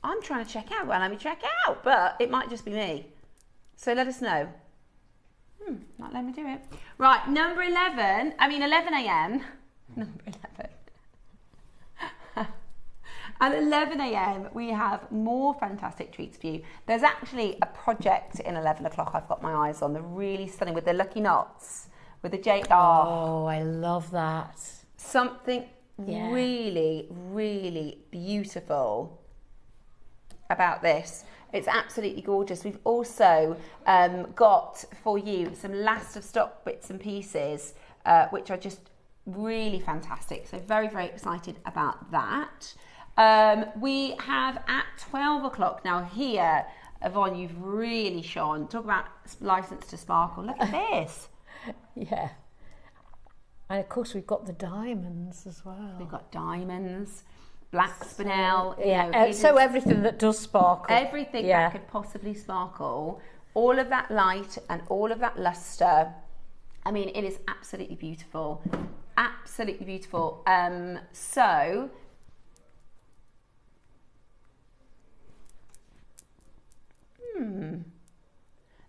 I'm trying to check out. Well, let me check out, but it might just be me. So let us know. Not let me do it. Right, number 11 a.m. Number 11. At 11 a.m, we have more fantastic treats for you. There's actually a project in 11 o'clock I've got my eyes on. They're really stunning with the lucky knots, with the J. Oh, I love that. Something really, really beautiful about this. It's absolutely gorgeous. We've also got for you some last of stock bits and pieces, which are just really fantastic. So very, very excited about that. We have at 12 o'clock now here, Yvonne, you've really shone. Talk about license to sparkle. Look at this. Yeah. And of course we've got the diamonds as well. We've got diamonds, black spinel. So everything that does sparkle. Everything that could possibly sparkle. All of that light and all of that luster. I mean, it is absolutely beautiful. Absolutely beautiful.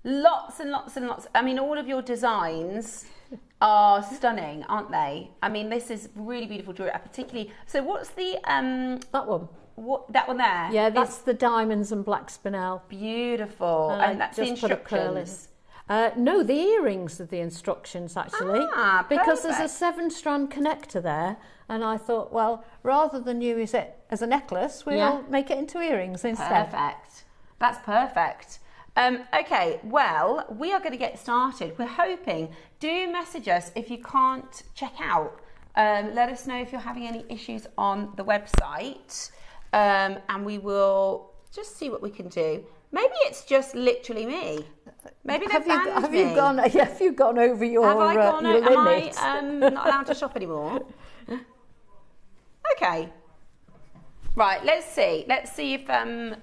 Lots and lots and lots. I mean, all of your designs are stunning, aren't they? I mean, this is really beautiful jewelry. Particularly. So, what's the that one? What, that one there? Yeah, that's the diamonds and black spinel. Beautiful. And that's the instructions. No, the earrings are the instructions actually. Because there's a 7-strand connector there, and I thought, well, rather than use it as a necklace, we'll make it into earrings instead. Perfect. That's perfect. Okay, well, we are going to get started. We're hoping, do message us if you can't check out. Let us know if you're having any issues on the website, and we will just see what we can do. Maybe it's just literally me. Maybe they've banned me. Have you gone over your Have I gone your limit? Am I not allowed to shop anymore? Okay. Right, let's see. Let's see if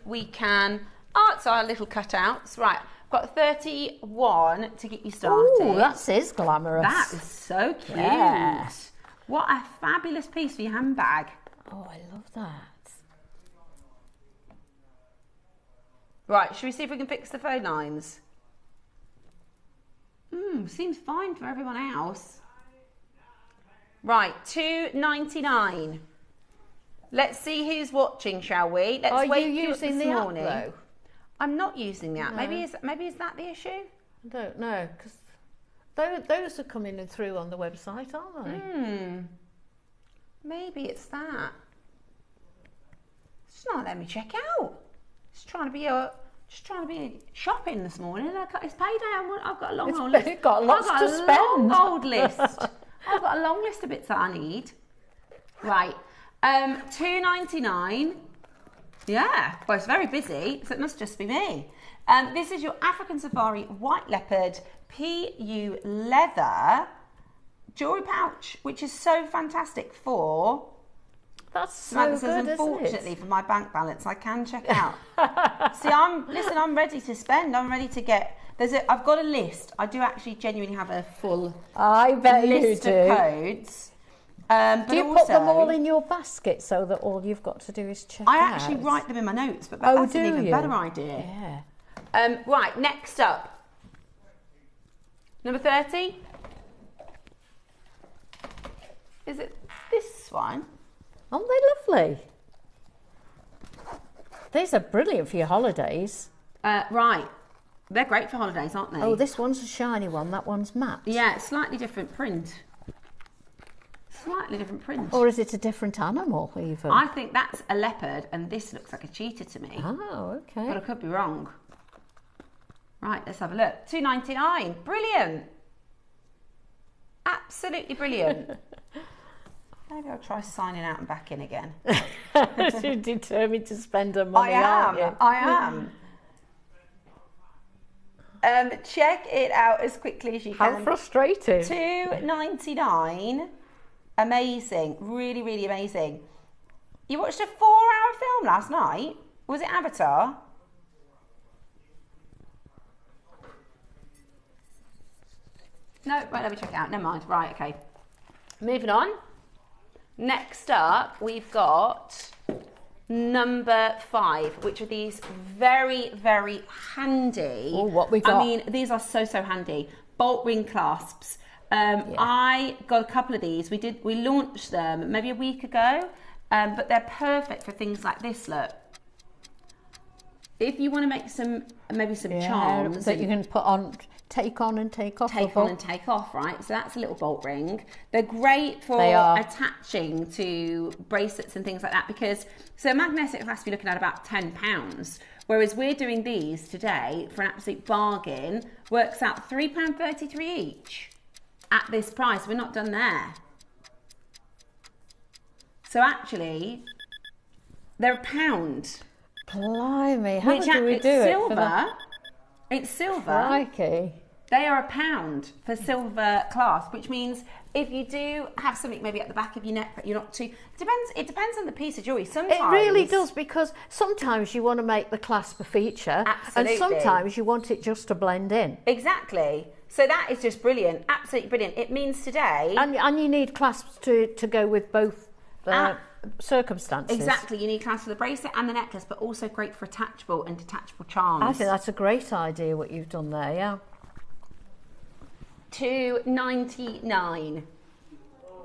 we can... Oh, it's our little cutouts. Right, I've got 31 to get you started. Oh, that is glamorous. That is so cute. Yeah. What a fabulous piece for your handbag. Oh, I love that. Right, should we see if we can fix the phone lines? Seems fine for everyone else. Right, $2.99. Let's see who's watching, shall we? Let's Are wait you using the app though? I'm not using the app. No. Maybe is that the issue? I don't know, because those are coming through on the website, aren't they? Maybe it's that. It's not letting me check out. Just trying to be shopping this morning. It's payday. I've got a long old list. You've got lots to spend. Long old list. I've got a long list of bits that I need. Right. $2.99. Yeah, well, it's very busy, so it must just be me. This is your African Safari White Leopard PU leather jewellery pouch, which is so fantastic for... That's so good, unfortunately, isn't it? For my bank balance, I can check out. See, I'm ready to spend. I'm ready to get... I've got a list. I do actually genuinely have a full list of codes. Do you put them all in your basket so that all you've got to do is check out? I actually write them in my notes, but that's an even better idea. Yeah. Right, next up. Number 30. Is it this one? Aren't they lovely? These are brilliant for your holidays. Right. They're great for holidays, aren't they? Oh, this one's a shiny one. That one's matte. Yeah, slightly different print. Slightly different print. Or is it a different animal even? I think that's a leopard and this looks like a cheetah to me. Oh, okay. But I could be wrong. Right, let's have a look. $2.99. Brilliant. Absolutely brilliant. Maybe I'll try signing out and back in again. You're determined to spend her money, aren't you? I am. Check it out as quickly as you can. How frustrating. $2.99. Amazing. Really, really amazing. You watched a 4-hour film last night? Was it Avatar? No, right, let me check it out. Never mind. Right, okay. Moving on. Next up, we've got number 5, which are these very, very handy. Oh, what we got? I mean, these are so handy. Bolt ring clasps. I got a couple of these. We launched them maybe a week ago, but they're perfect for things like this. Look, if you want to make maybe some charms that you can put on, take on and take off. Take on and take off, right? So that's a little bolt ring. They're great for attaching to bracelets and things like that, because so a magnetic clasp you're looking at about £10. Whereas we're doing these today for an absolute bargain, works out £3.33 each at this price. We're not done there. So actually, they're £1. Blimey, how do we do it? Silver. It's silver. Crikey. They are £1 for silver clasp, which means if you do have something maybe at the back of your neck that you're not too... It depends on the piece of jewellery. Sometimes... It really does, because sometimes you want to make the clasp a feature. Absolutely. And sometimes you want it just to blend in. Exactly. So that is just brilliant. Absolutely brilliant. It means today... And you need clasps to go with both circumstances. Exactly. You need clasps for the bracelet and the necklace, but also great for attachable and detachable charms. I think that's a great idea, what you've done there, yeah. $2.99.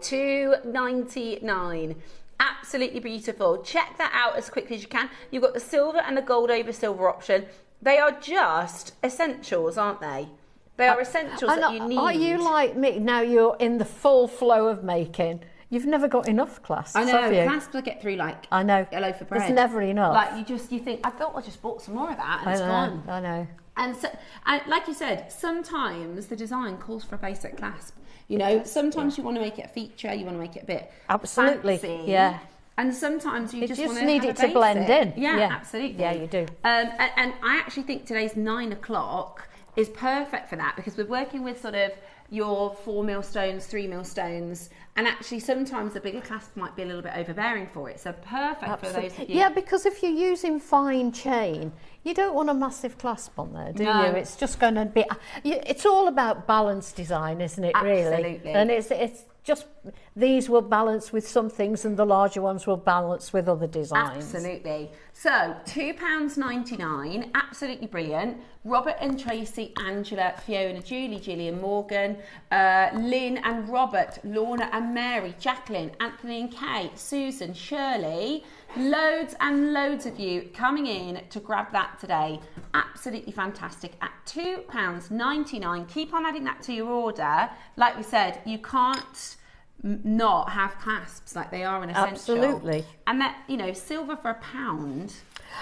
$2.99. Absolutely beautiful. Check that out as quickly as you can. You've got the silver and the gold over silver option. They are just essentials, aren't they? They are essentials that you need. Are you like me? Now you're in the full flow of making. You've never got enough clasps, I know, have you? clasps I get through like I know. a loaf of bread. There's never enough. Like you think, I thought I just bought some more of that and it's gone. I know. And so, and like you said, sometimes the design calls for a basic clasp. You know, sometimes you want to make it a feature, you want to make it a bit fancy. Yeah. And sometimes you just want to need have it to blend in. Yeah, absolutely. Yeah, you do. And I actually think today's 9 o'clock is perfect for that, because we're working with sort of your 4 mil stones, 3 mil stones, and actually sometimes the bigger clasp might be a little bit overbearing for it. So perfect for those of you. Yeah, because if you're using fine chain, you don't want a massive clasp on there, do you? It's just going to be... It's all about balanced design, isn't it, really? Absolutely. And it's just... These will balance with some things and the larger ones will balance with other designs. Absolutely. So, £2.99, absolutely brilliant. Robert and Tracy, Angela, Fiona, Julie, Gillian, Morgan, Lynn and Robert, Lorna and Mary, Jacqueline, Anthony and Kay, Susan, Shirley, loads and loads of you coming in to grab that today. Absolutely fantastic at £2.99. Keep on adding that to your order. Like we said, you can't not have clasps, like they are an essential. Absolutely. And that, you know, silver for £1. It's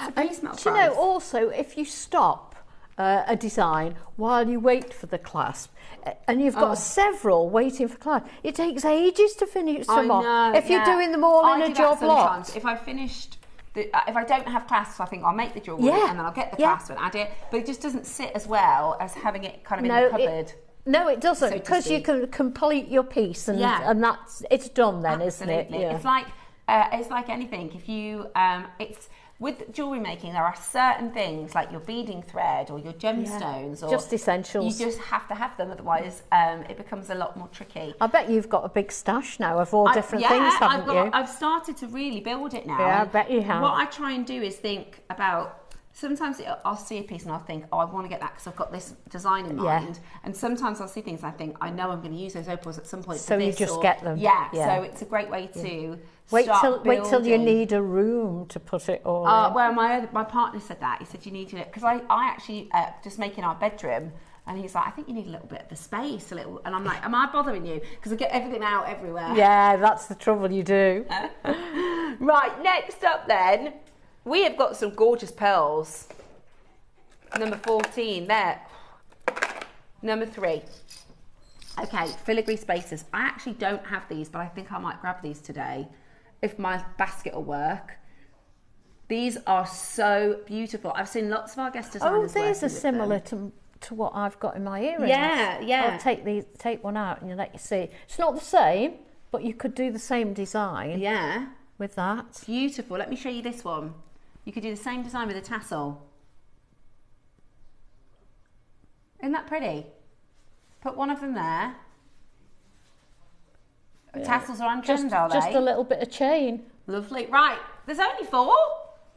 a decent do you know, also, if you stop a design while you wait for the clasp, and you've got several waiting for clasp, it takes ages to finish them off. If you're doing them all in a job lot. If I finished, if I don't have clasps, I think I'll make the jewellery and then I'll get the clasp and add it. But it just doesn't sit as well as having it kind of in the cupboard. No, it doesn't, because you can complete your piece and it's done then, isn't it? Yeah. It's like anything. If you, with jewellery making, there are certain things like your beading thread or your gemstones, or just essentials. You just have to have them, otherwise it becomes a lot more tricky. I bet you've got a big stash now of all different things, haven't you? I've started to really build it now. Yeah, I bet you have. What I try and do is think about. Sometimes I'll see a piece and I'll think, oh, I want to get that because I've got this design in mind. And sometimes I'll see things and I think, I know I'm going to use those opals at some point. So you just get them. Yeah, so it's a great way to wait till you need a room to put it all in. Well, my partner said that. He said, you need to, because I actually just making our bedroom. And he's like, I think you need a little bit of the space, a little. And I'm like, am I bothering you? Because I get everything out everywhere. Yeah, that's the trouble, you do. Right, next up then. We have got some gorgeous pearls. Number 14, there. Number 3. Okay, filigree spacers. I actually don't have these, but I think I might grab these today if my basket will work. These are so beautiful. I've seen lots of our guest designers. Oh, these are similar to what I've got in my earrings. Yeah. I'll take one out and let you see. It's not the same, but you could do the same design. Yeah. With that. Beautiful. Let me show you this one. You could do the same design with a tassel. Isn't that pretty? Put one of them there. Tassels are ungemmed, are they? Just a little bit of chain. Lovely. Right, there's only 4.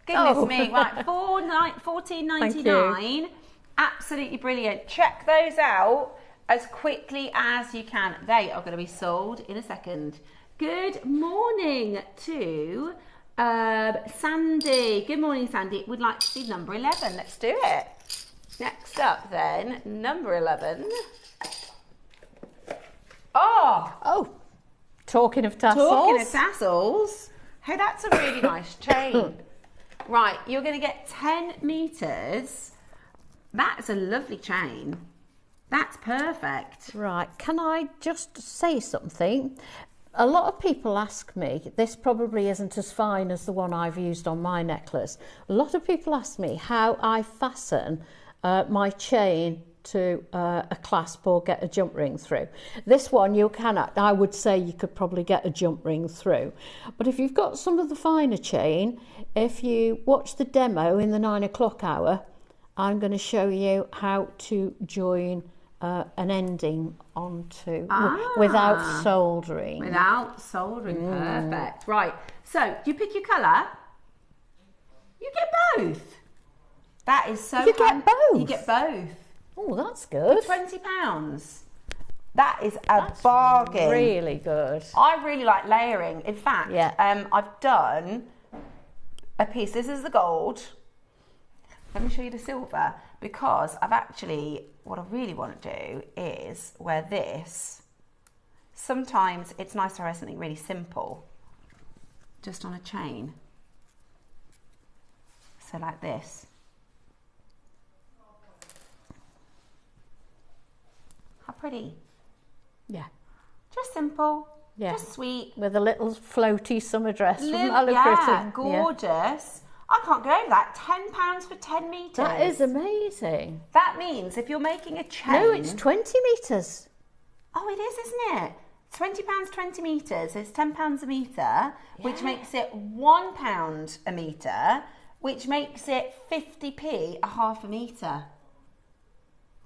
Goodness me. Right, $14.99. Absolutely brilliant. Check those out as quickly as you can. They are going to be sold in a second. Good morning to Sandy. Good morning, Sandy. Would like to see number 11. Let's do it. Next up then, number 11. Oh, talking of tassels. Talking of tassels. Hey, that's a really nice chain. Right, you're going to get 10 meters. That's a lovely chain. That's perfect. Right, can I just say something? A lot of people ask me, this probably isn't as fine as the one I've used on my necklace. A lot of people ask me how I fasten my chain to a clasp or get a jump ring through. This one you cannot. I would say you could probably get a jump ring through. But if you've got some of the finer chain, if you watch the demo in the 9 o'clock hour, I'm going to show you how to join an ending onto without soldering. Without soldering, perfect. Right, so you pick your colour, you get both. That is so You get both? You get both. Oh, that's good. For £20. That is that's bargain. Really good. I really like layering. In fact, I've done a piece. This is the gold. Let me show you the silver, because I've actually, what I really want to do is wear this. Sometimes it's nice to wear something really simple, just on a chain. So like this. How pretty. Yeah. Just simple. Yeah. Just sweet. With a little floaty summer dress from Alacrity. Gorgeous. Yeah. I can't go over that. £10 for 10 metres. That is amazing. That means if you're making a chain... No, it's 20 metres. Oh, it is, isn't it? £20, 20 metres. It's £10 a metre, which makes it £1 a metre, which makes it 50p a half a metre.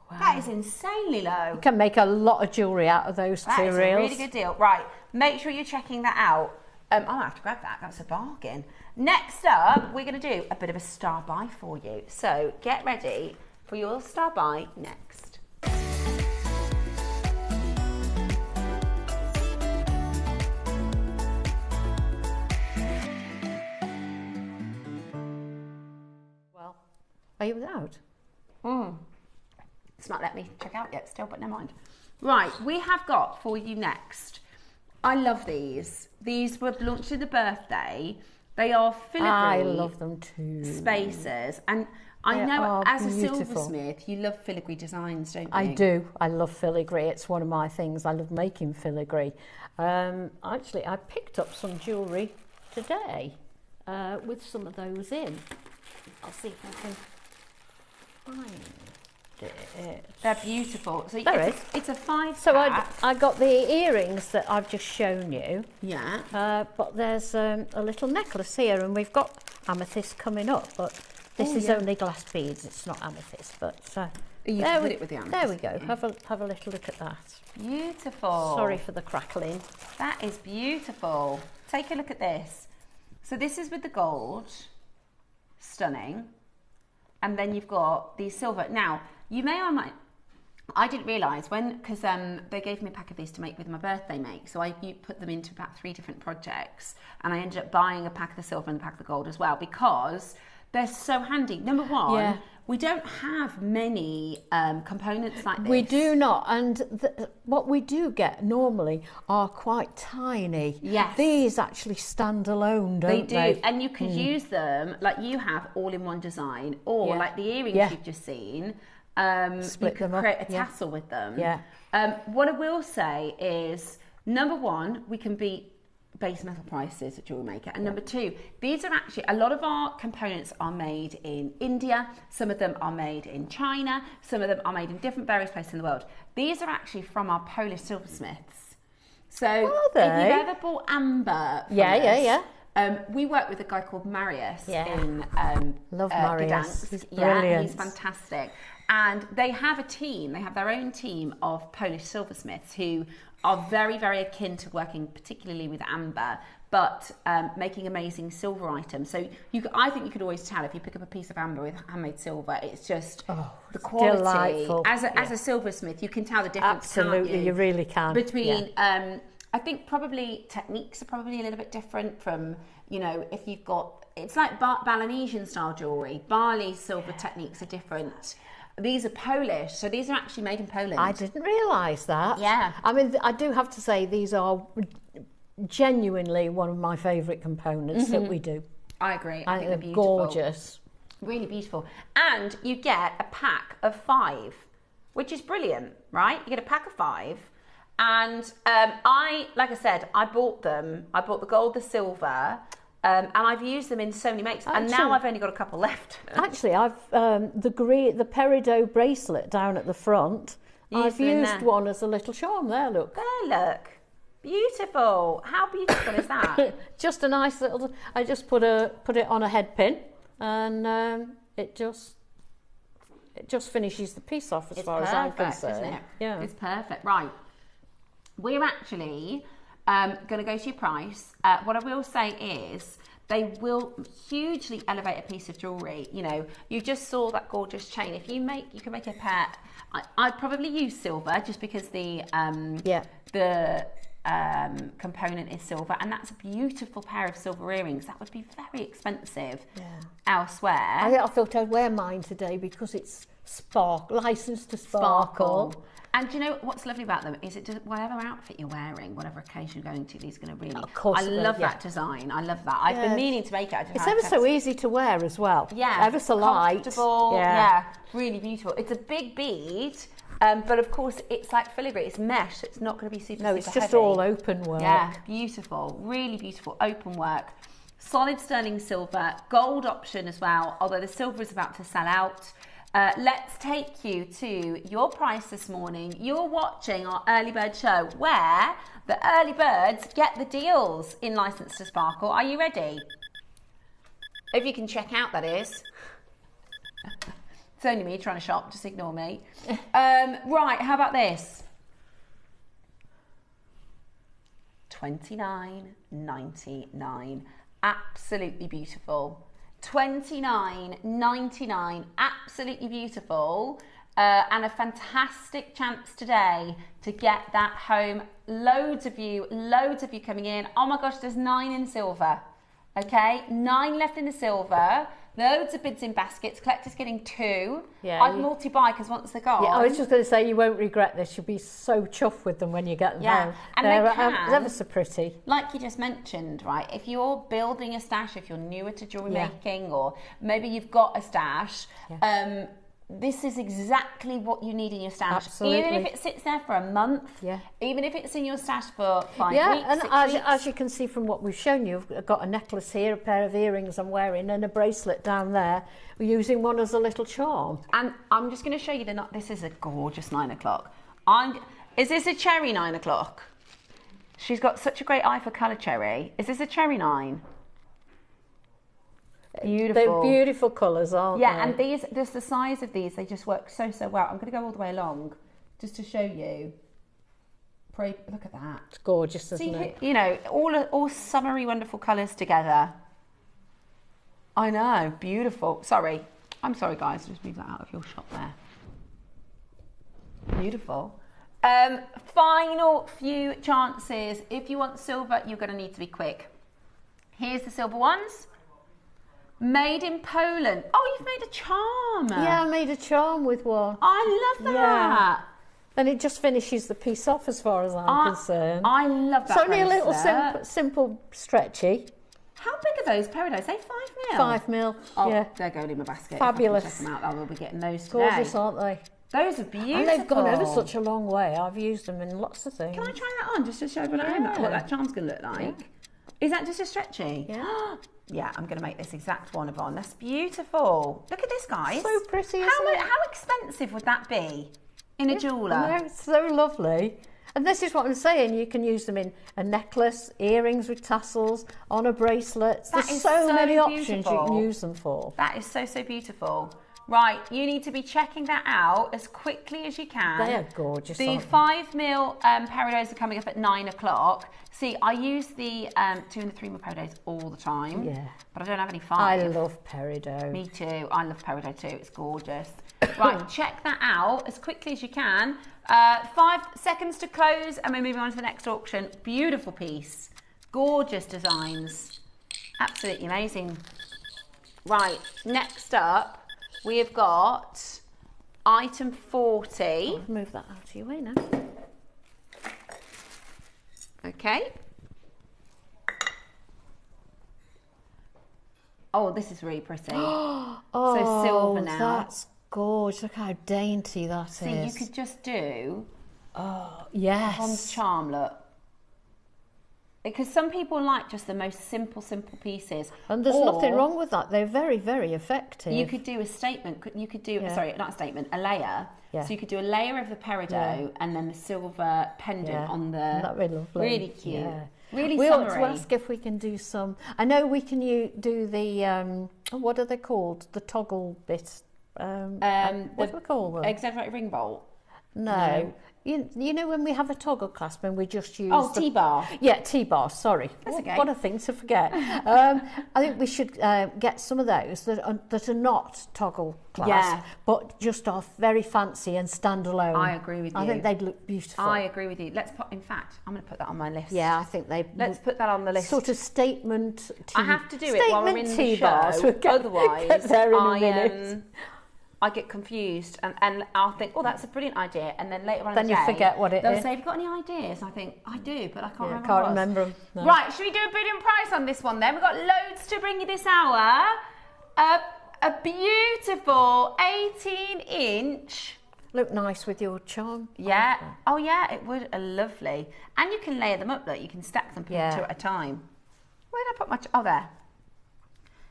Wow. That is insanely low. You can make a lot of jewellery out of those that two is reels. A really good deal. Right, make sure you're checking that out. I'll have to grab that. That's a bargain. Next up, we're going to do a bit of a star buy for you. So get ready for your star buy next. Well, are you out? It's not let me check out yet still, but never mind. Right, we have got for you next. I love these. These were launched in the birthday. They are filigree. I love them too. Spacers. And I know as a silversmith, you love filigree designs, don't you? I do. I love filigree. It's one of my things. I love making filigree. Actually, I picked up some jewellery today with some of those in. I'll see if I can find it. They're beautiful. So it's a 5-pack. So I got the earrings that I've just shown you. Yeah. But there's a little necklace here, and we've got amethyst coming up, but this is only glass beads. It's not amethyst, but you can put it with the amethyst. There we go. Have a little look at that. Beautiful. Sorry for the crackling. That is beautiful. Take a look at this. So this is with the gold. Stunning. And then you've got the silver. Now, you may or might, I didn't realise because they gave me a pack of these to make with my birthday make. So I put them into about 3 different projects, and I ended up buying a pack of the silver and a pack of the gold as well, because they're so handy. Number one, we don't have many components like this. We do not, and what we do get normally are quite tiny. Yes. These actually stand alone, don't they? They do, and you could use them, like you have, all in one design, or like the earrings you've just seen, split you could create a tassel with them. What I will say is, number one, we can beat base metal prices at JewelleryMaker, and number two, these are actually, a lot of our components are made in India, some of them are made in China, some of them are made in different various places in the world. These are actually from our Polish silversmiths. So if you've ever bought amber from us, we work with a guy called Marius in Love Marius. Gdansk. He's brilliant. He's fantastic. And they have a team, they have their own team of Polish silversmiths who are very, very akin to working particularly with amber. but making amazing silver items. So I think you could always tell if you pick up a piece of amber with handmade silver, it's just the quality. Delightful. As a silversmith, you can tell the difference. Absolutely, you really can. Between, I think probably techniques are probably a little bit different from, you know, if you've got, it's like Balinesian style jewellery. Bali silver techniques are different. These are Polish, so these are actually made in Poland. I didn't realise that. Yeah. I mean, I do have to say these are genuinely one of my favourite components that we do. I agree. I think they're beautiful. Gorgeous. Really beautiful. And you get a pack of 5, which is brilliant, right? You get a pack of 5. And like I said, I bought them. I bought the gold, the silver, and I've used them in so many makes. And now I've only got a couple left. Actually, I've the peridot bracelet down at the front. I've used one as a little charm. There, look. There, look. Beautiful. How beautiful is that? Just a nice little. I just put it on a head pin, and it just finishes the piece off as far as I'm concerned. Isn't it? Yeah, it's perfect. Right. We're actually going to go to your price. What I will say is they will hugely elevate a piece of jewellery. You know, you just saw that gorgeous chain. If you can make a pair. I'd probably use silver just because the component is silver, and that's a beautiful pair of silver earrings. That would be very expensive elsewhere. I thought I'd wear mine today because it's licensed to sparkle. And do you know what's lovely about them is it does, whatever outfit you're wearing, whatever occasion you're going to, these are going to really. Of course, I love that design. I love that. I've been meaning to make it. It's ever so easy to wear as well. Yeah, ever so light. Comfortable. Yeah, really beautiful. It's a big bead. But of course, it's like filigree. It's mesh. So it's not going to be super. No, it's super just heavy. all open work. Yeah, beautiful. Really beautiful open work. Solid sterling silver, gold option as well. Although the silver is about to sell out. Let's take you to your price this morning. You're watching our early bird show, where the early birds get the deals in License to Sparkle. Are you ready? If you can check out, that is. It's only me trying to shop, just ignore me. Right, how about this? $29.99. Absolutely beautiful. $29.99. Absolutely beautiful. And a fantastic chance today to get that home. Loads of you coming in. Oh my gosh, there's 9 in silver. Okay, 9 left in the silver. Loads of bids in baskets. Collector's getting 2. Yeah, I'd multi-buy because once they're gone. Yeah, I was just going to say you won't regret this. You'll be so chuffed with them when you get them home. And they're they're ever so pretty. Like you just mentioned, right? If you're building a stash, if you're newer to jewellery making, or maybe you've got a stash, this is exactly what you need in your stash. Absolutely. Even if it sits there for a month, even if it's in your stash for 5 weeks, and 6 as, weeks. as you can see from what we've shown you, I've got a necklace here, a pair of earrings I'm wearing, and a bracelet down there. We're using one as a little charm. And I'm just going to show you this is a gorgeous 9 o'clock. Is this a cherry 9 o'clock? She's got such a great eye for colour cherry. Is this a cherry 9? Beautiful. They're beautiful colours, aren't they? Yeah, and these, just the size of these, they just work so well. I'm going to go all the way along just to show you. Look at that. It's gorgeous, isn't it? You know, all summery, wonderful colours together. I know, beautiful. Sorry. I'm sorry, guys. Just move that out of your shop there. Beautiful. Final few chances. If you want silver, you're going to need to be quick. Here's the silver ones. Made in Poland. Oh, you've made a charm. Yeah, I made a charm with one. I love that. Yeah. And it just finishes the piece off as far as I'm concerned. I love that. It's only a little simple stretchy. How big are those peridots? Say 5 mil? 5 mil, oh, they're going in my basket. Fabulous. Check them out. I will be getting those today. Gorgeous, aren't they? Those are beautiful. And they've gone ever such a long way. I've used them in lots of things. Can I try that on just to show everyone at home what that charm's going to look like? Yeah. Is that just a stretchy? Yeah. Yeah, I'm going to make this exact one of on. That's beautiful. Look at this, guys. So pretty, isn't it? How expensive would that be in a jeweller? No, it's so lovely. And this is what I'm saying. You can use them in a necklace, earrings with tassels, on a bracelet. There's so many options you can use them for. That is so beautiful. Right, you need to be checking that out as quickly as you can. They are gorgeous. The 5mm peridots are coming up at 9 o'clock. See, I use the 2 and the 3mm peridots all the time. Yeah. But I don't have any 5. I love peridot. Me too. I love peridot too. It's gorgeous. Right, check that out as quickly as you can. 5 seconds to close and we're moving on to the next auction. Beautiful piece. Gorgeous designs. Absolutely amazing. Right, next up, we have got item 40. I'll move that out of your way now. Okay. Oh, this is really pretty. Oh, so silver now. That's gorgeous. Look how dainty that is. See, you could just do Oh, yes. Pond's Charm look. Because some people like just the most simple pieces. And there's nothing wrong with that. They're very, very effective. You could do a statement. You could do, sorry, not a statement, a layer. Yeah. So you could do a layer of the peridot and then the silver pendant on the... That'd be lovely. Really cute. Yeah. Really we summery. ought to ask if we can do some... I know we can do the... what are they called? The toggle bit. What do we call them? Exaggerated ring bolt. No. You know when we have a toggle clasp and we just use... Oh, T-bar. Yeah, T-bar, sorry. That's okay. What a thing to forget. I think we should get some of those that are not toggle clasp, but just are very fancy and standalone. I agree with you. I think they'd look beautiful. I agree with you. Let's put, in fact, I'm going to put that on my list. Yeah, I think they... Let's put that on the list. Sort of statement I have to do it while we're in the show. Otherwise, get there in a minute. I get confused and I'll think, oh, that's a brilliant idea. And then later on then in the day, you forget what it they'll is. say, have you got any ideas? And I think, I do, but I can't remember Can't what it was. remember them. No. Right, should we do a bid and price on this one then? We've got loads to bring you this hour. A beautiful 18-inch. Look nice with your charm. Yeah. Oh, yeah, it would. Lovely. And you can layer them up, look. You can stack them two at a time. Where did I put my... Oh, there.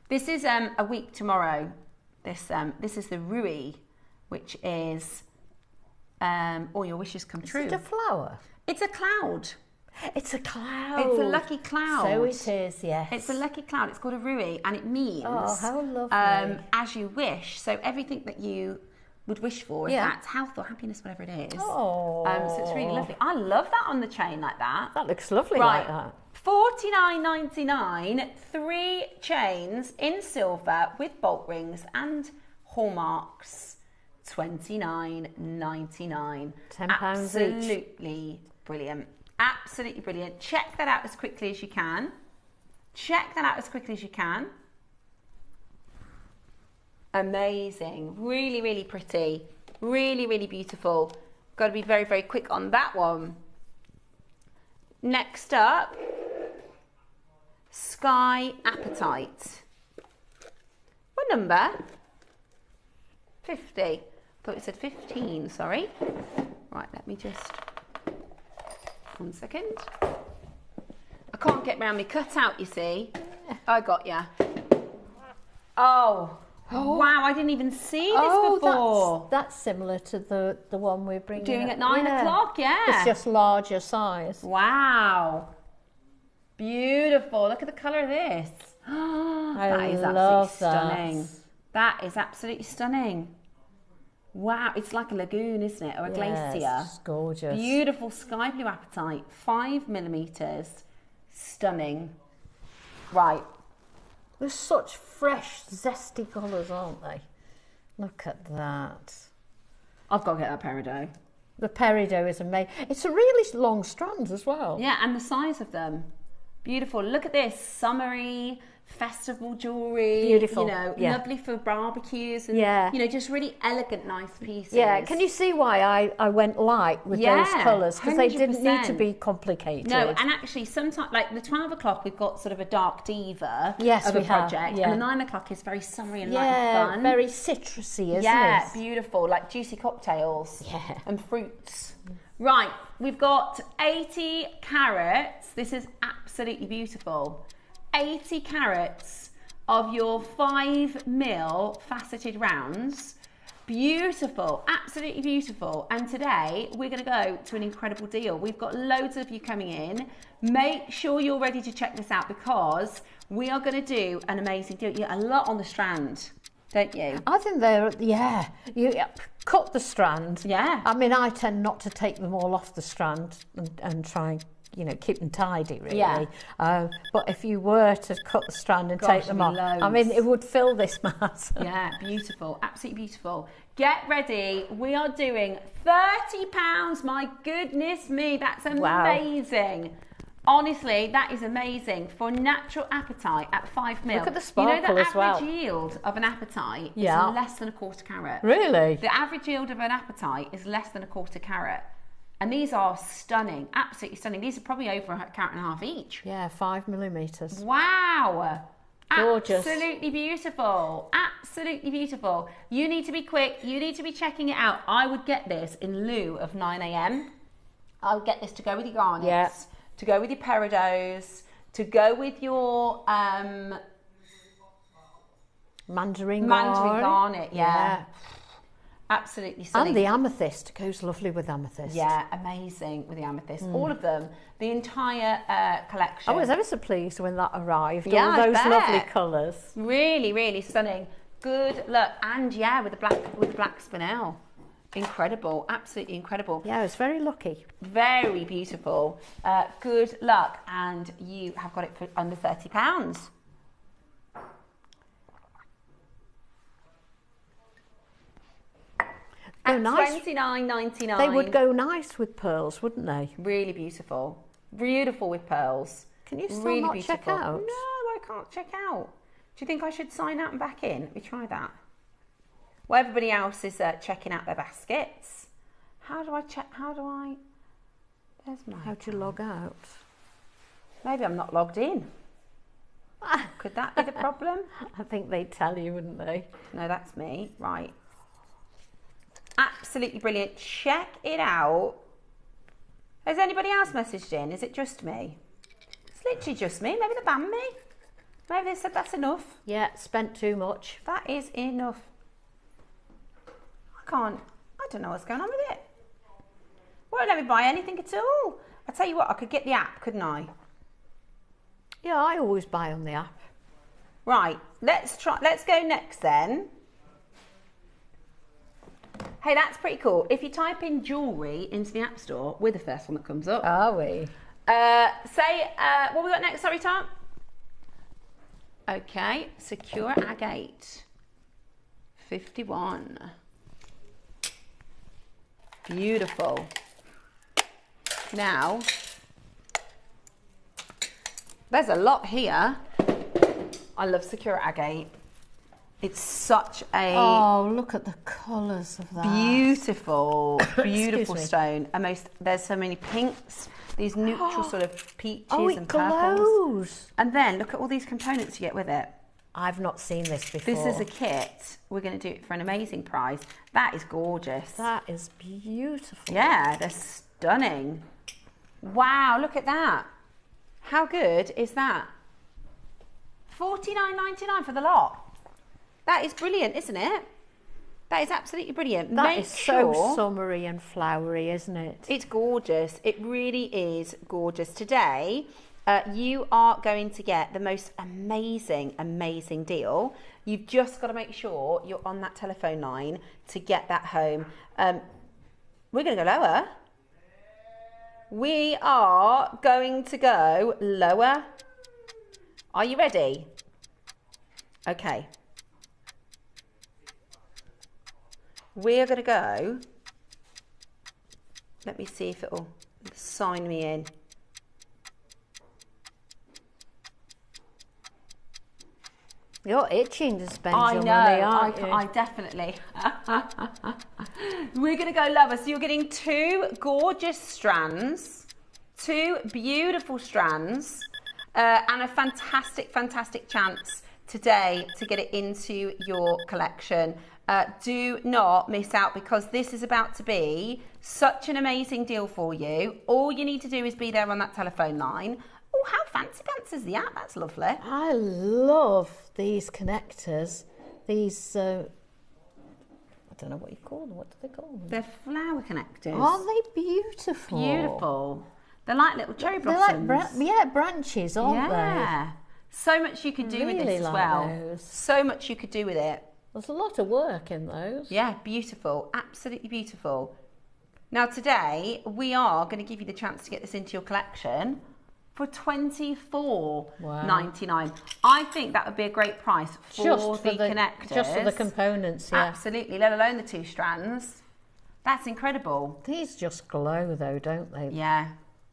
This is a week tomorrow. This is the Rui, which is all your wishes come true. Is it a flower? It's a cloud. It's a cloud. It's a lucky cloud. So it is, yes. It's a lucky cloud. It's called a Rui, and it means how lovely. As you wish. So everything that you would wish for, if that's health or happiness, whatever it is. Oh. So it's really lovely. I love that on the chain like that. That looks lovely like that. $49.99, 3 chains in silver with bolt rings and hallmarks. $29.99. £10 Absolutely brilliant. Absolutely brilliant. Check that out as quickly as you can. Amazing. Really, really pretty. Really, really beautiful. Got to be very, very quick on that one. Next up, Sky Appetite. What number? 50. Thought it said 15, sorry. Right, let me just... 1 second. I can't get round my cutout, you see. I got ya. Oh. Wow, I didn't even see this before. That's similar to the one we're bringing. Doing at 9 o'clock, It's just larger size. Wow. Beautiful. Look at the colour of this. That is love absolutely stunning. That is absolutely stunning. Wow, it's like a lagoon, isn't it? Or a glacier. It's gorgeous. Beautiful sky blue apatite, 5mm. Stunning. Right. They're such fresh, zesty colours, aren't they? Look at that. I've got to get that peridot. The peridot is amazing. It's a really long strand as well. Yeah, and the size of them. Beautiful. Look at this. Summery, festival jewellery. Beautiful. You know, lovely for barbecues and, you know, just really elegant, nice pieces. Yeah, can you see why I went light with those colours? Because they didn't need to be complicated. No, and actually sometimes, like the 12 o'clock, we've got sort of a dark diva of a project. Have, and the 9 o'clock is very summery and light and fun. Very citrusy, isn't it? Yeah, beautiful, like juicy cocktails and fruits. Right, we've got 80 carats. This is absolutely beautiful. 80 carats of your 5mm faceted rounds. Beautiful, absolutely beautiful. And today we're going to go to an incredible deal. We've got loads of you coming in. Make sure you're ready to check this out because we are going to do an amazing deal. Yeah, a lot on the strand. don't you? I think they're, yeah, you cut the strand. Yeah. I mean, I tend not to take them all off the strand and try and, you know, keep them tidy, really. Yeah. But if you were to cut the strand and take them off, loads. I mean, it would fill this mat. Yeah, beautiful, absolutely beautiful. Get ready, we are doing £30. My goodness me, that's amazing. Wow. Honestly, that is amazing for natural apatite at 5 mil. Look at the sparkle you know, the as well. average yield of an apatite is less than a quarter carat. Really? The average yield of an apatite is less than a quarter carat. And these are stunning, absolutely stunning. These are probably over a carat and a half each. Yeah, 5 millimeters. Wow. Gorgeous. Absolutely beautiful. Absolutely beautiful. You need to be quick. You need to be checking it out. I would get this in lieu of 9 a.m. I would get this to go with your garnets. Yeah. To go with your peridos, to go with your mandarin garnet, yeah. Absolutely stunning. And the amethyst goes lovely with amethyst. Yeah, amazing with the amethyst. All of them, the entire collection. I was ever so pleased when that arrived. Yeah, all those I bet. lovely colours. Really, really stunning. Good luck. And yeah, with the black spinel. Incredible, absolutely incredible. Yeah, I was very lucky. Very beautiful. Good luck, and you have got it for under £30. Go At nice. $29.99. They would go nice with pearls, wouldn't they? Really beautiful. Beautiful with pearls. Can you still really not beautiful. check out? No, I can't check out. Do you think I should sign out and back in? Let me try that. Well, everybody else is checking out their baskets. How do I check? There's my... How do you log out? Maybe I'm not logged in. Could that be the problem? I think they'd tell you, wouldn't they? No, that's me. Right. Absolutely brilliant. Check it out. Has anybody else messaged in? Is it just me? It's literally just me. Maybe they banned me. Maybe they said that's enough. Yeah, spent too much. That is enough. I don't know what's going on with it. Won't let me buy anything at all. I tell you what, I could get the app, couldn't I? Yeah, I always buy on the app. Right, let's go next then. Hey, that's pretty cool. If you type in jewellery into the App Store, we're the first one that comes up. Are we? What we got next, sorry, Tom? Okay, secure agate. 51. Beautiful. Now, there's a lot here. I love secure agate. It's such a... Oh, look at the colours of that. Beautiful, beautiful stone. There's so many pinks, these neutral sort of peaches and purples. Glows. And then look at all these components you get with it. I've not seen this before. This is a kit. We're going to do it for an amazing price. That is gorgeous. That is beautiful. Yeah, they're stunning. Wow, look at that. How good is that? $49.99 for the lot. That is brilliant, isn't it? That is absolutely brilliant. That is so summery and flowery, isn't it? It's gorgeous. It really is gorgeous. Today, you are going to get the most amazing, amazing deal. You've just got to make sure you're on that telephone line to get that home. We're going to go lower. We are going to go lower. Are you ready? Okay. We're going to go. Let me see if it'll sign me in. You're itching to spend I your know, money, aren't you? I definitely. We're going to go lower. So you're getting two gorgeous strands, two beautiful strands, and a fantastic, fantastic chance today to get it into your collection. Do not miss out, because this is about to be such an amazing deal for you. All you need to do is be there on that telephone line. Oh, how fancy pants is the app? That's lovely. I love these connectors. These, I don't know what you call them. What do they call them? They're flower connectors. Aren't they beautiful? Beautiful. They're like little cherry blossoms. They're like branches, aren't they? Yeah. So much you could do with Really this as like well. those. So much you could do with it. There's a lot of work in those. Yeah, beautiful. Absolutely beautiful. Now today, we are going to give you the chance to get this into your collection for $24.99. I think that would be a great price for the connectors. Just for the components, yeah. Absolutely, let alone the 2 strands. That's incredible. These just glow though, don't they? Yeah,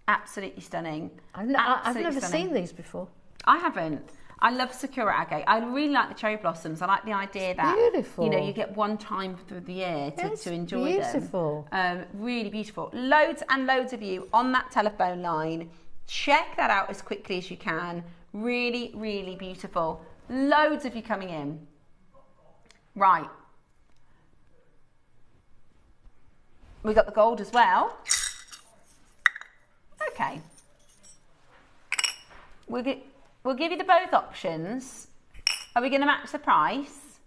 absolutely stunning. I've never seen these before. I haven't. I love Sakura agate. I really like the cherry blossoms. I like the idea that beautiful. You know, you get one time through the year to enjoy beautiful. them. Really beautiful. Loads and loads of you on that telephone line. Check that out as quickly as you can. Really, really beautiful. Loads of you coming in. Right. We got the gold as well. Okay. We'll give you the both options. Are we going to match the price?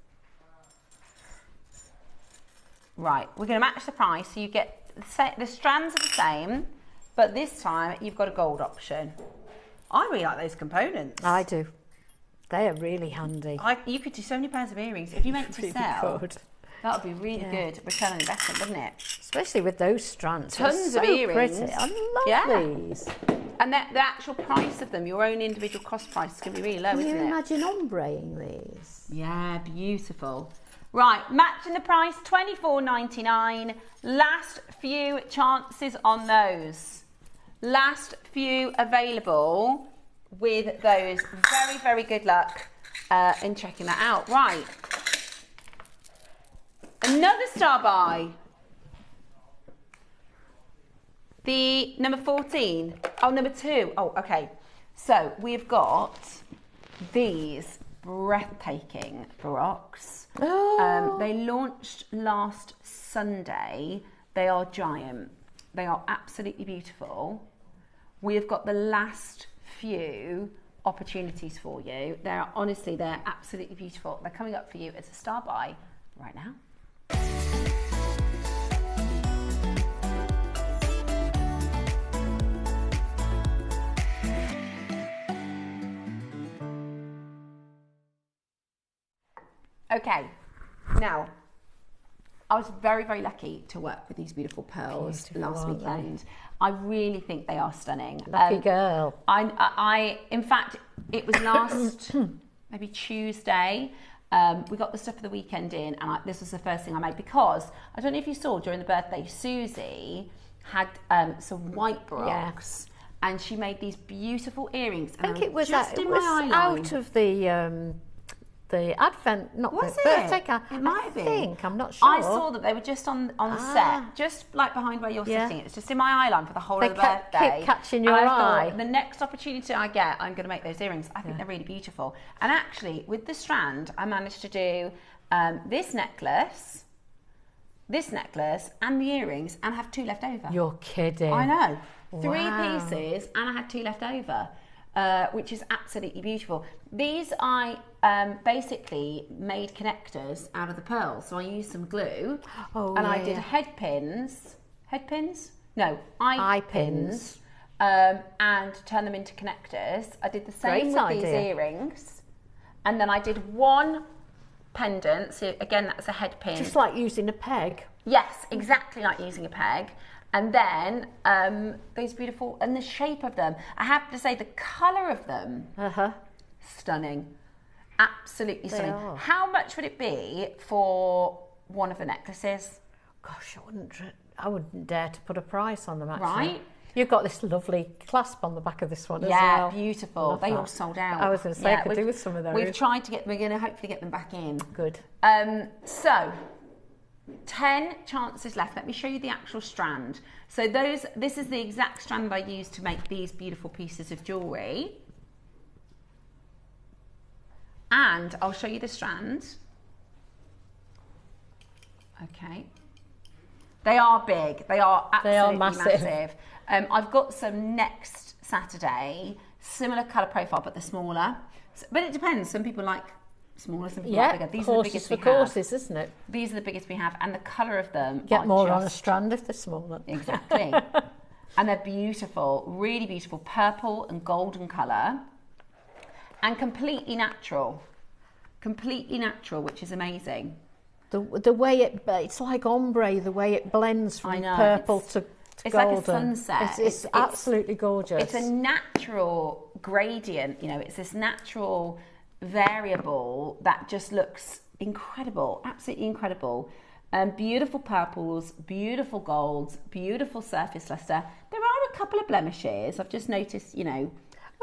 Right, we're going to match the price. So you get the strands are the same, but this time you've got a gold option. I really like those components. I do. They are really handy. You could do so many pairs of earrings if you meant to sell. Good. That would be really good return on investment, wouldn't it? Especially with those strands. Tons of earrings. Pretty. I love these. And the actual price of them, your own individual cost price, is going to be really low, isn't it? Can you imagine ombreing these? Yeah, beautiful. Right, matching the price, $24.99. Last few chances on those. Last few available with those. Very, very good luck in checking that out. Right. Another star buy. The number 14. Oh, number 2. Oh, okay. So we've got these breathtaking barocks. Oh. They launched last Sunday. They are giant. They are absolutely beautiful. We've got the last few opportunities for you. They're absolutely beautiful. They're coming up for you as a star buy right now. Okay, now I was very, very lucky to work with these beautiful pearls last weekend. I really think they are stunning. Lucky girl. In fact, it was last maybe Tuesday. We got the stuff for the weekend in, and this was the first thing I made because I don't know if you saw during the birthday, Susie had some white barocks, and she made these beautiful earrings. I think it was just in my eyeline. Out of the Advent, not was the birthday card. It might have been. I think, I'm not sure. I saw that they were just on set, just like behind where you're sitting. It's just in my eyeline for the whole of the birthday. Keep catching your eye. eye. The next opportunity I get, I'm going to make those earrings. I think they're really beautiful. And actually, with the strand, I managed to do this necklace, and the earrings, and have 2 left over. You're kidding. I know. Wow. 3 pieces, and I had 2 left over. Which is absolutely beautiful. These I basically made connectors out of the pearls. So I used some glue and I did eye pins, and turned them into connectors. I did the same with these earrings, and then I did one pendant. So again, that's a head pin. Just like using a peg. Yes, exactly like using a peg. And then those beautiful, and the shape of them. I have to say the colour of them, stunning. Absolutely stunning. How much would it be for one of the necklaces? Gosh, I wouldn't dare to put a price on them actually. Right? You've got this lovely clasp on the back of this one as well. Yeah, beautiful. They all sold out. I was going to say I could do with some of those. We've tried to we're going to hopefully get them back in. Good. So 10 chances left. Let me show you the actual strand. So this is the exact strand I used to make these beautiful pieces of jewellery. And I'll show you the strand. Okay. They are big. They are absolutely massive. I've got some next Saturday, similar colour profile, but they're smaller. But it depends. Some people like smaller, some people like bigger. These are the biggest we have. Courses, isn't it? These are the biggest we have, and the colour of them get more on a strand if they're smaller. Exactly. And they're beautiful, really beautiful, purple and golden colour, and completely natural. Completely natural, which is amazing. The way it's like ombre, the way it blends from purple to it's golden. Like a sunset. It's absolutely gorgeous. It's a natural gradient, you know, it's this natural variable that just looks incredible, absolutely incredible. Beautiful purples, beautiful golds, beautiful surface luster. There are a couple of blemishes. I've just noticed, you know,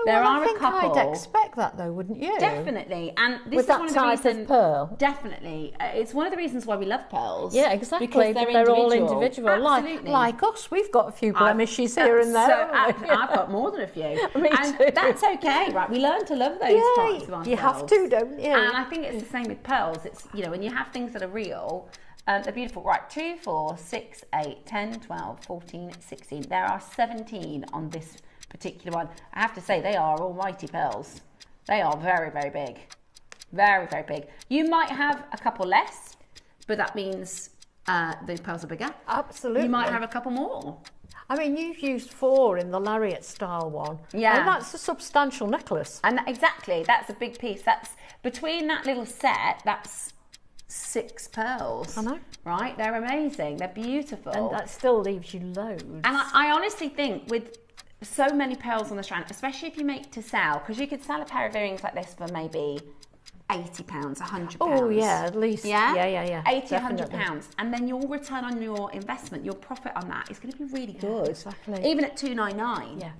there are a couple. I'd expect that though, wouldn't you? Definitely. And this with is that one of type the reasons, of pearl. Definitely. It's one of the reasons why we love pearls. Yeah, exactly. Because they're all individual. Absolutely. Like us, we've got a few blemishes here and there. I've got more than a few. Me too. That's okay, right? We learn to love those types of ourselves. You have to, don't you? And I think it's the same with pearls. It's, you know, when you have things that are real, they're beautiful. Right, 2, 4, 6, 8, 10, 12, 14, 16. There are 17 on this particular one. I have to say, they are almighty pearls. They are very, very big. Very, very big. You might have a couple less, but that means those pearls are bigger. Absolutely. You might have a couple more. I mean, you've used 4 in the lariat style one. Yeah. And that's a substantial necklace. And exactly, that's a big piece. That's between that little set, that's 6 pearls. I know. Right? They're amazing. They're beautiful. And that still leaves you loads. And I honestly think with so many pearls on the strand, especially if you make to sell, because you could sell a pair of earrings like this for maybe £80, £100. Oh yeah, at least. Yeah? Yeah. 80, £100. And then your return on your investment, your profit on that is going to be really good. Exactly. Even at £299. Yeah.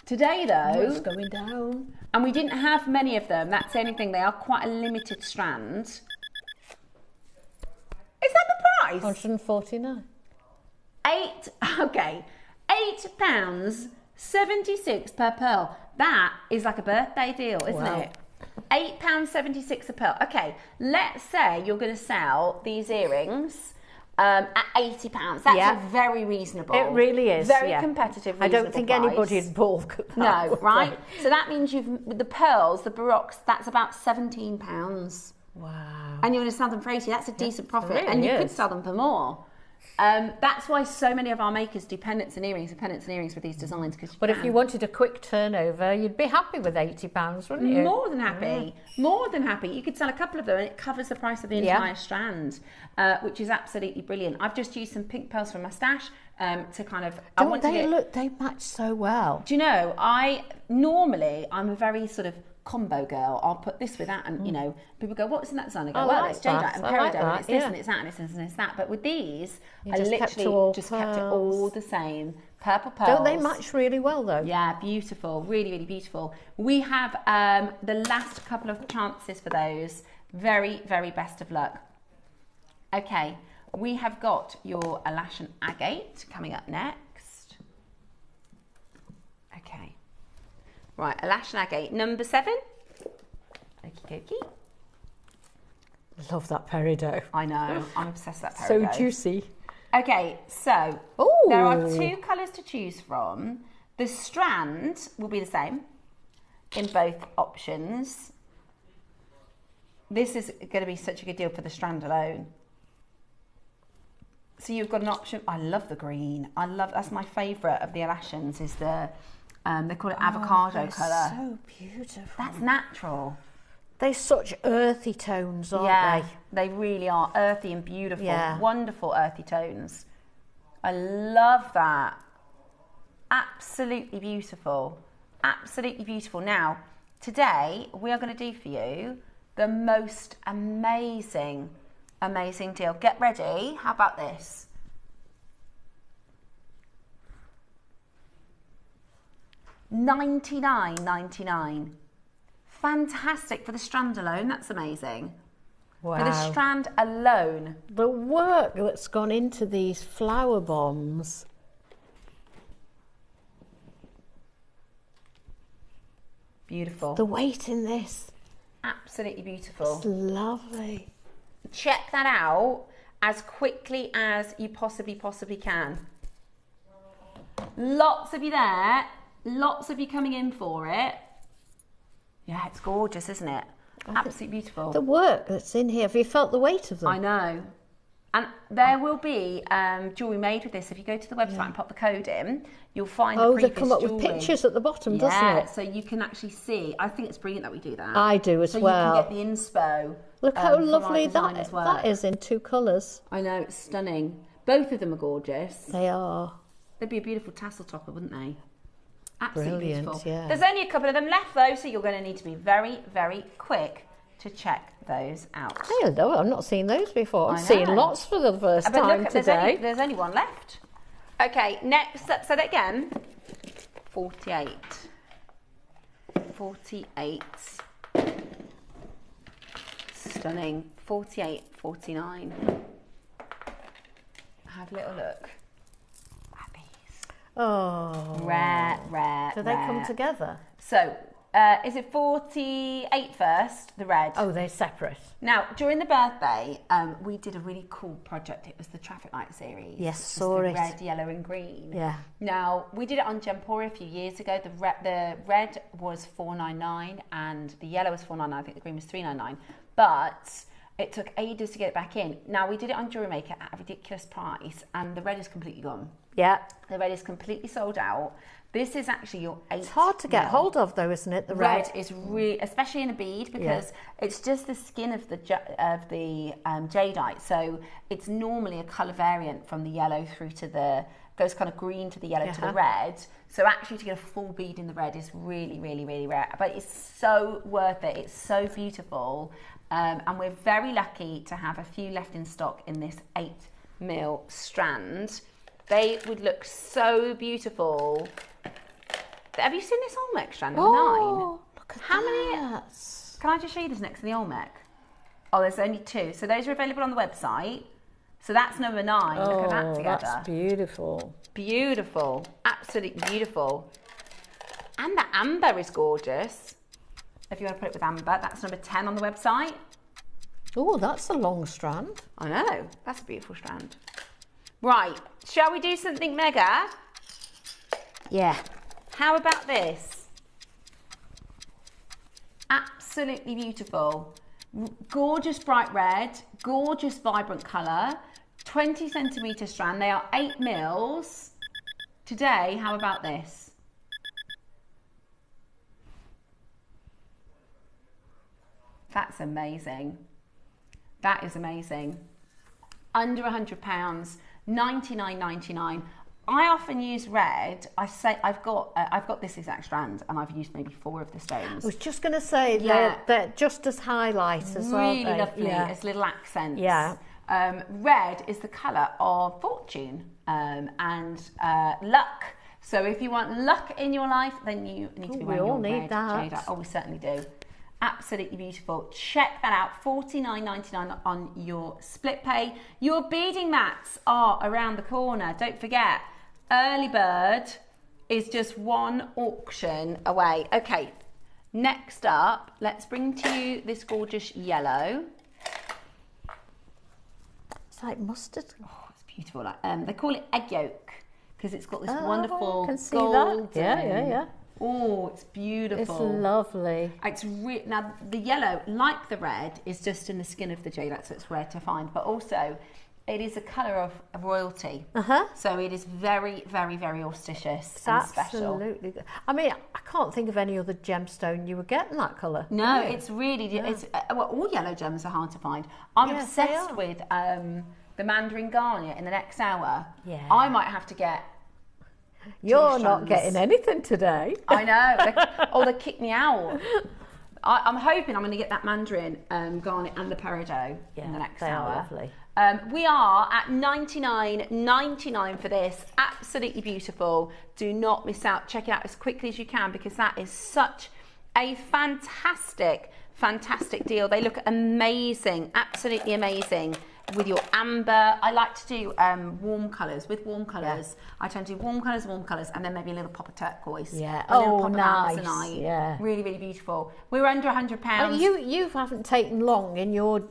Today though, it's going down. and we didn't have many of them. That's the only thing. They are quite a limited strand. Is that the price? 149. £8.76 per pearl. That is like a birthday deal, isn't Wow. it? £8.76 a pearl. Okay, let's say you're going to sell these earrings at £80. That's very reasonable. It really is. Very competitive. I don't think anybody'd balk at that. No, right? So that means with the pearls, the baroques, that's about £17. Wow. And you're going to sell them for 80. That's a decent profit. really And you could is. sell them for more. That's why so many of our makers do pendants and earrings with these designs. But if you wanted a quick turnover, you'd be happy with £80, wouldn't you? More than happy. More than happy. You could sell a couple of them and it covers the price of the entire strand, which is absolutely brilliant. I've just used some pink pearls from my stash to kind of... They match so well. Do you know, I'm a very sort of combo girl. I'll put this with that, and you know, people go, what's in that design? I go, well, it's jadeite and peridot, and it's this and it's that and it's this and it's that. But with these, I literally just kept it all the same. Purple pearls. Don't they match really well though? Yeah, beautiful. Really, really beautiful. We have the last couple of chances for those. Very, very best of luck. Okay, we have got your Alashan agate coming up next. Okay. Right, Alashan agate, number 7. Okie dokie. Love that peridot. I know, I'm obsessed with that So peridot. juicy. Okay, so there are 2 colours to choose from. The strand will be the same in both options. This is going to be such a good deal for the strand alone. So you've got an option. I love the green. That's my favourite of the Alashans is the... they call it avocado colour. So beautiful. That's natural. They're such earthy tones, aren't Yeah, they really are earthy and beautiful. Yeah. Wonderful earthy tones. I love that. Absolutely beautiful. Absolutely beautiful. Now, today we are going to do for you the most amazing deal. Get ready. How about this? $99.99. Fantastic for the strand alone. That's amazing. Wow. For the strand alone. The work that's gone into these flower bombs. Beautiful. The weight in this. Absolutely beautiful. It's lovely. Check that out as quickly as you possibly can. Lots of you there. Lots of you coming in for it. Yeah, it's gorgeous, isn't it? Absolutely beautiful. The work that's in here. Have you felt the weight of them? I know. And there will be jewellery made with this. If you go to the website and pop the code in, you'll find the previous they come up jewellery. with pictures at the bottom, doesn't it? So you can actually see. I think it's brilliant that we do that. I do as well. So you can get the inspo. Look how lovely that is in 2 colours. I know, it's stunning. Both of them are gorgeous. They are. They'd be a beautiful tassel topper, wouldn't they? Absolutely beautiful. Yeah. There's only a couple of them left though, so you're going to need to be very, very quick to check those out. Hello, I've not seen those before. I've seen lots for the first time today. There's only one left. Okay, next, say that again. 48. 48. Stunning. 48, 49. Have a little look at these. Oh. Rare. Do they come together? So, is it 48 first, the red? Oh, they're separate. Now, during the birthday, we did a really cool project. It was the traffic light series. Yes, saw it. Red, yellow and green. Yeah. Now, we did it on Gemporia a few years ago. The red was $4.99 and the yellow was $4.99. I think the green was $3.99. But it took ages to get it back in. Now, we did it on JewelleryMaker at a ridiculous price and the red is completely gone. Yeah. The red is completely sold out. This is actually your 8. It's hard to get hold of though, isn't it? The red is really, especially in a bead, because it's just the skin of the jadeite. So it's normally a colour variant from the yellow through to goes kind of green to the yellow to the red. So actually to get a full bead in the red is really, really, really rare. But it's so worth it. It's so beautiful. And we're very lucky to have a few left in stock in this 8mm strand. They would look so beautiful. Have you seen this Olmec strand number 9? Look at How that. many? Can I just show you this next to the Olmec? Oh, there's only 2. So those are available on the website. So that's number 9. Look at that together. That's beautiful. Beautiful. Absolutely beautiful. And the amber is gorgeous. If you want to put it with amber, that's number 10 on the website. Oh, that's a long strand. I know. That's a beautiful strand. Right. Shall we do something mega? Yeah. How about this? Absolutely beautiful. Gorgeous bright red, gorgeous vibrant colour, 20 centimetre strand. They are 8mm. Today, how about this? That's amazing. That is amazing. Under £100, $99.99. I often use red. I say I've got this exact strand, and I've used maybe 4 of the stones. I was just going to say they're just as highlights as well. Really lovely as little accents. Yeah. Red is the colour of fortune and luck. So if you want luck in your life, then you need to be wearing your red jadeite. Oh, we certainly do. Absolutely beautiful. Check that out. $49.99 on your split pay. Your beading mats are around the corner. Don't forget, early bird is just 1 auction away. Okay, next up, let's bring to you this gorgeous yellow. It's like mustard. Oh, it's beautiful. They call it egg yolk because it's got this wonderful I can see gold. that. Yeah. Oh, it's beautiful. It's lovely. It's now the yellow, like the red, is just in the skin of the jadeite, so it's rare to find. But also, it is a colour of royalty. So it is very, very, very auspicious and special. Absolutely. I mean, I can't think of any other gemstone you were getting that colour. No, it's really. It's well, all yellow gems are hard to find. I'm obsessed with the Mandarin Garnet in the next hour. Yeah. I might have to get. You're not getting anything today. I know. They kick me out. I'm hoping I'm going to get that Mandarin Garnet and the Peridot in the next hour. Lovely. We are at $99.99 for this. Absolutely beautiful. Do not miss out. Check it out as quickly as you can because that is such a fantastic, fantastic deal. They look amazing. Absolutely amazing. With your amber, I like to do warm colours. With warm colours, I tend to do warm colours, and then maybe a little pop of turquoise. Yeah. A little Oh, pop nice. Of amazonite. Yeah. Really, really beautiful. We're under £100. You haven't taken long in your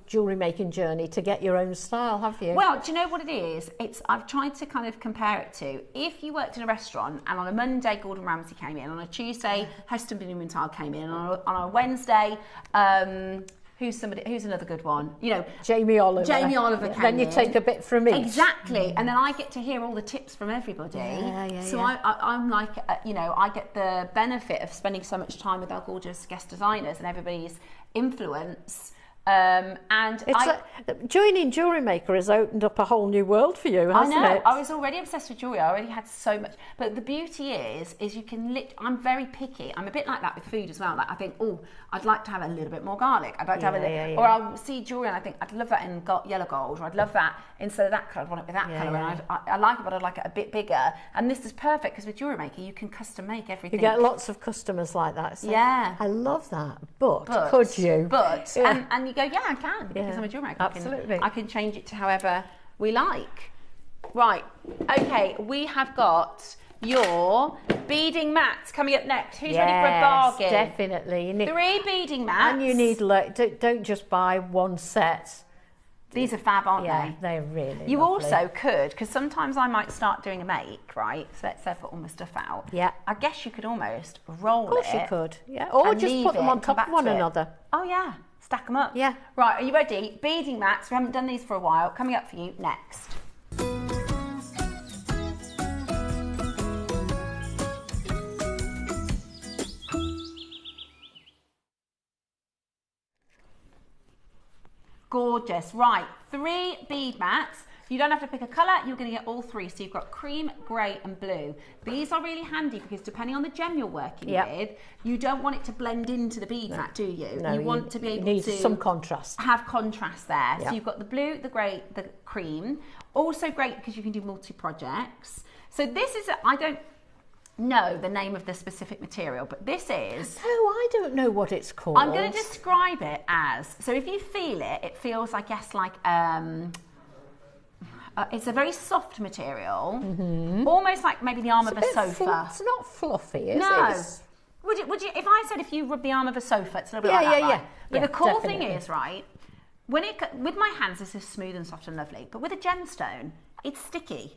jewellery making journey to get your own style, have you? Well, do you know what it is? I've tried to kind of compare it to if you worked in a restaurant and on a Monday Gordon Ramsay came in, on a Tuesday Heston Blumenthal came in, on a Wednesday Who's another good one? You know, Jamie Oliver. Jamie Oliver came Then you take a bit from each. Exactly, and then I get to hear all the tips from everybody. So I'm like, you know, I get the benefit of spending so much time with our gorgeous guest designers and everybody's influence. And joining JewelleryMaker has opened up a whole new world for you, hasn't it? I was already obsessed with jewellery. I already had so much. But the beauty is you can I'm very picky. I'm a bit like that with food as well. Like I think, oh, I'd like to have a little bit more garlic. I'd like to have a little, or I'll see jewellery and I think I'd love that in yellow gold, or I'd love that instead of that colour, I'd want it with that colour. And I like it, but I'd like it a bit bigger. And this is perfect because with JewelleryMaker, you can custom make everything. You get lots of customers like that. So yeah. I love that. But could you? But, and you go, yeah, I can. Because I'm a JewelleryMaker. Absolutely. I can change it to however we like. Right. Okay. We have got your beading mats coming up next. Who's ready for a bargain? Definitely. You need 3 beading mats. And you need, don't just buy one set. These are fab, aren't they? Yeah, they're really You lovely. also could, because sometimes I might start doing a make, right? So let's say I've got all my stuff out. Yeah. I guess you could almost roll it. Of course you could. Yeah. Or just put them on top of one another. Oh, yeah. Stack them up. Yeah. Right, are you ready? Beading mats. We haven't done these for a while. Coming up for you next. Gorgeous. Right, 3 bead mats. You don't have to pick a colour, you're going to get all 3. So you've got cream, grey and blue. These are really handy because depending on the gem you're working with, you don't want it to blend into the bead mat, do you? No, you want to be able to some contrast. Have contrast there. So you've got the blue, the grey, the cream. Also great because you can do multi-projects. So this is, I don't know the name of the specific material, but this is... Oh, I don't know what it's called. I'm going to describe it as, so if you feel it, it feels, I guess, like... it's a very soft material, almost like maybe the arm of a sofa. It's not fluffy, is it? No. Would you? If I said if you rub the arm of a sofa, it's a little bit like that. Right? But the cool thing is, right? With my hands, this is smooth and soft and lovely. But with a gemstone, it's sticky.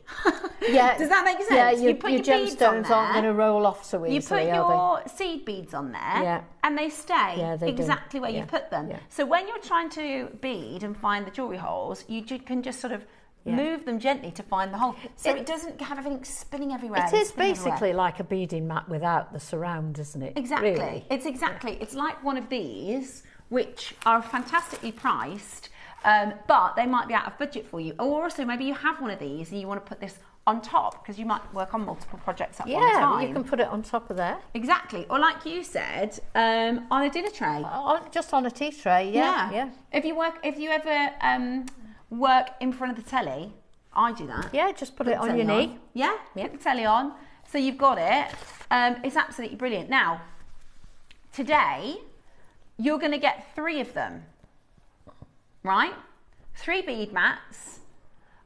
Yeah. Does that make sense? Yeah, you put your gemstones aren't going to roll off so easily. You put your seed beads on there, and they stay exactly where you put them. Yeah. So when you're trying to bead and find the jewellery holes, you can just sort of move them gently to find the hole. So it doesn't have everything spinning everywhere. It is basically like a beading mat without the surround, isn't it? Exactly. Really? It's like one of these, which are fantastically priced, but they might be out of budget for you. Or also maybe you have one of these and you want to put this on top because you might work on multiple projects at one time. Yeah, you can put it on top of there. Exactly. Or like you said, on a dinner tray. Just on a tea tray, yeah. If you ever work in front of the telly, I do that. Yeah, just put it on your knee. Yeah, put the telly on. So you've got it. It's absolutely brilliant. Now, today, you're going to get 3 of them, right? 3 bead mats.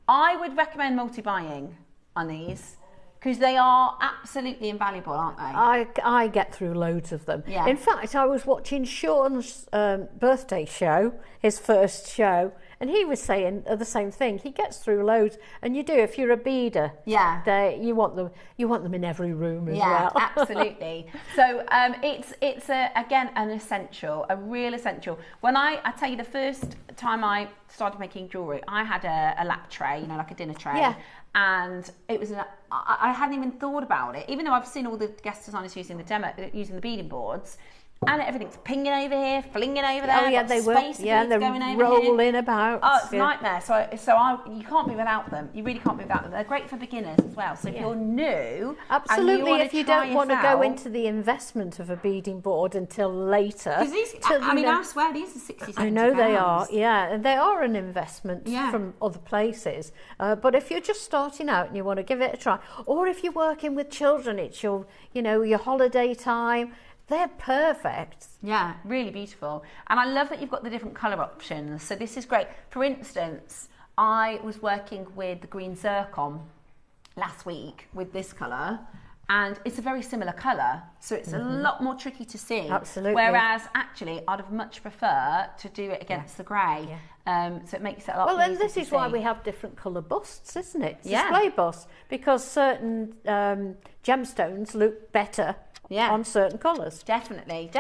I would recommend multi-buying on these because they are absolutely invaluable, aren't they? I get through loads of them. Yeah. In fact, I was watching Sean's birthday show, his first show, and he was saying the same thing. He gets through loads, and you do if you're a beader. Yeah. You want them in every room as well. Yeah, absolutely. So it's again an essential, a real essential. When I tell you the first time I started making jewellery, I had a lap tray, like a dinner tray. Yeah. And it was I hadn't even thought about it, even though I've seen all the guest designers using the beading boards. And everything's pinging over here, flinging over there. Oh yeah, they will. Yeah, they're rolling about. Oh, it's a nightmare. So you can't be without them. You really can't be without them. They're great for beginners as well. So if you're new, absolutely. If you don't want to go into the investment of a beading board until later, because these, I swear these are 60, 70 I know they are. Yeah, and they are an investment from other places. But if you're just starting out and you want to give it a try, or if you're working with children, it's your holiday time. They're perfect. Yeah, really beautiful. And I love that you've got the different colour options. So this is great. For instance, I was working with the green zircon last week with this colour, and it's a very similar colour. So it's a lot more tricky to see. Absolutely. Whereas actually, I'd have much prefer to do it against the grey. Yeah. So it makes it a lot easier. Well, and this is why we have different colour busts, isn't it? Display busts, because certain gemstones look better on certain colours. Definitely.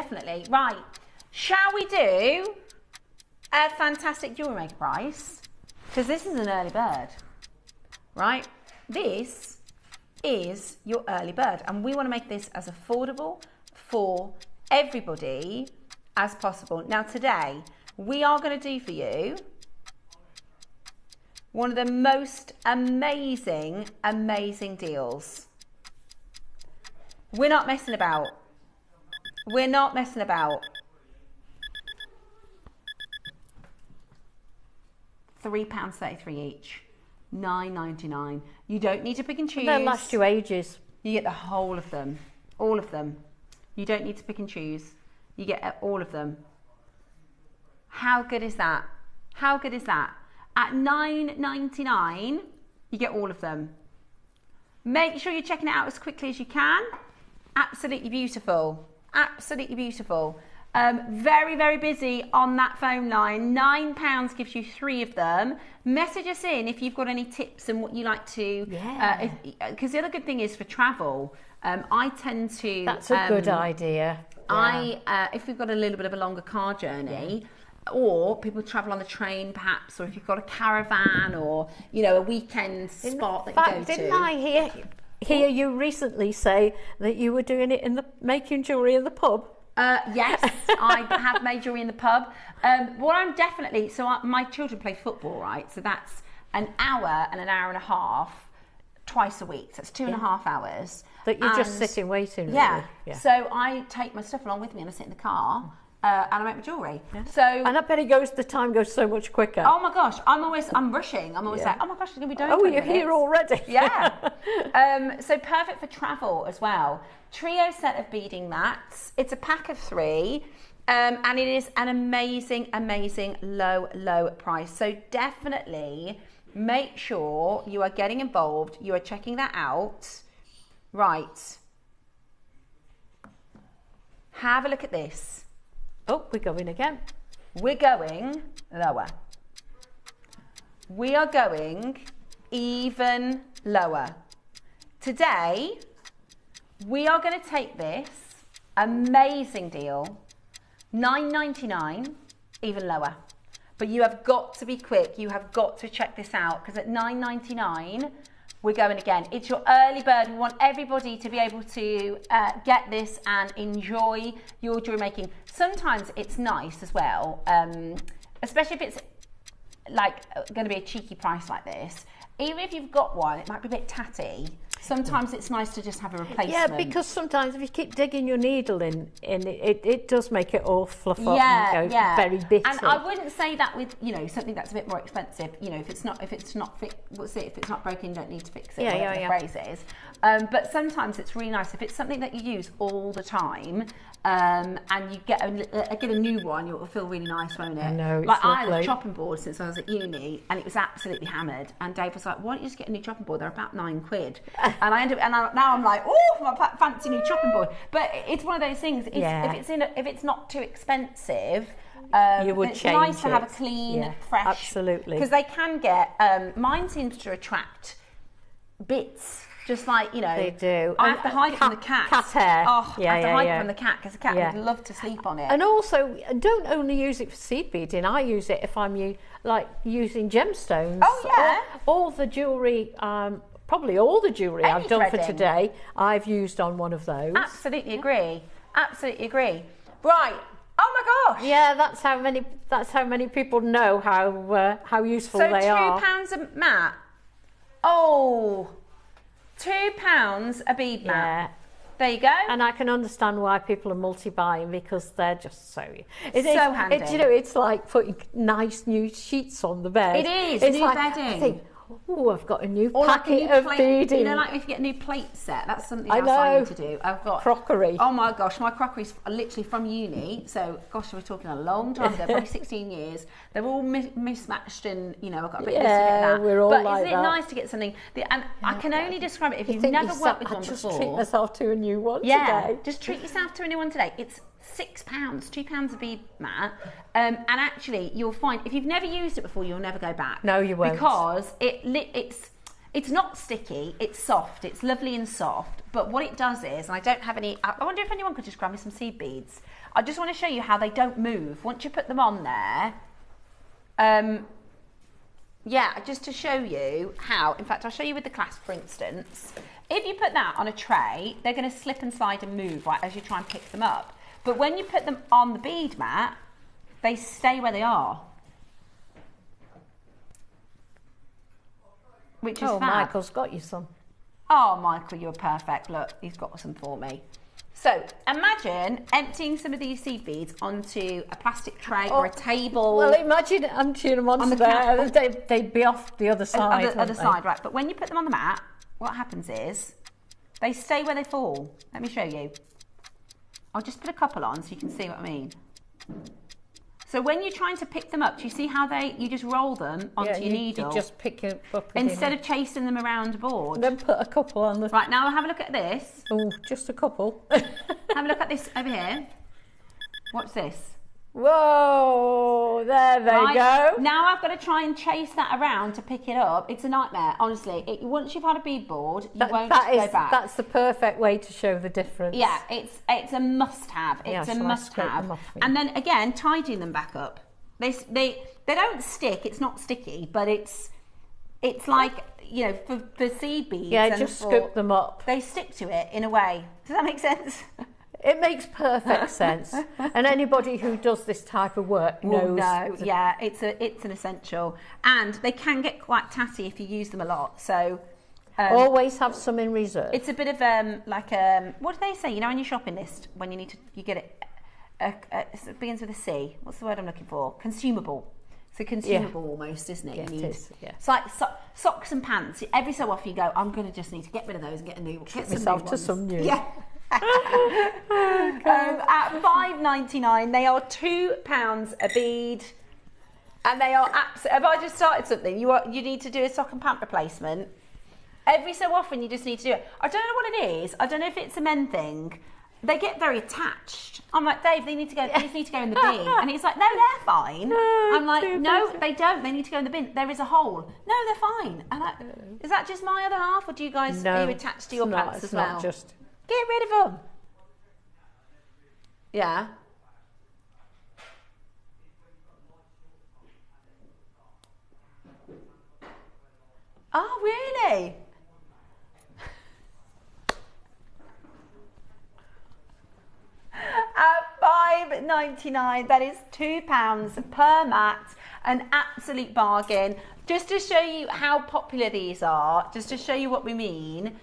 Right. Shall we do a fantastic JewelleryMaker price, because this is an early bird, right? This is your early bird, and we want to make this as affordable for everybody as possible. Now today, we are going to do for you one of the most amazing, amazing deals. We're not messing about. We're not messing about. £3.33 each, £9.99. You don't need to pick and choose. They'll last you ages. You get the whole of them, all of them. You don't need to pick and choose. You get all of them. How good is that? How good is that? At £9.99, you get all of them. Make sure you're checking it out as quickly as you can. Absolutely beautiful. Absolutely beautiful. Very, very busy on that phone line. £9 gives you 3 of them. Message us in if you've got any tips and what you like to. Yeah. Because the other good thing is for travel, I tend to. That's a good idea. Yeah. If we've got a little bit of a longer car journey, or people travel on the train perhaps, or if you've got a caravan or, you know, a weekend spot that you go to. Didn't I hear you recently say that you were doing it making jewellery in the pub? Yes, I have made jewellery in the pub. What I'm definitely, my children play football, right? So that's an hour and a half twice a week. So it's 2.5 hours. That you're just sitting waiting, really. Yeah. So I take my stuff along with me and I sit in the car and I make my jewellery. Yeah. So, and I bet the time goes so much quicker. Oh my gosh, I'm rushing. I'm always like, oh my gosh, it's going to be done. Oh, you're here already. Yeah. So perfect for travel as well. Trio set of beading mats. It's a pack of 3. And it is an amazing, amazing low price. So definitely make sure you are getting involved. You are checking that out. Right. Have a look at this. Oh, we're going again. We're going lower. We are going even lower. Today, we are going to take this amazing deal, $9.99, even lower. But you have got to be quick. You have got to check this out, because at $9.99, we're going again. It's your early bird. We want everybody to be able to get this and enjoy your jewelry making. Sometimes it's nice as well, especially if it's like going to be a cheeky price like this. Even if you've got one, it might be a bit tatty. Sometimes it's nice to just have a replacement. Yeah, because sometimes if you keep digging your needle in it does make it all fluff up and go very bitty. And I wouldn't say that with, you know, something that's a bit more expensive. You know, if it's not broken, you don't need to fix it. Whatever the phrase is. But sometimes it's really nice if it's something that you use all the time. And you get a new one, it'll feel really nice, won't it? I know, it's like lovely. I had a chopping board since I was at uni, and it was absolutely hammered. And Dave was like, "Why don't you just get a new chopping board? They're about £9." And now I'm like, "Oh, my fancy new chopping board." But it's one of those things. If it's not too expensive, you would it's change nice to have a clean, fresh. Absolutely. Because they can get. Mine seems to attract bits. Just like, you know, they do. I have to hide from the cat. Cat hair. Oh, I have to hide from the cat because the cat would love to sleep on it. And also, don't only use it for seed beading. I use it if I'm using gemstones. Oh yeah. All the jewellery, probably all the jewellery I've done for today, I've used on one of those. Absolutely agree. Absolutely agree. Right. Oh my gosh. Yeah, that's how many people know how useful they are. So £2 a mat. Oh. £2 a bead mat. Yeah. There you go. And I can understand why people are multi-buying, because they're just so handy. It's like putting nice new sheets on the bed. It is. It's new like, bedding. I think, oh, I've got a new or packet like a new of beading. You know, like if you get a new plate set, that's something else I need to do. I've got crockery. Oh my gosh, my crockery's literally from uni. So, gosh, we're talking a long time ago, probably 16 years. They're all mismatched, and you know, I've got a bit of this and that. We're all but like isn't it nice to get something? And I can only describe it if you've never worked with one just before. Treat myself to a new one today. Just treat yourself to a new one today. It's £6, £2 a bead mat, and actually you'll find if you've never used it before, you'll never go back. No, you won't, because it's not sticky. It's soft. It's lovely and soft. But what it does is, and I don't have any. I wonder if anyone could just grab me some seed beads. I just want to show you how they don't move once you put them on there. yeah, just to show you how, in fact, I'll show you with the clasp, for instance. If you put that on a tray, they're going to slip and slide and move, right, as you try and pick them up. But when you put them on the bead mat, they stay where they are. Which is fab. Michael's got you some. Oh, Michael, you're perfect. Look, he's got some for me. So imagine emptying some of these seed beads onto a plastic tray or a table. Well, imagine emptying them onto there. They'd be off the other side. Other side, right. But when you put them on the mat, what happens is they stay where they fall. Let me show you. I'll just put a couple on so you can see what I mean. So when you're trying to pick them up, do you see how you just roll them onto your needle? You just pick it up. Instead of chasing them around the board. Then put a couple on the... Right, now have a look at this. Oh, just a couple. Have a look at this over here. What's this? Whoa, there they go. Now I've got to try and chase that around to pick it up. It's a nightmare, honestly. Once you've had a bead board, you won't go back. That's the perfect way to show the difference. Yeah, it's a must-have. It's a must-have. And then again, tidying them back up. They don't stick. It's not sticky, but it's like, you know, for seed beads. Yeah, just scoop them up. They stick to it in a way. Does that make sense? It makes perfect sense, and anybody who does this type of work knows. Yeah, it's an essential, and they can get quite tatty if you use them a lot. So always have some in reserve. It's a bit of what do they say? You know, on your shopping list when you get it, it begins with a C. What's the word I'm looking for? Consumable. It's a consumable almost, isn't it? Yeah, it is. Yeah. It's like socks and pants. Every so often you go, I'm going to just need to get rid of those and get a new one. Treat myself to some new. Yeah. At $5.99, they are £2 a bead, and they are absolutely. If I just started something, you need to do a sock and pant replacement. Every so often, you just need to do it. I don't know what it is. I don't know if it's a men thing. They get very attached. I'm like, Dave, they need to go. These need to go in the bin, and he's like, no, they're fine. I'm like, no, they don't. They need to go in the bin. There is a hole. No, they're fine. And is that just my other half, or do you guys are you attached to your pants as well? Not just. Get rid of them. Yeah. Oh, really? At $5.99, that is £2 per mat, an absolute bargain. Just to show you how popular these are, just to show you what we mean.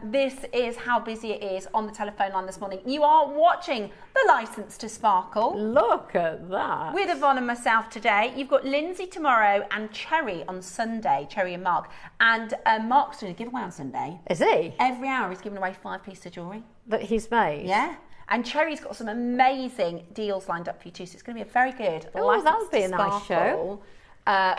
This is how busy it is on the telephone line this morning. You are watching the Licence to Sparkle. Look at that. With Yvonne and myself today. You've got Lindsay tomorrow and Cherry on Sunday, Cherry and Mark. And Mark's doing a giveaway on Sunday. Is he? Every hour he's giving away 5 pieces of jewellery. That he's made? Yeah. And Cherry's got some amazing deals lined up for you too. So it's going to be a very good that'll be a nice show.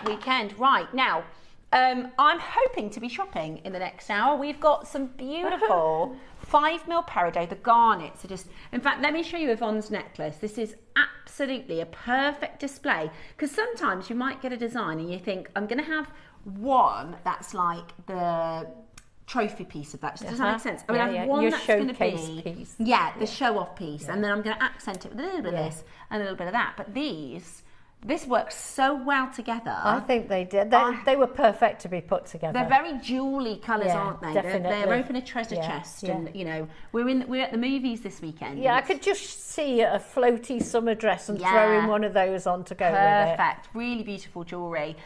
Weekend. Right, now, I'm hoping to be shopping in the next hour. We've got some beautiful 5mm peridot. The garnets are just... In fact, let me show you Yvonne's necklace. This is absolutely a perfect display. Because sometimes you might get a design and you think, I'm going to have one that's like the... trophy piece of that. Does that make sense? I mean, I have one that's going to be piece. The show-off piece, and then I'm going to accent it with a little bit of this and a little bit of that. But this works so well together. I think they did. They were perfect to be put together. They're very jewelly colours, aren't they? Definitely. They're open a treasure chest, and you know, we're at the movies this weekend. Yeah, I could just see a floaty summer dress and throwing one of those on to go with it. Perfect. Really beautiful jewellery.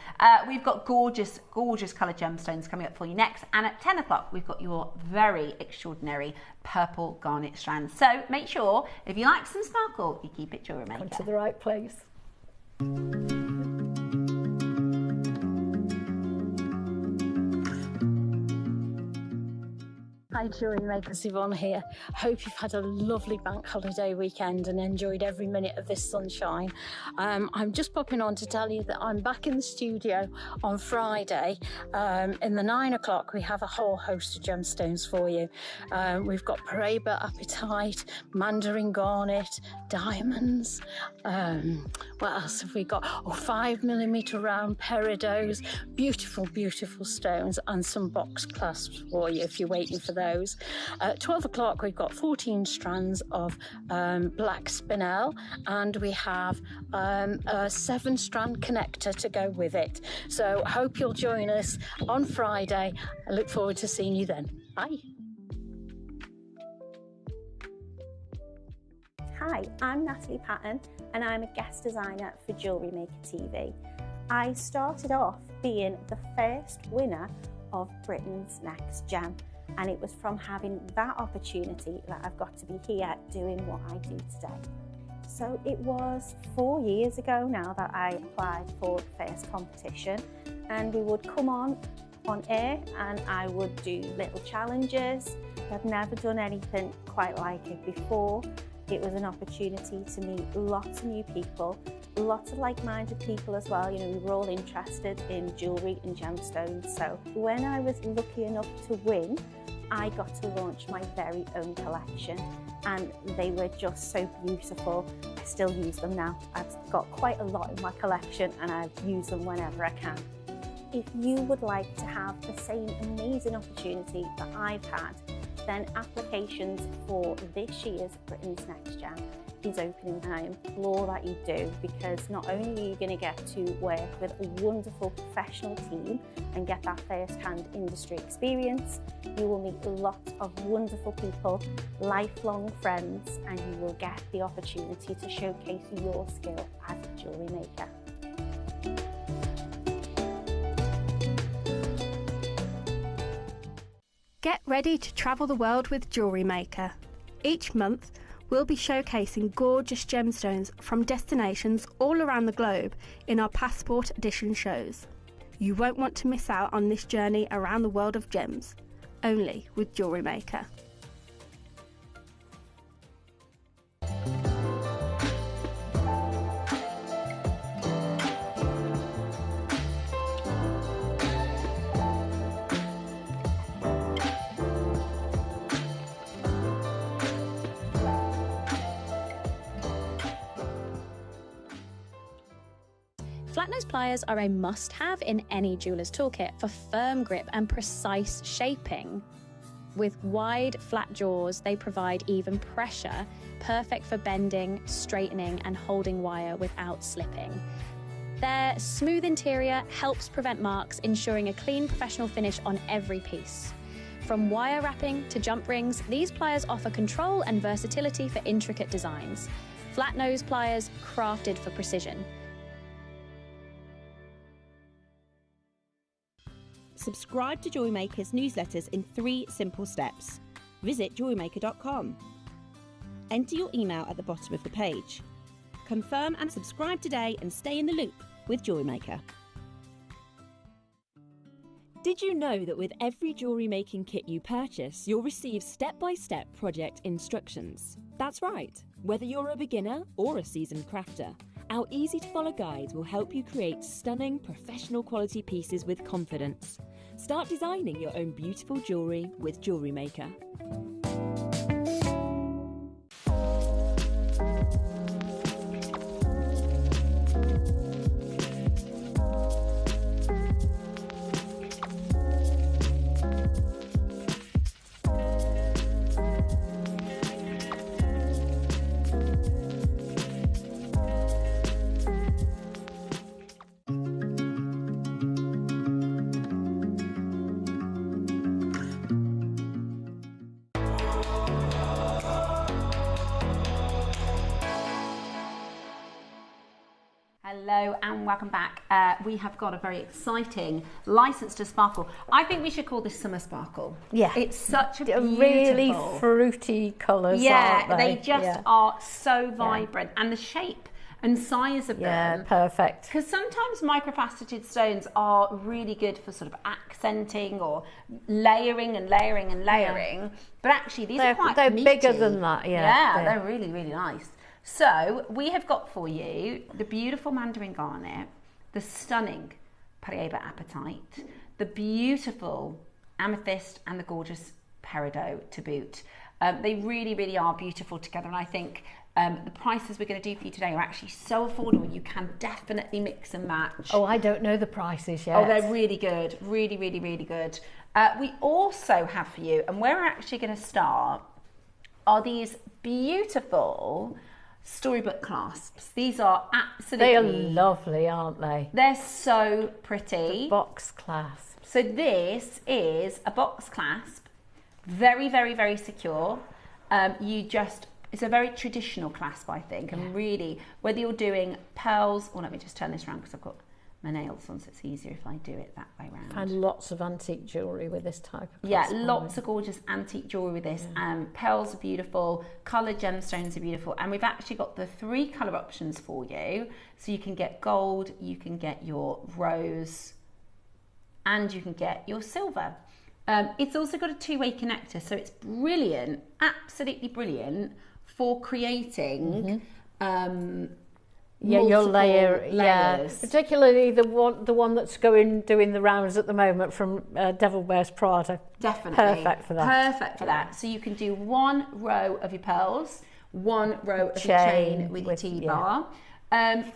We've got gorgeous coloured gemstones coming up for you next, and at 10 o'clock we've got your very extraordinary purple garnet strands. So make sure if you like some sparkle, you keep it JewelleryMaker. Come to the right place. Hi JewelleryMaker, Yvonne here. Hope you've had a lovely bank holiday weekend and enjoyed every minute of this sunshine. I'm just popping on to tell you that I'm back in the studio on Friday. In the 9 o'clock we have a whole host of gemstones for you. We've got Paraiba apatite, mandarin garnet, diamonds. What else have we got? 5mm round peridots, beautiful stones, and some box clasps for you if you're waiting for those. those. At 12 o'clock, we've got 14 strands of black spinel, and we have a 7-strand connector to go with it. So I hope you'll join us on Friday. I look forward to seeing you then. Bye. Hi, I'm Natalie Patton and I'm a guest designer for JewelleryMaker TV. I started off being the first winner of Britain's Next Gem, and it was from having that opportunity that I've got to be here doing what I do today. So it was 4 years ago now that I applied for the first competition, and we would come on air and I would do little challenges. I've never done anything quite like it before. It was an opportunity to meet lots of new people, lots of like-minded people as well. You know, we were all interested in jewellery and gemstones. So when I was lucky enough to win, I got to launch my very own collection, and they were just so beautiful. I still use them now. I've got quite a lot in my collection and I use them whenever I can. If you would like to have the same amazing opportunity that I've had, then applications for this year's Britain's Next Gem is opening, and I implore that you do, because not only are you going to get to work with a wonderful professional team and get that first-hand industry experience, you will meet lots of wonderful people, lifelong friends, and you will get the opportunity to showcase your skill as a jewellery maker. Get ready to travel the world with JewelleryMaker. Each month, we'll be showcasing gorgeous gemstones from destinations all around the globe in our Passport Edition shows. You won't want to miss out on this journey around the world of gems, only with JewelleryMaker. Flat nose pliers are a must-have in any jeweller's toolkit for firm grip and precise shaping. With wide, flat jaws, they provide even pressure, perfect for bending, straightening, and holding wire without slipping. Their smooth interior helps prevent marks, ensuring a clean, professional finish on every piece. From wire wrapping to jump rings, these pliers offer control and versatility for intricate designs. Flat nose pliers crafted for precision. Subscribe to JewelleryMaker's newsletters in 3 simple steps. Visit JewelleryMaker.com. Enter your email at the bottom of the page. Confirm and subscribe today and stay in the loop with JewelleryMaker. Did you know that with every jewellery making kit you purchase, you'll receive step-by-step project instructions? That's right. Whether you're a beginner or a seasoned crafter, our easy-to-follow guides will help you create stunning, professional quality pieces with confidence. Start designing your own beautiful jewellery with JewelleryMaker. Hello and welcome back. We have got a very exciting License to Sparkle. I think we should call this Summer Sparkle. Yeah. It's such a beautiful... really fruity colours, yeah, aren't they? They just are so vibrant. And the shape and size of them. Yeah, perfect. Because sometimes microfaceted stones are really good for sort of accenting or layering and layering and layering. Yeah. But actually these are quite They're meaty. bigger than that, yeah. Yeah, they're really, really nice. So we have got for you the beautiful Mandarin Garnet, the stunning Paraiba Apatite, the beautiful Amethyst, and the gorgeous Peridot to boot. They really, really are beautiful together, and I think The prices we're going to do for you today are actually so affordable. You can definitely mix and match. Oh, I don't know the prices yet. Oh, they're really good. Really, really, really good. We also have for you, and where we're actually going to start, are these beautiful storybook clasps. These are absolutely... They are lovely, aren't they? They're so pretty. The box clasp. So this is a box clasp. Very, very, very secure. It's a very traditional clasp, I think, and really, whether you're doing pearls, or let me just turn this around because I've got my nails on, so it's easier if I do it that way around. And lots of antique jewellery with this type of clasp. Yeah, lots of gorgeous antique jewellery with this. Pearls are beautiful, coloured gemstones are beautiful, and we've actually got the 3 colour options for you. So you can get gold, you can get your rose, and you can get your silver. It's also got a 2-way connector, so it's brilliant, absolutely brilliant for creating your layers. Yeah, particularly the one that's doing the rounds at the moment from Devil Wears Prada. Definitely perfect for that. Perfect for that. So you can do 1 row of your pearls, 1 row of your chain with your T-bar.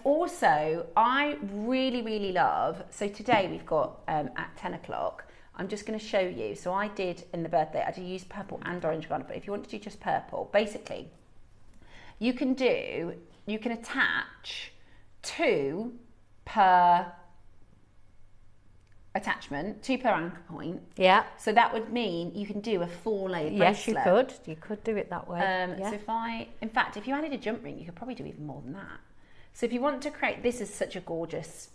Also, I really, really love. So today we've got at 10 o'clock. I'm just going to show you. So I did in the birthday, I did use purple and orange garnet, but if you want to do just purple, basically, you can attach 2 per attachment, 2 per anchor point. Yeah. So that would mean you can do a 4-layer bracelet. Yes, you could. You could do it that way. So if you added a jump ring, you could probably do even more than that. So if you want to create, this is such a gorgeous,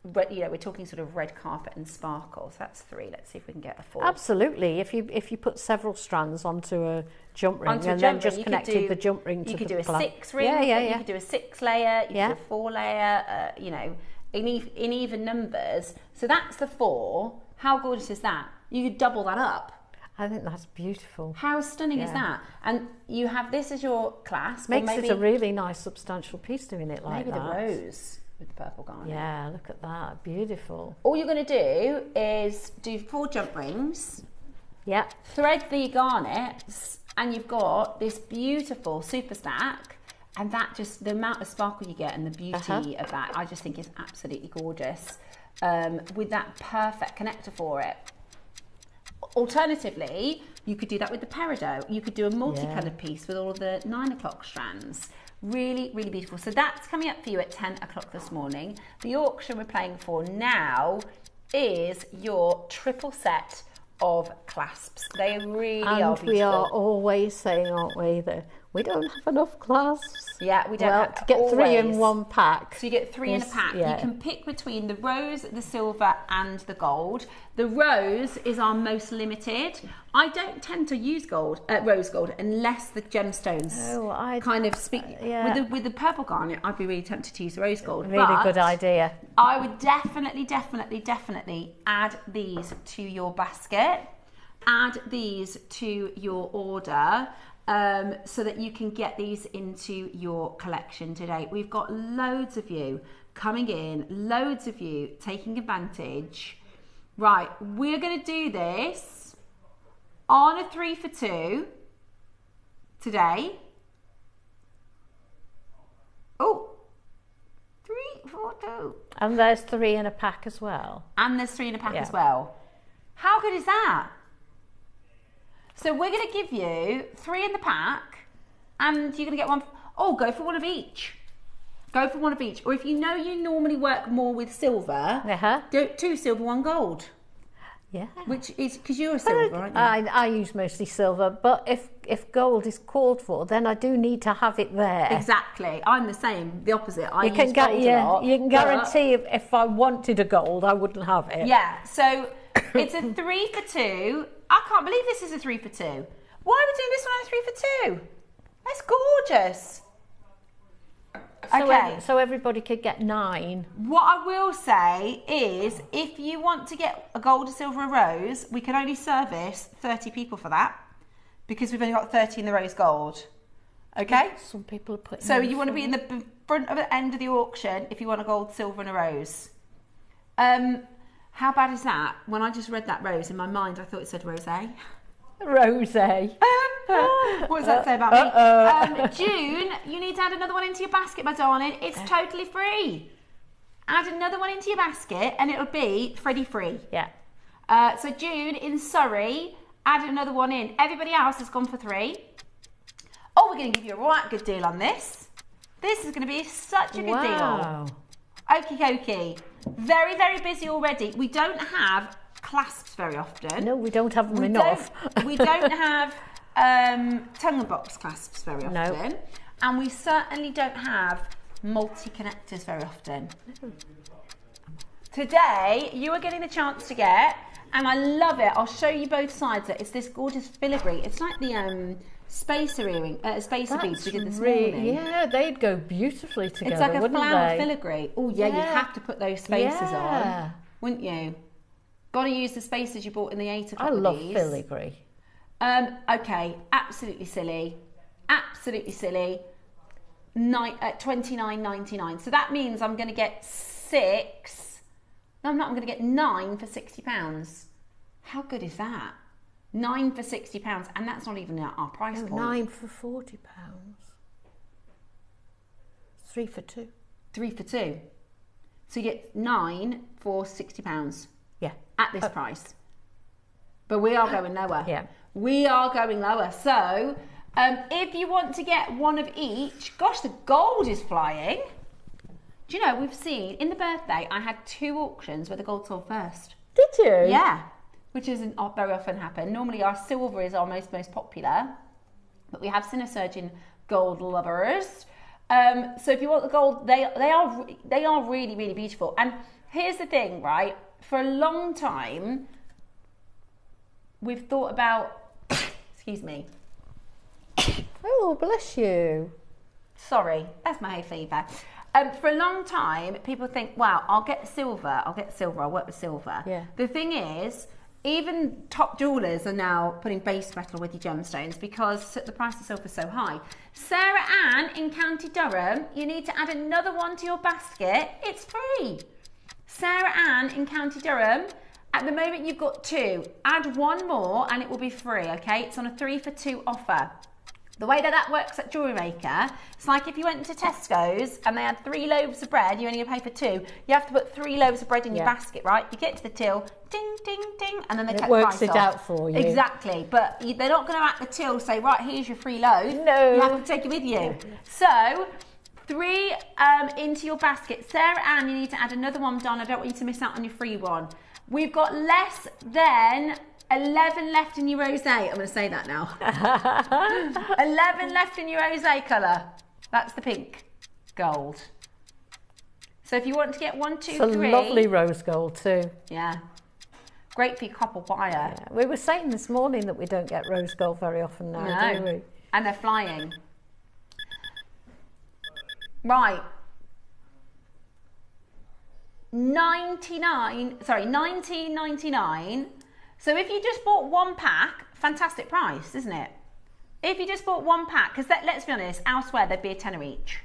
but we're talking sort of red carpet and sparkle. So that's 3. Let's see if we can get a 4. Absolutely. If you put several strands onto a jump ring then just connected the jump ring to the you could do a 6 ring. Yeah. You could do a 6-layer. You could do a 4-layer. In even numbers. So that's the 4. How gorgeous is that? You could double that up. I think that's beautiful. How stunning is that? And you have this as your clasp. Makes it a really nice substantial piece doing it like that. Maybe the rose with the purple garnet. Yeah, look at that. Beautiful. All you're going to do is do 4 jump rings. Yeah. Thread the garnets, and you've got this beautiful super stack. And that just, the amount of sparkle you get and the beauty of that, I just think is absolutely gorgeous. With that perfect connector for it. Alternatively, you could do that with the peridot. You could do a multicoloured piece with all of the 9 o'clock strands. Really, really beautiful. So that's coming up for you at 10 o'clock this morning. The auction we're playing for now is your triple set of clasps. They really are beautiful. And we are always saying, aren't we, that we don't have enough clasps. Yeah, we don't have to get 3 in one pack. So you get 3 in a pack. You can pick between the rose, the silver and the gold. The rose is our most limited. I don't tend to use rose gold unless the gemstones kind of speak. With the purple garnet, I'd be really tempted to use the rose gold. Really good idea. I would definitely add these to your basket. Add these to your order. So that you can get these into your collection today. We've got loads of you coming in, loads of you taking advantage. Right, we're going to do this on a 3 for 2 today. Oh, 3 for 2. And there's 3 in a pack as well. And there's 3 in a pack as well. How good is that? So we're going to give you 3 in the pack, and you're going to get 1. Go for 1 of each. Go for 1 of each. Or if you know you normally work more with silver, do 2 silver, 1 gold. Yeah. Which is because you're a silver, aren't you? I use mostly silver, but if gold is called for, then I do need to have it there. Exactly. I'm the same. The opposite. I use gold a lot. You can guarantee if I wanted a gold, I wouldn't have it. Yeah. So it's a 3 for 2. I can't believe this is a 3 for 2. Why are we doing this one on a 3 for 2? That's gorgeous. So everybody could get 9. What I will say is, if you want to get a gold, a silver, a rose, we can only service 30 people for that, because we've only got 30 in the rose gold. Okay? Some people are putting. So you want to be in the front of the end of the auction if you want a gold, silver, and a rose. How bad is that? When I just read that rose in my mind, I thought it said rosé. Rosé. What does that say about me? June, you need to add another one into your basket, my darling. It's totally free. Add another one into your basket and it'll be Freddie free. Yeah. So June in Surrey, add another one in. Everybody else has gone for 3. Oh, we're going to give you a right good deal on this. This is going to be such a good deal. Okie dokie. Very, very busy already. We don't have clasps very often. No, we don't have them enough. We don't have tongue and box clasps very often. No. And we certainly don't have multi-connectors very often. Today, you are getting the chance to get, and I love it, I'll show you both sides. It's this gorgeous filigree. It's like the spacer earring, spacer beads we did this morning. Yeah, they'd go beautifully together, it's like a wouldn't flower they? filigree. Oh yeah, you'd have to put those spacers on, wouldn't you? Got to use the spacers you bought in the 8 o'clock. I love these. filigree. Okay, absolutely silly. Absolutely silly. $29.99. So that means I'm going to get 6. No, I'm not. I'm going to get 9 for £60. How good is that? 9 for £60, and that's not even our price point. 9 for £40. 3 for 2. 3 for 2. So you get 9 for £60. Yeah. At this price. But we are going lower. Yeah. We are going lower. So if you want to get one of each, gosh, the gold is flying. Do you know, we've seen, in the birthday, I had 2 auctions where the gold sold first. Did you? Yeah, which doesn't very often happen. Normally our silver is our most popular, but we have Cinesurgeon gold lovers. So if you want the gold, they are really, really beautiful. And here's the thing, right? For a long time, we've thought about, excuse me. Oh, bless you. Sorry, that's my hay fever. For a long time, people think, wow, I'll get silver, I'll work with silver. Yeah. The thing is, even top jewellers are now putting base metal with your gemstones because the price of silver is so high. Sarah Ann in County Durham, you need to add another one to your basket. It's free. Sarah Ann in County Durham, at the moment you've got 2. Add 1 more and it will be free, okay? It's on a 3 for 2 offer. The way that works at JewelleryMaker, it's like if you went to Tesco's and they had 3 loaves of bread, you only pay for 2. You have to put 3 loaves of bread in your basket, right? You get to the till, ding, ding, ding, and then they cut the price off. It works it out for you. Exactly, but they're not going to at the till say, right, here's your free loaf. No. You have to take it with you. So, 3 into your basket. Sarah Ann, you need to add another one, Don. I don't want you to miss out on your free one. We've got less than 11 left in your rosé. I'm going to say that now. 11 left in your rosé colour. That's the pink gold. So if you want to get 1, 2, 3. It's a lovely rose gold too. Yeah. Great for your copper wire. Yeah. We were saying this morning that we don't get rose gold very often now, do we? And they're flying. Right. 19.99. So if you just bought 1 pack, fantastic price, isn't it? If you just bought 1 pack, because let's be honest, elsewhere they'd be a tenner each.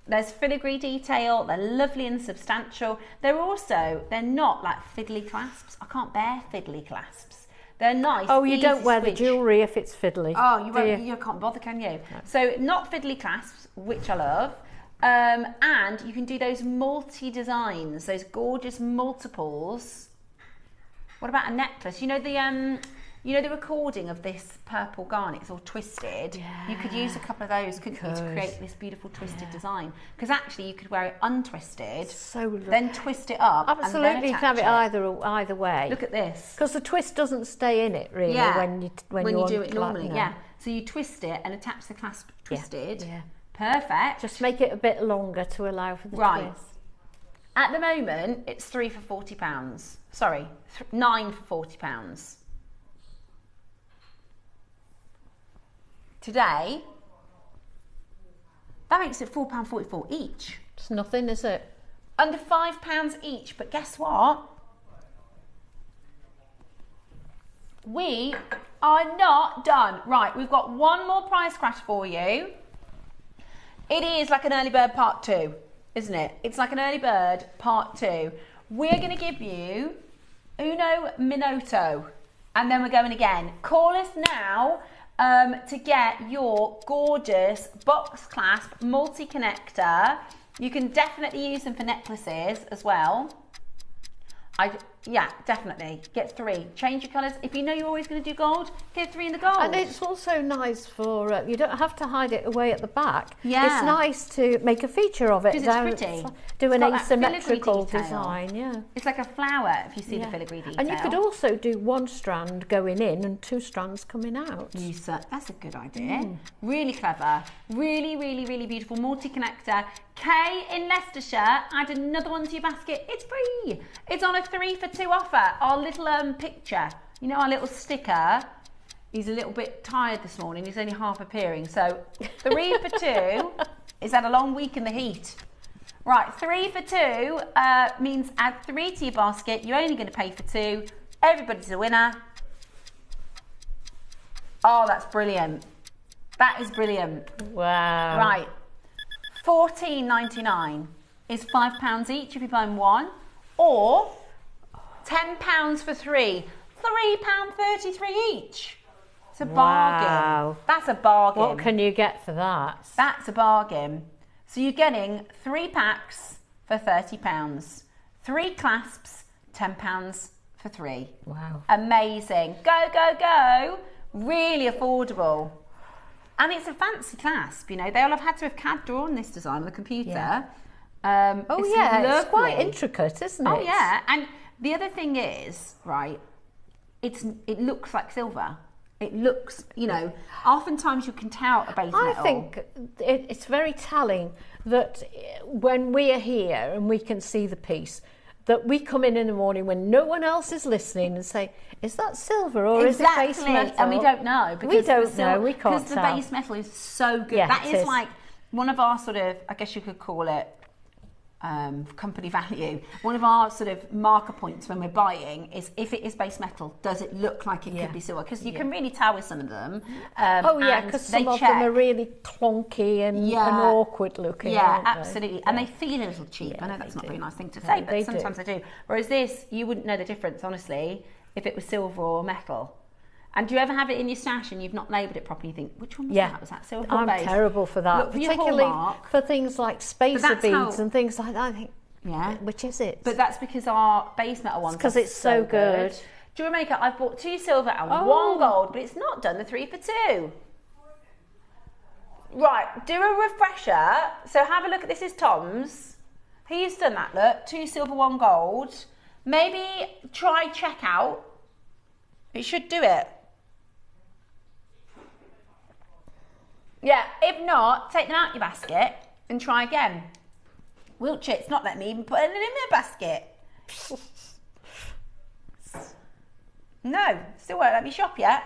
There's filigree detail, they're lovely and substantial. They're not like fiddly clasps. I can't bear fiddly clasps. They're nice. Oh, you don't wear the jewellery if it's fiddly. Oh, you can't bother, can you? No. So not fiddly clasps, which I love. And you can do those multi-designs, those gorgeous multiples. What about a necklace? You know the recording of this purple garnet, it's all twisted. Yeah. You could use a couple of those, couldn't you, to create this beautiful twisted design? Because actually you could wear it untwisted, then twist it up. Absolutely, you can have it either way. Look at this. Because the twist doesn't stay in it really when you do it normally. Yeah. So you twist it and attach the clasp twisted. Yeah. Perfect. Just make it a bit longer to allow for the twist. At the moment, it's 3 for £40. Sorry, 9 for £40. Today, that makes it £4.44 each. It's nothing, is it? Under £5 each, but guess what? We are not done. Right, we've got 1 more price crash for you. It is like an early bird part 2, isn't it? It's like an early bird part 2. We're going to give you uno minuto, and then we're going again. Call us now to get your gorgeous box clasp multi-connector. You can definitely use them for necklaces as well. Yeah, definitely. Get 3. Change your colours. If you know you're always going to do gold, get 3 in the gold. And it's also nice for, you don't have to hide it away at the back. Yeah. It's nice to make a feature of it. Because it's pretty. Do an It's got that asymmetrical filigree design, yeah. It's like a flower if you see the filigree detail. And you could also do 1 strand going in and 2 strands coming out. That's a good idea. Really clever. Really, really, really beautiful. Multi-connector. Kay in Leicestershire, add another one to your basket. It's free. It's on a 3 for 2 offer. Our little picture, you know, our little sticker. He's a little bit tired this morning. He's only half appearing. So 3 for 2. He's had a long week in the heat. Right, 3 for 2 means add 3 to your basket. You're only going to pay for 2. Everybody's a winner. Oh, that's brilliant. That is brilliant. Wow. Right. £14.99 is £5 each if you buy 1, or £10 for 3, £3.33 each. It's a bargain. Wow. That's a bargain. What can you get for that? That's a bargain. So you're getting 3 packs for £30, 3 clasps, £10 for 3. Wow. Amazing. Go, go, go. Really affordable. And it's a fancy clasp, you know. They'll have had to have CAD drawn this design on the computer. Yeah. It's it's quite lovely. intricate, isn't it? Oh yeah, and the other thing is, right, it looks like silver. It looks, you know, oftentimes you can tell a base metal. I think it's very telling that when we are here and we can see the piece, that we come in the morning when no one else is listening and say, is that silver or is it base metal? And we don't know. We don't know, we can't tell. Because the base metal is so good. Yeah, that it is is like one of our sort of, I guess you could call it, company value. One of our sort of marker points when we're buying is if it is base metal, does it look like it could be silver? Because you can really tell with some of them. Because some of them are really clunky and awkward looking. Yeah, absolutely. And they feel a little cheap. I know that's not a very nice thing to say, but sometimes they do. Whereas this, you wouldn't know the difference, honestly, if it was silver or metal. And do you ever have it in your stash and you've not labelled it properly? You think, which one was that? Was that silver or base? I'm terrible for that, Look for particularly for things like spacer beads and things like that. I think, which is it? But that's because our base metal ones because it's so good. JewelleryMaker, I've bought 2 silver and 1 gold, but it's not done the 3 for 2. Right, do a refresher. So have a look at this. Is Tom's. He's done that look. 2 silver, 1 gold. Maybe try checkout. It should do it. Yeah, if not, take them out your basket and try again. Wiltshire, it's not letting me even put it in my basket. No, still won't let me shop yet.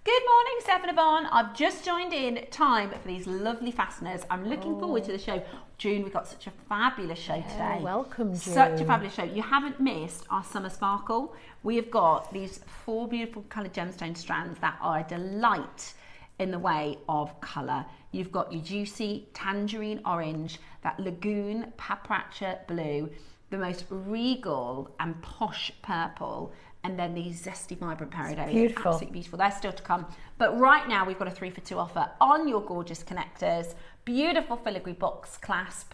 Good morning, Stefan Yvonne. I've just joined in. Time for these lovely fasteners. I'm looking forward to the show. June, we've got such a fabulous show today. Welcome, June. Such a fabulous show. You haven't missed our summer sparkle. We have got these 4 beautiful coloured gemstone strands that are a delight in the way of colour. You've got your juicy tangerine orange, that lagoon paprika blue, the most regal and posh purple, and then these zesty vibrant peridot. Beautiful. Absolutely beautiful. They're still to come. But right now we've got a 3 for 2 offer on your gorgeous connectors. Beautiful filigree box clasp.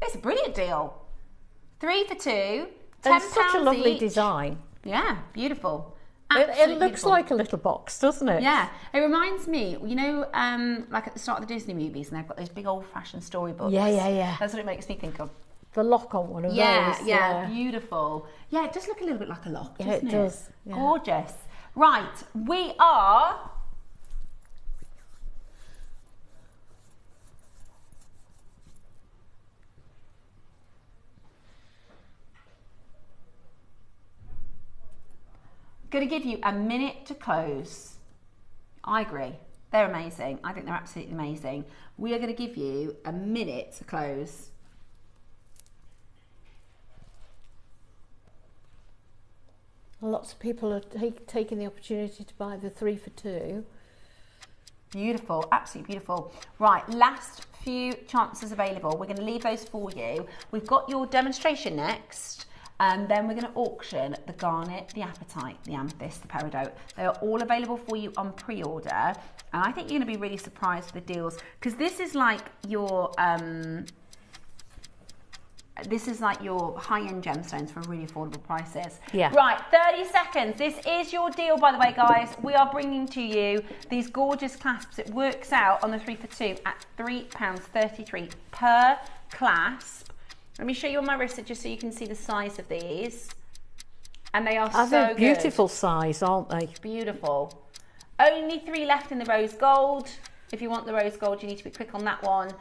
It's a brilliant deal. 3 for 2, £10 It's such a lovely each. design. Yeah, beautiful. It looks like a little box, doesn't it? Yeah, it reminds me, you know, like at the start of the Disney movies, and they've got those big old-fashioned storybooks. Yeah. That's what it makes me think of. The lock on one of those. Yeah, beautiful. Yeah, it does look a little bit like a lock, doesn't it? Yeah, it does. Yeah. Gorgeous. Right, we are... going to give you a minute to close. I agree. They're amazing. I think they're absolutely amazing. We are going to give you a minute to close. Lots of people are taking the opportunity to buy the 3 for 2. Beautiful, absolutely beautiful. Right, last few chances available. We're going to leave those for you. We've got your demonstration next. And then we're going to auction the garnet, the apatite, the amethyst, the peridot. They are all available for you on pre-order. And I think you're going to be really surprised with the deals, because this is like your high-end gemstones for really affordable prices. Yeah. Right, 30 seconds. This is your deal, by the way, guys. We are bringing to you these gorgeous clasps. It works out on the 3 for 2 at £3.33 per clasp. Let me show you on my wrist just so you can see the size of these. And they are so They're good. beautiful size, aren't they? Beautiful. Only 3 left in the rose gold. If you want the rose gold, you need to be quick on that one.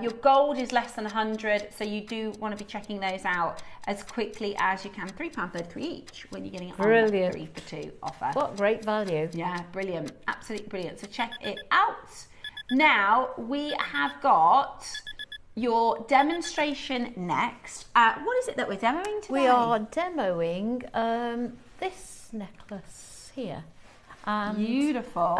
Your gold is less than 100, so you do want to be checking those out as quickly as you can. £3.33 each when you're getting it on the 3 for 2 offer. What great value. Yeah, brilliant. Absolutely brilliant. So check it out. Now, we have got your demonstration next. What is it that we're demoing today? We are demoing this necklace here. And, beautiful.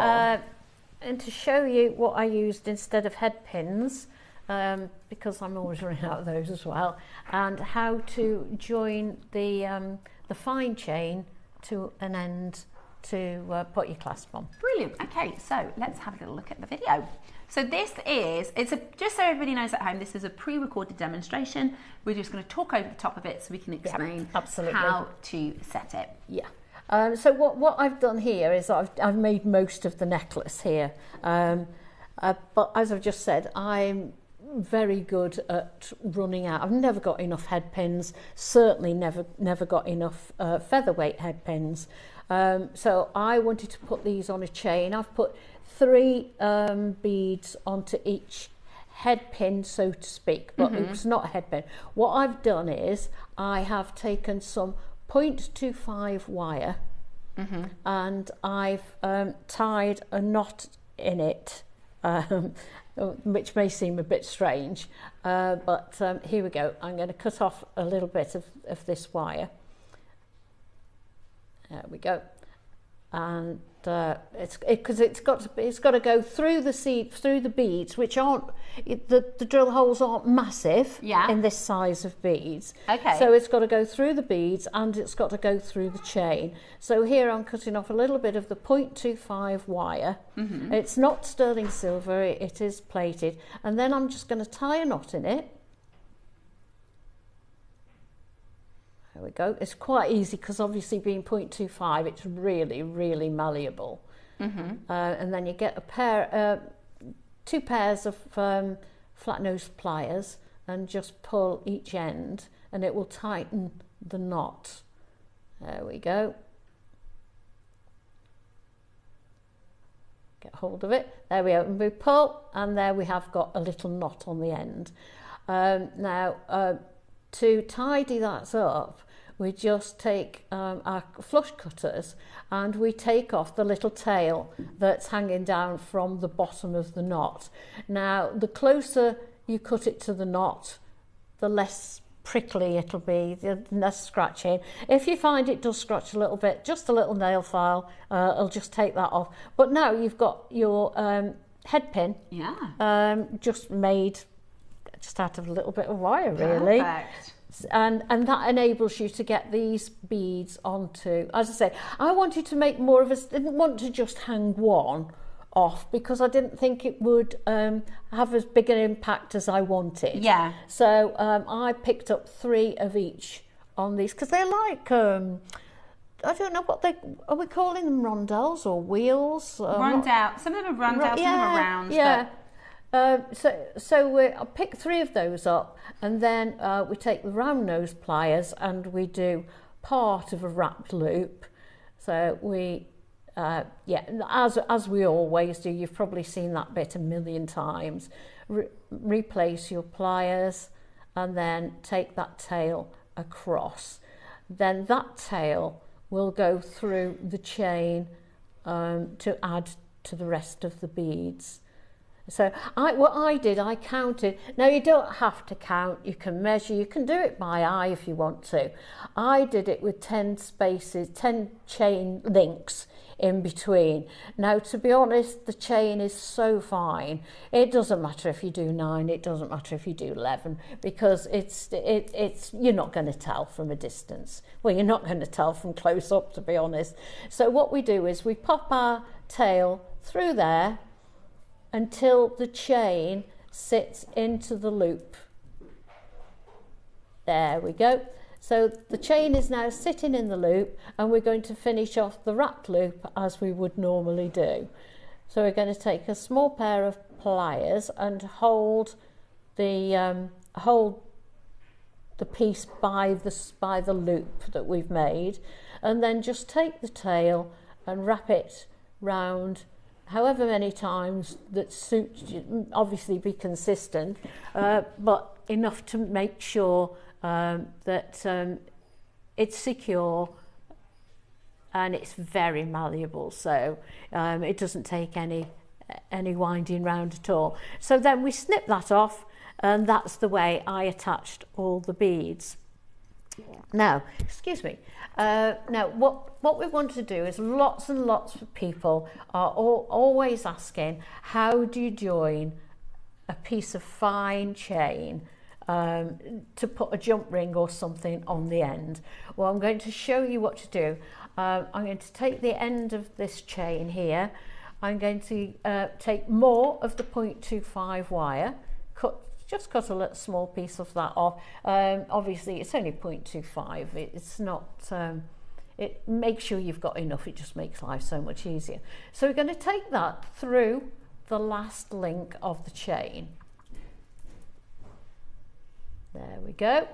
And to show you what I used instead of head pins, because I'm always running out of those as well, and how to join the fine chain to an end to put your clasp on. Brilliant. Okay, so let's have a little look at the video. So this is, just so everybody knows at home, this is a pre-recorded demonstration. We're just going to talk over the top of it so we can explain how to set it. Yeah. So what I've done here is I've made most of the necklace here. But as I've just said, I'm very good at running out. I've never got enough head pins, certainly never got enough featherweight head pins. So I wanted to put these on a chain. I've put 3 beads onto each head pin, so to speak, but it's not a head pin. What I've done is I have taken some 0.25 wire and I've tied a knot in it, which may seem a bit strange, but here we go. I'm going to cut off a little bit of this wire. There we go. And it's got to go through the beads, which aren't the drill holes aren't massive in this size of beads. Okay. So it's got to go through the beads and it's got to go through the chain. So here I'm cutting off a little bit of the 0.25 wire. It's not sterling silver; it is plated, and then I'm just going to tie a knot in it. There we go. It's quite easy because obviously being 0.25, it's really, really malleable. And then you get a pair, 2 pairs of flat nose pliers and just pull each end and it will tighten the knot. There we go. Get hold of it. There we go. And we pull and there we have got a little knot on the end. Now, to tidy that up, we just take our flush cutters and we take off the little tail that's hanging down from the bottom of the knot. Now, the closer you cut it to the knot, the less prickly it'll be, the less scratching. If you find it does scratch a little bit, just a little nail file, I'll just take that off. But now you've got your head pin just made just out of a little bit of wire, really. Perfect. And that enables you to get these beads onto, as I say, I wanted to make more of a, didn't want to just hang one off because I didn't think it would have as big an impact as I wanted. Yeah. So I picked up 3 of each on these because they're like, I don't know what are we calling them, rondelles or wheels? Rondelle. Some of them are rondelles, some of them are round. Yeah. So I pick 3 of those up and then we take the round nose pliers and we do part of a wrapped loop. So we, as we always do, you've probably seen that bit a million times. Replace your pliers and then take that tail across. Then that tail will go through the chain to add to the rest of the beads. So what I did, I counted. Now you don't have to count, you can measure, you can do it by eye if you want to. I did it with 10 spaces, 10 chain links in between. Now, to be honest, the chain is so fine. It doesn't matter if you do 9, it doesn't matter if you do 11, because it's you're not going to tell from a distance. Well, you're not going to tell from close up, to be honest. So what we do is we pop our tail through there until the chain sits into the loop. There we go. So the chain is now sitting in the loop, and we're going to finish off the wrap loop as we would normally do. So we're going to take a small pair of pliers and hold the piece by the loop that we've made, and then just take the tail and wrap it round however many times that suits you. Obviously be consistent, but enough to make sure that it's secure and it's very malleable, so it doesn't take any winding round at all. So then we snip that off, and that's the way I attached all the beads. Now, excuse me. Now, what we want to do is, lots and lots of people are always asking, how do you join a piece of fine chain to put a jump ring or something on the end? Well, I'm going to show you what to do. I'm going to take the end of this chain here. I'm going to take more of the 0.25 wire, just cut a little small piece of that off. Obviously it's only 0.25, it's not, it makes sure you've got enough, it just makes life so much easier. So we're going to take that through the last link of the chain. There we go.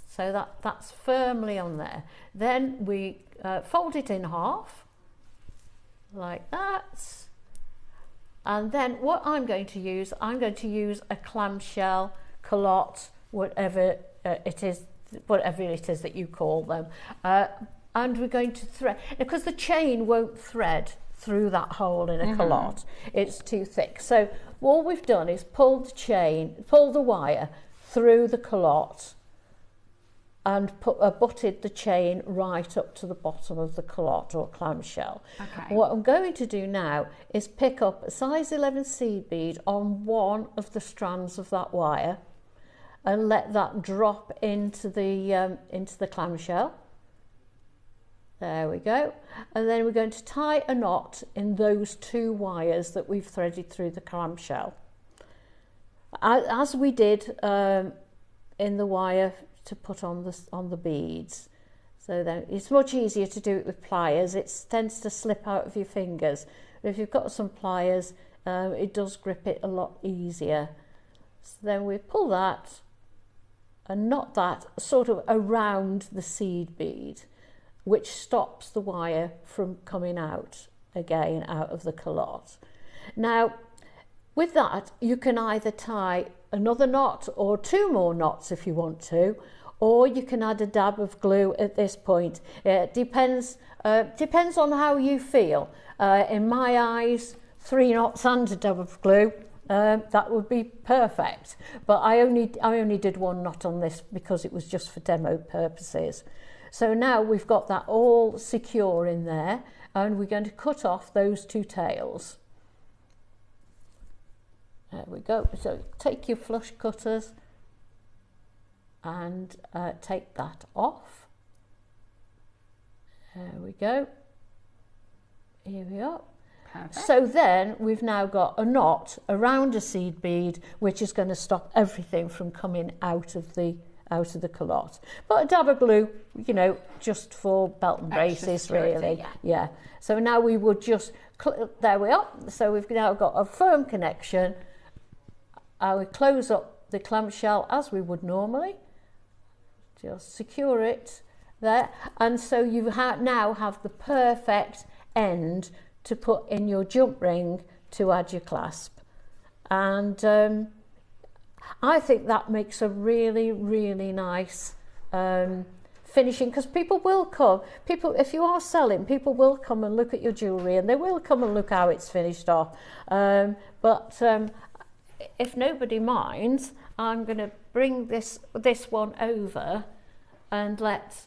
So that's firmly on there. Then we fold it in half, like that. And then what I'm going to use a clamshell, culotte, whatever it is that you call them. And we're going to thread, because the chain won't thread through that hole in a culotte. It's too thick. So all we've done is pull the wire through the culotte and butted the chain right up to the bottom of the culotte or clamshell. Okay. What I'm going to do now is pick up a size 11 seed bead on one of the strands of that wire and let that drop into the clamshell. There we go. And then we're going to tie a knot in those 2 wires that we've threaded through the clamshell, as we did in the wire to put on the beads. So then it's much easier to do it with pliers. It tends to slip out of your fingers. But if you've got some pliers, it does grip it a lot easier. So then we pull that and knot that sort of around the seed bead, which stops the wire from coming out again out of the culotte. Now, with that, you can either tie another knot or 2 more knots if you want to, or you can add a dab of glue at this point. It depends on how you feel. In my eyes, 3 knots and a dab of glue, that would be perfect. But I only did 1 knot on this because it was just for demo purposes. So now we've got that all secure in there, and we're going to cut off those 2 tails. There we go. So take your flush cutters and take that off. There we go. Here we are. Perfect. So then we've now got a knot around a seed bead, which is going to stop everything from coming out of the culotte. But a dab of glue, you know, just for belt and braces, really. Yeah. So now we would just, there we are. So we've now got a firm connection. I would close up the clamshell as we would normally. Just secure it there. And so you now have the perfect end to put in your jump ring to add your clasp. And I think that makes a really, really nice finishing, because people will come. If you are selling, people will come and look at your jewellery, and they will come and look how it's finished off. But if nobody minds, I'm going to bring this one over and let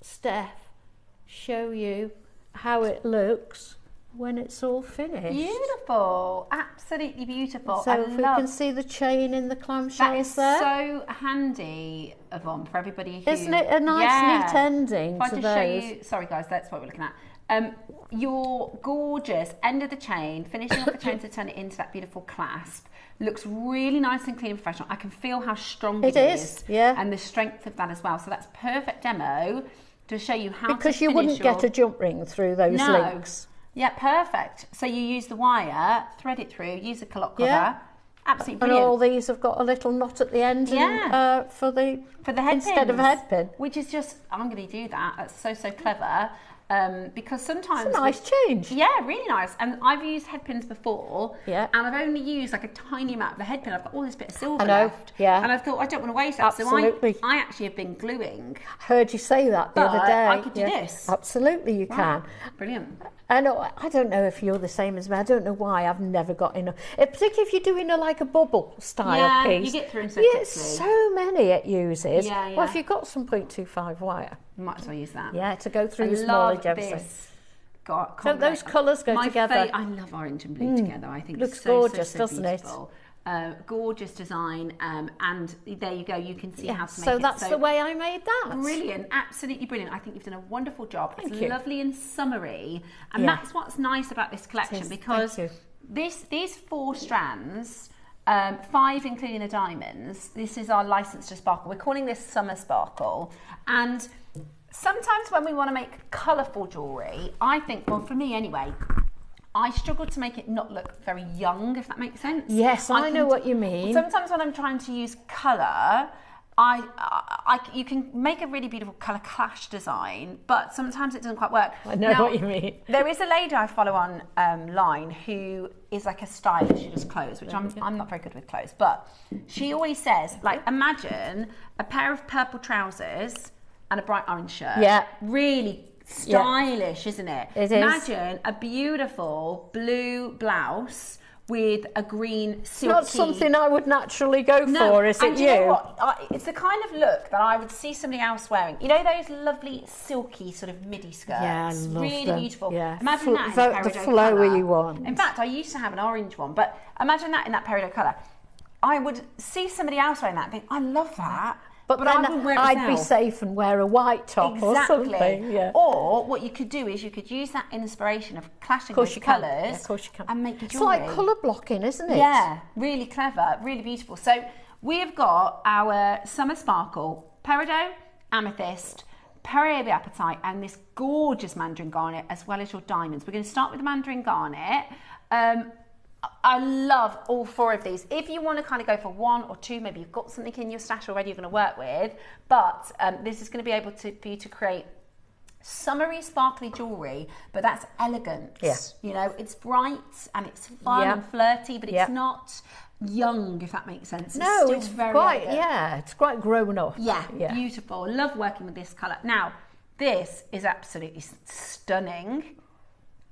Steph show you how it looks when it's all finished. Beautiful, absolutely beautiful. So if we can see the chain in the clamshells there. That is so handy, Yvonne, for everybody who... Isn't it a nice neat ending if I to just those? show you, sorry guys, that's what we're looking at. Your gorgeous end of the chain, finishing off the chain to turn it into that beautiful clasp. Looks really nice and clean and professional. I can feel how strong it is. Yeah. And the strength of that as well. So that's perfect demo to show you how because to you finish wouldn't get a jump ring through those links. Yeah, perfect. So you use the wire, thread it through, use a culotte cover. Absolutely brilliant. And all these have got a little knot at the end for the head instead of a head pin. Which is just, I'm going to do that. That's so clever. Because sometimes... It's a nice change. Yeah, really nice. And I've used head pins before. Yeah. And I've only used like a tiny amount of the head pin. I've got all this bit of silver I know, left. yeah. And I thought, I don't want to waste that. Absolutely. So I actually have been gluing. I heard you say that the other day. I could do this. Absolutely, you can. Brilliant. I know. I don't know if you're the same as me. I don't know why I've never got enough. Particularly if you're doing like a bubble style piece. You get through them so quickly. So many it uses. Yeah. Well, if you've got some 0.25 wire, you might as well use that. Yeah, to go through the smaller gemstones. Don't those colours go together? I love orange and blue together. I think looks it's so gorgeous, doesn't beautiful. Gorgeous design, and there you go. You can see how to make it. So that's the way I made that. Brilliant, absolutely brilliant. I think you've done a wonderful job. Thank it's you. Lovely and summery, and that's what's nice about this collection because these 4 strands. 5 including the diamonds. This is our license to sparkle. We're calling this summer sparkle, and sometimes when we want to make colourful jewellery, I think, well, for me anyway, I struggle to make it not look very young, if that makes sense. Yes, I know what you mean. Sometimes when I'm trying to use colour, you can make a really beautiful colour clash design, but sometimes it doesn't quite work. I know what you mean. There is a lady I follow online who is like a stylist. She does clothes, which I'm not very good with clothes, but she always says, like, imagine a pair of purple trousers and a bright orange shirt. Yeah. Really stylish, isn't it? It is. Imagine a beautiful blue blouse with a green silky... Not something I would naturally go for, is it? You know what? It's the kind of look that I would see somebody else wearing. You know those lovely silky sort of midi skirts? Yeah, I love really them. beautiful. Yeah. Imagine that in peridot the flowy colour. one. In fact, I used to have an orange one, but imagine that in that peridot colour. I would see somebody else wearing that and think, I love that. But then I wouldn't wear it I'd be myself. safe and wear a white top or something. Yeah. Or what you could do is you could use that inspiration of clashing with colours and make your jewellery. It's like colour blocking, isn't it? Yeah, really clever, really beautiful. So we have got our Summer Sparkle, Peridot, Amethyst, Periabe Apatite, and this gorgeous Mandarin Garnet, as well as your diamonds. We're going to start with the Mandarin Garnet. I love all 4 of these. If you want to kind of go for 1 or 2, maybe you've got something in your stash already you're going to work with, but this is going to be able for you to create summery, sparkly jewellery, but that's elegant. Yeah. You know, it's bright and it's fun and flirty, but it's not young, if that makes sense. No, still it's very quite, elegant. it's quite grown up. Yeah, beautiful. Love working with this colour. Now, this is absolutely stunning.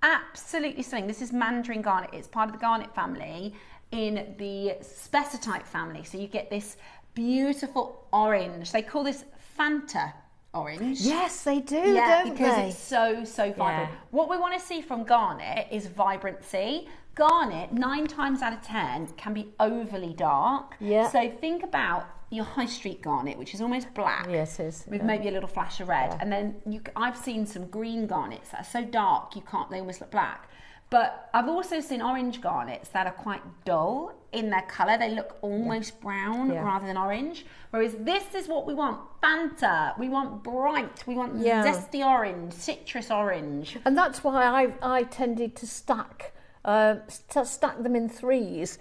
Absolutely stunning. This is Mandarin Garnet. It's part of the Garnet family in the Spessartite family. So you get this beautiful orange. They call this Fanta orange. Yes, they do, don't because they? it's so vibrant. What we want to see from Garnet is vibrancy. Garnet, 9 times out of 10, can be overly dark. Yeah. So think about your high street garnet, which is almost black. Yes, it is. With maybe a little flash of red. And then I've seen some green garnets that are so dark they almost look black. But I've also seen orange garnets that are quite dull in their colour. They look almost brown rather than orange. Whereas this is what we want. Fanta. We want bright. We want zesty orange, citrus orange. And that's why I tended to stack them in 3s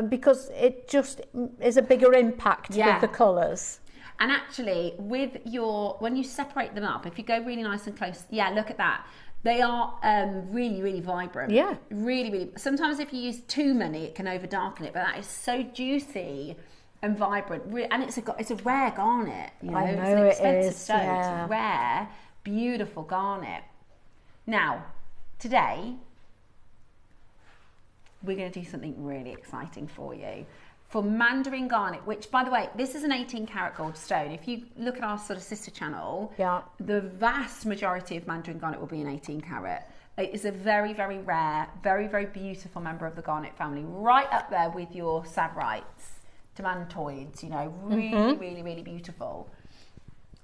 because it just is a bigger impact with the colours. And actually, when you separate them up, if you go really nice and close, look at that. They are really, really vibrant. Yeah. Really, really. Sometimes if you use too many, it can overdarken it, but that is so juicy and vibrant. And it's a rare garnet. You know? I know it's an expensive it is. stone. Yeah. It's a rare, beautiful garnet. Now, today, we're going to do something really exciting for you. For Mandarin Garnet, which, by the way, this is an 18 karat gold stone. If you look at our sort of sister channel, the vast majority of Mandarin Garnet will be an 18 karat. It is a very, very rare, very, very beautiful member of the garnet family, right up there with your Savrites, Demantoids, you know, really, really, really beautiful.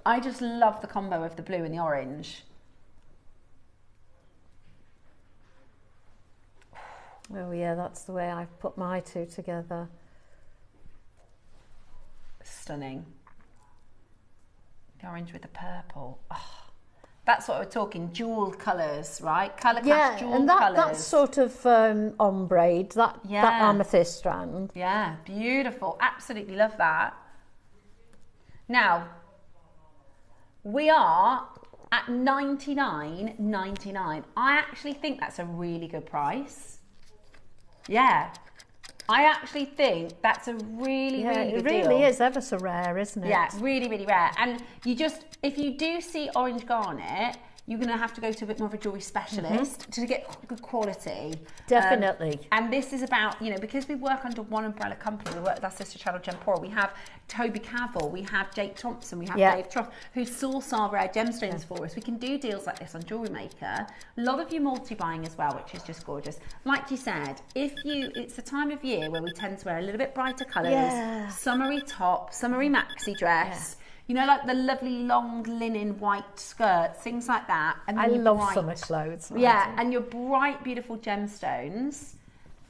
I just love the combo of the blue and the orange. Oh yeah, that's the way I've put my two together. Stunning. The orange with the purple. Oh, that's what we're talking, jewel colours, right? Colour clash, jewel and colours. That sort of ombre, that amethyst strand. Yeah, beautiful. Absolutely love that. Now, we are at $99.99. I actually think that's a really good price. Yeah, I actually think that's a really, really good deal. It really is ever so rare, isn't it? Yeah, really, really rare. And you just, if you do see orange garnet, you're going to have to go to a bit more of a jewellery specialist to get good quality. Definitely. And this is about, you know, because we work under one umbrella company, we work with our sister channel Gempora, we have Toby Cavill, we have Jake Thompson, we have Dave Trough, who source our rare gemstones for us. We can do deals like this on Jewellery Maker. A lot of you multi-buying as well, which is just gorgeous. Like you said, it's the time of year where we tend to wear a little bit brighter colours, summery top, summery maxi dress. You know, like the lovely long linen white skirts, things like that. And I love summer clothes. Yeah, and your bright, beautiful gemstones.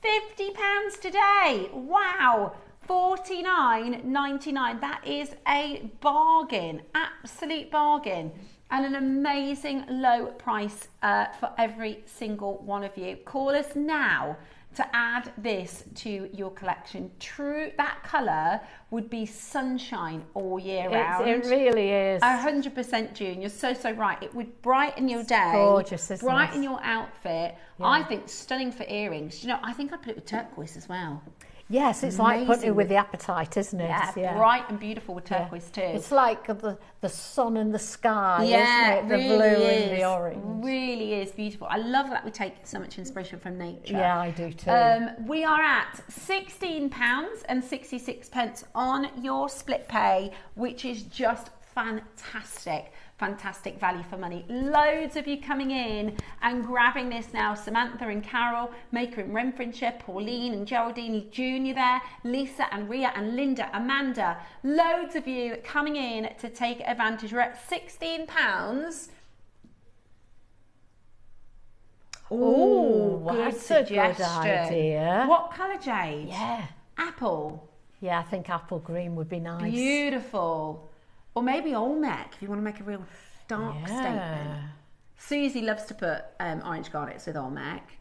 £50 today. Wow. $49.99. That is a bargain, absolute bargain. And an amazing low price for every single one of you. Call us now to add this to your collection. True, that colour would be sunshine all year round. It really is. 100%, June. You're so right. It would brighten your day. Gorgeous, isn't brighten it? your outfit. Yeah. I think stunning for earrings. You know, I think I'd put it with turquoise as well. Yes, it's like putting it with the appetite, isn't it? Yeah, bright and beautiful with turquoise too. It's like the sun and the sky, isn't it? The really blue is. and the orange. Really is beautiful. I love that we take so much inspiration from nature. Yeah, I do too. We are at £16.66 on your split pay, which is just fantastic. Fantastic value for money. Loads of you coming in and grabbing this now. Samantha and Carol, Maker in Renfrewshire, Pauline and Geraldine Jr. there, Lisa and Ria and Linda, Amanda. Loads of you coming in to take advantage. We're at £16. Oh, that's a good idea. What colour, Jade? Yeah. Apple. Yeah, I think apple green would be nice. Beautiful. Or maybe Olmec, if you want to make a real dark statement. Susie loves to put orange garnets with Olmec.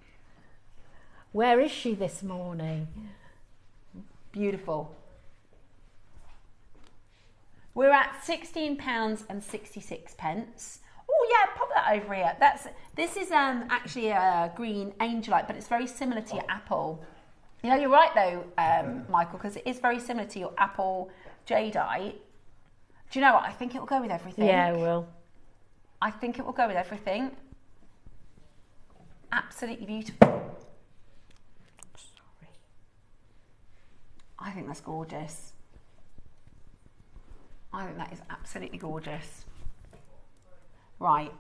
Where is she this morning? Beautiful. We're at £16.66. Oh yeah, pop that over here. This is actually a green angelite, but it's very similar to your apple. You know, you're right though, Michael, because it is very similar to your apple jadeite. Do you know what? I think it will go with everything. Yeah, it will. I think it will go with everything. Absolutely beautiful. Sorry. I think that's gorgeous. I think that is absolutely gorgeous. Right.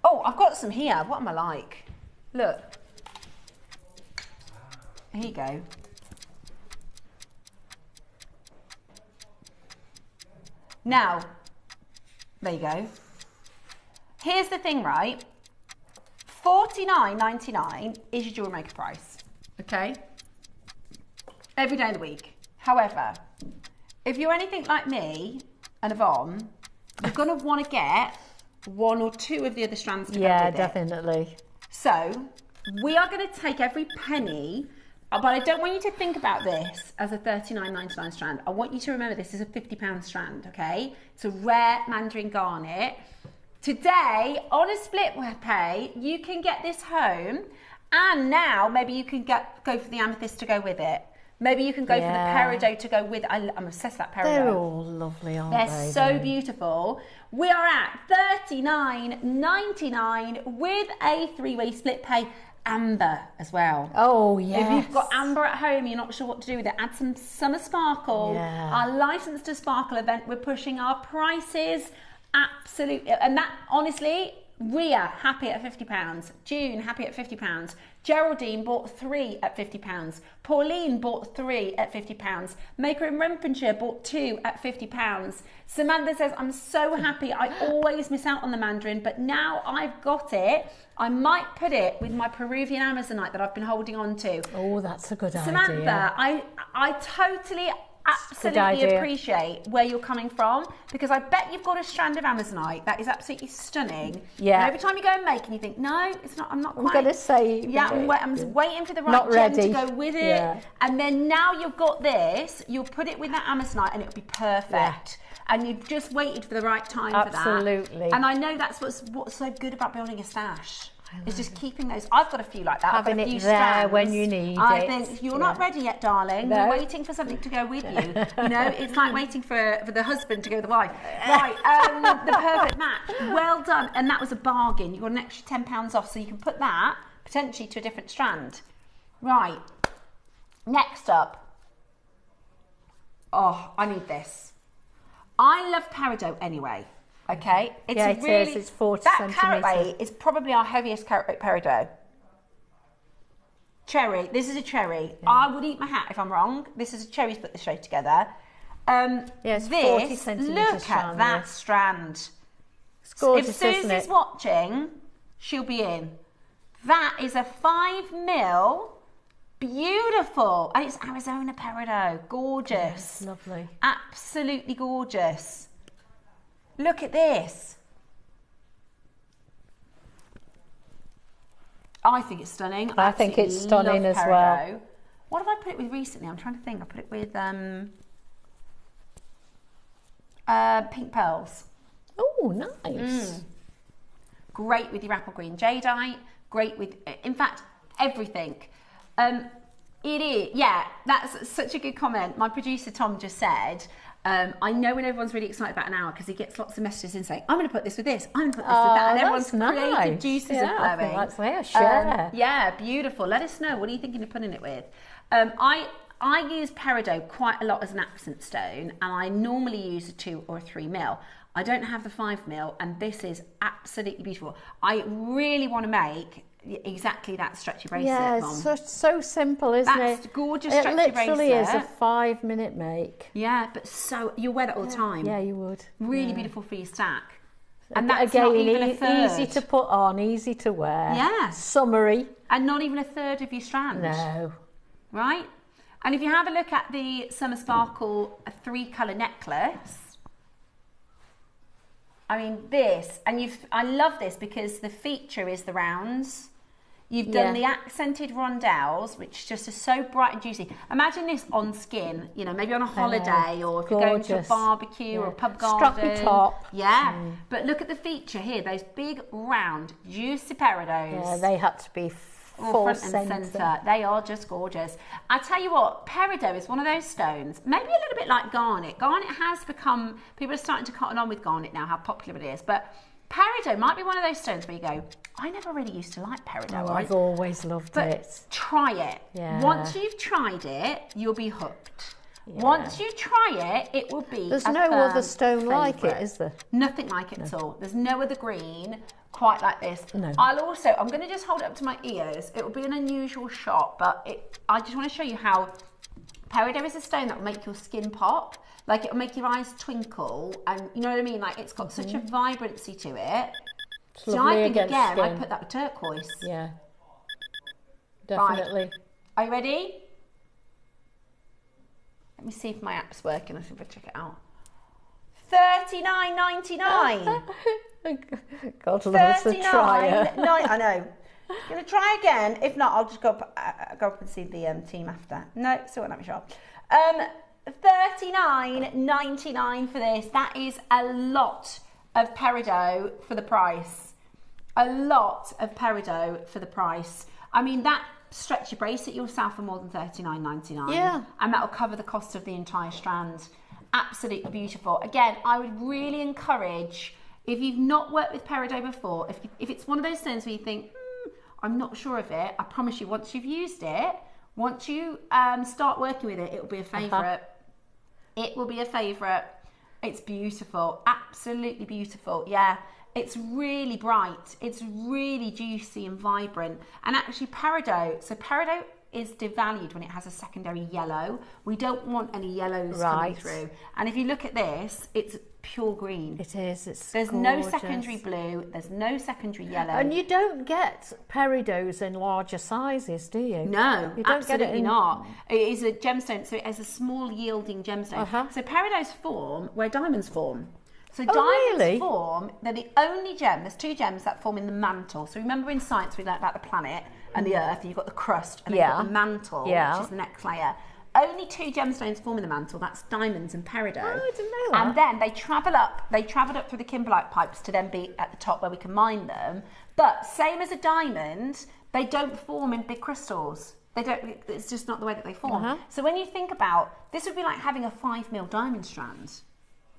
Oh, I've got some here. What am I like? Look. Here you go. Now, there you go. Here's the thing, right? $49.99 is your Jewellery Maker price, okay? Every day of the week. However, if you're anything like me and Yvonne, you're going to want to get one or two of the other strands to go with it. Yeah, definitely. So, we are going to take every penny. But I don't want you to think about this as a $39.99 strand. I want you to remember this is a £50 strand, okay? It's a rare Mandarin garnet. Today, on a split pay, you can get this home, and now maybe you can go for the amethyst to go with it. Maybe you can go for the peridot to go with it. I'm obsessed with that peridot. They're all lovely, aren't they? They're so beautiful. We are at $39.99 with a three-way split pay. Amber as well. Oh, yes. If you've got amber at home, you're not sure what to do with it, add some summer sparkle. Yeah. Our License to Sparkle event, we're pushing our prices absolutely. And that, honestly, Ria, happy at £50. June, happy at £50. Geraldine bought 3 at £50. Pauline bought 3 at £50. Maker in Renfrewshire bought 2 at £50. Samantha says, I'm so happy. I always miss out on the mandarin, but now I've got it. I might put it with my Peruvian Amazonite that I've been holding on to. Oh, that's a good idea. Samantha, I totally, absolutely appreciate where you're coming from, because I bet you've got a strand of Amazonite that is absolutely stunning. Yeah. And every time you go and make and you think, no, it's not, I'm not quite. I'm going to say. Yeah, I'm just waiting for the right gem to go with it. Yeah. And then now you've got this, you'll put it with that Amazonite and it'll be perfect. Yeah. And you've just waited for the right time for that. Absolutely. And I know that's what's so good about building a stash. It's just keeping those. I've got a few like that. Having I've got a few it there strands. when you need I it. think you're not ready yet, darling. No. You're waiting for something to go with you. You know, it's like waiting for the husband to go with the wife. Right, the perfect match. Well done. And that was a bargain. You got an extra £10 off, so you can put that potentially to a different strand. Right. Next up. Oh, I need this. I love peridot anyway. Okay, it's it really, is. It's 40 that centimetres. carat weight is probably our heaviest carat weight peridot. Cherry, this is a cherry. Yeah. I would eat my hat if I'm wrong. This is a cherry's put the show together. Yes, 40 centimetres. Look at that strand. It's gorgeous, if Susie's watching, she'll be in. That is a 5mm. Beautiful. And it's Arizona peridot. Gorgeous. Yes, lovely. Absolutely gorgeous. Look at this. I think it's stunning. I think it's stunning as well. What have I put it with recently? I'm trying to think. I put it with pink pearls. Oh, nice. Great with your apple green jadeite. Great with, in fact, everything. It is, yeah, that's such a good comment. My producer Tom just said, I know when everyone's really excited about an hour because he gets lots of messages in saying, I'm going to put this with this, I'm going to put this with that, and everyone's creative juices are flowing. That's fair, sure. Yeah, beautiful. Let us know. What are you thinking of putting it with? I use peridot quite a lot as an accent stone, and I normally use a 2 or a 3mm. I don't have the 5mm, and this is absolutely beautiful. I really want to make exactly that stretchy bracelet. Yeah, it's so simple, isn't it? That's gorgeous stretchy bracelet. It literally is a 5-minute make. Yeah, but so you'll wear that all the time. Yeah, you would. Really beautiful for your stack. And that's again, not even a third. Easy to put on, easy to wear. Yeah. Summery. And not even a third of your strand. No. Right? And if you have a look at the Summer Sparkle 3-colour necklace, I mean this, and I love this because the feature is the rounds. You've done the accented rondelles, which just is so bright and juicy. Imagine this on skin, you know, maybe on a holiday, or if you're going to a barbecue or a pub garden. Strappy top. Yeah. But look at the feature here, those big, round, juicy peridots. Yeah, they had to be front and centre. They are just gorgeous. I tell you what, peridot is one of those stones, maybe a little bit like garnet. Garnet has become, people are starting to cotton on with garnet now, how popular it is. But peridot might be one of those stones where you go, I never really used to like peridot. Oh, I've always loved it. Try it. Yeah. Once you've tried it, you'll be hooked. Yeah. Once you try it, it will be There's no other stone like it, is there? Nothing like it at all. There's no other green quite like this. No. I'm going to just hold it up to my ears. It will be an unusual shot, but I just want to show you how peridot is a stone that will make your skin pop. Like, it will make your eyes twinkle, and you know what I mean? Like, it's got such a vibrancy to it. So I think, again, I put that with turquoise. Yeah, definitely. Right. Are you ready? Let me see if my app's working. Let's see if I check it out. $39.99. God loves the trier. I know. I'm going to try again. If not, I'll just go up and see the team after. No, still won't let me show up. $39.99 for this. That is a lot of peridot for the price. A lot of peridot for the price. I mean, that stretchy bracelet you'll sell for more than $39.99. Yeah. And that'll cover the cost of the entire strand. Absolutely beautiful. Again, I would really encourage, if you've not worked with peridot before, if it's one of those stones where you think, I'm not sure of it, I promise you, once you've used it, once you start working with it, it will be a favourite. It will be a favourite. It's beautiful. Absolutely beautiful. Yeah. It's really bright. It's really juicy and vibrant. And actually peridot, so peridot is devalued when it has a secondary yellow. We don't want any yellows coming through. And if you look at this, it's pure green. It is. There's no secondary blue. There's no secondary yellow. And you don't get peridots in larger sizes, do you? No, you don't absolutely get it not. It is a gemstone, so it has a small yielding gemstone. So peridots form where diamonds form. So diamonds form, they're the only gem, there's 2 gems that form in the mantle. So remember in science we learned about the planet and the earth, and you've got the crust and then you've got the mantle, which is the next layer. Only 2 gemstones form in the mantle, that's diamonds and peridot. Oh, I didn't know that. And then they travelled up through the kimberlite pipes to then be at the top where we can mine them. But same as a diamond, they don't form in big crystals. They don't, it's just not the way that they form. So when you think about, this would be like having a 5mm diamond strand.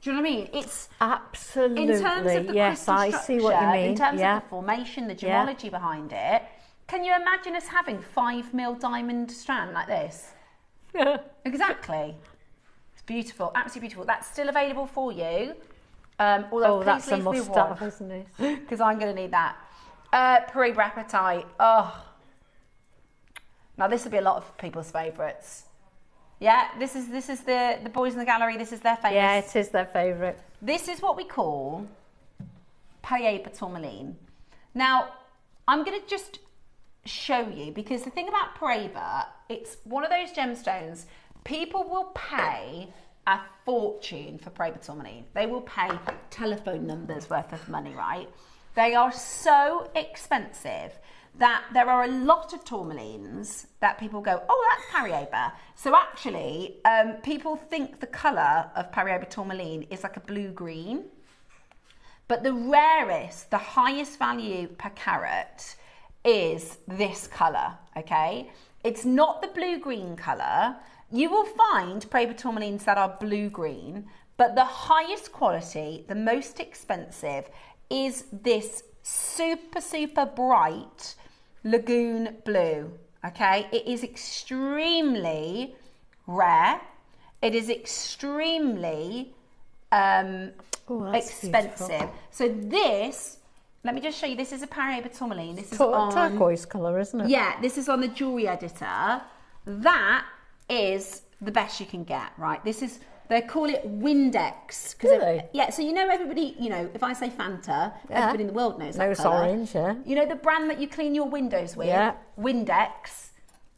Do you know what I mean? It's absolutely, in terms of the crystal I structure, see what you mean. In terms of the formation, the gemology behind it. Can you imagine us having 5mm diamond strand like this? Exactly. It's beautiful, absolutely beautiful. That's still available for you. Although that's a must-have, isn't it? Because I'm going to need that. Paraiba Apatite. Oh, now this will be a lot of people's favourites. Yeah, this is the boys in the gallery. This is their famous. Yeah, it is their favourite. This is what we call Paraiba tourmaline. Now, I'm going to just show you, because the thing about Paraiba, it's one of those gemstones. People will pay a fortune for Paraiba tourmaline. They will pay telephone numbers worth of money, right? They are so expensive that there are a lot of tourmalines that people go, oh, that's Paraiba. So actually, people think the colour of Paraiba tourmaline is like a blue-green. But the rarest, the highest value per carat is this colour, okay? It's not the blue-green colour. You will find Paraiba tourmalines that are blue-green, but the highest quality, the most expensive, is this super, super bright lagoon blue, okay? It is extremely rare. It is extremely expensive. Beautiful. So this, let me just show you, this is a Paraiba tourmaline. This is on turquoise colour, isn't it? Yeah, this is on the jewellery editor. That is the best you can get, right? This is, they call it Windex. Really? Yeah, so you know everybody, you know, if I say Fanta, everybody in the world knows that colour. Orange, yeah. You know the brand that you clean your windows with? Yeah. Windex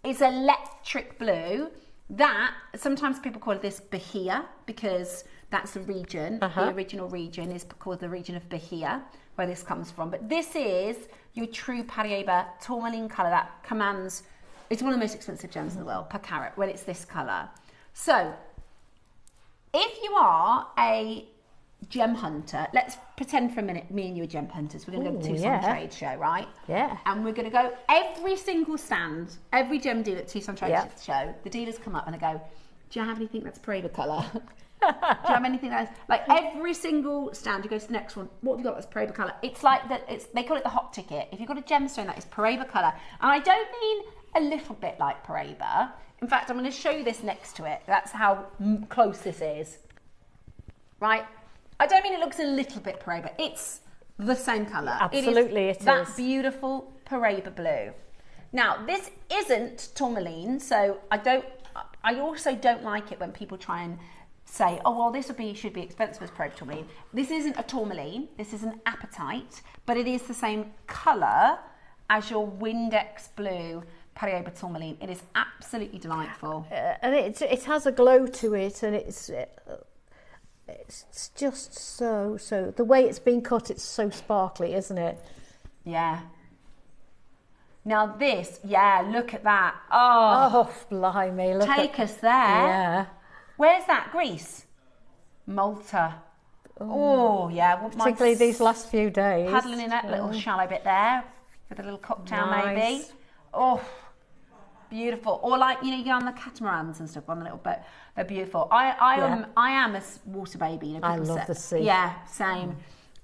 is electric blue. That, sometimes people call this Bahia because that's the region. The original region is called the region of Bahia, where this comes from. But this is your true Paraiba tourmaline colour that commands, it's one of the most expensive gems in the world per carat when it's this colour. So, if you are a gem hunter, let's pretend for a minute me and you are gem hunters. We're going to go to Tucson Trade Show, right? Yeah. And we're going to go every single stand, every gem deal at Tucson Trade Show. The dealers come up and they go, do you have anything that's Paraiba colour? Do you have anything that's like every single stand? You go to the next one. What have you got that's Paraiba colour? It's like that. They call it the hot ticket. If you've got a gemstone that is Paraiba colour, and I don't mean a little bit like Paraiba. In fact, I'm going to show you this next to it. That's how close this is. Right? I don't mean it looks a little bit Paraiba. It's the same colour. Absolutely, it is. That beautiful Paraiba blue. Now, this isn't tourmaline, so I also don't like it when people try and say, oh, well, this should be expensive as Paraiba tourmaline. This isn't a tourmaline. This is an apatite, but it is the same colour as your Windex blue Paraiba tourmaline. It is absolutely delightful. And it has a glow to it, and it's just so, the way it's been cut, it's so sparkly, isn't it? Yeah. Now this, look at that. Oh, blimey. Take us there. Yeah. Where's that? Greece? Malta. Oh yeah. Particularly these last few days. Paddling in that little shallow bit there with a little cocktail maybe. Oh, beautiful. Or like, you know, you go on the catamarans and stuff on the little boat. They're beautiful. I am a water baby. You know, I love the sea. Yeah, same.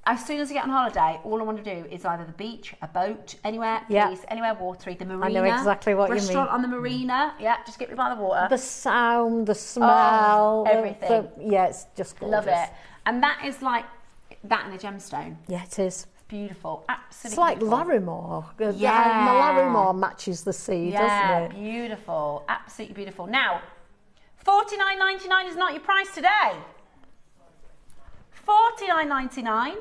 As soon as I get on holiday, all I want to do is either the beach, a boat, anywhere, please, anywhere watery, the marina. I know exactly what you mean. Restaurant on the marina, just get me by the water. The sound, the smell, everything. it's just gorgeous. Love it. And that is like, that in a gemstone. Yeah, it is. Beautiful, absolutely. It's like beautiful. Larimore. Yeah. Larimore matches the sea, doesn't it? Beautiful, absolutely beautiful. Now, $49.99 is not your price today. $49.99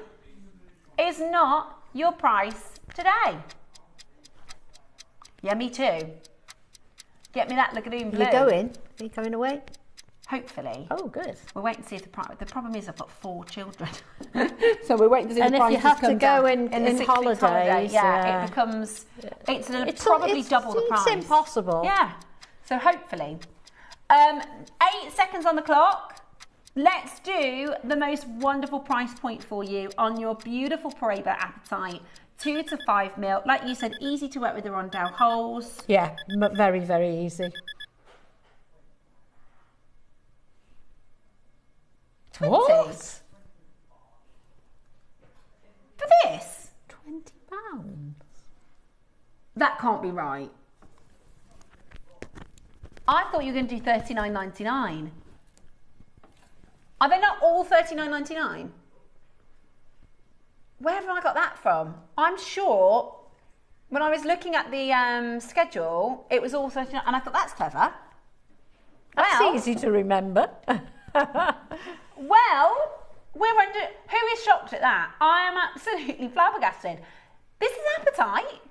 is not your price today. Yeah, me too. Get me that lagoon blue. Are you going away? Hopefully. Oh, good. We're waiting to see if the price. The problem is I've got 4 children, so we're waiting to see and the if you prices have to come go down. in the 6 weeks holidays, holiday, it becomes it's probably double the price. It's impossible. Yeah. So hopefully, 8 seconds on the clock. Let's do the most wonderful price point for you on your beautiful Paraiba Appetite. 2 to 5 mil. Like you said, easy to work with the rondelle holes. Yeah, very, very easy. 20. What? For this? £20. That can't be right. I thought you were going to do $39.99. Are they not all $39.99? Where have I got that from? I'm sure when I was looking at the schedule, it was all $39, and I thought that's clever. That's easy to remember. Well, we're under. Who is shocked at that? I am absolutely flabbergasted. This is Appetite.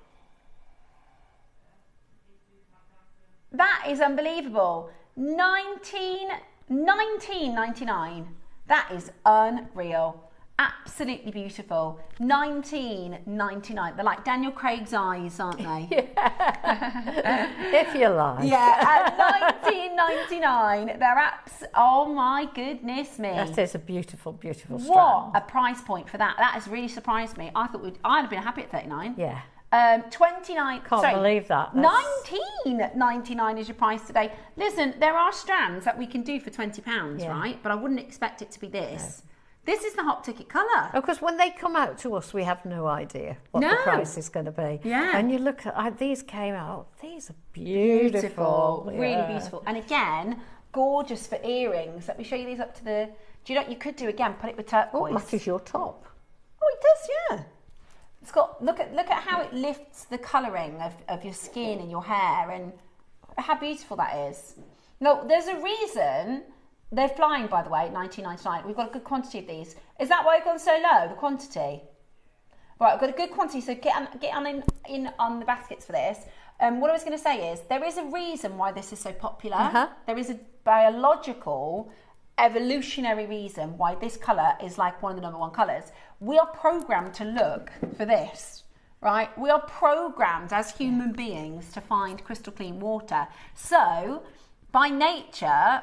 That is unbelievable. $19.99. That is unreal. Absolutely beautiful. $19.99. They're like Daniel Craig's eyes, aren't they? Yeah. If you like. Yeah, at $19.99. They're oh my goodness me. That is a beautiful, beautiful strand. What a price point for that. That has really surprised me. I thought I'd have been happy at 39. Yeah. 29. Can't believe that. $19.99 is your price today. Listen, there are strands that we can do for £20, right? But I wouldn't expect it to be this. No. This is the hot ticket colour. Because when they come out to us, we have no idea what the price is going to be. Yeah. And you look at these came out. These are beautiful. Really beautiful. And again, gorgeous for earrings. Let me show you these up to the. Do you know what you could do again? Put it with turquoise. Oh, it matches your top. Oh, it does, yeah. It's got look at how it lifts the colouring of your skin and your hair, and how beautiful that is. No, there's a reason. They're flying, by the way, $19.99. We've got a good quantity of these. Is that why it's gone so low, the quantity? Right, I've got a good quantity, so get on the baskets for this. What I was going to say is, there is a reason why this is so popular. There is a biological, evolutionary reason why this colour is like one of the #1 colours. We are programmed to look for this, right? We are programmed as human beings to find crystal clean water. So, by nature,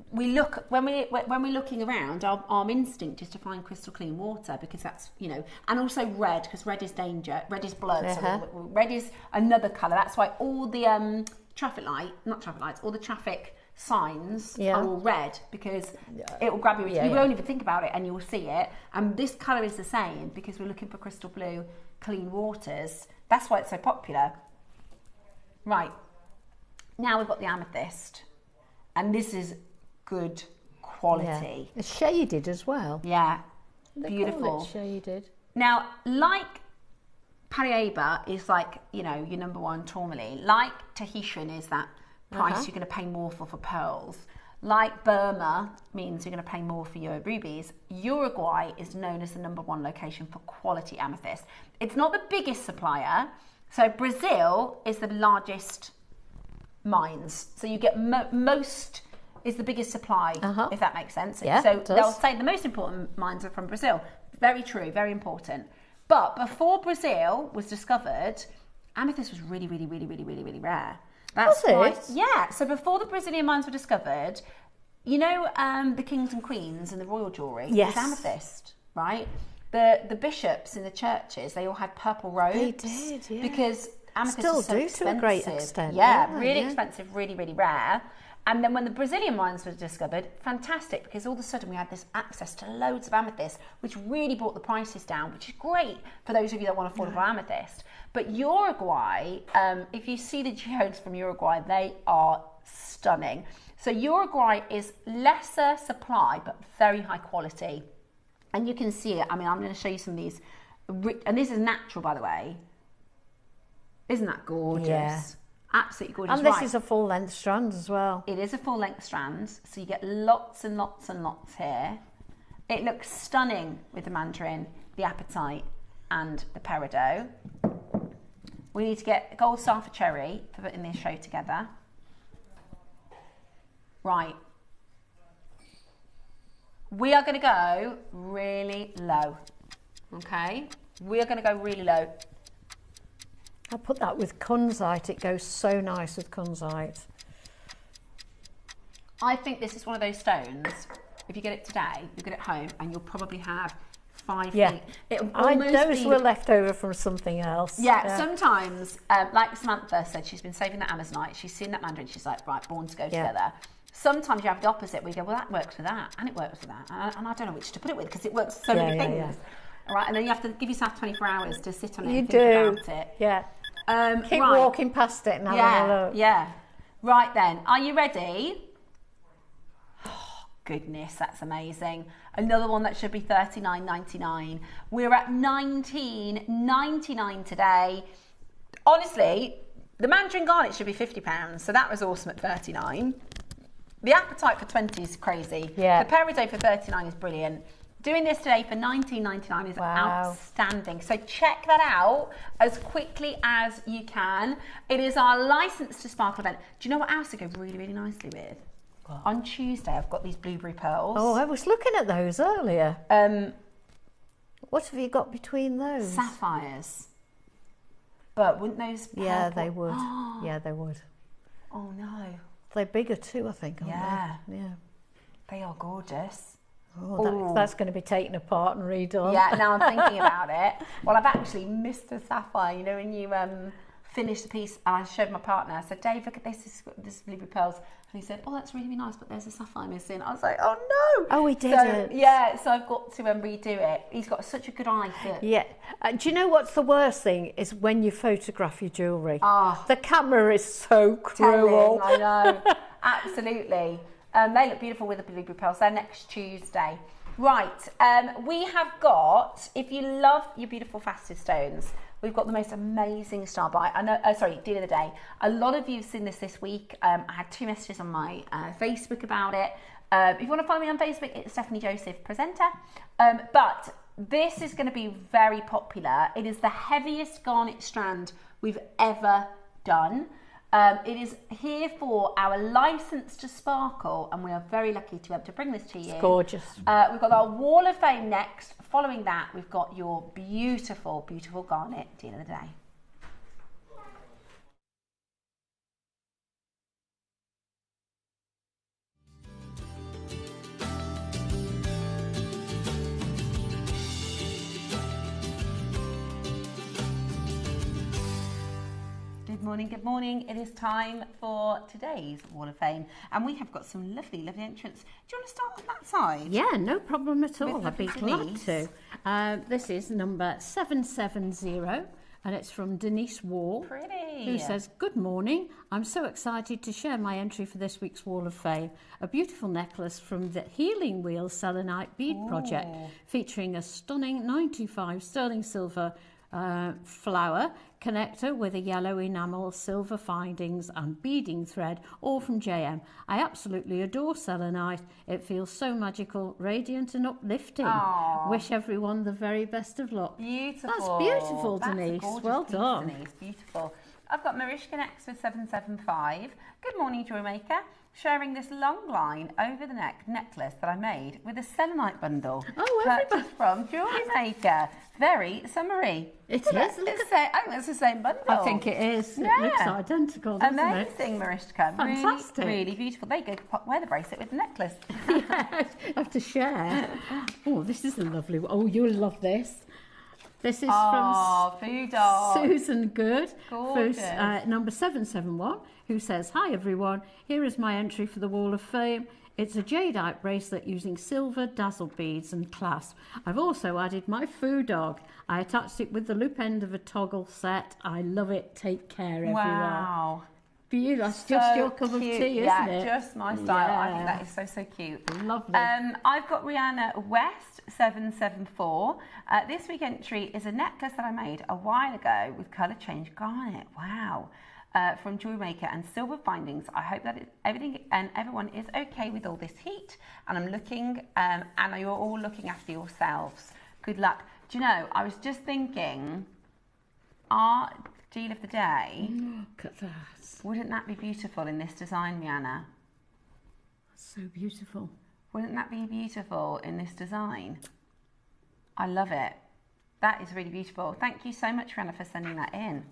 we look when we're looking around, our instinct is to find crystal clean water, because that's, you know, and also red, because red is danger, red is blood, so red is another colour. That's why all the all the traffic signs are all red, because it will grab you. You won't even think about it and you will see it. And this colour is the same, because we're looking for crystal blue, clean waters. That's why it's so popular. Right, now we've got the amethyst, and this is good quality. Yeah. It's shaded as well. Yeah, They beautiful. call it shaded. Now, like Paraiba is like, you know, your #1 tourmaline. Like Tahitian is that price you're going to pay more for pearls. Like Burma means you're going to pay more for your rubies. Uruguay is known as the #1 location for quality amethyst. It's not the biggest supplier. So Brazil is the largest mines. So you get most is the biggest supply, if that makes sense. Yeah, so they'll say the most important mines are from Brazil. Very true, very important. But before Brazil was discovered, amethyst was really, really, really, really, really, really rare. That's was why, it? yeah. So before the Brazilian mines were discovered, you know, the kings and queens and the royal jewellery was amethyst, right? The bishops in the churches, they all had purple robes. They did, yeah. Because amethyst Still was so do expensive. to a great extent. Yeah, really expensive, really, really rare. And then when the Brazilian mines were discovered, fantastic, because all of a sudden we had this access to loads of amethyst, which really brought the prices down, which is great for those of you that want affordable amethyst. But Uruguay, if you see the geodes from Uruguay, they are stunning. So Uruguay is lesser supply, but very high quality. And you can see it. I mean, I'm going to show you some of these. And this is natural, by the way. Isn't that gorgeous? Yeah. Absolutely gorgeous. And this is a full length strand as well. It is a full length strand. So you get lots and lots and lots here. It looks stunning with the mandarin, the apatite and the peridot. We need to get gold star for cherry for putting this show together. Right. We are going to go really low. Okay? We are going to go really low. I put that with kunzite. It goes so nice with kunzite. I think this is one of those stones. If you get it today, you'll get it home, and you'll probably have 5 feet. Those were left over from something else. Yeah. Sometimes, like Samantha said, she's been saving that Amazonite. She's seen that mandarin. She's like, right, born to go together. Sometimes you have the opposite. We go, well, that works for that, and it works for that, and I don't know which to put it with because it works for so many things. Yeah. All right, and then you have to give yourself 24 hours to sit on it and think about it. Yeah. Keep walking past it and having a look. Yeah. Right then, are you ready? Oh, goodness, that's amazing. Another one that should be $39.99. We're at $19.99 today. Honestly, the mandarin garnet should be £50, so that was awesome at $39. The apatite for $20 is crazy. Yeah. The peridot for $39 is brilliant. Doing this today for $19.99 is outstanding. So check that out as quickly as you can. It is our License to Sparkle event. Do you know what else to go really, really nicely with? What? On Tuesday, I've got these blueberry pearls. Oh, I was looking at those earlier. What have you got between those? Sapphires. But wouldn't those... Yeah, they would. Yeah, they would. Oh, no. They're bigger too, I think, aren't they? Yeah. They are gorgeous. Oh, that's going to be taken apart and redone. Yeah, now I'm thinking about it. Well, I've actually missed a sapphire. You know, when you finish the piece, and I showed my partner, I said, Dave, look at this blueberry pearls. And he said, oh, that's really, really nice, but there's a sapphire missing. I was like, oh, no. Oh, he didn't. So I've got to redo it. He's got such a good eye for... Yeah. Do you know what's the worst thing? Is when you photograph your jewellery. Oh. The camera is so cruel. I know. Absolutely. They look beautiful with the blueberry pearls. They're next Tuesday. Right, we have got, if you love your beautiful faceted stones, we've got the most amazing star buy. I know, deal of the day. A lot of you have seen this week. I had 2 messages on my Facebook about it. If you want to follow me on Facebook, it's Stephanie Joseph Presenter. But this is going to be very popular. It is the heaviest garnet strand we've ever done. It is here for our License to Sparkle, and we are very lucky to be able to bring this to you. It's gorgeous. We've got our Wall of Fame next. Following that, we've got your beautiful, beautiful garnet deal of the day. Good morning. It is time for today's Wall of Fame, and we have got some lovely, lovely entrants. Do you want to start on that side? Yeah, no problem at all. I'd be glad to. This is number 770, and it's from Denise Wall. Pretty. Who says, good morning. I'm so excited to share my entry for this week's Wall of Fame. A beautiful necklace from the Healing Wheel Selenite Bead Project, featuring a stunning 925 sterling silver flower connector with a yellow enamel, silver findings and beading thread, all from JM. I absolutely adore selenite. It feels so magical, radiant and uplifting. Aww. Wish everyone the very best of luck. Beautiful. That's beautiful, Denise. Well done. Denise. Beautiful. I've got Mariska next with 775. Good morning, JewelleryMaker. Sharing this long line over the neck necklace that I made with a selenite bundle. Oh, purchased from JewelleryMaker. Very summery. It is. I think it's the same bundle. I think it is. Yeah. It looks identical, doesn't it? Amazing, Mariska. Fantastic. Really, really beautiful. There you go. Wear the bracelet with the necklace. Yes, I have to share. Oh, this is a lovely one. Oh, you'll love this. This is from Susan Good, number 771, who says, hi everyone, here is my entry for the Wall of Fame. It's a jadeite bracelet using silver dazzle beads and clasp. I've also added my foo dog. I attached it with the loop end of a toggle set. I love it. Take care, everyone. Wow. Beautiful. That's just your cup of tea, isn't it? Yeah, just my style. I think that is so cute. Lovely. I've got Rihanna West 774. This week entry is a necklace that I made a while ago with colour change garnet. Wow. From JewelleryMaker and silver findings. I hope that everything and everyone is okay with all this heat. And I'm looking, and you're all looking after yourselves. Good luck. Do you know, I was just thinking, our deal of the day. Look at that. Wouldn't that be beautiful in this design, Rihanna? That's so beautiful. Wouldn't that be beautiful in this design? I love it. That is really beautiful. Thank you so much, Rihanna, for sending that in.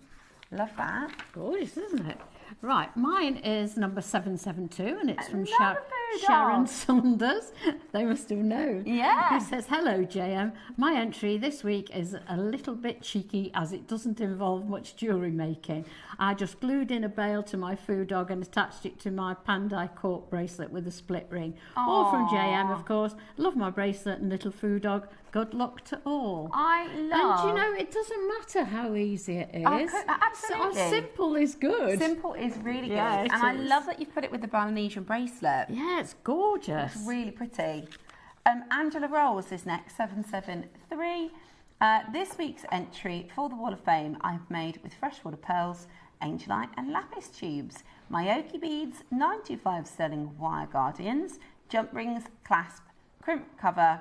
Love that. Gorgeous, isn't it? Right, mine is number 772 and it's from Another Sharon Saunders. They must have known. Yeah. Who says, hello JM. My entry this week is a little bit cheeky as it doesn't involve much jewellery making. I just glued in a bail to my food dog and attached it to my Pandai cork bracelet with a split ring. Aww. All from JM, of course. Love my bracelet and little food dog. Good luck to all. I love. And you know, it doesn't matter how easy it is. Absolutely. So simple is good. Simple is really good. Yeah, and I love that you've put it with the Balinesian bracelet. Yeah, it's gorgeous. It's really pretty. Angela Rolls is next, 773. This week's entry for the Wall of Fame I've made with freshwater pearls, angelite and lapis tubes, Mayoki beads, 925 sterling wire guardians, jump rings, clasp, crimp cover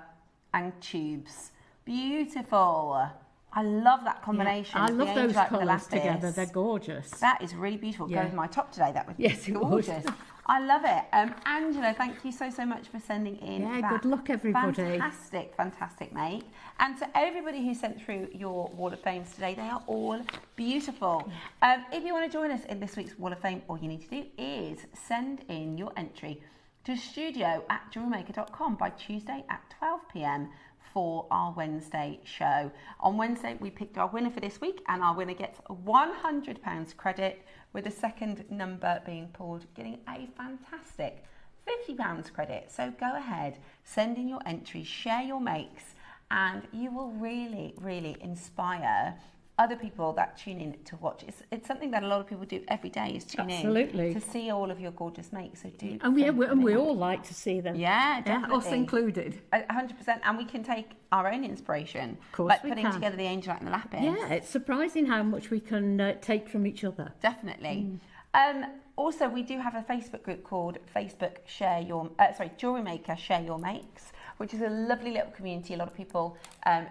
and tubes. Beautiful. I love that combination. Yeah, I love those colours the together. They're gorgeous. That is really beautiful. Yeah. Go with my top today. That would be yes, gorgeous. I love it. Angela, thank you so much for sending in. Yeah, that good luck everybody. Fantastic make. And to everybody who sent through your Wall of Fames today, they are all beautiful. If you want to join us in this week's Wall of Fame, all you need to do is send in your entry to studio@jewellerymaker.com by Tuesday at 12 p.m. for our Wednesday show. On Wednesday, we picked our winner for this week, and our winner gets £100 credit, with the second number being pulled, getting a fantastic £50 credit. So go ahead, send in your entries, share your makes, and you will really, really inspire other people that tune in to watch. It's something that a lot of people do every day, is tune Absolutely. in to see all of your gorgeous makes. So do. And we all like to see them. Yeah, definitely. Us included. 100%. And we can take our own inspiration. Of course like we putting can. together the angelite and the lapis. Yeah, it's surprising how much we can take from each other. Definitely. Also, we do have a Facebook group called JewelleryMaker Share Your Makes, which is a lovely little community. A lot of people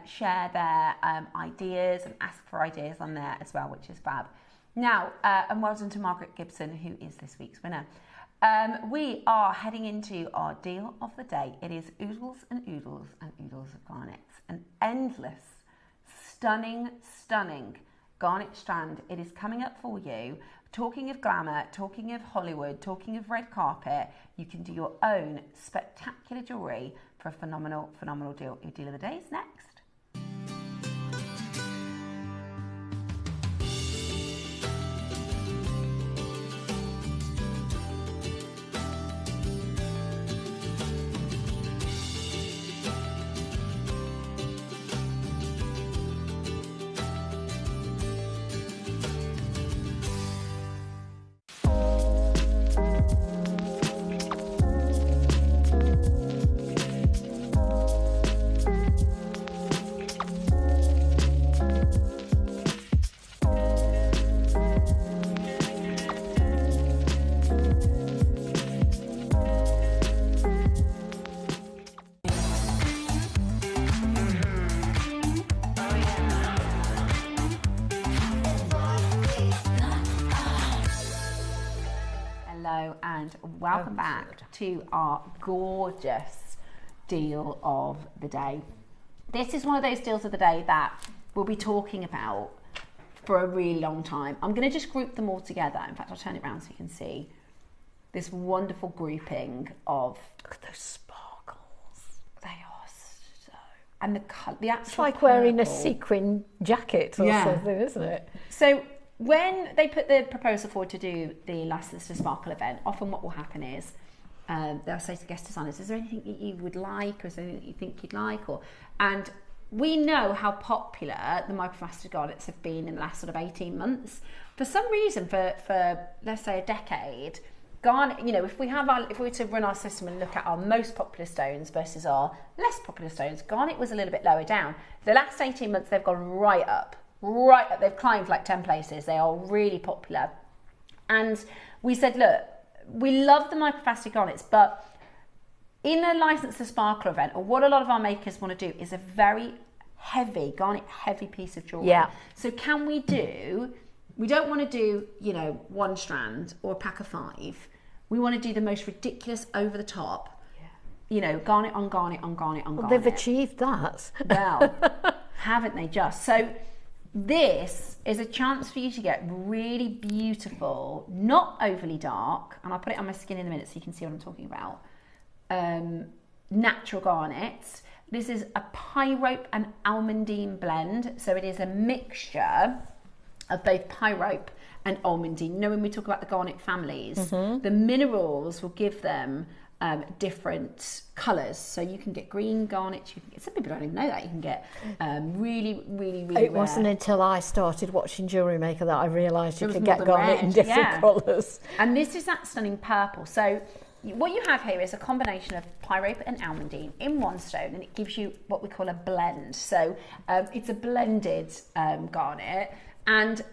share their ideas and ask for ideas on there as well, which is fab. Now, and well done to Margaret Gibson, who is this week's winner. We are heading into our deal of the day. It is oodles and oodles and oodles of garnets. An endless, stunning garnet strand. It is coming up for you. Talking of glamour, talking of Hollywood, talking of red carpet, you can do your own spectacular jewellery for a phenomenal, phenomenal deal. Your deal of the day is next. And welcome back to our gorgeous deal of the day. This is one of those deals of the day that we'll be talking about for a really long time. I'm going to just group them all together. In fact, I'll turn it around so you can see this wonderful grouping of... Look at those sparkles. They are so... And the actual It's like wearing a sequin jacket or something, isn't it? So... when they put the proposal forward to do the Licensed to Sparkle event, often what will happen is they'll say to guest designers, is there anything that you would like, or is there anything that you think you'd like? And we know how popular the microfaceted garnets have been in the last sort of 18 months. For some reason, for let's say a decade, garnet, you know, if we were to run our system and look at our most popular stones versus our less popular stones, garnet was a little bit lower down. The last 18 months, they've gone right up. They've climbed like 10 places. They are really popular. And we said, look, we love the microfaceted garnets, but in a License to Sparkle event, or what a lot of our makers want to do, is a very heavy, garnet heavy piece of jewellery. Yeah. So can we don't want to do, you know, one strand or a pack of 5. We want to do the most ridiculous over the top, you know, garnet on garnet on garnet on garnet. They've achieved that. Well, haven't they just? So this is a chance for you to get really beautiful, not overly dark, and I'll put it on my skin in a minute so you can see what I'm talking about, natural garnets. This is a pyrope and almandine blend, so it is a mixture of both pyrope and almandine. You know, when we talk about the garnet families, the minerals will give them different colours. So you can get green garnet, some people don't even know that, you can get really It wasn't until I started watching JewelleryMaker that I realised you could get garnet in different colours. And this is that stunning purple. So what you have here is a combination of pyrope and almandine in one stone, and it gives you what we call a blend. So it's a blended garnet. And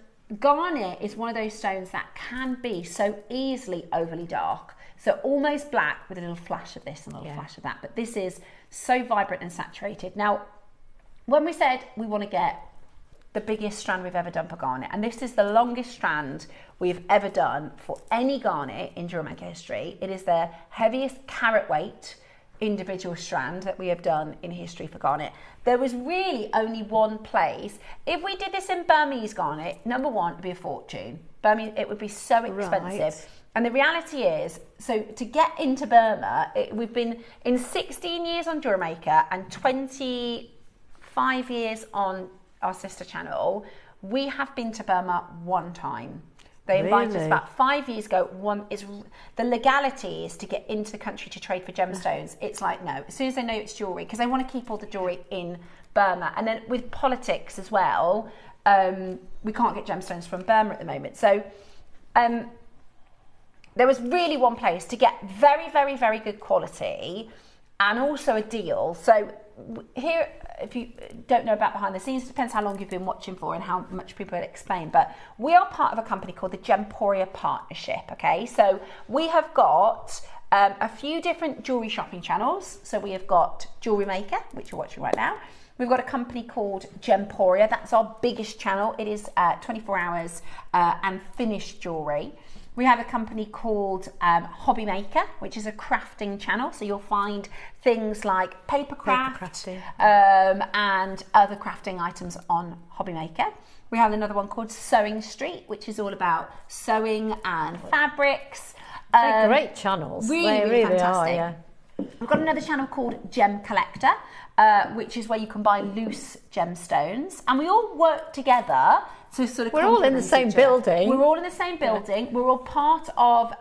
garnet is one of those stones that can be so easily overly dark. So almost black with a little flash of this and a little flash of that. But this is so vibrant and saturated. Now, when we said we want to get the biggest strand we've ever done for garnet, and this is the longest strand we've ever done for any garnet in JewelleryMaker history. It is the heaviest carat weight individual strand that we have done in history for garnet. There was really only one place. If we did this in Burmese garnet, number one, it would be a fortune. Burmese, it would be so expensive. Right. And the reality is, so to get into Burma, we've been in 16 years on JewelleryMaker and 25 years on our sister channel, we have been to Burma one time. They invited us about 5 years ago. The legality is to get into the country to trade for gemstones. It's like, no, as soon as they know it's jewellery, because they want to keep all the jewellery in Burma. And then with politics as well, we can't get gemstones from Burma at the moment. So there was really one place to get very, very, very good quality and also a deal. So here, if you don't know about behind the scenes, it depends how long you've been watching for and how much people will explain, but we are part of a company called the Gemporia Partnership, okay? So we have got a few different jewellery shopping channels. So we have got JewelleryMaker, which you're watching right now. We've got a company called Gemporia. That's our biggest channel. It is 24 hours and finished jewellery. We have a company called HobbyMaker, which is a crafting channel. So you'll find things like paper craft and other crafting items on HobbyMaker. We have another one called Sewing Street, which is all about sewing and fabrics. They're great channels. Really fantastic. Are, yeah. We've got another channel called Gem Collector, which is where you can buy loose gemstones. And we all work together. So sort of we're all in the same building. We're all in the same building. Yeah. We're all part of,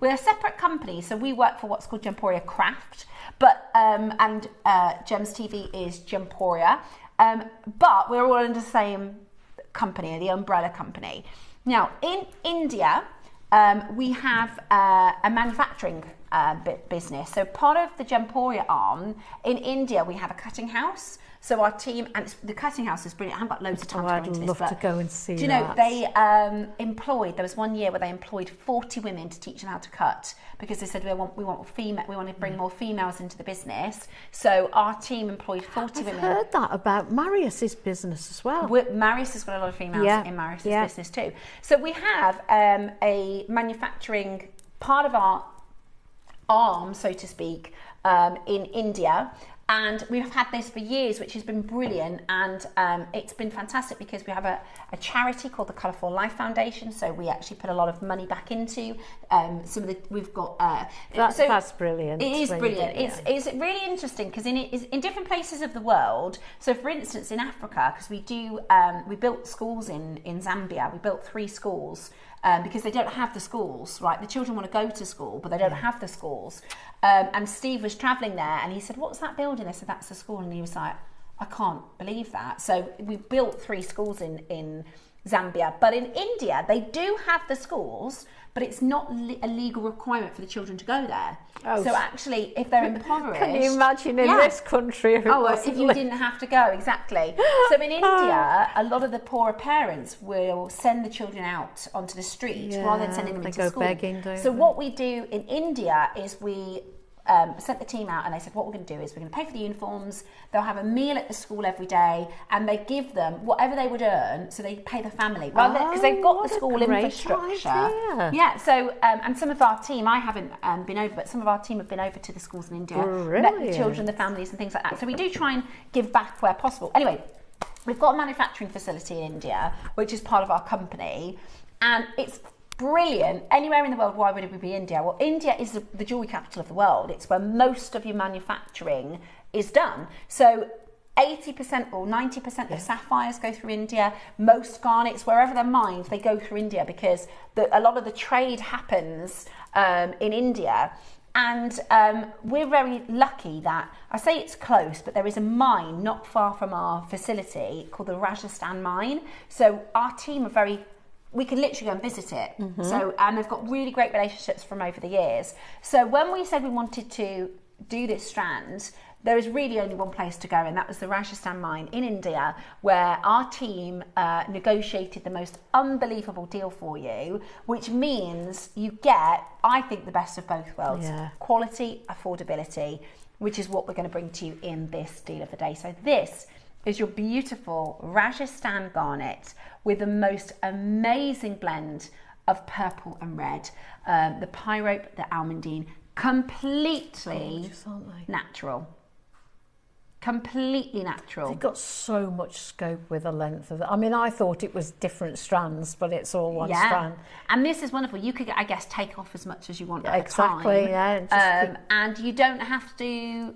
we're a separate company. So we work for what's called Gemporia Craft, but, and Gems TV is Gemporia. But we're all in the same company, the umbrella company. Now, in India, we have a manufacturing business. So part of the Gemporia arm, in India, we have a cutting house. So our team, and the cutting house is brilliant. I haven't got loads of time to go into this. I'd love to go and see that. Do you know, they there was one year where they employed 40 women to teach them how to cut, because they said we want to bring more females into the business. So our team employed 40 women. I've heard that about Marius's business as well. Marius has got a lot of females in Marius's business too. So we have a manufacturing part of our arm, so to speak, in India. And we've had this for years, which has been brilliant, and it's been fantastic because we have a charity called the Colourful Life Foundation. So we actually put a lot of money back into some of the. We've got. That's brilliant. It is brilliant. It's really interesting because in different places of the world. So, for instance, in Africa, because we built schools in Zambia. We built 3 schools. Because they don't have the schools, right? The children want to go to school, but they don't have the schools. And Steve was travelling there and he said, "What's that building?" I said, "That's the school." And he was like, I can't believe that. So we built 3 schools in Zambia, but in India they do have the schools, but it's not a legal requirement for the children to go there. Oh, so actually, if they're impoverished, can you imagine in this country if you didn't have to go? Exactly. So in India, a lot of the poorer parents will send the children out onto the street rather than sending them into school. Begging, so what we do in India is we sent the team out and they said, what we're going to do is we're going to pay for the uniforms, they'll have a meal at the school every day, and they give them whatever they would earn, so they pay the family because they've got the school infrastructure. Idea. Yeah, so and some of our team, I haven't been over, but some of our team have been over to the schools in India, met the children, the families and things like that. So we do try and give back where possible. Anyway, we've got a manufacturing facility in India, which is part of our company, and it's brilliant. Anywhere in the world, why would it be India? Well, India is the jewellery capital of the world. It's where most of your manufacturing is done. So 80% or 90% of sapphires go through India. Most garnets, wherever they're mined, they go through India because a lot of the trade happens in India. And we're very lucky that, I say it's close, but there is a mine not far from our facility called the Rajasthan mine. So our team are we can literally go and visit it. So, and they've got really great relationships from over the years. So when we said we wanted to do this strand, there was really only one place to go, and that was the Rajasthan mine in India, where our team negotiated the most unbelievable deal for you, which means you get, I think, the best of both worlds. Yeah. Quality, affordability, which is what we're going to bring to you in this deal of the day. So this is your beautiful Rajasthan garnet with the most amazing blend of purple and red. The pyrope, the almondine, completely natural. Completely natural. They've got so much scope with the length of it. I mean, I thought it was different strands, but it's all one strand. And this is wonderful. You could, I guess, take off as much as you want at exactly, a time. Yeah. And you don't have to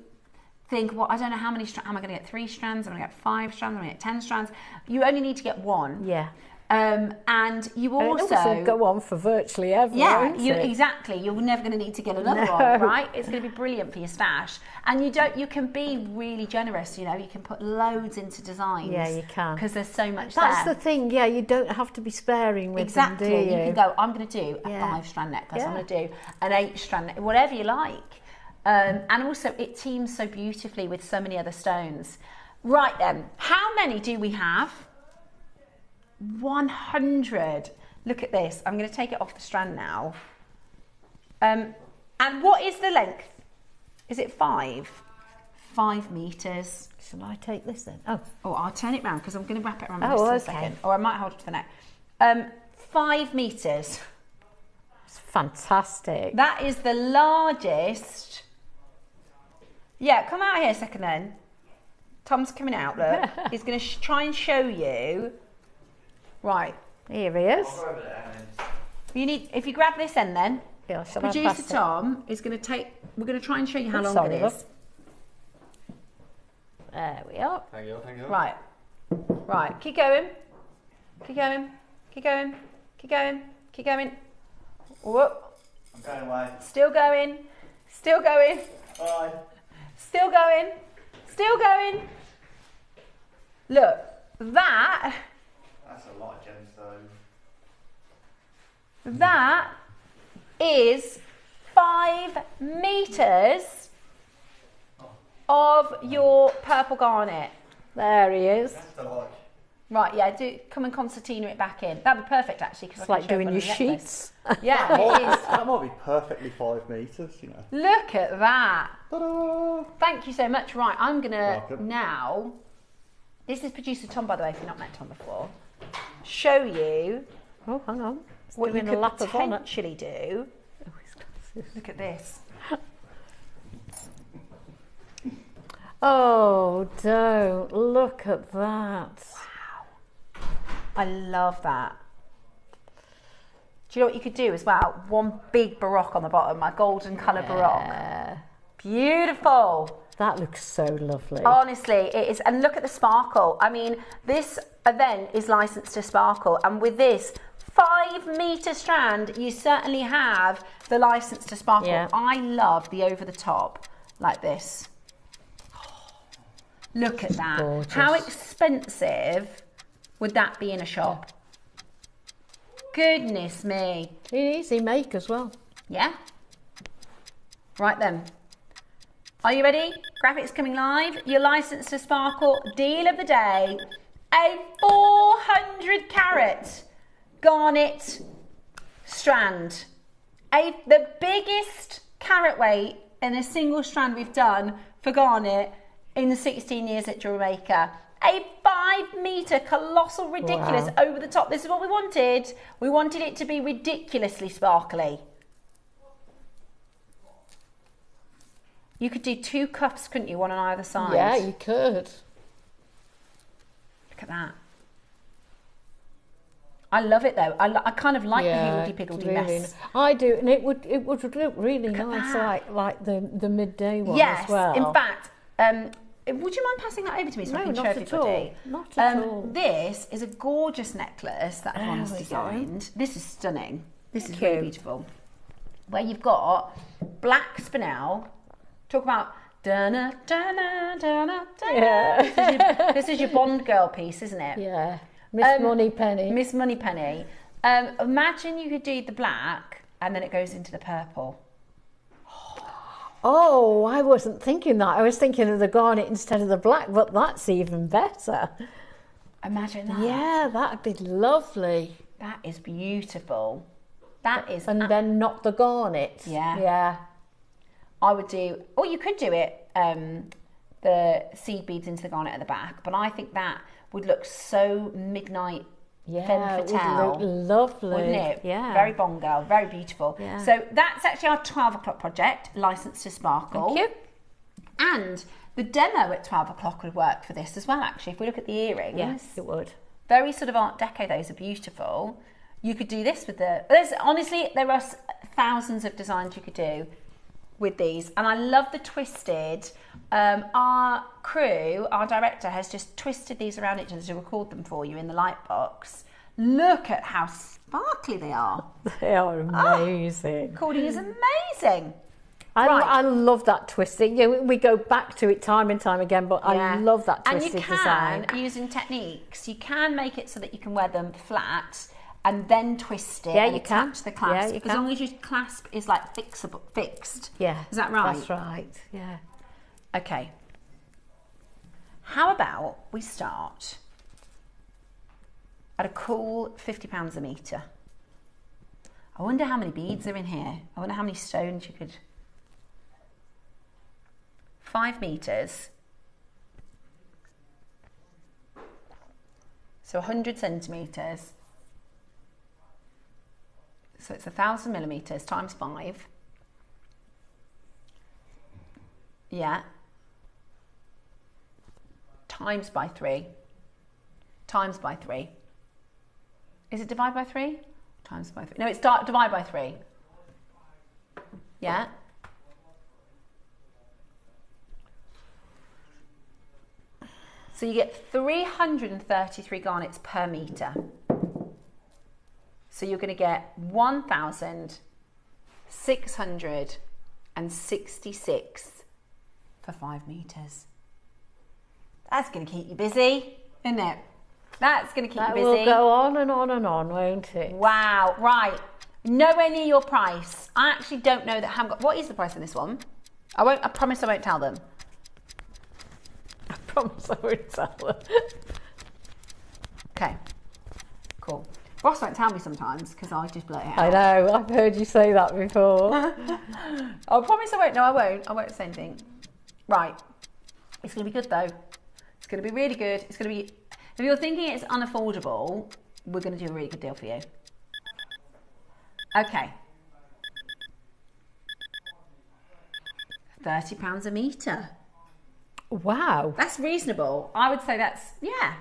think, well, I don't know how many strands. Am I going to get 3 strands? Am I going to get 5 strands? Am I going to get 10 strands? You only need to get 1. Yeah. And you also will go on for virtually ever. Yeah, exactly. You're never going to need to get another one, right? It's going to be brilliant for your stash. And you can be really generous. You know, you can put loads into designs. Yeah, you can, because there's so much. That's the thing. Yeah, you don't have to be sparing with them, do you? You can go, I'm going to do a 5-strand necklace. I'm going to do an 8-strand necklace, whatever you like. And also, it teams so beautifully with so many other stones. Right then, how many do we have? 100. Look at this. I'm going to take it off the strand now. And what is the length? Is it 5? 5 meters. Shall I take this then? Oh, I'll turn it round because I'm going to wrap it around my wrist in a second. Or I might hold it to the neck. 5 meters. It's fantastic. That is the largest. Yeah, come out here a second then. Tom's coming out, look. He's going to try and show you. Right. Here he is. You need, if you grab this end then, Producer Tom is going to take, we're going to try and show you how long it is. There we are. Thank you. Right. Right. Keep going. Keep going. Keep going. Keep going. Keep going. Whoop. I'm going away. Still going. Still going. Bye. Still going. Still going. Look, that. That's a lot of gemstones. That is 5 meters of your purple garnet. There he is. That's a lot. Right, yeah, come and concertina it back in. That'd be perfect actually. It's like doing your sheets. Yeah, it is. That might be perfectly 5 meters, you know. Look at that. Ta-da! Thank you so much. Right, I'm gonna now. This is producer Tom, by the way, if you've not met Tom before. Show you. Oh, hang on. What you could potentially do. Look at this. Oh, don't. Look at that. Wow. I love that. Do you know what you could do as well? One big baroque on the bottom, a golden colour baroque. Beautiful. That looks so lovely. Honestly, it is. And look at the sparkle. I mean, this event is licensed to sparkle. And with this 5 meter strand, you certainly have the license to sparkle. Yeah. I love the over the top like this. Look at that. Gorgeous. How expensive would that be in a shop? Goodness me. Easy make as well. Yeah? Right then. Are you ready? Graphics coming live. Your license to sparkle. Deal of the day. A 400 carat garnet strand. The biggest carat weight in a single strand we've done for garnet in the 16 years at JewelleryMaker. A 5 metre colossal ridiculous over the top. This is what we wanted. We wanted it to be ridiculously sparkly. You could do 2 cuffs, couldn't you? One on either side. Yeah, you could. Look at that. I love it though. I kind of like the higgledy-piggledy really mess. I do, and it would look really nice, like the midday one as well. Yes, in fact, would you mind passing that over to me so I can show everybody? Not at all. This is a gorgeous necklace that Yvonne's designed. This is stunning. This is really beautiful. Where you've got black spinel. Talk about dana, dana, dana, dana. Yeah. This is your Bond girl piece, isn't it? Yeah. Miss Moneypenny. Miss Moneypenny. Imagine you could do the black and then it goes into the purple. Oh, I wasn't thinking that. I was thinking of the garnet instead of the black, but that's even better. Imagine that. Yeah, that'd be lovely. That is beautiful. That is. And then not the garnet. Yeah. Yeah. I would do, or you could do it, the seed beads into the garnet at the back, but I think that would look so midnight femme fatale. It would look lovely. Wouldn't it? Yeah. Very Bond girl, very beautiful. Yeah. So that's actually our 12 o'clock project, License to Sparkle. Thank you. And the demo at 12 o'clock would work for this as well, actually, if we look at the earrings. Yes, it would. Very sort of Art Deco, those are beautiful. You could do this with honestly, there are thousands of designs you could do with these, and I love the twisted. Our crew, our director, has just twisted these around each other to record them for you in the light box. Look at how sparkly they are. They are amazing. Recording is amazing. I love that twisting. Yeah, we go back to it time and time again, but I love that twisted design. And you can, using techniques, you can make it so that you can wear them flat and then twist it and attach the clasp. As long as your clasp is like fixed. Yeah. Is that right? That's right, yeah. Okay. How about we start at a cool £50 a metre? I wonder how many beads are in here. I wonder how many stones you could... 5 metres. So 100 centimetres. So it's 1,000 millimetres times 5. Yeah. Times by 3. Times by 3. Is it divide by 3? Times by 3. No, it's divide by 3. Yeah. So you get 333 garnets per metre. So you're going to get 1,666 for 5 metres. That's going to keep you busy, isn't it? That's going to keep you busy. That will go on and on and on, won't it? Wow, right. Nowhere near your price. I actually don't know that. I haven't got. What is the price on this one? I promise I won't tell them. I promise I won't tell them. Okay, cool. Ross won't tell me sometimes because I just blurt it out. I know, I've heard you say that before. I promise I won't. No, I won't. I won't say anything. Right. It's going to be good though. It's going to be really good. It's going to be... If you're thinking it's unaffordable, we're going to do a really good deal for you. Okay. £30 a metre. Wow. That's reasonable. I would say that's... Yeah.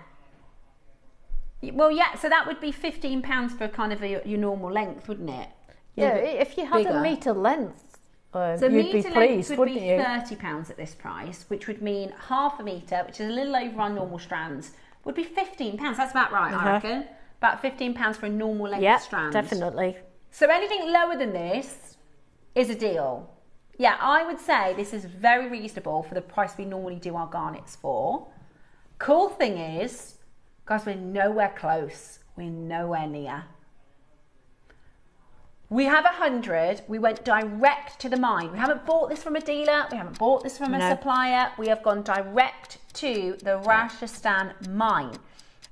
Well, yeah, so that would be £15 for kind of your normal length, wouldn't it? Yeah, if you had a metre length, so you'd be pleased, wouldn't you? £30 at this price, which would mean half a metre, which is a little over our normal strands, would be £15. That's about right, I reckon. About £15 for a normal length strand. Yeah, definitely. So anything lower than this is a deal. Yeah, I would say this is very reasonable for the price we normally do our garnets for. Cool thing is, guys, we're nowhere close. We're nowhere near. We have 100. We went direct to the mine. We haven't bought this from a dealer. We haven't bought this from a supplier. We have gone direct to the Rajasthan mine,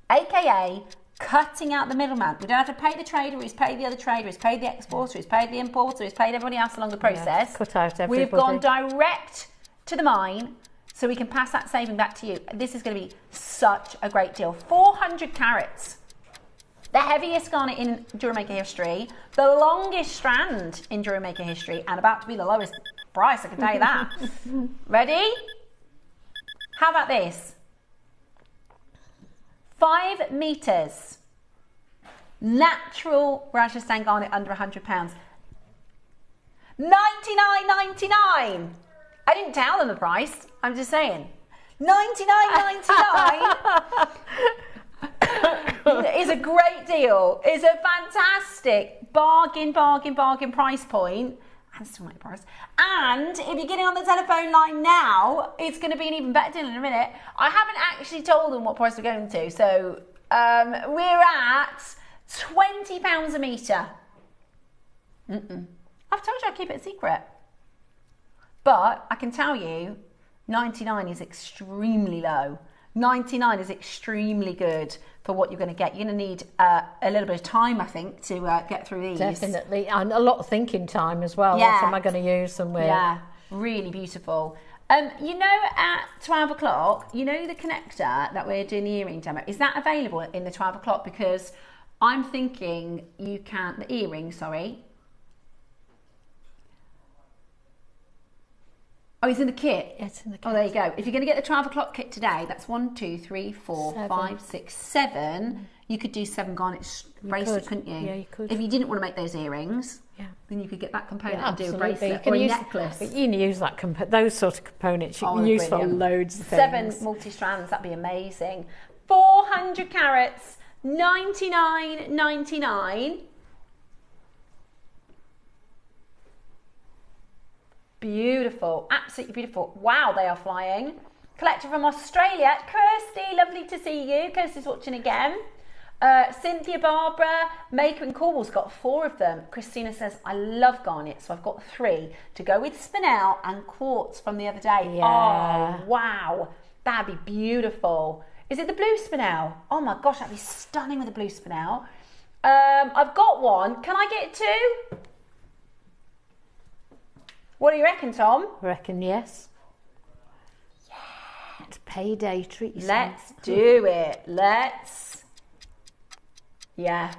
aka cutting out the middleman. We don't have to pay the trader. He's paid the other trader. He's paid the exporter. He's paid the importer. He's paid everybody else along the process. Cut out everybody. We've gone direct to the mine, so we can pass that saving back to you. This is going to be such a great deal. 400 carats. The heaviest garnet in JewelleryMaker history, the longest strand in JewelleryMaker history, and about to be the lowest price, I can tell you that. Ready? How about this? 5 meters. Natural Rajasthan garnet under £100. $99.99. I didn't tell them the price. I'm just saying. $99.99. Is a great deal. Is a fantastic bargain price point. And still not price. And if you're getting on the telephone line now, it's going to be an even better deal in a minute. I haven't actually told them what price we're going to, so we're at £20 a metre. I've told you I'd keep it a secret. But I can tell you, 99 is extremely low. 99 is extremely good for what you're going to get. You're going to need a little bit of time, I think, to get through these. Definitely, and a lot of thinking time as well. Yeah. What am I going to use them with? Yeah, really beautiful. You know, at 12 o'clock, you know the connector that we're doing the earring demo, is that available in the 12 o'clock? Because I'm thinking you can, the earring, sorry. Oh, it's in the kit? It's in the kit. Oh, there you go. If you're going to get the 12 o'clock kit today, that's 1, 2, 3, 4, 7. 5, 6, 7. You could do 7 garnet bracelet, couldn't you? Yeah, you could. If you didn't want to make those earrings, then you could get that component and do a bracelet or a necklace. You can use that those sort of components. You can use for loads of things. 7 multi-strands, that'd be amazing. 400 carats, $99.99. Beautiful, absolutely beautiful. Wow, they are flying. Collector from Australia, Kirsty, lovely to see you. Kirsty's watching again. Cynthia, Barbara, Maker and Corwell's got 4 of them. Christina says, I love garnet, so I've got 3 to go with spinel and quartz from the other day. Yeah. Oh, wow, that'd be beautiful. Is it the blue spinel? Oh my gosh, that'd be stunning with the blue spinel. I've got one. Can I get 2? What do you reckon, Tom? I reckon yes. Yeah, it's payday, treat yourself. Let's do it. Yeah.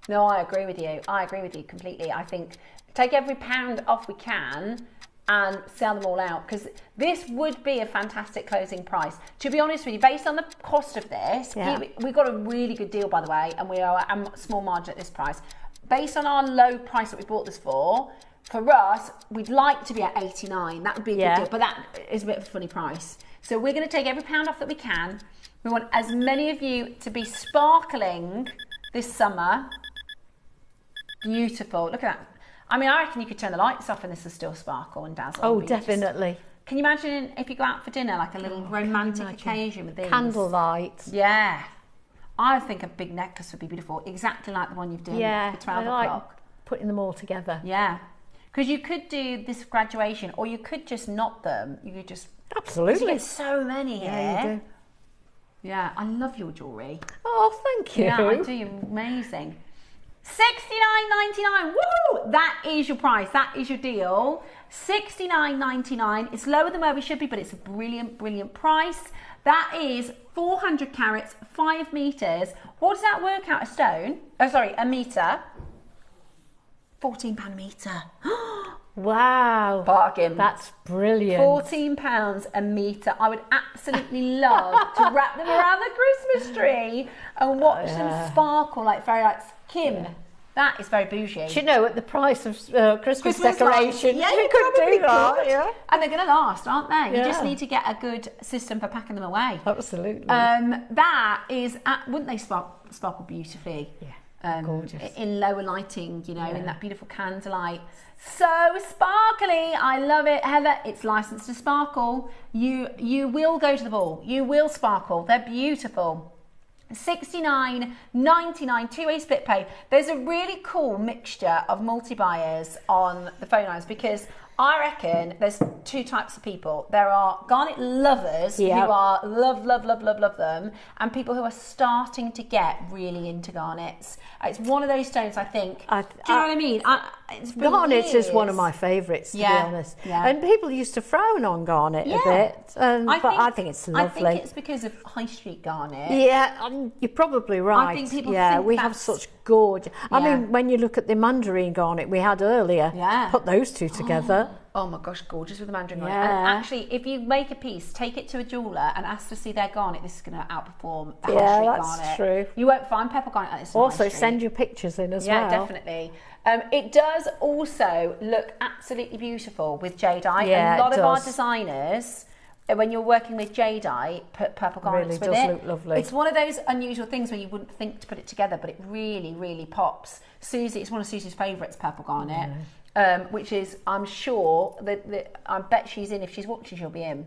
No, I agree with you. I agree with you completely. I think take every pound off we can and sell them all out, because this would be a fantastic closing price. To be honest with you, based on the cost of this, we got a really good deal, by the way, and we are a small margin at this price. Based on our low price that we bought this for us, we'd like to be at 89. That would be a good deal, but that is a bit of a funny price. So we're going to take every pound off that we can. We want as many of you to be sparkling this summer. Beautiful. Look at that. I mean, I reckon you could turn the lights off and this will still sparkle and dazzle. Oh, definitely. Can you imagine if you go out for dinner, like a little romantic occasion with these? Candlelight. Yeah. I think a big necklace would be beautiful. Exactly like the one you've done for 12 o'clock. Putting them all together. Yeah. Because you could do this graduation, or you could just knot them. You could just... Absolutely. You get so many here. Yeah, you do. Yeah, I love your jewellery. Oh, thank you. Yeah, I do. Amazing. $69.99. Woo! That is your price. That is your deal. $69.99. It's lower than where we should be, but it's a brilliant, brilliant price. That is 400 carats, 5 meters. What does that work out a stone? Oh, sorry, a meter. £14 a metre. Wow. Bargain. That's brilliant. £14 a metre. I would absolutely love to wrap them around the Christmas tree and watch them sparkle like fairy lights. Kim, that is very bougie. Do you know, at the price of Christmas decoration, lights, you could do that. Yeah. And they're going to last, aren't they? You just need to get a good system for packing them away. Absolutely. That is, wouldn't they sparkle beautifully? Yeah. in lower lighting, you know, in that beautiful candlelight. So sparkly, I love it. Heather, it's licensed to sparkle. You will go to the ball, you will sparkle. They're beautiful. $69.99 two-way split pay. There's a really cool mixture of multi-buyers on the phone lines, because I reckon there's two types of people. There are garnet lovers who are love them, and people who are starting to get really into garnets. It's one of those stones, I think. Do you know what I mean? Garnet is one of my favourites, to be honest. Yeah. And people used to frown on garnet a bit, but I think it's lovely. I think it's because of high street garnet. Yeah, you're probably right. I think people think we have such gorgeous. I mean, when you look at the mandarin garnet we had earlier, put those two together. Oh my gosh, gorgeous with the mandarin garnet. And actually, if you make a piece, take it to a jeweller and ask to see their garnet, this is going to outperform the high street garnet. That's true. You won't find pepper garnet like this on Also, high street. send your pictures in as well. Yeah, definitely. It does also look absolutely beautiful with jadeite. A lot of our designers, when you're working with jadeite, put purple garnets with it. Really does look lovely. It's one of those unusual things where you wouldn't think to put it together, but it really, really pops. Susie, it's one of Susie's favourites, purple garnet. Which is, I'm sure, I bet she's in. If she's watching, she'll be in,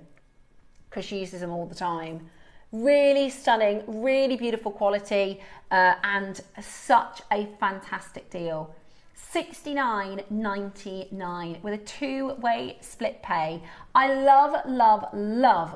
because she uses them all the time. Really stunning, really beautiful quality, and such a fantastic deal. $69.99 with a two-way split pay. I love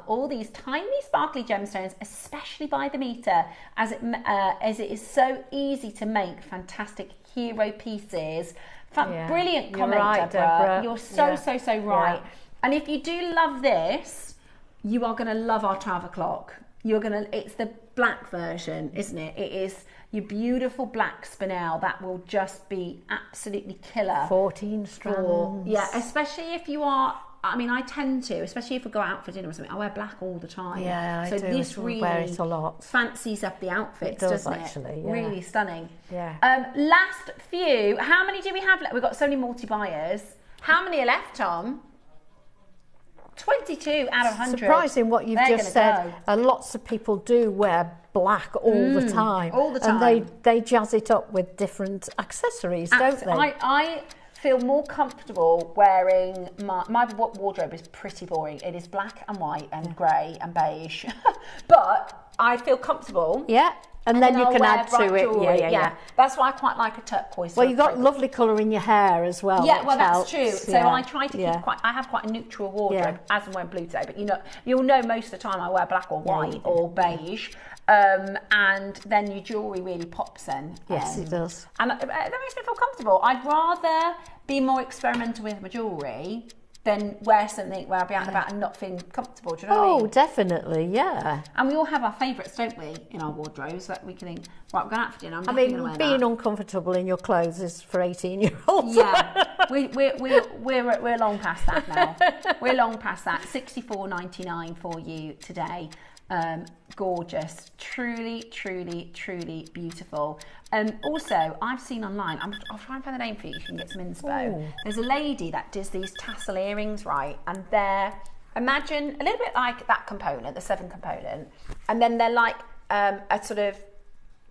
all these tiny sparkly gemstones, especially by the meter, as it is so easy to make fantastic hero pieces. Brilliant comment, right, Deborah. You're so right. And if you do love this, you are going to love our 12 o'clock. It's the black version, isn't it? It is your beautiful black spinel that will just be absolutely killer. 14 strands. Especially if you are, I mean, I tend to, especially if we go out for dinner or something, I wear black all the time. Yeah, I do. This really wear it a lot. Fancies up the outfits, doesn't it? Actually, really stunning. Yeah. Last few. How many do we have left? We've got so many multi-buyers. How many are left, Tom? 22 out of 100. Surprising what you've just said. Lots of people do wear black all the time. All the time. And they jazz it up with different accessories, don't they? I feel more comfortable wearing my wardrobe is pretty boring. It is black and white and grey and beige. But I feel comfortable. Yeah. And then you can add to it. Yeah. That's why I quite like a turquoise. Well, you've got lovely colour in your hair as well. Yeah, well, that's true. So I try to keep I have quite a neutral wardrobe, as I'm wearing blue today. But you'll know most of the time I wear black or white or beige. And then your jewellery really pops then. Yes, it does. And that makes me feel comfortable. I'd rather be more experimental with my jewellery than wear something where I'll be out and about and not feeling comfortable. Do you know what I mean? Oh, definitely, yeah. And we all have our favourites, don't we, in our wardrobes, that we can think, right, we're going out for dinner. Being uncomfortable in your clothes is for 18-year-olds. Yeah, we're long past that now. We're long past that. $64.99 for you today. Gorgeous, truly beautiful. Also, I've seen online, I'll try and find the name for you, you can get some inspo. There's a lady that does these tassel earrings, right, and they're, imagine a little bit like that component, the 7 component, and then they're like a sort of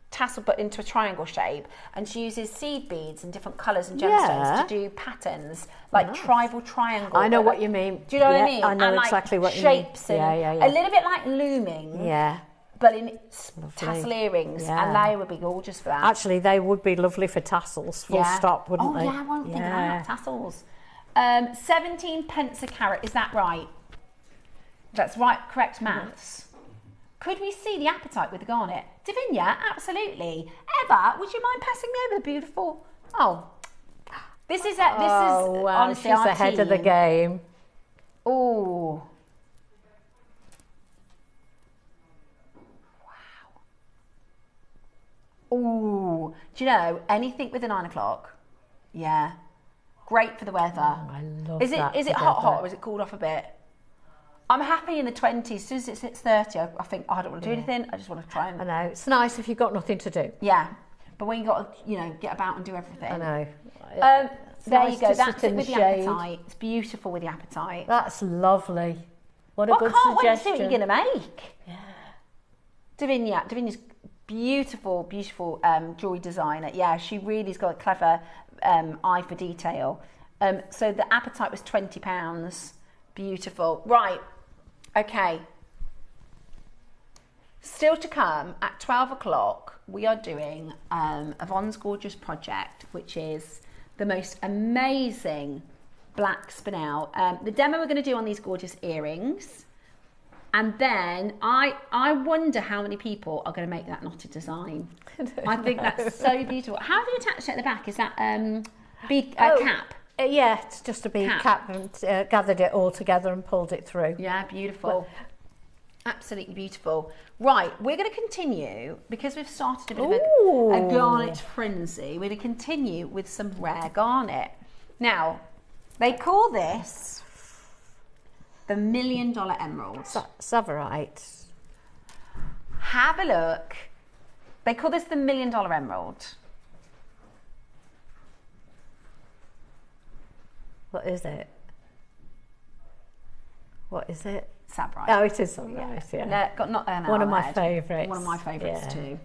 tassel but into a triangle shape, and she uses seed beads in different colours and gemstones to do patterns, like tribal triangle. I know what you mean. Do you know what I mean? I know exactly what you mean. Shapes and a little bit like looming. Yeah. But in tassel earrings, and they would be gorgeous for that. Actually, they would be lovely for tassels, full stop, wouldn't they? Oh yeah, I won't think of that, tassels. 17 pence a carat, is that right? That's right, correct maths. Could we see the appetite with the garnet? Davinia, absolutely. Eva, would you mind passing me over the beautiful? This is honestly she's ahead of the game. Oh. Wow. Oh. Do you know anything with the 9 o'clock? Yeah. Great for the weather. I love that. Is it hot or is it cooled off a bit? I'm happy in the 20s. As soon as it hits 30, I think, I don't want to do anything. I just want to try and... I know. It's nice if you've got nothing to do. Yeah. But when you've got to, get about and do everything. I know. There you go. That's it with the appetite. It's beautiful with the appetite. That's lovely. What a good suggestion. suggestion. I can't wait to see what you're going to make. Yeah. Davinia's Beautiful, beautiful jewellery designer. Yeah, she really's got a clever eye for detail. So the appetite was £20. Beautiful. Right, okay. Still to come at 12 o'clock, we are doing Yvonne's Gorgeous project, which is the most amazing black spinel. The demo we're going to do on these gorgeous earrings. And then I wonder how many people are going to make that knotted design. I think that's so beautiful. How have you attached it at the back? Is that cap? Yeah, it's just a bead cap and gathered it all together and pulled it through. Yeah, beautiful. Absolutely beautiful. Right, we're going to continue, because we've started a bit of a garnet frenzy, we're going to continue with some rare garnet. Now, they call this the $1 Million Emerald. Tsavorite. Have a look. They call this the $1 Million Emerald. What is it? What is it? Tsavorite. Oh, it is Tsavorite, yeah. Not one of my favourites. One of my favourites too.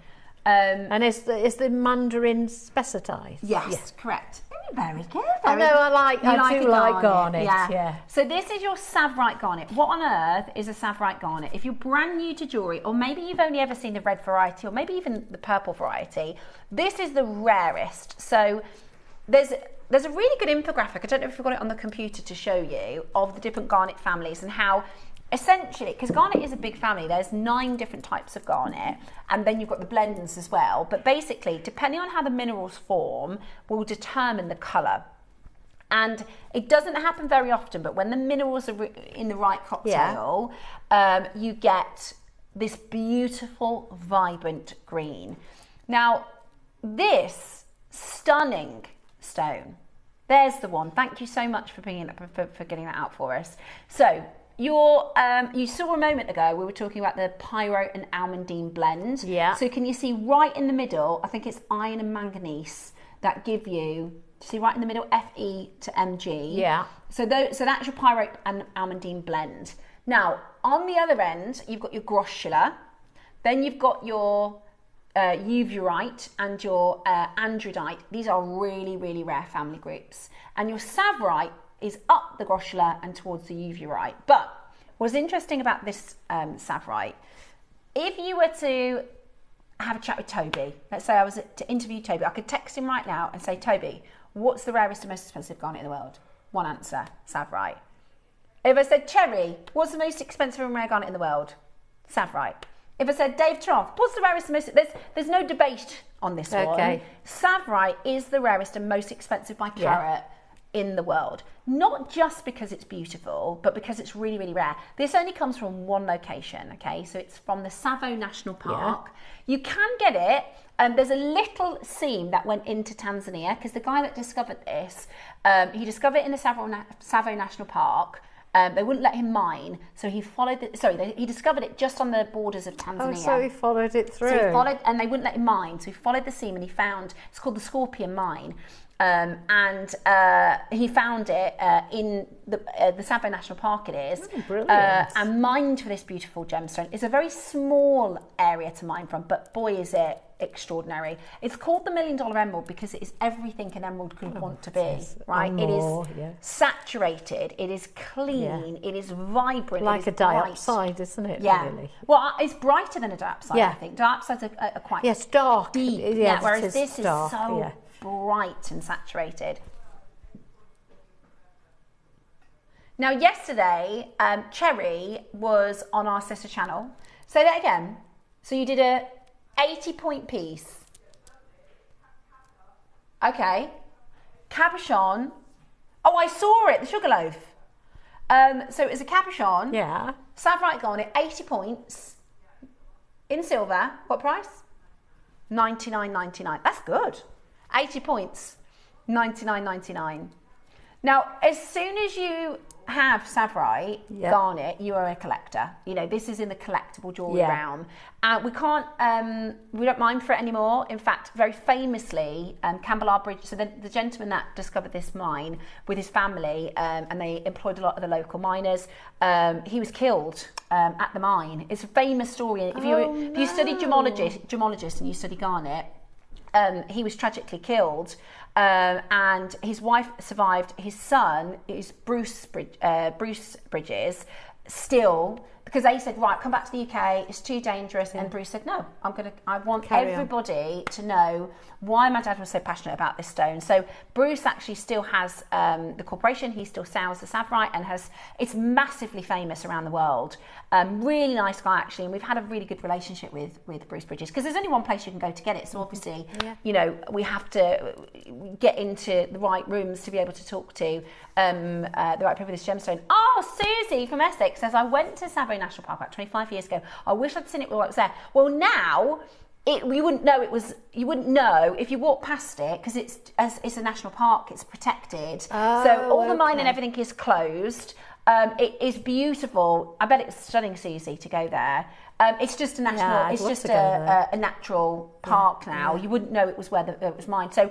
And is the mandarin specitite? Yes, correct. Very good. I know, I do like garnet. Yeah. So this is your Tsavorite garnet. What on earth is a Tsavorite garnet? If you're brand new to jewellery, or maybe you've only ever seen the red variety, or maybe even the purple variety, this is the rarest. So there's a really good infographic, I don't know if you've got it on the computer to show you, of the different garnet families and how essentially, because garnet is a big family, there's 9 different types of garnet, and then you've got the blends as well. But basically, depending on how the minerals form, will determine the colour. And it doesn't happen very often, but when the minerals are in the right cocktail, you get this beautiful, vibrant green. Now, this stunning stone, there's the one. Thank you so much for bringing for getting that out for us. So, you saw a moment ago we were talking about the pyro and almandine blend. Yeah. So can you see right in the middle? I think it's iron and manganese that give you. See right in the middle, Fe to Mg. Yeah. So that's your pyro and almandine blend. Now on the other end, you've got your groschula, then you've got your uvuerite and your andradite. These are really, really rare family groups, and your Tsavorite is up the groschula and towards the uvuerite. But what's interesting about this Tsavorite, if you were to have a chat with Toby, let's say I was to interview Toby, I could text him right now and say, Toby, what's the rarest and most expensive garnet in the world? One answer, Tsavorite. If I said, Cherry, what's the most expensive and rare garnet in the world? Tsavorite. If I said, Dave Trough, what's the rarest and most... There's no debate on this one. Tsavorite is the rarest and most expensive by carat in the world. Not just because it's beautiful, but because it's really, really rare. This only comes from one location, okay? So it's from the Tsavo National Park. You can get it. There's a little seam that went into Tanzania, because the guy that discovered this, he discovered it in the Tsavo National Park. They wouldn't let him mine, so he followed he discovered it just on the borders of Tanzania. Oh, so he followed it through. So he followed, and they wouldn't let him mine, so he followed the seam and he found, it's called the Scorpion Mine. He found it in the Tsavo National Park. It is and mined for this beautiful gemstone. It's a very small area to mine from, but boy is it extraordinary. It's called the $1 Million Emerald because it is everything an emerald could want to be, right? It is saturated, it is clean, it is vibrant, like a diopside, isn't it? Yeah. Really? Well, it's brighter than a diopside, I think. Diopsides are quite dark, deep, whereas this is dark, so bright and saturated. Now, yesterday, Cherry was on our sister channel. Say that again. So you did a 80-point piece. Okay. Cabochon. Oh, I saw it, the sugar loaf. So it was a cabochon. Yeah. Tsavorite garnet, 80 points. In silver. What price? $99.99. That's good. 80 points, $99.99. Now, as soon as you have Savrite garnet, you are a collector. You know, this is in the collectible jewellery realm. We don't mind for it anymore. In fact, very famously, Campbell Bridge, so the gentleman that discovered this mine with his family, and they employed a lot of the local miners, he was killed at the mine. It's a famous story. If you study gemologist and you study garnet, he was tragically killed, and his wife survived. His son is Bruce Bridges, still, because they said, right, come back to the UK, it's too dangerous. And Bruce said, no, I want everybody to know why my dad was so passionate about this stone. So Bruce actually still has the corporation, he still sells the Savrite, and it's massively famous around the world. Really nice guy, actually, and we've had a really good relationship with Bruce Bridges, because there's only one place you can go to get it. So obviously, you know, we have to get into the right rooms to be able to talk to the right people with this gemstone. Oh, Susie from Essex says, I went to Savo National Park about 25 years ago. I wish I'd seen it while I was there. Well, now you wouldn't know you wouldn't know if you walk past it, because it's a national park, it's protected. So all the mine and everything is closed. It is beautiful. I bet it's stunning, Susie, to go there. It's just a national. It's just a natural park now. You wouldn't know it was where it was mined. So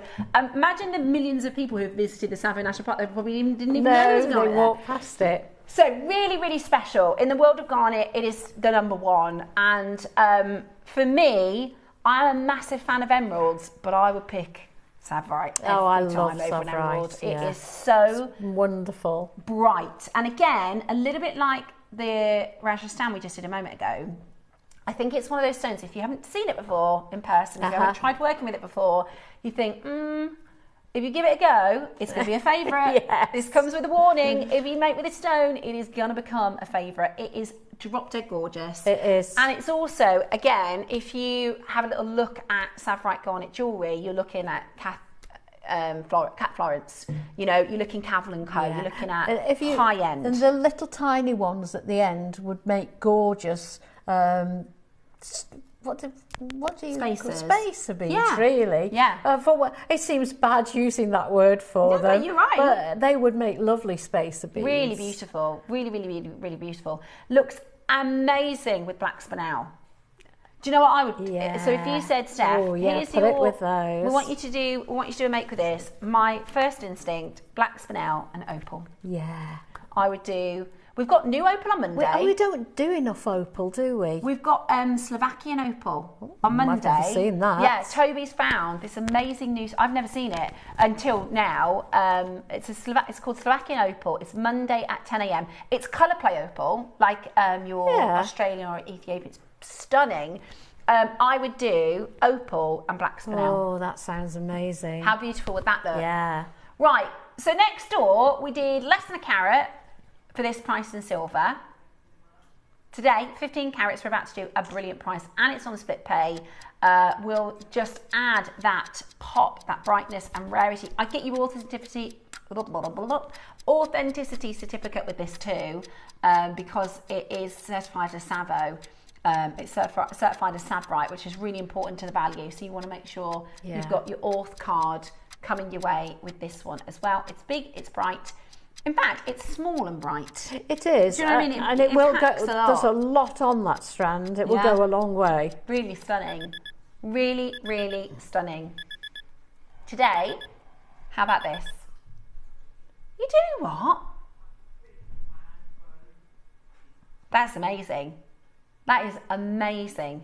imagine the millions of people who have visited the Savo National Park. They probably didn't even know it was garnet. They walked past it. So really, really special. In the world of garnet, it is the number one. And for me, I'm a massive fan of emeralds, but I would pick Savrite every time over an emerald. It is so wonderful, bright, and again, a little bit like the Rajasthan we just did a moment ago. I think it's one of those stones, if you haven't seen it before in person, if you haven't tried working with it before, you think, if you give it a go, it's going to be a favourite. This comes with a warning. If you make with a stone, it is going to become a favourite. It is drop dead gorgeous. It is. And it's also, again, if you have a little look at Savrite garnet jewellery, you're looking at Cat Florence, you know, you're looking Cavell & Co, you're looking at high end. And the little tiny ones at the end would make gorgeous, what do you call spacer beads, really? It seems bad using that word for them. But you're right. But they would make lovely spacer beads. Really beautiful. Really, really, really, really beautiful. Looks amazing with black spinel. Do you know what I would? So if you said, Steph, here's put it with those. We want you to do a make with this. My first instinct: black spinel and opal. Yeah. I would do. We've got new opal on Monday. We don't do enough opal, do we? We've got Slovakian opal on Monday. I've never seen that. Yeah, Toby's found this amazing new. I've never seen it until now. It's called Slovakian opal. It's Monday at 10 a.m. It's colour play opal, like your Australian or Ethiopian. It's stunning. I would do opal and black spinel. Oh, that sounds amazing. How beautiful would that look? Yeah. Right, so next door we did less than a carat for this price in silver. Today, 15 carats, we're about to do a brilliant price, and it's on split pay. We'll just add that pop, that brightness and rarity. I get you authenticity certificate with this too, because it is certified as Savo. It's certified as Savrite, which is really important to the value. So you want to make sure you've got your auth card coming your way with this one as well. It's big, it's bright. In fact, it's small and bright. It is. Do you know what I mean? And it will go. There's a lot on that strand. It will go a long way. Really stunning. Really, really stunning. Today, how about this? You do what? That's amazing. That is amazing.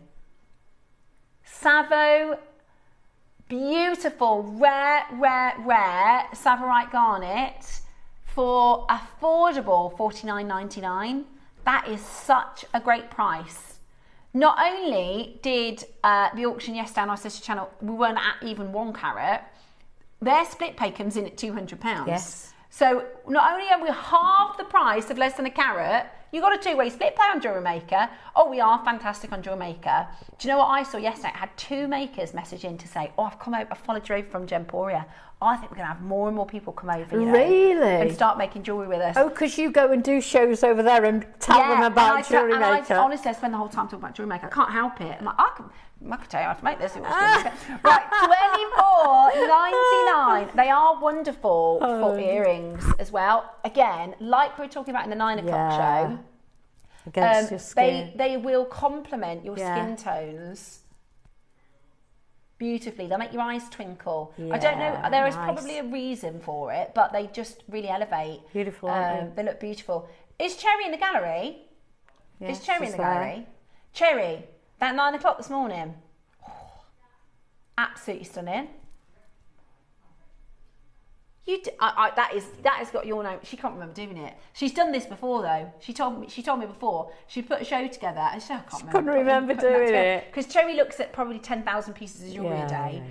Savo, beautiful, rare Savrite garnet for affordable $49.99. That is such a great price. Not only did the auction yesterday on our sister channel, we weren't at even 1 carat, their split pay comes in at £200. Yes. So not only are we half the price of less than a carat, you got a two-way split pay on JewelleryMaker. Oh, we are fantastic on JewelleryMaker. Do you know what I saw yesterday? I had 2 makers message in to say, oh, I've come over, I followed you over from Gemporia. Oh, I think we're going to have more and more people come over, you know, really? And start making jewellery with us. Oh, because you go and do shows over there and tell them about JewelleryMaker. Honestly, I spend the whole time talking about JewelleryMaker. I can't help it. I'm like, I could tell you how to make this. Right, $24.99. They are wonderful for earrings as well. Again, like we were talking about in the 9 o'clock show, against your skin. They will complement your skin tones beautifully. They'll make your eyes twinkle. I don't know, there is probably a reason for it, but they just really elevate. Beautiful, aren't they look beautiful. Is Cherry in the gallery? Yes, is Cherry in the gallery? Cherry, that 9 o'clock this morning. Oh, absolutely stunning. That has got your name. She can't remember doing it. She's done this before though. She told me before. She put a show together and she said, I couldn't remember doing it. Because Cherry looks at probably 10,000 pieces of jewellery a day.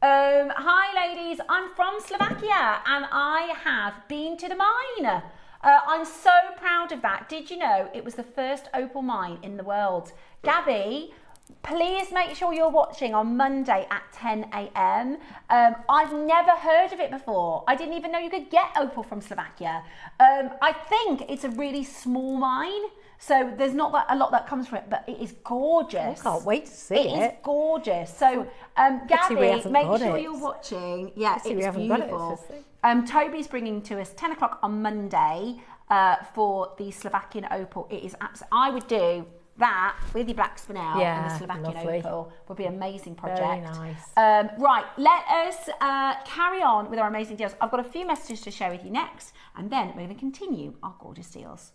Hi ladies, I'm from Slovakia and I have been to the mine. I'm so proud of that. Did you know it was the first opal mine in the world? Gabby, please make sure you're watching on Monday at 10 a.m. I've never heard of it before. I didn't even know you could get opal from Slovakia. I think it's a really small mine, so there's not a lot that comes from it, but it is gorgeous. I can't wait to see it. It is gorgeous. So, Gabby, make sure you're watching. Yeah, it's beautiful. Toby's bringing to us 10 o'clock on Monday for the Slovakian opal. It is absolutely, I would do that with your black spinel and the Slovakian opal. Would be an amazing project. Very nice. Right, let us carry on with our amazing deals. I've got a few messages to share with you next, and then we're going to continue our gorgeous deals.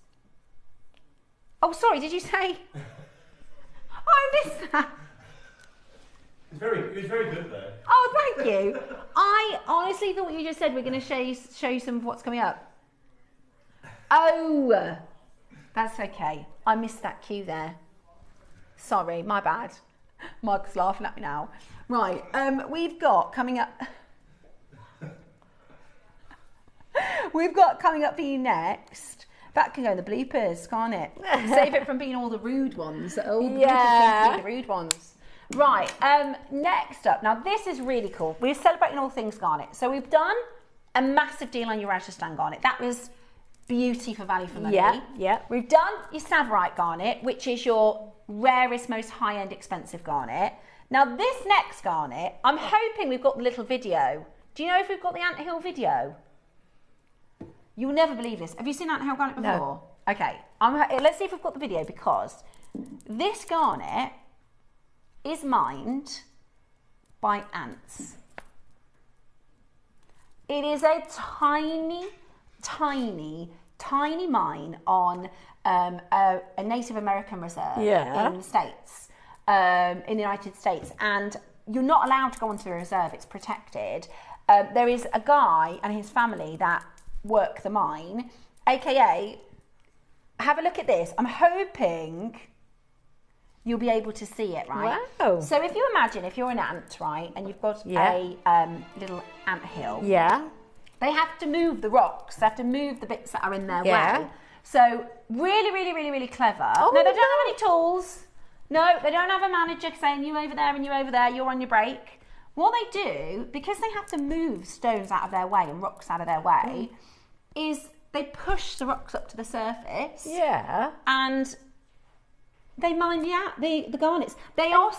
Oh, sorry, did you say? I missed that. It was very good though. Oh, thank you. I honestly thought you just said we're going to show you some of what's coming up. Oh, that's okay. I missed that cue there. Sorry, my bad. Mike's laughing at me now. Right, we've got coming up. We've got coming up for you next. That can go in the bloopers, can't it? Save it from being all the rude ones. All the rude ones. Right, next up. Now, this is really cool. We're celebrating all things garnet. So we've done a massive deal on your Rajasthan garnet. That was beauty for value for money. Yeah. We've done your Savarite garnet, which is your rarest, most high-end, expensive garnet. Now, this next garnet, I'm hoping we've got the little video. Do you know if we've got the Anthill video? You'll never believe this. Have you seen Anthill garnet before? No. Okay, let's see if we've got the video, because this garnet is mined by ants. It is a tiny mine on a Native American reserve in the States, in the United States, and you're not allowed to go onto the reserve. It's protected. There is a guy and his family that work the mine, aka, have a look at this. I'm hoping you'll be able to see it, right? Wow. So if you imagine, if you're an ant, right, and you've got a little ant hill. Yeah. They have to move the rocks. They have to move the bits that are in their way. So really clever. Oh, no, they don't have any tools. No, they don't have a manager saying you over there and you over there, you're on your break. What they do, because they have to move stones out of their way and rocks out of their way, is they push the rocks up to the surface. Yeah. And they mine the garnets.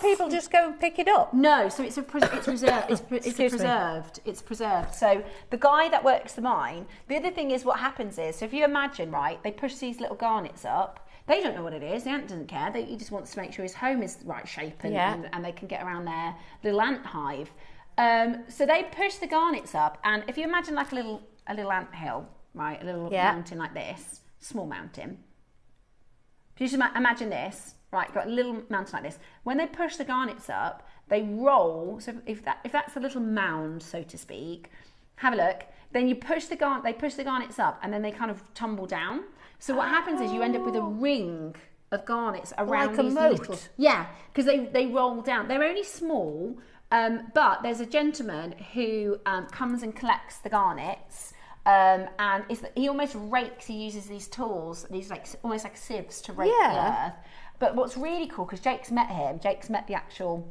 People just go and pick it up. No, so it's reserved. It's preserved. So the guy that works the mine. The other thing is, what happens is, so if you imagine, right, they push these little garnets up. They don't know what it is. The ant doesn't care. He just wants to make sure his home is the right shape and they can get around their little ant hive. So they push the garnets up, and if you imagine like a little ant hill, right, a little mountain like this, small mountain. If you just imagine this, right, you've got a little mountain like this. When they push the garnets up, they roll. So if that's a little mound, so to speak, have a look. Then you push they push the garnets up, and then they kind of tumble down. So what happens is you end up with a ring of garnets around like these little. Yeah, because they roll down. They're only small, but there's a gentleman who comes and collects the garnets. And he almost rakes. He uses these tools, these almost like sieves to rake the earth. But what's really cool, because Jake's met him. Jake's met the actual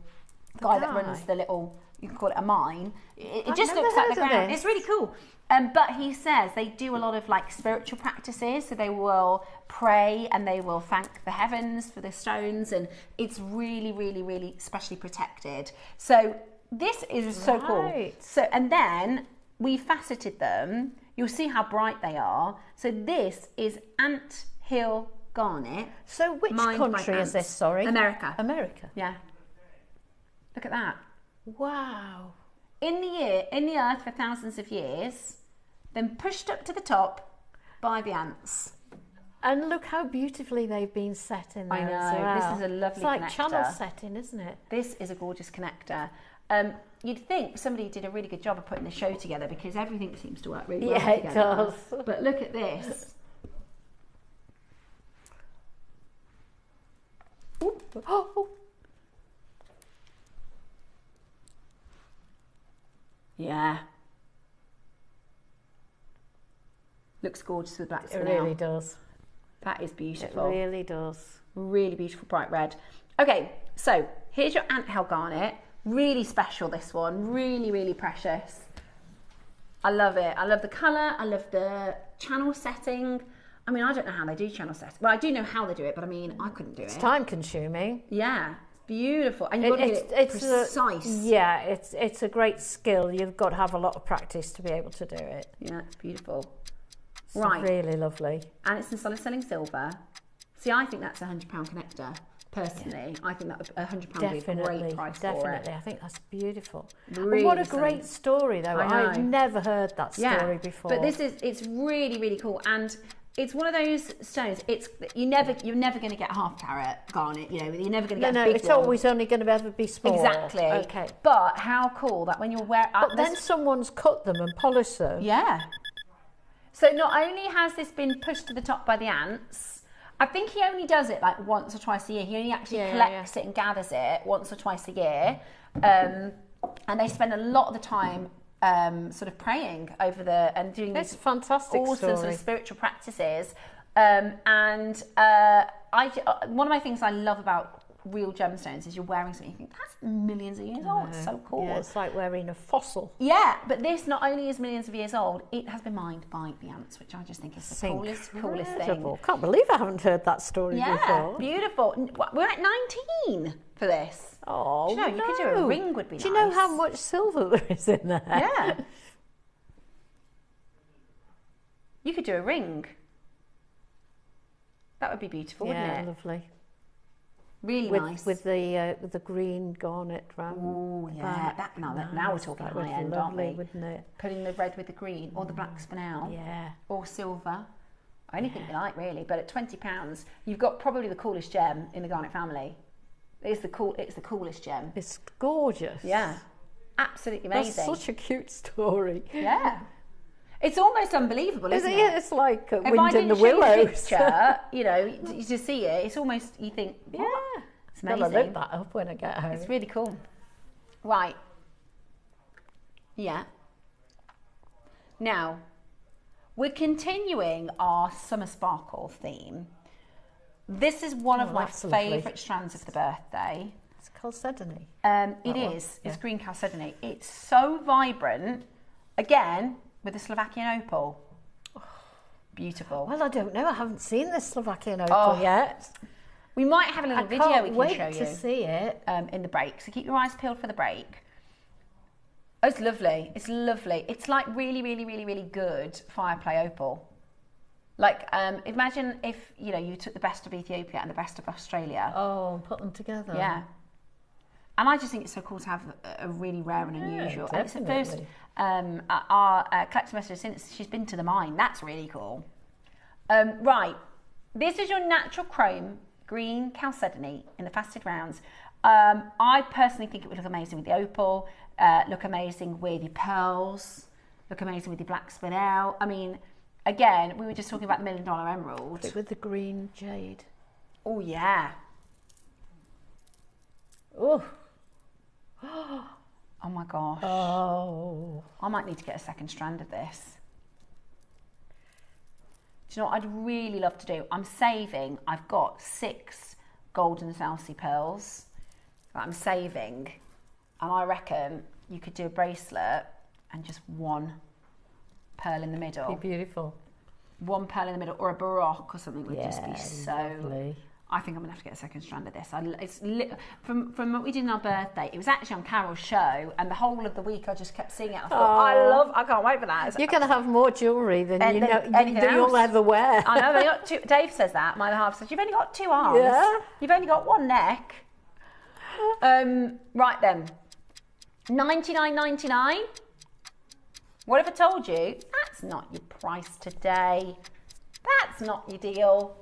guy that runs the little, you can call it a mine. It just looks like the ground. It's really cool. But he says they do a lot of like spiritual practices, so they will pray and they will thank the heavens for the stones, and it's really, really, really specially protected. So this is so cool. So, and then we faceted them. You'll see how bright they are. So this is ant hill garnet. So which country is this? Sorry, America. America. Yeah. Look at that. Wow. In the earth for thousands of years, then pushed up to the top by the ants. And look how beautifully they've been set in there. I know, as well. this is a lovely It's like connector. channel setting, isn't it? This is a gorgeous connector. You'd think somebody did a really good job of putting the show together because everything seems to work really well together. Yeah, it does. But look at this. Oop. Oh. Yeah. Looks gorgeous with black spinel. It really does. That is beautiful. It really does. Really beautiful bright red. Okay, so here's your anthill garnet. Really special, this one. Really, really precious. I love it. I love the colour. I love the channel setting. I mean, I don't know how they do channel setting. Well, I do know how they do it, but I mean, I couldn't do it. It's time consuming. Yeah, beautiful. And you've got to get it precise. It's a great skill. You've got to have a lot of practice to be able to do it. Yeah, it's beautiful. It's Right. really lovely. And it's in solid selling silver. See, I think that's a £100 connector. Personally, I think that £100 would be a great price for it. I think that's beautiful. Really what a great story, though. I've never heard that story before. But it's really, really cool. And it's one of those stones. You're never going to get a half carat garnet. You know, you're never going to get a big it's one. always only going to ever be small. Exactly. Okay. But how cool that when you're wearing. But then someone's cut them and polished them. Yeah. So not only has this been pushed to the top by the ants, I think he only does it like once or twice a year. He only actually collects it and gathers it once or twice a year. And they spend a lot of the time sort of praying over and doing It's these fantastic awesome story. sort of spiritual practices. One of my things I love about real gemstones is you're wearing something you think that's millions of years old. It's so cool. Yeah, it's like wearing a fossil. Yeah, but this not only is millions of years old, it has been mined by the ants, which I just think is the coolest thing. Can't believe I haven't heard that story before. Yeah, beautiful. We're at 19 for this. Oh, you could do a ring would be nice. Do you know how much silver there is in there? Yeah. You could do a ring. That would be beautiful, wouldn't it? Yeah, lovely. Really nice. With the green garnet round. Oh, yeah. Now we're talking high end, aren't we? Wouldn't it? Putting the red with the green or the black spinel. Yeah. Or silver. Anything you like, really. But at £20, you've got probably the coolest gem in the garnet family. It's the coolest gem. It's gorgeous. Yeah. Absolutely amazing. That's such a cute story. Yeah. It's almost unbelievable, isn't it? It's like Wind in the If I didn't show you Willows. the picture, you know, to see it, it's almost, you think, what? Yeah. It's amazing. I'll look that up when I get home. It's really cool. Right. Yeah. Now, we're continuing our summer sparkle theme. This is one of my favourite strands of the birthday. It's chalcedony. It is. It's green chalcedony. It's so vibrant. Again, with the Slovakian opal. Beautiful. Well, I don't know. I haven't seen this Slovakian opal yet. We might have a little video we can show you. To see it in the break. So keep your eyes peeled for the break. Oh, it's lovely. It's lovely. It's like really, really, really, really good fireplay opal. Like, imagine if, you know, you took the best of Ethiopia and the best of Australia. Oh, and put them together. Yeah. And I just think it's so cool to have a really rare and unusual. And it's the first, our collector messenger since she's been to the mine. That's really cool. Right. This is your natural chrome green chalcedony in the faceted rounds. I personally think it would look amazing with the opal, look amazing with your pearls, look amazing with your black spinel. I mean, again, we were just talking about the $1 million emerald. With the green jade. Oh, yeah. Oh. Oh my gosh. Oh. I might need to get a second strand of this. Do you know what I'd really love to do? I'm saving. I've got 6 golden Zelsi pearls that I'm saving. And I reckon you could do a bracelet and just one pearl in the middle. Be beautiful. One pearl in the middle, or a baroque or something would just be so lovely. I think I'm gonna have to get a second strand of this. From what we did on our birthday, it was actually on Carol's show, and the whole of the week I just kept seeing it. I thought, I can't wait for that. You're going to have more jewellery than anything you'll ever wear. I know, they got two. Dave says that. My other half says, you've only got 2 arms. Yeah. You've only got 1 neck. Right then, $99.99. What if I told you that's not your price today? That's not your deal.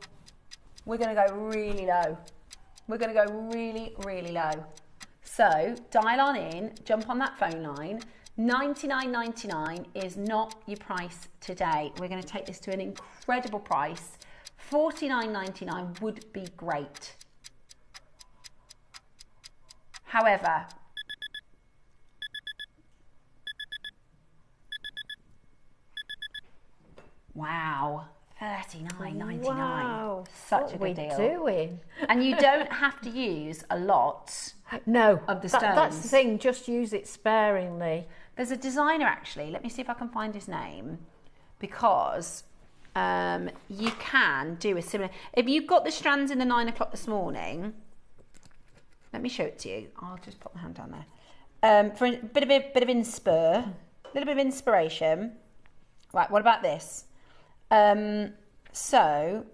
We're going to go really low. We're going to go really, really low. So dial on in, jump on that phone line. $99.99 is not your price today. We're going to take this to an incredible price. $49.99 would be great. However, wow. $39.99. Wow. Such a good deal. What are we doing? And you don't have to use a lot of the stones. That's the thing, just use it sparingly. There's a designer actually, let me see if I can find his name, because you can do a similar, if you've got the strands in the 9 o'clock this morning, let me show it to you. I'll just put my hand down there. For a bit of little bit of inspiration. Right, what about this? So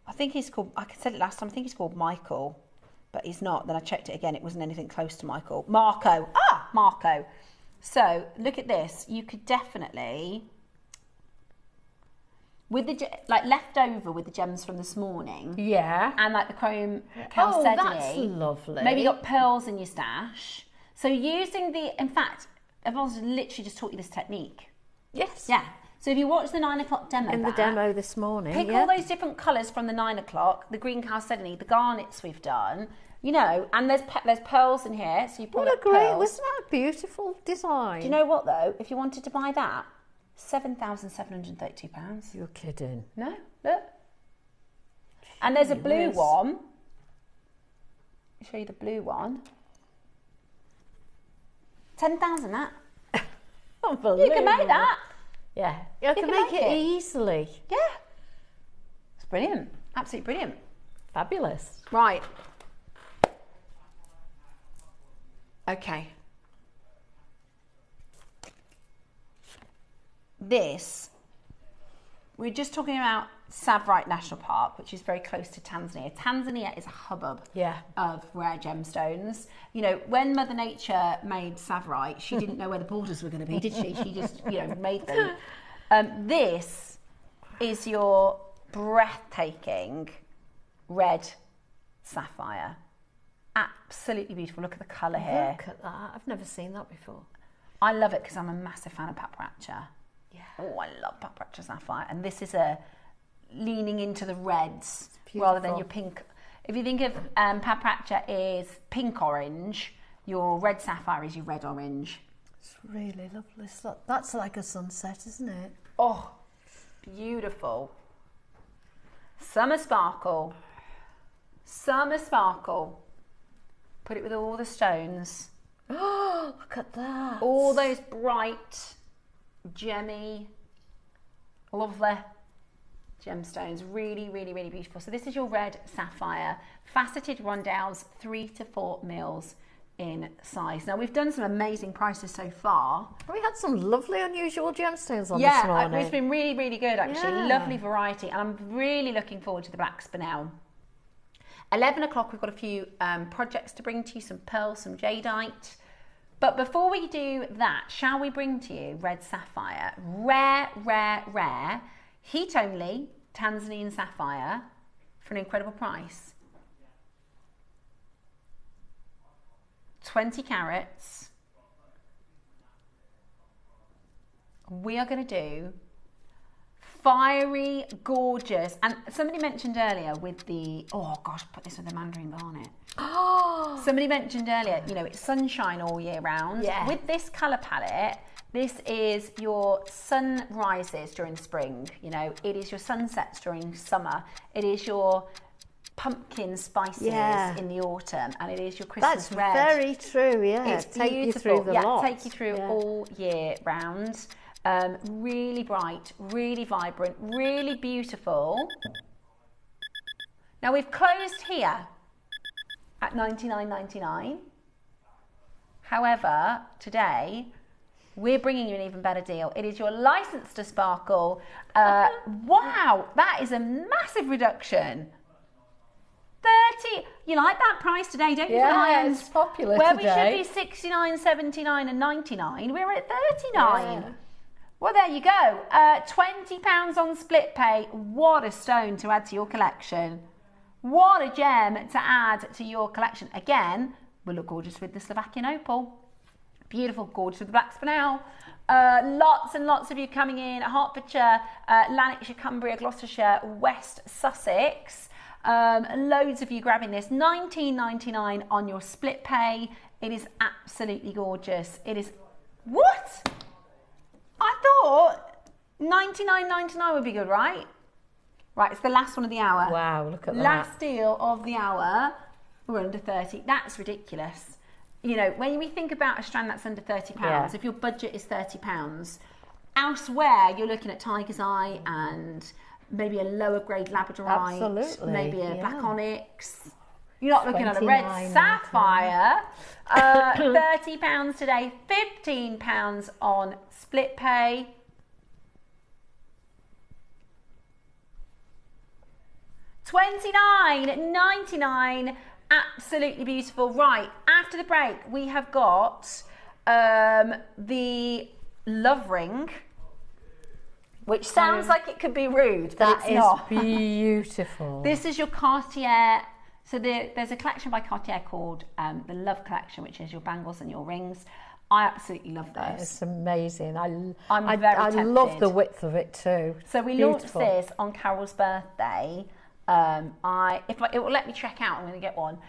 I think he's called, I said it last time, I think he's called Michael, but he's not. Then I checked it again, it wasn't anything close to Michael. Marco. So look at this. You could definitely, with the left over with the gems from this morning. Yeah. And like the chrome chalcedony. Oh, that's lovely. Maybe you got pearls in your stash. So using in fact, I've also literally just taught you this technique. Yes. Yeah. So if you watch the 9 o'clock demo in the demo this morning, pick all those different colours from the 9 o'clock, the green chalcedony, the garnets we've done, you know, and there's pearls in here. So you pull up pearls. Wasn't that a beautiful design? Do you know what though? If you wanted to buy that, £7,732. You're kidding. No, look. And there's a blue one. I'll show you the blue one. 10,000 that. Unbelievable. You can make that. Yeah, you can make it easily. Yeah. It's brilliant. Absolutely brilliant. Fabulous. Right. Okay. We're just talking about Savrite National Park, which is very close to Tanzania. Tanzania is a hubbub of rare gemstones. You know, when Mother Nature made Savrite, she didn't know where the borders were going to be, did she? She just, made them. This is your breathtaking red sapphire. Absolutely beautiful. Look at the colour here. Look at that. I've never seen that before. I love it because I'm a massive fan of paprika. Yeah. Oh, I love paprika sapphire. And this is a leaning into the reds rather than your pink. If you think of paprika is pink orange, your red sapphire is your red orange. It's really lovely. That's like a sunset, isn't it? Oh, beautiful. Summer sparkle. Summer sparkle. Put it with all the stones. Oh, look at that. All those bright, gemmy, lovely gemstones. Really, really, really beautiful. So this is your red sapphire. Faceted rondelles, 3 to 4 mils in size. Now we've done some amazing prices so far. We had some lovely unusual gemstones on this morning. Yeah, it's been really, really good actually. Yeah. Lovely variety, and I'm really looking forward to the black spinel. 11 o'clock we've got a few projects to bring to you, some pearls, some jadeite. But before we do that, shall we bring to you red sapphire? Rare, rare, rare, heat only, Tanzanian sapphire for an incredible price. 20 carats. We are going to do fiery, gorgeous, and somebody mentioned earlier with the, oh gosh, put this with the mandarin garnet. Oh! Somebody mentioned earlier, it's sunshine all year round. Yeah. With this colour palette, this is your sunrises during spring, it is your sunsets during summer, it is your pumpkin spices in the autumn, and it is your Christmas red. That's very true, yeah. It's take beautiful. You through the lot. Take you through all year round. Really bright, really vibrant, really beautiful. Now we've closed here at $99.99. However, today we're bringing you an even better deal. It is your license to sparkle. Wow, that is a massive reduction. 30. You like that price today, don't you? Yeah, it's popular where today. We should be 69, 79 and 99, we're at 39. Yeah. Well, there you go. £20 on split pay. What a stone to add to your collection. What a gem to add to your collection. Again, will look gorgeous with the Slovakian opal. Beautiful, gorgeous with the black spinel. Lots and lots of you coming in. Hertfordshire, Lanarkshire, Cumbria, Gloucestershire, West Sussex. Loads of you grabbing this. $19.99 on your split pay. It is absolutely gorgeous. It is... What? I thought $99.99 would be good, right? Right, it's the last one of the hour. Wow, look at that. Last deal of the hour. We're under 30. That's ridiculous. You know, when we think about a strand that's under £30, if your budget is £30, elsewhere you're looking at Tiger's Eye and maybe a lower grade labradorite, Absolutely, maybe a yeah. black onyx. You're not looking at a red sapphire. £30 today, £15 on split pay. $29.99. Absolutely beautiful. Right, after the break, we have got the love ring, which sounds like it could be rude, but it's not. That is beautiful. This is your Cartier. So there's a collection by Cartier called the Love Collection, which is your bangles and your rings. I absolutely love this. It's amazing. I tempted. love the width of it too. So we launched this on Carol's birthday. If it will let me check out, I'm going to get one.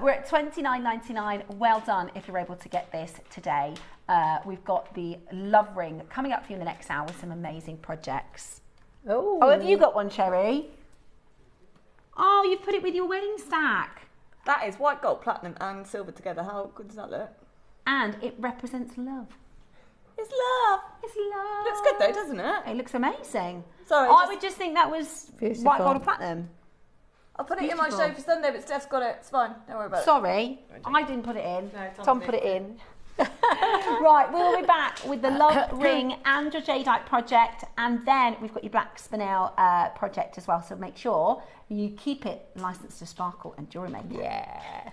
We're at $29.99. Well done if you're able to get this today. We've got the love ring coming up for you in the next hour with some amazing projects. Oh, have you got one, Cherry? Oh, you've put it with your wedding stack. That is white gold, platinum and silver together. How good does that look? And it represents love. It's love. It's love. Looks good though, doesn't it? It looks amazing. Sorry, I would just think that was beautiful. white gold or platinum. I'll put it in my show for Sunday, but Steph's got it. It's fine. Don't worry about it. Sorry, I didn't put it in. No, Tom put it in. Right, we'll be back with the love ring and your jadeite project, and then we've got your black spinel project as well. So make sure you keep it licensed to sparkle and JewelleryMaker. Yeah.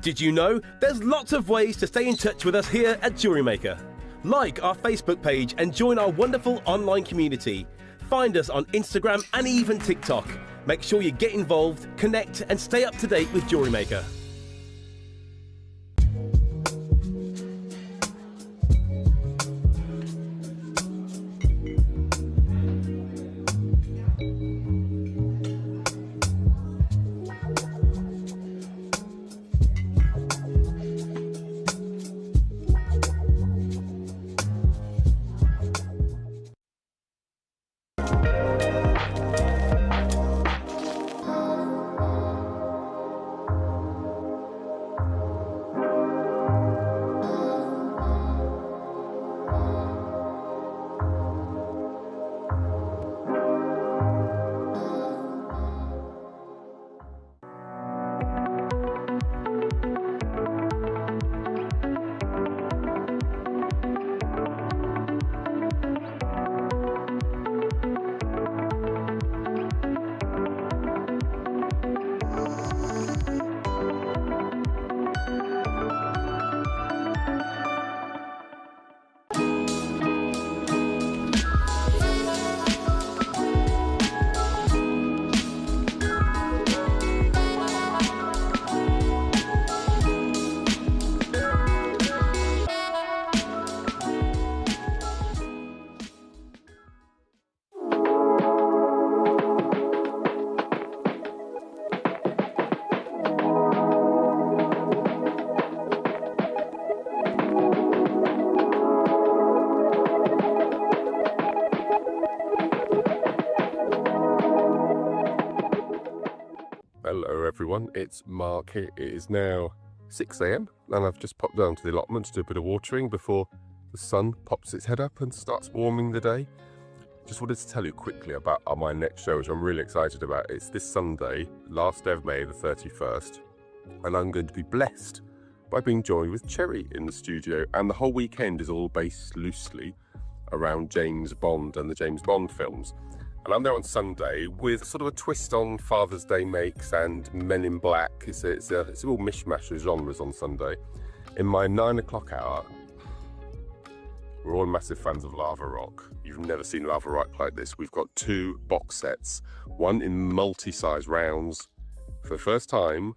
Did you know there's lots of ways to stay in touch with us here at JewelleryMaker? Like our Facebook page and join our wonderful online community. Find us on Instagram and even TikTok. Make sure you get involved, connect and stay up to date with JewelleryMaker. Hello everyone, it's Mark here. It is now 6 AM and I've just popped down to the allotment to do a bit of watering before the sun pops its head up and starts warming the day. Just wanted to tell you quickly about my next show, which I'm really excited about. It's this Sunday, last day of May the 31st, and I'm going to be blessed by being joined with Cherry in the studio, and the whole weekend is all based loosely around James Bond and the James Bond films. And I'm there on Sunday with sort of a twist on Father's Day makes and Men in Black. It's a real mishmash of genres on Sunday. In my 9 o'clock hour, we're all massive fans of Lava Rock. You've never seen Lava Rock like this. We've got 2 box sets, one in multi-size rounds. For the first time,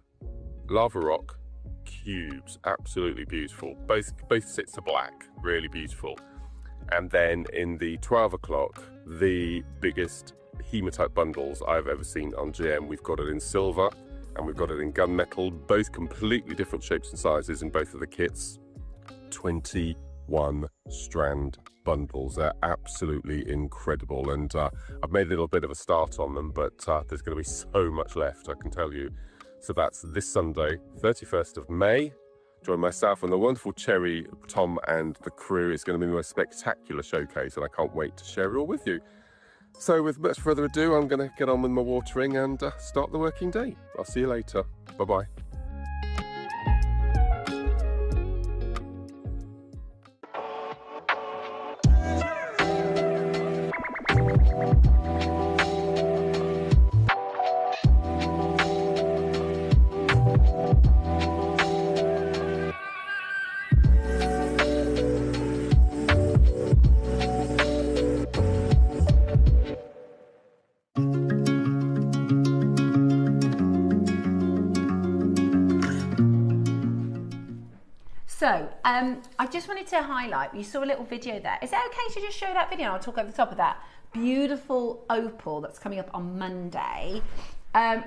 Lava Rock cubes, absolutely beautiful. Both sets are black, really beautiful. And then in the 12 o'clock, the biggest hematite bundles I've ever seen on GM. We've got it in silver and we've got it in gunmetal, both completely different shapes and sizes in both of the kits. 21 strand bundles. They're absolutely incredible, and I've made a little bit of a start on them, but there's going to be so much left, I can tell you. So that's this Sunday, 31st of May. Join myself and the wonderful Cherry, Tom and the crew. It's going to be the most spectacular showcase and I can't wait to share it all with you. So with much further ado, I'm going to get on with my watering and start the working day. I'll see you later. Bye-bye. So, I just wanted to highlight, you saw a little video there. Is it okay to just show that video? I'll talk over the top of that. Beautiful opal that's coming up on Monday.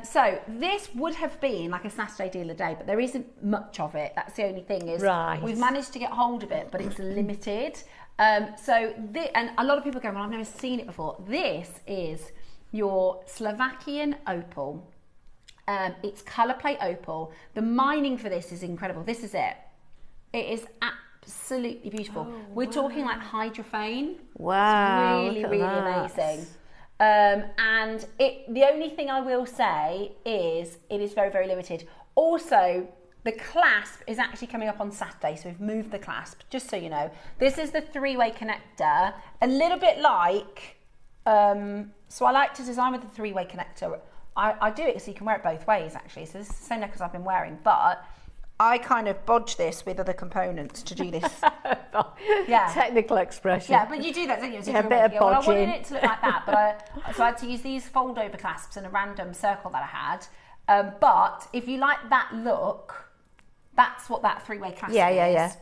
So this would have been like a Saturday deal a day, but there isn't much of it. That's the only thing is we've managed to get hold of it, but it's limited. And a lot of people go, well, I've never seen it before. This is your Slovakian opal. It's colour plate opal. The mining for this is incredible. This is it. It is absolutely beautiful. We're talking like hydrophane. Wow. It's really amazing. And the only thing I will say is it is very, very limited. Also, the clasp is actually coming up on Saturday, so we've moved the clasp, just so you know. This is the 3-way connector, a little bit like, so I like to design with the 3-way connector. I do it so you can wear it both ways, actually. So this is the same necklace I've been wearing, but I kind of bodge this with other components to do this. Yeah. Technical expression. Yeah, but you do that, don't you? Yeah, a bit of bodging. Well, I wanted it to look like that, but so I had to use these fold over clasps in a random circle that I had. But if you like that look, that's what that 3-way clasp is.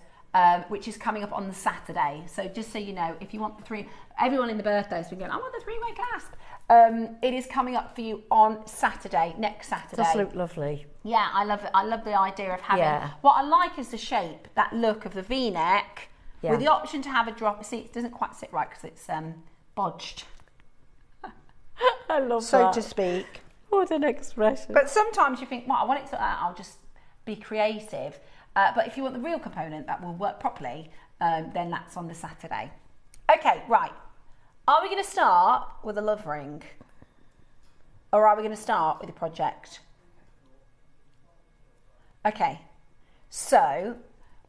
Which is coming up on the Saturday. So just so you know, if you want the everyone in the birthdays been going, I want the 3-way clasp. It is coming up for you on Saturday, next Saturday. Does look lovely. Yeah, I love it. I love the idea of having, what I like is the shape, that look of the V-neck, with the option to have a drop. See, it doesn't quite sit right because it's bodged. I love that. So to speak. What an expression. But sometimes you think, well, I want it to, I'll just be creative. But if you want the real component that will work properly, then that's on the Saturday. Okay, right. Are we going to start with a love ring? Or are we going to start with a project? Okay, so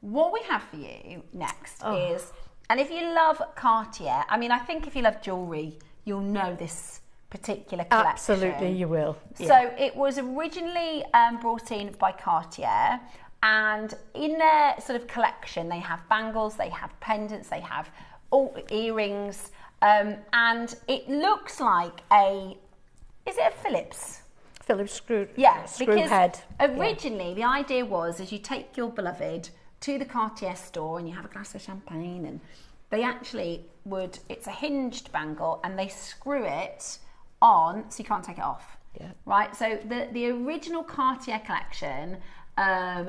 what we have for you next is, and if you love Cartier, I mean, I think if you love jewellery, you'll know this particular collection. Absolutely, you will. Yeah. So it was originally brought in by Cartier, and in their sort of collection, they have bangles, they have pendants, they have earrings, and it looks like is it a Phillips? Phillips screw, screw head. Originally, the idea was as you take your beloved to the Cartier store and you have a glass of champagne, and they actually would, it's a hinged bangle and they screw it on so you can't take it off. Yeah. Right? So the original Cartier collection,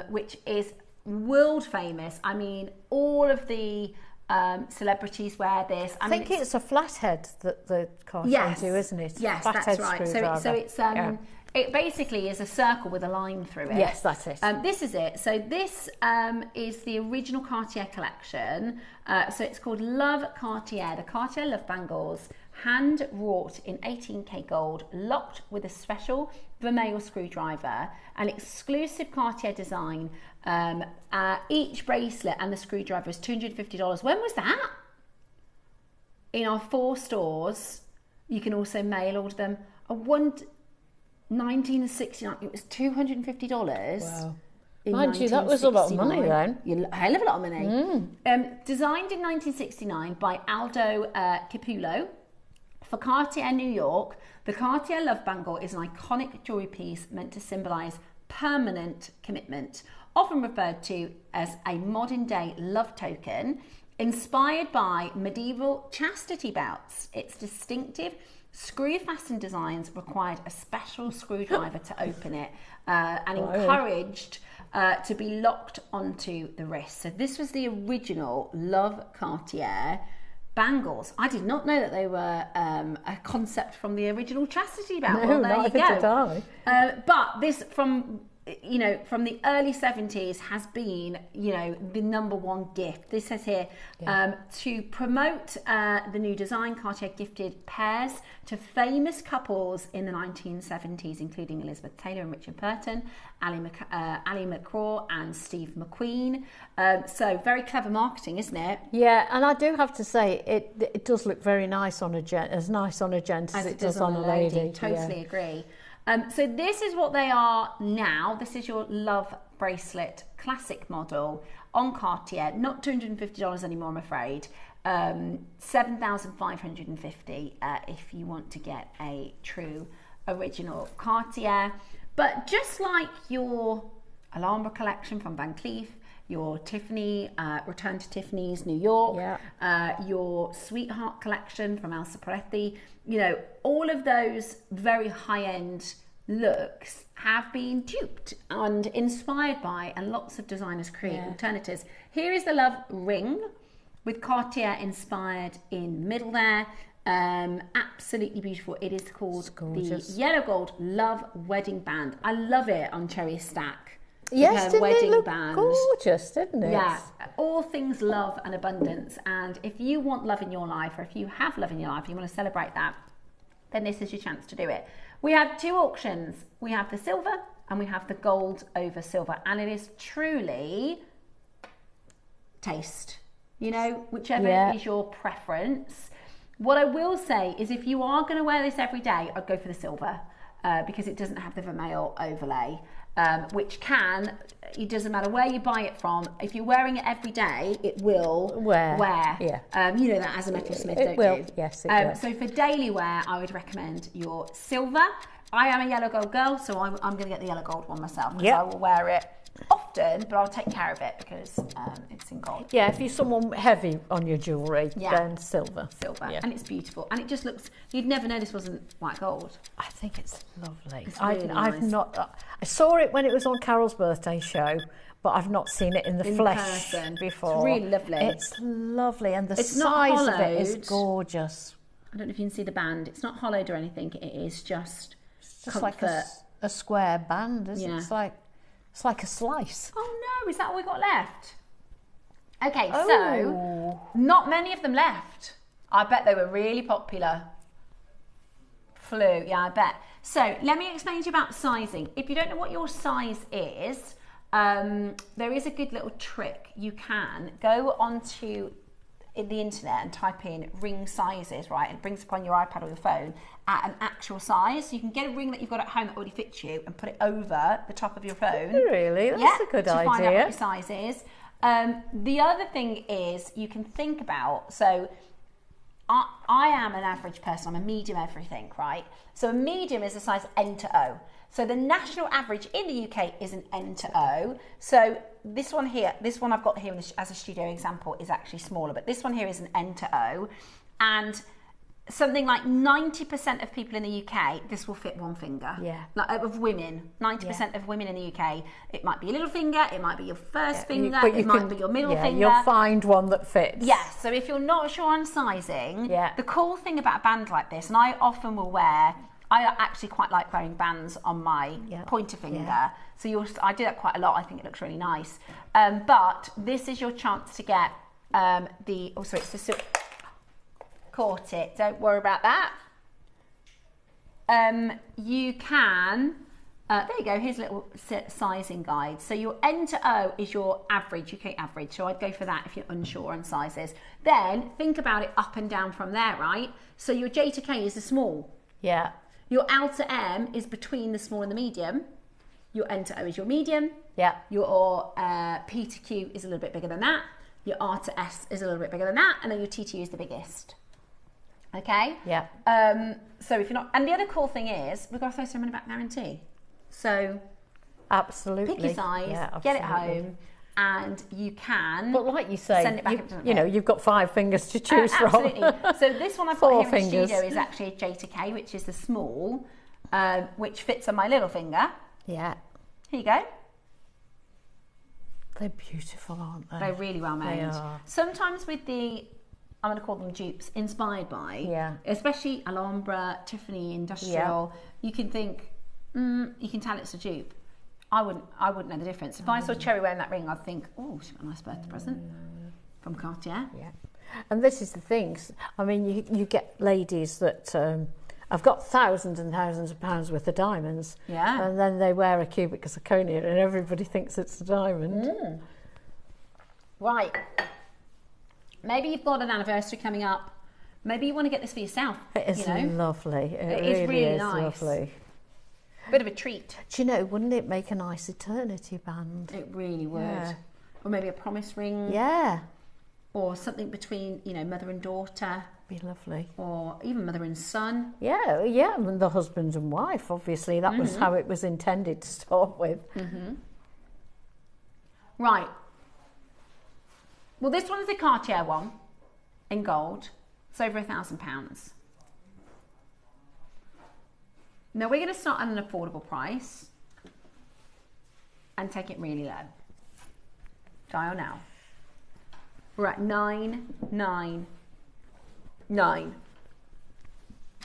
which is world famous, I mean, all of the Celebrities wear this. I think it's a flathead that the Cartier do, isn't it? Yes, flathead that's right. So it's it basically is a circle with a line through it. Yes, that's it. This is it. So this is the original Cartier collection. So it's called Love Cartier. The Cartier Love Bangles, hand wrought in 18K gold, locked with a special vermeil screwdriver, an exclusive Cartier design. Each bracelet and the screwdriver is $250. When was that? In our 4 stores. You can also mail order them. 1969, it was $250. Wow. Mind you, that was a lot of money then. A hell of a lot of money. Designed in 1969 by Aldo Capulo for Cartier New York, the Cartier Love Bangle is an iconic jewellery piece meant to symbolise permanent commitment, often referred to as a modern-day love token, inspired by medieval chastity belts. Its distinctive screw-fastened designs required a special screwdriver to open it and encouraged to be locked onto the wrist. So this was the original Love Cartier bangles. I did not know that they were a concept from the original chastity belt. No, not did I. But this from the early 70s has been, the #1 gift. This says here, to promote the new design, Cartier gifted pairs to famous couples in the 1970s, including Elizabeth Taylor and Richard Burton, Ali McCraw and Steve McQueen. So very clever marketing, isn't it? Yeah, and I do have to say, it does look very nice on a gent, as nice on a gent as it does on a lady. Totally agree. So this is what they are now. This is your Love bracelet classic model on Cartier. Not $250 anymore, I'm afraid. $7,550 if you want to get a true original Cartier. But just like your Alhambra collection from Van Cleef, your Tiffany, Return to Tiffany's New York, your Sweetheart collection from Elsa Peretti, all of those very high-end looks have been duped and inspired by, and lots of designers create alternatives. Here is the Love ring with Cartier inspired in the middle there. Absolutely beautiful. It is called the Yellow Gold Love Wedding Band. I love it on Cherry Stack. Yes, didn't it look gorgeous, didn't it? Yeah, all things love and abundance. And if you want love in your life, or if you have love in your life, you want to celebrate that, then this is your chance to do it. We have 2 auctions. We have the silver and we have the gold over silver. And it is truly taste, whichever is your preference. What I will say is if you are going to wear this every day, I'd go for the silver because it doesn't have the vermeil overlay. Which it doesn't matter where you buy it from, if you're wearing it every day, it will wear. Yeah. You know that as a metalsmith, don't you? Yes, it will. So for daily wear, I would recommend your silver. I am a yellow gold girl, so I'm going to get the yellow gold one myself because I will wear it often, but I'll take care of it because it's in gold. Yeah, if you're someone heavy on your jewellery, then silver. And it's beautiful, and it just looks. You'd never know this wasn't white gold. I think it's lovely. It's really I've nice. I saw it when it was on Carol's birthday show, but I've not seen it in the flesh before. It's really lovely. It's lovely, and the size of it is gorgeous. I don't know if you can see the band. It's not hollowed or anything. It is just like a square band, isn't it? It's like a slice. Oh no, is that all we got left? Okay, so not many of them left. I bet they were really popular. I bet. So let me explain to you about sizing. If you don't know what your size is, there is a good little trick. You can go onto the internet and type in ring sizes, right? And it brings up on your iPad or your phone at an actual size. So you can get a ring that you've got at home that already fits you and put it over the top of your phone. Really? That's a good idea. To find out what your size is. The other thing is you can think about, so I am an average person, I'm a medium everything, right? So a medium is a size N to O. So the national average in the UK is an N to O. So this one here, this one I've got here as a studio example is actually smaller, but this one here is an N to O. And something like 90% of people in the UK, this will fit one finger. Yeah. Like, of women, 90% of women in the UK, it might be a little finger, it might be your first finger, but it might be your middle finger. You'll find one that fits. Yes, so if you're not sure on sizing, the cool thing about a band like this, and I often will wear, I actually quite like wearing bands on my pointer finger. Yeah. So I do that quite a lot. I think it looks really nice. But this is your chance to get caught it. Don't worry about that. You can. There you go. Here's a little sizing guide. So your N to O is your average, UK average. So I'd go for that if you're unsure on sizes. Then think about it up and down from there, right? So your J to K is the small. Yeah. Your L to M is between the small and the medium. Your N to O is your medium. Yeah. Your P to Q is a little bit bigger than that. Your R to S is a little bit bigger than that. And then your T to U is the biggest. Okay? Yeah. So if you're not... And the other cool thing is, we've got to throw some money back guarantee. So... Absolutely. Pick your size, get it home, and you can... But like you say, send it back you've got 5 fingers to choose from. Absolutely. So this one I've got here in the studio is actually a J to K, which is the small, which fits on my little finger. Yeah. Here you go. They're beautiful, aren't they? They're really well made. They are. Sometimes with the, I'm going to call them dupes, inspired by, especially Alhambra, Tiffany, Industrial, you can think, you can tell it's a dupe. I wouldn't know the difference. If I saw Cherry wearing that ring, I'd think, oh, she's got a nice birthday present from Cartier. Yeah. And this is the thing. I mean, you get ladies that have got thousands and thousands of pounds worth of diamonds. Yeah. And then they wear a cubic zirconia and everybody thinks it's a diamond. Right. Maybe you've got an anniversary coming up. Maybe you want to get this for yourself. It is lovely. It is really nice. Lovely. Bit of a treat. Do you know, wouldn't it make a nice eternity band? It really would. Yeah. Or maybe a promise ring. Yeah. Or something between, mother and daughter. Be lovely. Or even mother and son. Yeah, and the husband and wife, obviously. That was how it was intended to start with. Right. Well, this one's the Cartier one in gold. It's over £1,000. Now we're going to start at an affordable price and take it really low. Dial now. We're at 999.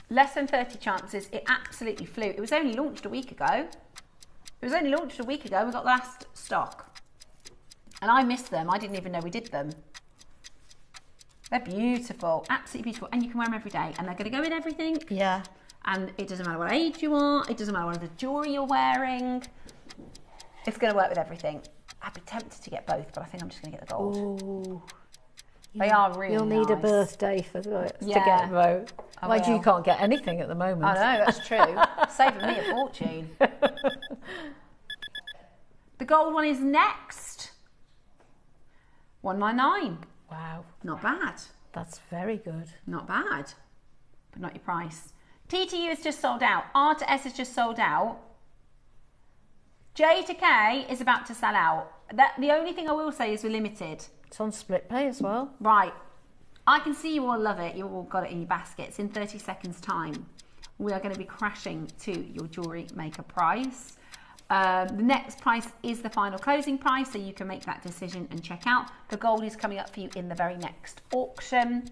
Less than 30 chances. It absolutely flew. It was only launched a week ago. We got the last stock. And I missed them. I didn't even know we did them. They're beautiful. Absolutely beautiful. And you can wear them every day. And they're going to go in everything. Yeah. And it doesn't matter what age you are. It doesn't matter what the jewellery you're wearing. It's going to work with everything. I'd be tempted to get both, but I think I'm just going to get the gold. Ooh. They are really You'll need a birthday for to get both. Mind you can't get anything at the moment. I know, that's true. Saving me a fortune. The gold one is next. 199. Wow. Not bad. That's very good. Not bad. But not your price. TTU is just sold out. R to S is just sold out. J to K is about to sell out. The only thing I will say is we're limited. It's on split pay as well. Right. I can see you all love it. You all got it in your baskets. In 30 seconds time, we are going to be crashing to your Jewellery Maker price. The next price is the final closing price, so you can make that decision and check out. The gold is coming up for you in the very next auction.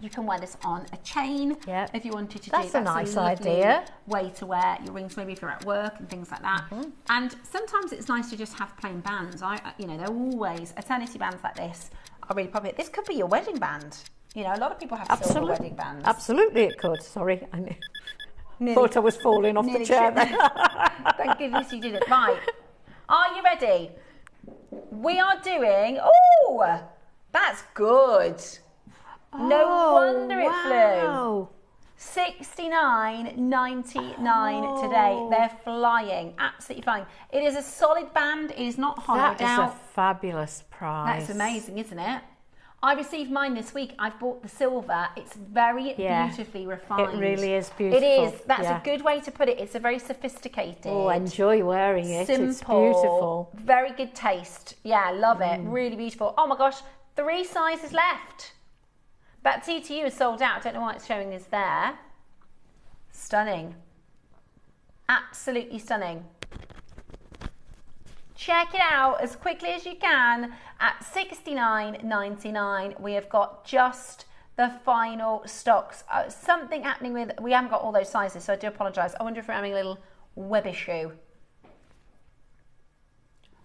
You can wear this on a chain if you wanted to. That's a nice idea. Way to wear your rings, maybe if you're at work and things like that. And sometimes it's nice to just have plain bands. They're always eternity bands like this are really popular. This could be your wedding band. A lot of people have silver wedding bands. Absolutely, it could. Sorry, I thought I was falling off the chair. Thank goodness you didn't. Right, are you ready? We are doing. Oh, that's good. No wonder it flew. $69.99 today. They're flying, absolutely flying. It is a solid band. It is not hollowed out. That is a fabulous price. That's amazing, isn't it? I received mine this week. I've bought the silver. It's very beautifully refined. It really is beautiful. It is. That's a good way to put it. It's a very sophisticated. Oh, enjoy wearing it. Simple, it's beautiful. Very good taste. Yeah, love it. Really beautiful. Oh my gosh, 3 sizes left. That TTU is sold out. I don't know why it's showing us there. Stunning. Absolutely stunning. Check it out as quickly as you can at $69.99. We have got just the final stocks. Something happening with, we haven't got all those sizes, so I do apologise. I wonder if we're having a little web issue.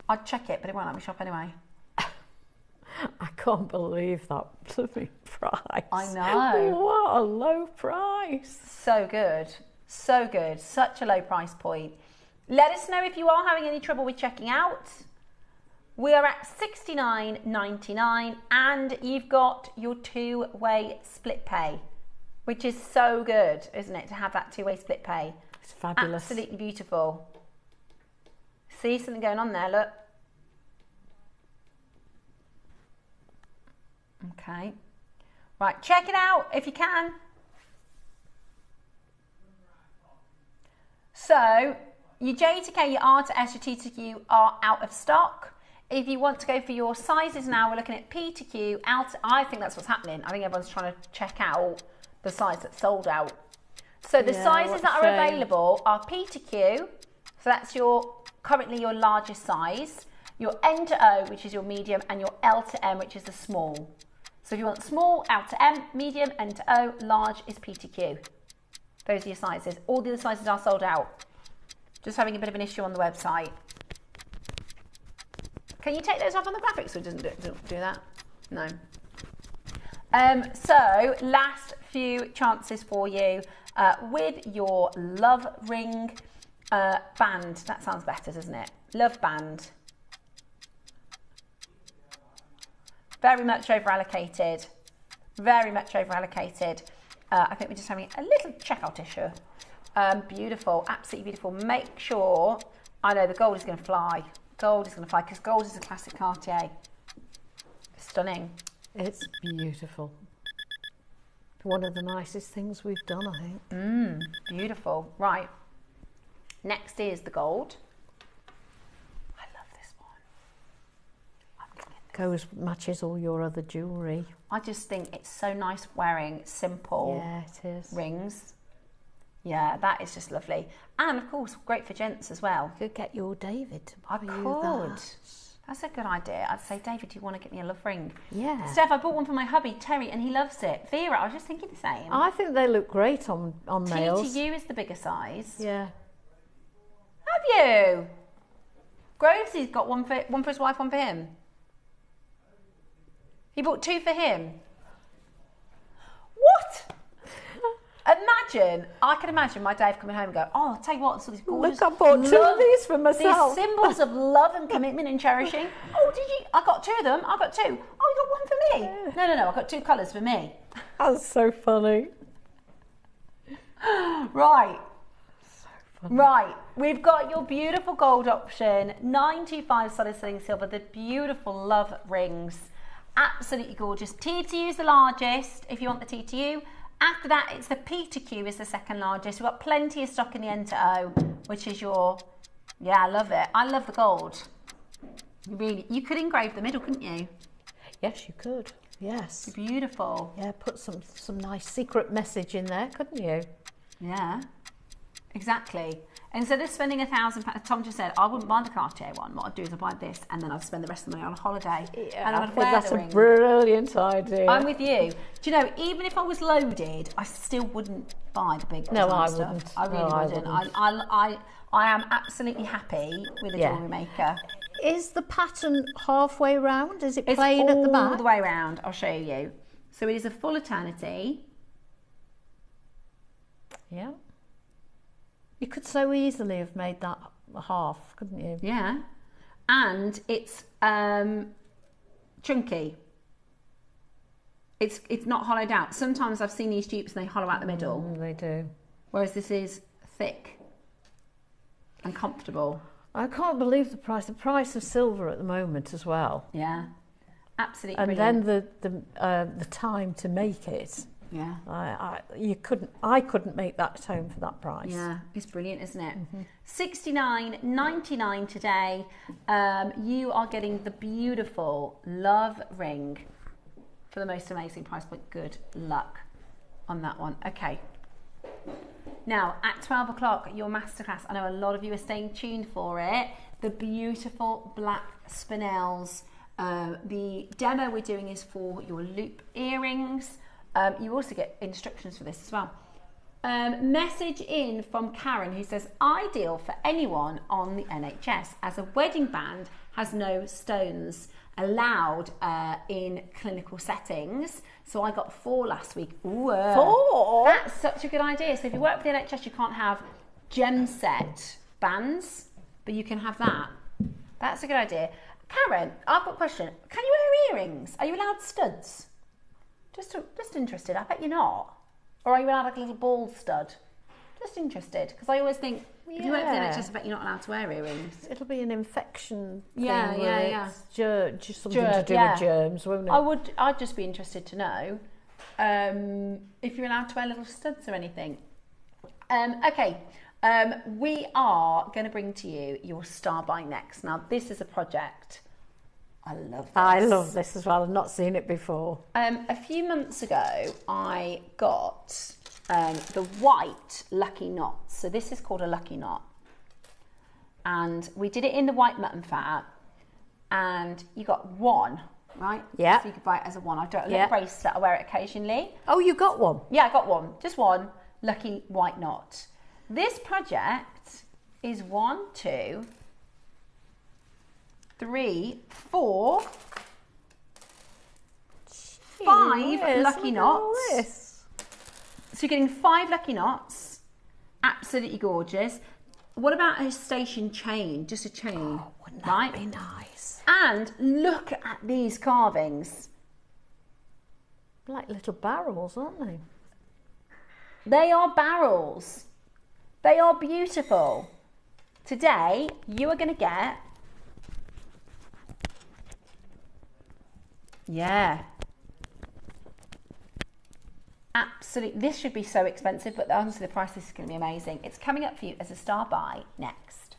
I'd check it, but it won't let me shop anyway. I can't believe that blooming price. I know. What a low price. So good. So good. Such a low price point. Let us know if you are having any trouble with checking out. We are at $69.99 and you've got your two-way split pay, which is so good, isn't it, to have that two-way split pay? It's fabulous. Absolutely beautiful. See something going on there, look. Okay. Right, check it out if you can. So, your J to K, your R to S, your T to Q are out of stock. If you want to go for your sizes now, we're looking at P to Q, out. I think that's what's happening. I think everyone's trying to check out the size that's sold out. So the sizes that are available are P to Q, so that's currently your largest size, your N to O, which is your medium, and your L to M, which is the small. So if you want small, L to M, medium, N to O, large is P to Q. Those are your sizes. All the other sizes are sold out. Just having a bit of an issue on the website. Can you take those off on the graphics so it doesn't do that? No. So, last few chances for you with your Love Ring band. That sounds better, doesn't it? Love band. Very much over allocated. Very much over allocated. I think we're just having a little checkout issue. Beautiful, absolutely beautiful. Make sure, I know the gold is going to fly. Gold is going to fly because gold is a classic Cartier. Stunning. It's beautiful. One of the nicest things we've done, I think. Beautiful. Right. Next is the gold. I love this one. Matches all your other jewellery. I just think it's so nice wearing simple rings. Yeah, that is just lovely. And of course, great for gents as well. You could get your David to buy you that. That's a good idea. I'd say, David, do you want to get me a love ring? Yeah. Steph, I bought one for my hubby, Terry, and he loves it. Vera, I was just thinking the same. I think they look great on males. T to U is the bigger size. Yeah. Have you? Grovesy's got one for his wife, one for him. He bought two for him. What? Imagine, I can imagine my Dave coming home and go, oh, I'll tell you what, I saw these gorgeous. Look, I bought two of these for myself. These symbols of love and commitment and cherishing. Oh, did you? I got two of them. I got two. Oh, you got one for me? No, I got two colours for me. That's so funny. Right. Right, we've got your beautiful gold option, 925 solid selling silver, the beautiful love rings. Absolutely gorgeous. T to U is the largest if you want the T to U. After that, it's the P to Q is the second largest. We've got plenty of stock in the N to O, which is your, I love it. I love the gold. You could engrave the middle, couldn't you? Yes, you could. Yes. Beautiful. Yeah, put some nice secret message in there, couldn't you? Yeah, exactly. Instead of spending £1,000, Tom just said, I wouldn't buy the Cartier one. What I'd do is I'd buy this and then I'd spend the rest of the money on a holiday. Yeah, and I think that's a brilliant idea. I'm with you. Do you know, even if I was loaded, I still wouldn't buy the big No, I stuff. wouldn't. I really wouldn't. I am absolutely happy with a jewellery maker. Is the pattern halfway round? Is it plain at the back? All the way round. I'll show you. So it is a full eternity. Yeah. You could so easily have made that a half, couldn't you? Yeah. And it's chunky. It's not hollowed out. Sometimes I've seen these dupes and they hollow out the middle. They do. Whereas this is thick and comfortable. I can't believe the price. The price of silver at the moment as well. Yeah. Absolutely and brilliant. then the time to make it. Yeah. I couldn't make that at home for that price. Yeah, it's brilliant, isn't it? $69.99 today. You are getting the beautiful love ring. for the most amazing price point. Good luck on that one. Okay. Now, at 12 o'clock, your masterclass. I know a lot of you are staying tuned for it. The beautiful black spinels. The demo we're doing is for your loop earrings. You also get instructions for this as well. Message in from Karen who says, ideal for anyone on the NHS as a wedding band has no stones allowed in clinical settings. So I got 4 last week. Ooh, 4? That's such a good idea. So if you work for the NHS, you can't have gem set bands, but you can have that. That's a good idea. Karen, I've got a question. Can you wear earrings? Are you allowed studs? Just interested. I bet you're not. Or are you allowed like a little ball stud? Just interested, because I always think if you work for the NHS, I bet you're not allowed to wear earrings. It'll be an infection thing. Yeah. Just something to do with germs, won't it? I'd just be interested to know if you're allowed to wear little studs or anything. Okay, we are going to bring to you your star buy next. Now, this is a project. I love this. I love this as well. I've not seen it before. A few months ago, I got the white lucky knot. So this is called a lucky knot. And we did it in the white mutton fat. And you got 1, right? Yeah. So you could buy it as a 1. I've got a little bracelet. I wear it occasionally. Oh, you got 1? Yeah, I got 1. Just 1 lucky white knot. This project is 1, 2, 3, 4, 5 lucky knots. So you're getting 5 lucky knots. Absolutely gorgeous. What about a station chain? Just a chain. Oh, wouldn't that be nice? And look at these carvings. Like little barrels, aren't they? They are barrels. They are beautiful. Today, you are going to get... Yeah. Absolutely. This should be so expensive, but honestly, the price is going to be amazing. It's coming up for you as a star buy next.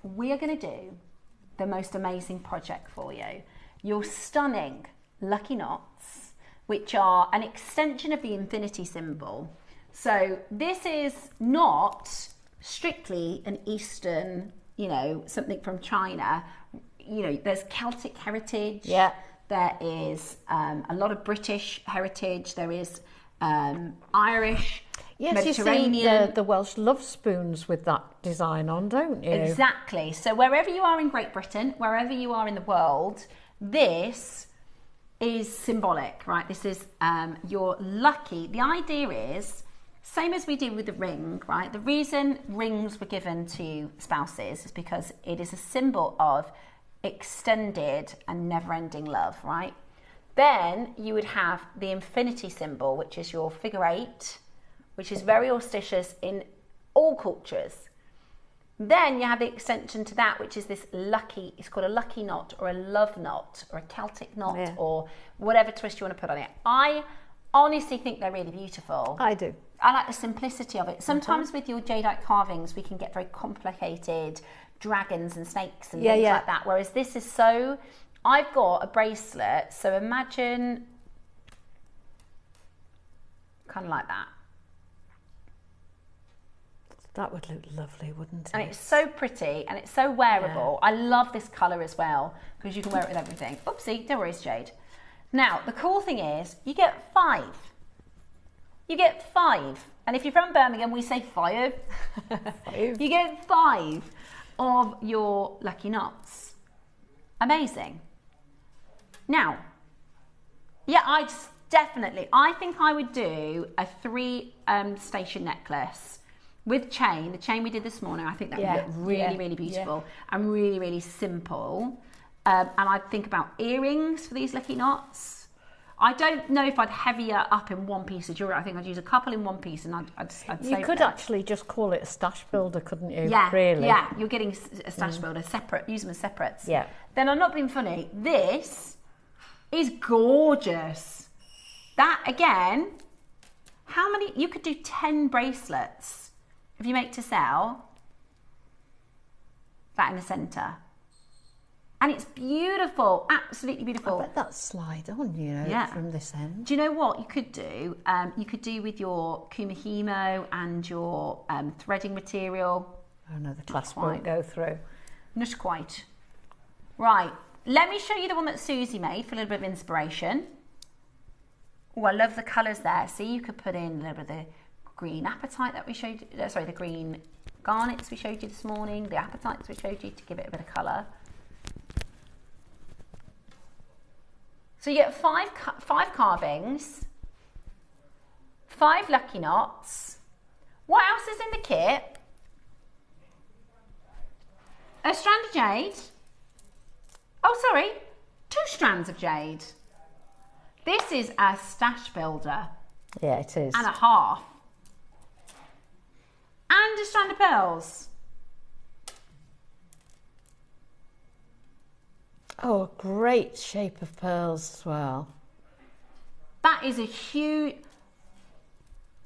We are going to do the most amazing project for you. Your stunning lucky knots, which are an extension of the infinity symbol. So this is not strictly an Eastern, something from China. There's Celtic heritage. Yeah. There is a lot of British heritage. There is Irish. Yes, Mediterranean. You see the Welsh love spoons with that design on, don't you? Exactly. So wherever you are in Great Britain, wherever you are in the world, this is symbolic, right? This is your lucky. The idea is, same as we did with the ring, right? The reason rings were given to spouses is because it is a symbol of extended and never-ending love, right? Then you would have the infinity symbol, which is your figure 8, which is very auspicious in all cultures. Then you have the extension to that, which is this lucky, it's called a lucky knot or a love knot or a Celtic knot or whatever twist you want to put on it. I honestly think they're really beautiful. I do. I like the simplicity of it. Sometimes with your jadeite carvings, we can get very complicated dragons and snakes and things like that. Whereas this is so, I've got a bracelet, so imagine kind of like that. That would look lovely, wouldn't it? And it's so pretty and it's so wearable. I love this colour as well because you can wear it with everything. Oopsie, don't worry, it's jade. Now, the cool thing is you get 5. You get 5. And if you're from Birmingham, we say 5. 5. You get 5 of your lucky knots. Amazing. Now, I think I would do a 3 station necklace with chain. The chain we did this morning, I think that would look really, really beautiful and really, really simple. And I'd think about earrings for these lucky knots. I don't know if I'd heavier up in one piece of jewellery. I think I'd use a couple in one piece and I'd save You could actually just call it a stash builder, couldn't you? Yeah, really. yeah. You're getting a stash builder separate. Use them as separates. Yeah. Then I'm not being funny. This is gorgeous. That again. How many? You could do 10 bracelets if you make to sell. That in the centre. And it's beautiful, absolutely beautiful. I bet that slide on, you know, yeah. from this end. Do you know what you could do? You could do with your kumihimo and your threading material. Oh no, the clasp won't go through. Not quite. Right, let me show you the one that Susie made for a little bit of inspiration. Oh, I love the colours there. See, you could put in a little bit of the green apatite that we showed you, sorry, the green garnets we showed you this morning, the apatites we showed you to give it a bit of colour. So you get five carvings, 5 lucky knots. What else is in the kit? A strand of jade. Oh, sorry, 2 strands of jade. This is a stash builder. Yeah, it is. And a half. And a strand of pearls. Oh, a great shape of pearls as well. That is a huge...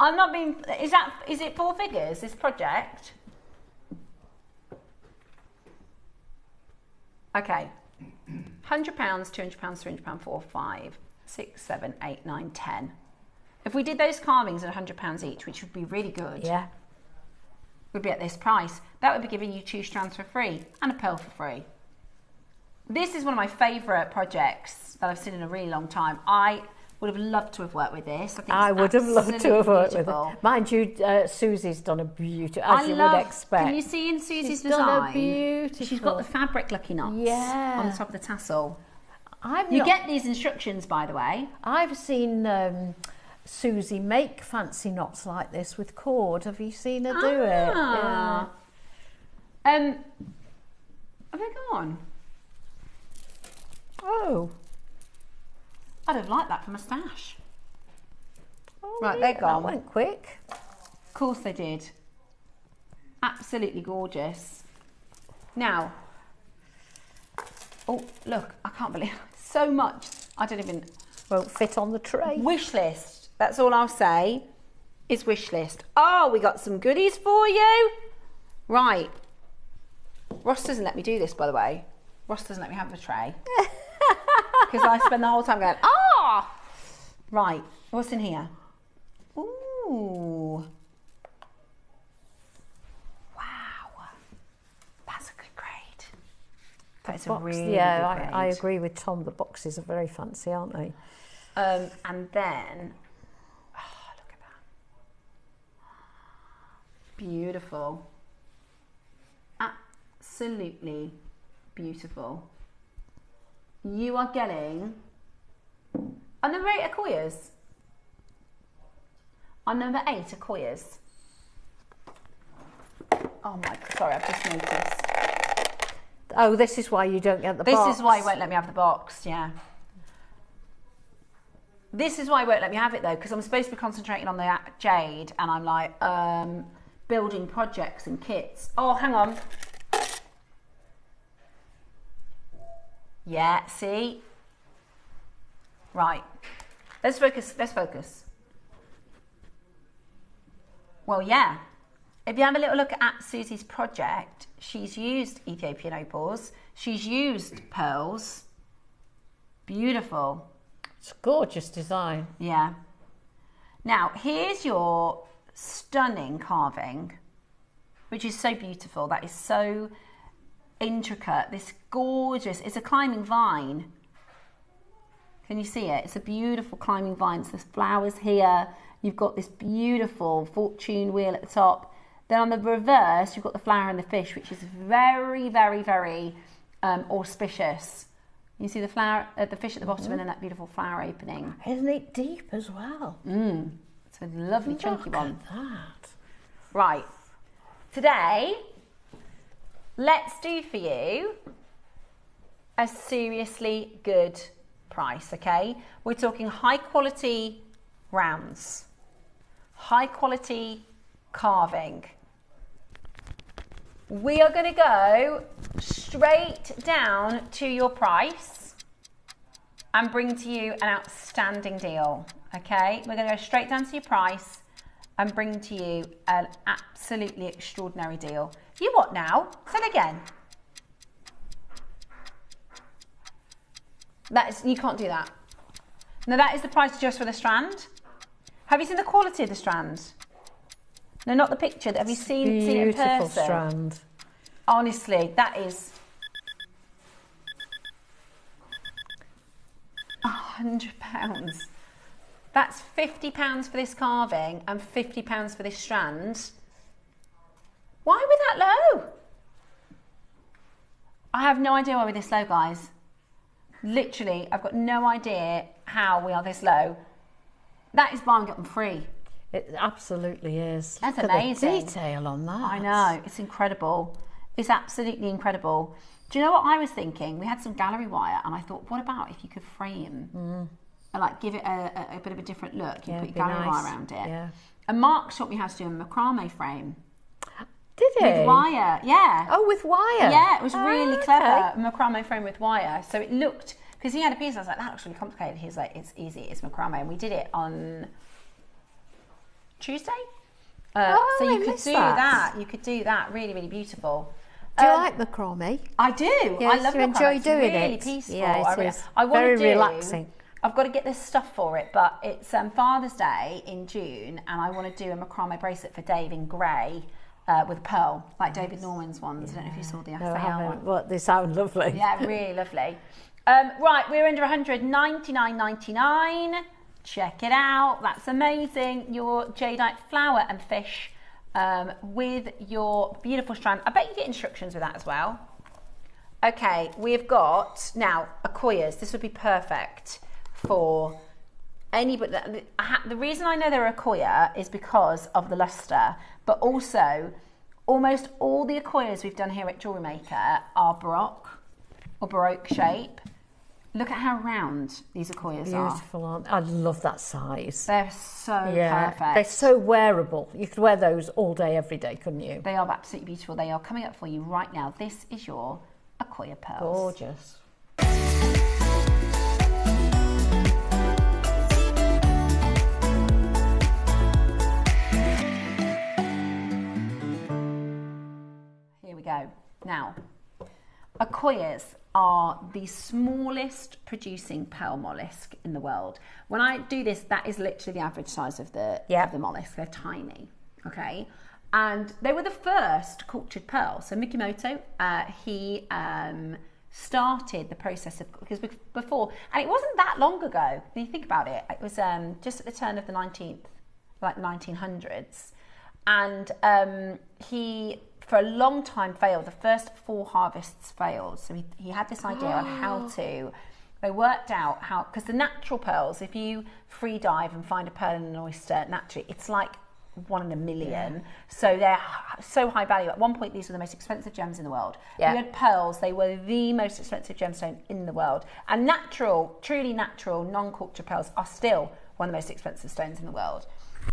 I'm not being... Is it 4 figures, this project? Okay. £100, £200, £300, 4, 5, 6, 7, 8, 9, 10. If we did those carvings at £100 each, which would be really good, yeah, would be at this price. That would be giving you 2 strands for free and a pearl for free. This is one of my favourite projects that I've seen in a really long time. I would have loved to have worked with this. I would have loved to have worked with it. Mind you, Susie's done a beautiful, as you would expect. Can you see in Susie's design? Done a beautiful. She's got the fabric lucky knots on the top of the tassel. You get these instructions, by the way. I've seen Susie make fancy knots like this with cord. Have you seen her do it? Yeah. Have they gone? Oh. I'd have liked that from a stash. Oh, right, yeah, they're gone. That went quick. Of course they did. Absolutely gorgeous. Now, oh, look, I can't believe so much. I don't even... Won't fit on the tray. Wish list. That's all I'll say is wish list. Oh, we got some goodies for you. Right. Ross doesn't let me do this, by the way. Ross doesn't let me have the tray. Because I spend the whole time going, ah! Right, what's in here? Ooh. Wow. That's a good grade. That is a really good grade. I agree with Tom. The boxes are very fancy, aren't they? And then, oh, look at that. Beautiful. Absolutely beautiful. You are getting, on number 8 Akoyas. On number 8 Akoyas. Oh my, sorry, I've just noticed. Oh, this is why you don't get the box. This is why he won't let me have the box, yeah. This is why he won't let me have it though, because I'm supposed to be concentrating on the jade and I'm like, building projects and kits. Oh, hang on. Yeah, see? Right. Let's focus. Well, yeah. If you have a little look at Susie's project, she's used Ethiopian opals. She's used pearls. Beautiful. It's a gorgeous design. Yeah. Now, here's your stunning carving, which is so beautiful. That is so intricate. This gorgeous, it's a climbing vine. Can you see it? It's a beautiful climbing vine. So there's flowers here. You've got this beautiful fortune wheel at the top. Then on the reverse, you've got the flower and the fish, which is very, very, very auspicious. You see the flower, the fish at the bottom, and then that beautiful flower opening. Isn't it deep as well? It's a lovely chunky one. Look at that. Right. Today, let's do for you a seriously good price, okay? We're talking high quality rounds, high quality carving. We are going to go straight down to your price and bring to you an outstanding deal, okay? We're going to go straight down to your price and bring to you an absolutely extraordinary deal. You what now? Say it again. You can't do that. No, that is the price just for the strand. Have you seen the quality of the strand? No, not the picture. Have you seen it in person? Beautiful strand. Honestly, that is £100. That's £50 for this carving and £50 for this strand. Why are we that low? I have no idea why we're this low, guys. Literally, I've got no idea how we are this low. That is buy and get them free. It absolutely is. That's Look amazing. At the detail on that. I know, it's incredible. It's absolutely incredible. Do you know what I was thinking? We had some gallery wire, and I thought, what about if you could frame and like give it a bit of a different look? You put your gallery wire around it. Yeah. And Mark showed me how to do a macrame frame. Did he? With wire, yeah. Oh, with wire? Yeah, it was really clever. A macrame frame with wire. So it looked, because he had a piece, I was like, that looks really complicated. He's like, it's easy, it's macrame. And we did it on Tuesday. So you could do that. You could do that. Really, really beautiful. Do you like macrame? I do. Yes, I love you macrame. enjoy doing it's really it. peaceful. Yeah, it is. I very relaxing. I've got to get this stuff for it, but it's Father's Day in June, and I want to do a macrame bracelet for Dave in grey with pearl, like David Norman's ones. I don't know if you saw the SAL one. Well, they sound lovely. Yeah, really lovely. Right, we're under $199.99. Check it out. That's amazing. Your jadeite flower and fish with your beautiful strand. I bet you get instructions with that as well. Okay, we've got now Akoyas. This would be perfect for anybody. The reason I know they're Akoya is because of the luster, but also almost all the Akoyas we've done here at JewelleryMaker are Baroque shape. Look at how round these Akoyas are. Beautiful, aren't they? I love that size. They're so perfect. They're so wearable. You could wear those all day, every day, couldn't you? They are absolutely beautiful. They are coming up for you right now. This is your Akoya pearls. Gorgeous. Here we go. Now, Akoyas are the smallest producing pearl mollusk in the world. When I do this, that is literally the average size of the mollusk. They're tiny, okay? And they were the first cultured pearl. So Mikimoto, he started the process of, because before, and it wasn't that long ago, when you think about it, it was just at the turn of the 1900s. And he, for a long time, failed. The first 4 harvests failed. So he had this idea on how to, they worked out how, because the natural pearls, if you free dive and find a pearl in an oyster, naturally, it's like 1 in a million. Yeah. So they're so high value. At one point, these were the most expensive gems in the world. Yeah. You had pearls, they were the most expensive gemstone in the world. And natural, truly natural, non-cultured pearls are still one of the most expensive stones in the world.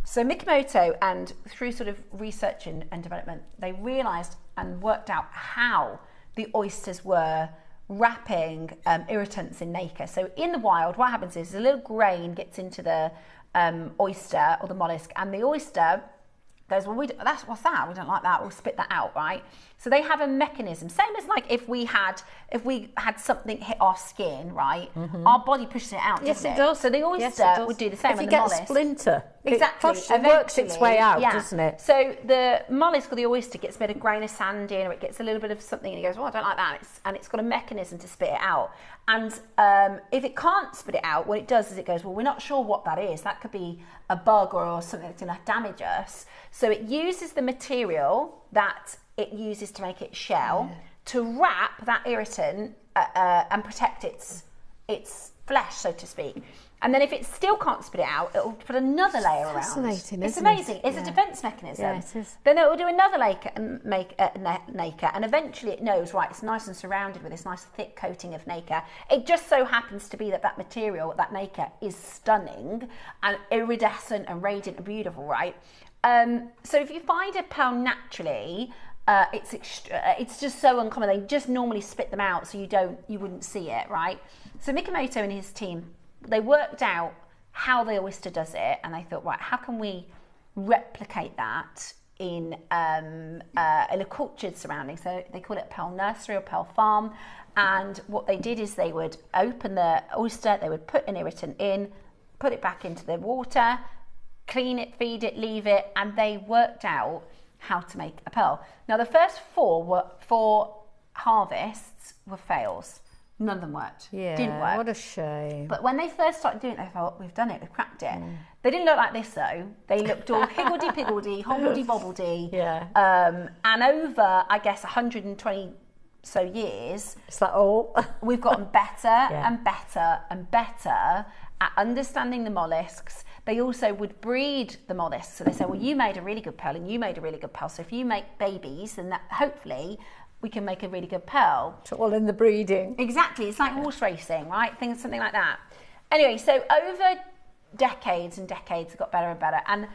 So Mikimoto, and through sort of research and development, they realised and worked out how the oysters were wrapping irritants in nacre. So in the wild, what happens is a little grain gets into the oyster or the mollusk, and the oyster goes, well, what's that? We don't like that. We'll spit that out, right? So they have a mechanism, same as like if we had something hit our skin, right? Mm-hmm. Our body pushes it out. Yes, it does. So the oyster would do the same. If you get a splinter, exactly, it works its way out, doesn't it? So the mollusk or the oyster gets a bit of grain of sand in, or it gets a little bit of something, and it goes, well, I don't like that, and it's got a mechanism to spit it out. And if it can't spit it out, what it does is it goes, well, we're not sure what that is. That could be a bug or something that's going to damage us. So it uses the material that it uses to make its shell to wrap that irritant and protect its flesh, so to speak. And then if it still can't spit it out, it'll put another layer around. Fascinating, It's isn't amazing. it? It's a defence mechanism. Yeah, it is. Then it will do another nacre, and eventually it knows, right, it's nice and surrounded with this nice thick coating of nacre. It just so happens to be that material, that nacre, is stunning and iridescent and radiant and beautiful, right? So if you find a pearl naturally, it's just so uncommon. They just normally spit them out, so you wouldn't see it, right? So Mikimoto and his team, they worked out how the oyster does it, and they thought, right, how can we replicate that in a cultured surrounding? So they call it a pearl nursery or pearl farm. And what they did is they would open the oyster, they would put an irritant in, put it back into the water, clean it, feed it, leave it, and they worked out how to make a pearl. Now, the first four harvests were fails. None of them worked. Yeah, didn't work. What a shame. But when they first started doing it, they thought, we've done it, we've cracked it. They didn't look like this, though. They looked all higgledy-piggledy, hobbledy-bobbledy. Yeah. And over, I guess, 120 so years. Is that all? We've gotten better and better and better at understanding the mollusks. They also would breed the mollusks. So they say, well, you made a really good pearl and you made a really good pearl. So if you make babies, then that hopefully we can make a really good pearl. It's all in the breeding. Exactly. It's like horse racing, right? Something like that. Anyway, so over decades and decades, it got better and better. And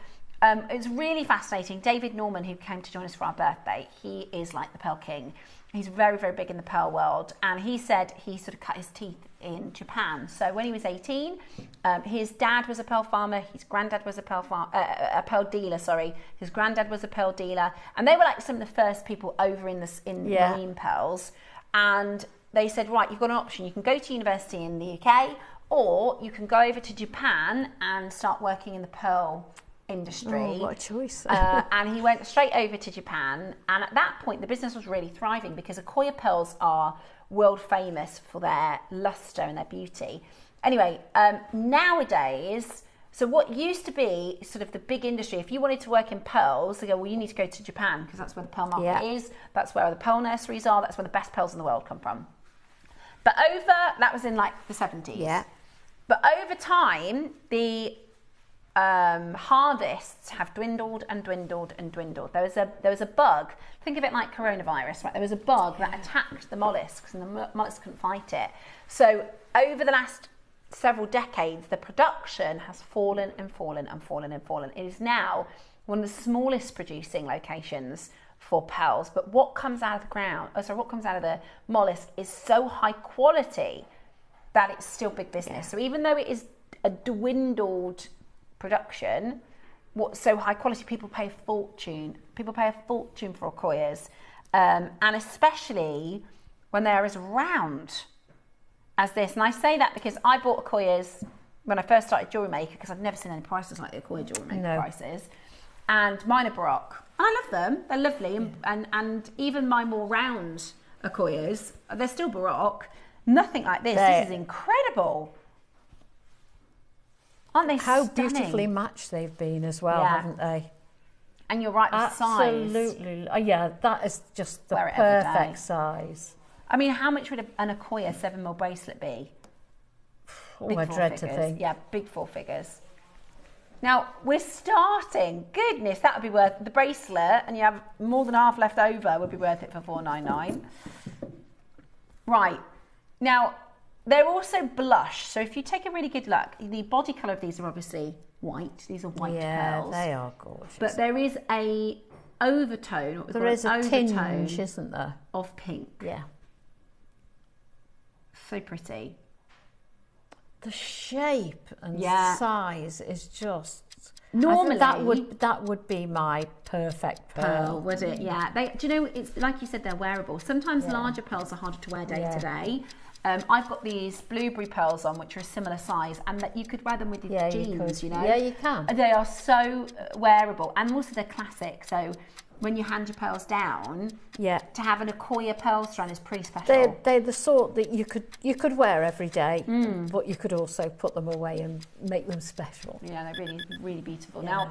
it was really fascinating. David Norman, who came to join us for our birthday, he is like the pearl king. He's very, very big in the pearl world. And he said he sort of cut his teeth in Japan. So when he was 18, his dad was a pearl farmer. His granddad was a pearl dealer, sorry. His granddad was a pearl dealer. And they were like some of the first people over in marine pearls. And they said, right, you've got an option. You can go to university in the UK, or you can go over to Japan and start working in the pearl industry. Oh, what a choice. And he went straight over to Japan, and at that point the business was really thriving because Akoya pearls are world famous for their luster and their beauty. Anyway, nowadays, so what used to be sort of the big industry, if you wanted to work in pearls, they go, well, you need to go to Japan because that's where the pearl market is, that's where the pearl nurseries are, that's where the best pearls in the world come from. But that was in like the 70s. Yeah. But over time, the harvests have dwindled and dwindled and dwindled. There was a bug. Think of it like coronavirus, right? There was a bug that attacked the mollusks, and the mollusks couldn't fight it. So over the last several decades, the production has fallen and fallen and fallen and fallen. It is now one of the smallest producing locations for pearls. But what comes out of what comes out of the mollusk is so high quality that it's still big business. So even though it is a dwindled production, what's so high quality, people pay a fortune. People pay a fortune for Akoyas, and especially when they are as round as this. And I say that because I bought Akoyas when I first started JewelleryMaker, because I've never seen any prices like the Akoya JewelleryMaker prices, and mine are Baroque. And I love them, they're lovely, and even my more round Akoyas, they're still Baroque. Nothing like this. This is incredible. Aren't they How stunning? beautifully matched they've been as well, haven't they? And you're right with size. Absolutely. Yeah, that is just the perfect size. I mean, how much would an Akoya 7mm bracelet be? Oh, I dread to think. Yeah, big 4 figures. Now, we're starting. Goodness, that would be worth the bracelet, and you have more than half left over, would be worth it for $4.99. Right. Now, they're also blush. So if you take a really good look, the body colour of these are obviously white. These are white pearls. Yeah, they are gorgeous. But there is a overtone. There is a tinge, isn't there? Of pink. Yeah. So pretty. The shape and size is just... Normally, that would be my perfect pearl. Would it? Yeah. Do you know, it's like you said, they're wearable. Sometimes larger pearls are harder to wear day to day. I've got these blueberry pearls on, which are a similar size, and that you could wear them with your jeans, you know? Yeah, you can. They are so wearable, and also they're classic. So when you hand your pearls down, to have an Akoya pearl strand is pretty special. They're the sort that you could wear every day, but you could also put them away and make them special. Yeah, they're really, really beautiful. Now,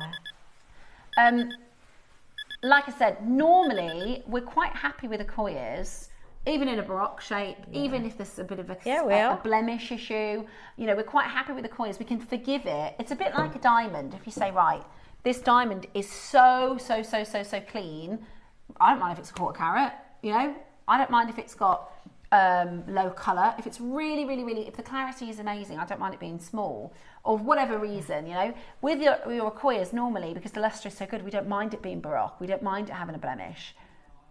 like I said, normally we're quite happy with Akoyas even in a baroque shape, even if there's a bit of we a are. blemish issue, you know, we're quite happy with the coins. We can forgive it. It's a bit like a diamond. If you say, right, this diamond is so clean, I don't mind if it's a quarter carat, you know, I don't mind if it's got low colour. If it's really, if the clarity is amazing, I don't mind it being small, or whatever reason, you know. With your Akoyas, normally, because the lustre is so good, we don't mind it being baroque, we don't mind it having a blemish.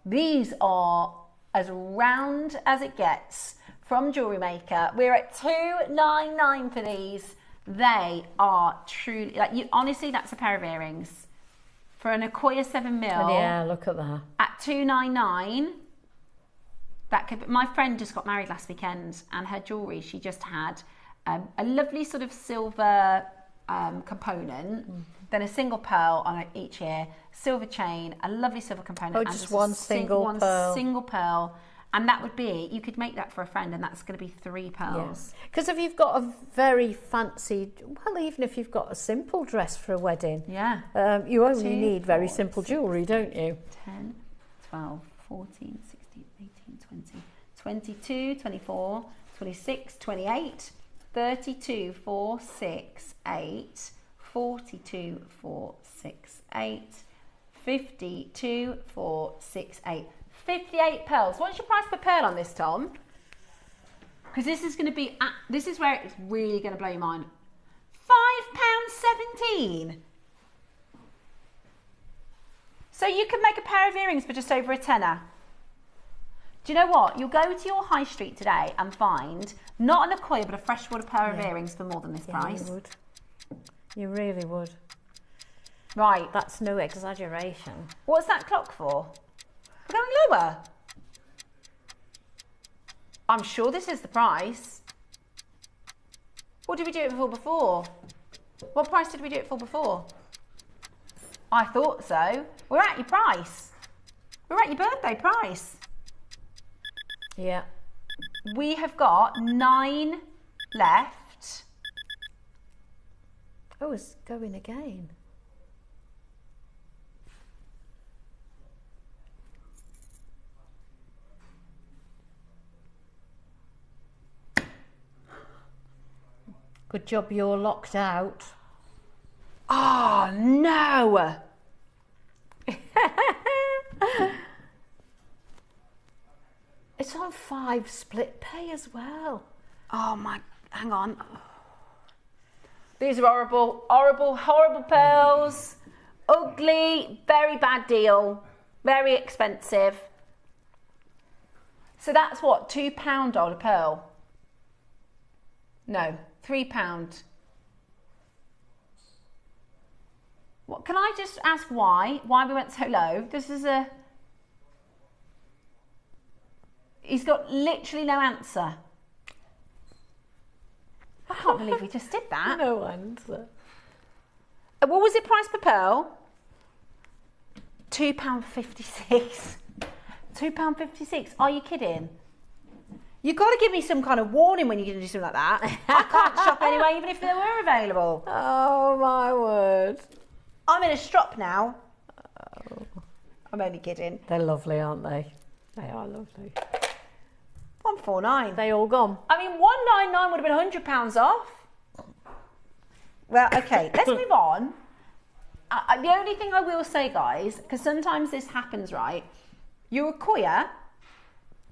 These are as round as it gets from Jewellery Maker. We're at $299 for these. They are truly, like, you honestly, that's a pair of earrings for an Akoya 7mm. Yeah, look at that. At $299. That could be, my friend just got married last weekend, and her jewellery, she just had a lovely sort of silver component, then a single pearl on each ear, silver chain, a lovely silver component. Oh, and just one single pearl. Single pearl. And that would be, you could make that for a friend, and that's going to be 3 pearls. Yes. Because if you've got a very fancy, well, even if you've got a simple dress for a wedding, you only need very simple jewellery, don't you? 10, 12, 14, 16, 18, 20, 22, 24, 26, 28, 32, 4, 6, 8, 42, 4, 6, 8, 52, 4, 6, 8. 58 pearls. What's your price per pearl on this, Tom? Because this is going to be, this is where it's really going to blow your mind. £5.17. So you can make a pair of earrings for just over a tenner. Do you know what? You'll go to your high street today and find not an Akoya but a freshwater pair of earrings for more than this price. You would. You really would. Right. That's no exaggeration. What's that clock for? We're going lower. I'm sure this is the price. What did we do it for before? What price did we do it for before? I thought so. We're at your price. We're at your birthday price. Yeah. We have got 9 left. Oh, it's going again. Good job you're locked out. Oh, no. It's on 5 split pay as well. Oh, my, hang on. These are horrible, horrible pearls. Ugly, very bad deal. Very expensive. So that's what, £2 on a pearl? No, £3. What, can I just ask why we went so low? This is a... He's got literally no answer. I can't believe we just did that. No answer. What was it price per pearl? £2.56. £2.56. Are you kidding? You've got to give me some kind of warning when you're going to do something like that. I can't shop anyway, even if they were available. Oh, my word. I'm in a strop now. Oh. I'm only kidding. They're lovely, aren't they? They are lovely. 149. They all gone. I mean, 199 would have been £100 off. Well, okay, let's move on. The only thing I will say, guys, because sometimes this happens, right? Your Akoya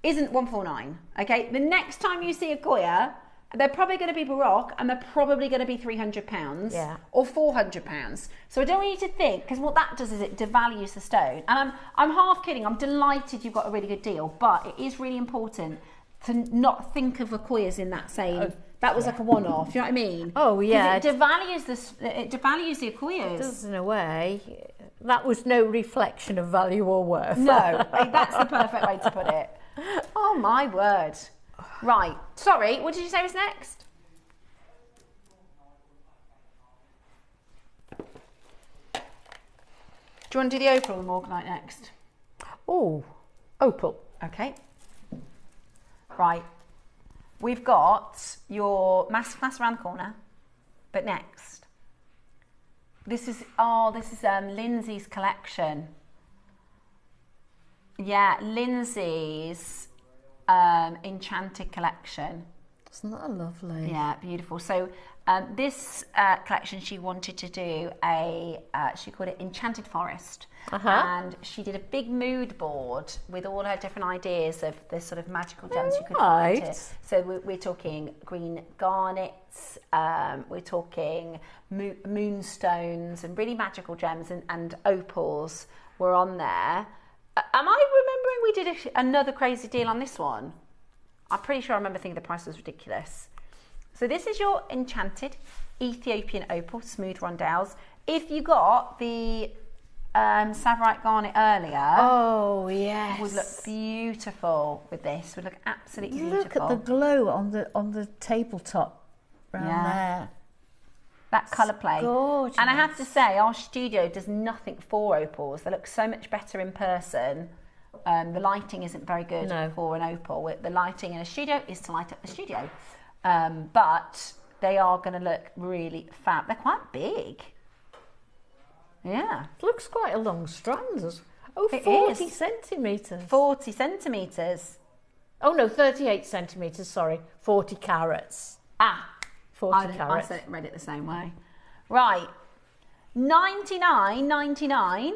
isn't 149, okay? The next time you see a Akoya, they're probably going to be Baroque, and they're probably going to be £300 or £400. So I don't want you to think, because what that does is it devalues the stone. And I'm half kidding. I'm delighted you've got a really good deal, but it is really important to not think of Akoyas in that same. That was like a one-off. You know what I mean? Oh yeah. It devalues the Akoyas. It does in a way. That was no reflection of value or worth. No, that's the perfect way to put it. Oh my word. Right. Sorry, what did you say was next? Do you want to do the opal or the morganite next? Oh, opal. Okay. Right. We've got your masterclass around the corner, but next. This is Lindsay's collection. Yeah, Lindsay's Enchanted collection. Isn't that lovely? Yeah, beautiful. So this collection, she wanted to do she called it Enchanted Forest. And she did a big mood board with all her different ideas of the sort of magical gems you could find here. So we're talking green garnets, we're talking moonstones and really magical gems, and opals were on there. Am I remembering we did another crazy deal on this one? I'm pretty sure I remember thinking the price was ridiculous. So this is your Enchanted Ethiopian Opal Smooth Rondelles. If you got the Savarite Garnet earlier, oh yes, would look beautiful with this. Would look absolutely beautiful. Look at the glow on the tabletop around there. That colour play. Gorgeous. And I have to say, our studio does nothing for opals. They look so much better in person. The lighting isn't very good for an opal. The lighting in a studio is to light up the studio. But they are going to look really fab. They're quite big. Yeah. It looks quite a long strand. Oh, it 40 centimetres. 40 centimetres. Oh no, 38 centimetres, sorry. 40 carats. 40 carats. I read it the same way. Right. $99.99.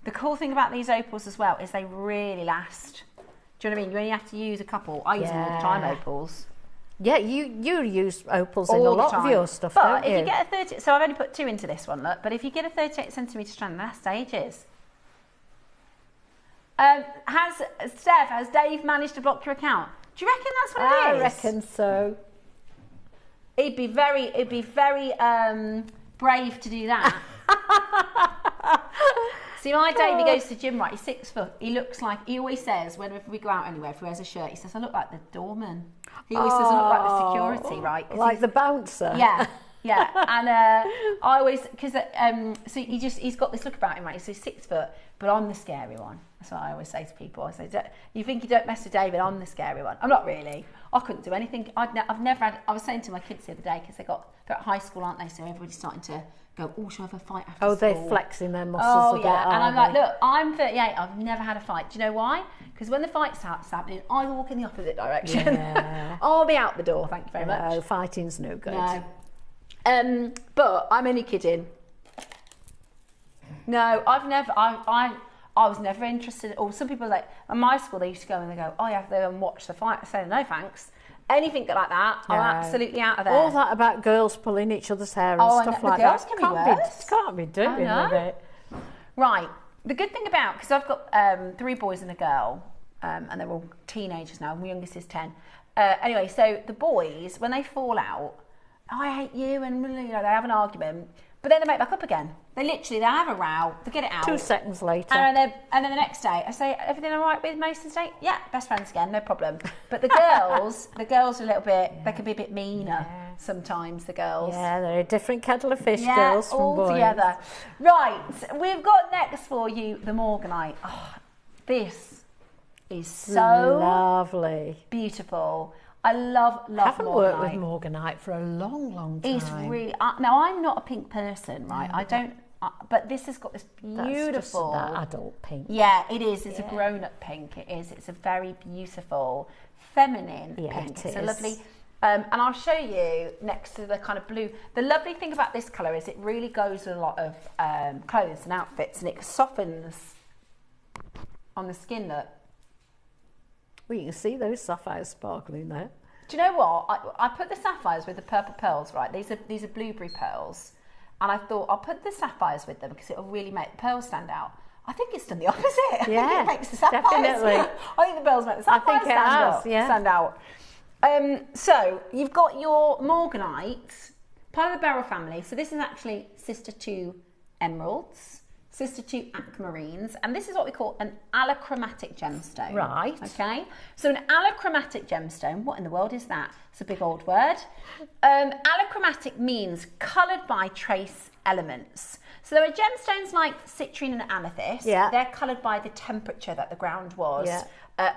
The cool thing about these opals as well is they really last. Do you know what I mean? You only have to use a couple. I use them all the time, opals. Yeah, you use opals in a lot of your stuff, don't you? But if you get a 30, so I've only put 2 into this one, look. But if you get a 38 centimetre strand, they last ages. Has Dave managed to block your account? Do you reckon that's what it is? I reckon so. It'd be very brave to do that. See, my Dave, he goes to the gym, right? He's 6 foot. He looks like, he always says, whenever we go out anywhere, if he wears a shirt, he says, I look like the doorman. He always says, I look like the security, right? Like the bouncer. Yeah, yeah. And I always, because, so he's got this look about him, right? So he's 6 foot, but I'm the scary one. That's what I always say to people. I say, you think you don't mess with David, I'm the scary one. I'm not really. I couldn't do anything. I've never had, I was saying to my kids the other day, because they're at high school, aren't they? So everybody's starting to go, oh, shall I have a fight after school? Oh, they're flexing their muscles a bit, and I'm like, look, I'm 38, I've never had a fight. Do you know why? Because when the fight starts happening, I walk in the opposite direction. Yeah. I'll be out the door, thank you very much. No, fighting's no good. No. But I'm only kidding. No, I was never interested. Or some people, like, at my school, they used to go and they go, oh, you have to go and watch the fight. I say, no, thanks. Anything like that, I'm absolutely out of there. All that about girls pulling each other's hair and stuff like that. Can't be doing with it. Right. The good thing about, because I've got 3 boys and a girl, and they're all teenagers now. My youngest is 10. Anyway, so the boys, when they fall out, oh, I hate you, and they have an argument, but then they make back up again. They have a row, they get it out. 2 seconds later. And then the next day, I say, everything all right with Mason today? Yeah, best friends again, no problem. But the girls are a little bit, they can be a bit meaner sometimes, the girls. Yeah, they're a different kettle of fish, girls from boys. Together. Right, we've got next for you the Morganite. Oh, this is so lovely. Beautiful. I love I haven't worked with Morganite for a long, long time. It's really... now, I'm not a pink person, right? I don't... but this has got this beautiful... That's just that adult pink. Yeah, it is. It's a grown-up pink. It is. It's a very beautiful, feminine pink. It's a lovely... and I'll show you next to the kind of blue. The lovely thing about this colour is it really goes with a lot of clothes and outfits, and it softens on the skin, look. Well, you can see those sapphires sparkling there. Do you know what? I put the sapphires with the purple pearls, right? These are blueberry pearls. And I thought, I'll put the sapphires with them because it'll really make the pearls stand out. I think it's done the opposite. Yeah, I think it makes the sapphires. Definitely. I think the pearls make the sapphires stand out. So, you've got your Morganite, part of the beryl family. So this is actually sister to emeralds, sister to aquamarines, and this is what we call an allochromatic gemstone. Right. Okay. So an allochromatic gemstone, what in the world is that? It's a big old word. Allochromatic means coloured by trace elements. So there are gemstones like citrine and amethyst. Yeah. They're coloured by the temperature that the ground was. Yeah.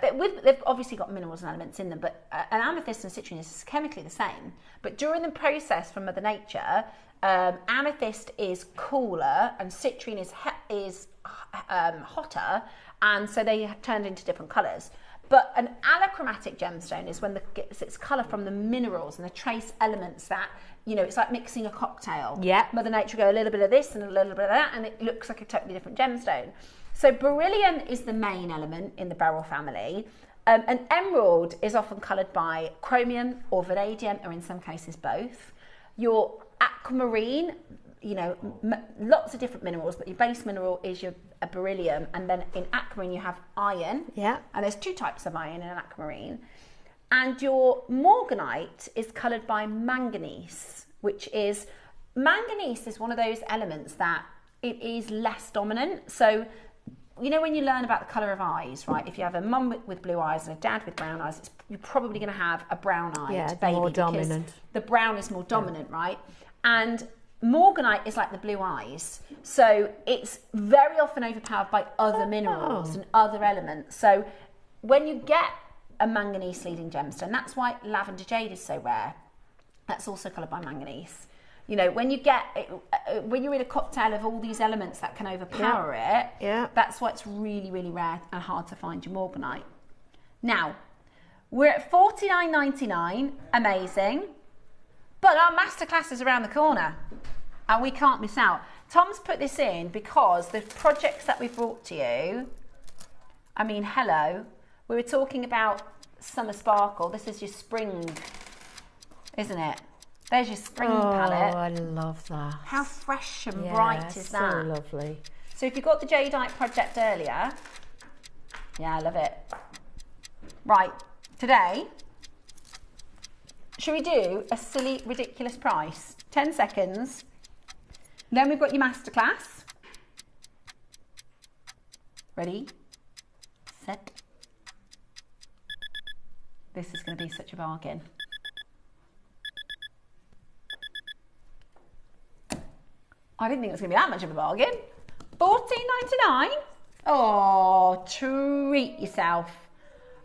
They've obviously got minerals and elements in them, but an amethyst and citrine is chemically the same. But during the process from Mother Nature, amethyst is cooler and citrine is hotter, and so they turned into different colours. But an allochromatic gemstone is when gets its colour from the minerals and the trace elements that, you know, it's like mixing a cocktail. Yeah. Mother Nature go a little bit of this and a little bit of that, and it looks like a totally different gemstone. So beryllium is the main element in the beryl family. An emerald is often coloured by chromium or vanadium, or in some cases both. Your aquamarine, you know, lots of different minerals, but your base mineral is your beryllium, and then in aquamarine you have iron. Yeah. And there's 2 types of iron in an aquamarine. And your morganite is coloured by manganese, which is, manganese is one of those elements that it is less dominant. So, you know, when you learn about the colour of eyes, right? If you have a mum with blue eyes and a dad with brown eyes, you're probably going to have a brown-eyed baby. More dominant. The brown is more dominant, right? And morganite is like the blue eyes. So it's very often overpowered by other minerals and other elements. So when you get a manganese leading gemstone, that's why lavender jade is so rare. That's also coloured by manganese. You know, when you get when you're in a cocktail of all these elements that can overpower it, that's why it's really, really rare and hard to find your morganite. Now, we're at $49.99, amazing, but our masterclass is around the corner and we can't miss out. Tom's put this in because the projects that we've brought to you, I mean, hello, we were talking about Summer Sparkle. This is your spring, isn't it? There's your spring palette. Oh, I love that. How fresh and bright is that? So lovely. So if you got the Jadeite project earlier, yeah, I love it. Right, today, should we do a silly, ridiculous price? 10 seconds. Then we've got your masterclass. Ready, set. This is going to be such a bargain. I didn't think it was going to be that much of a bargain. $14.99. Oh, treat yourself.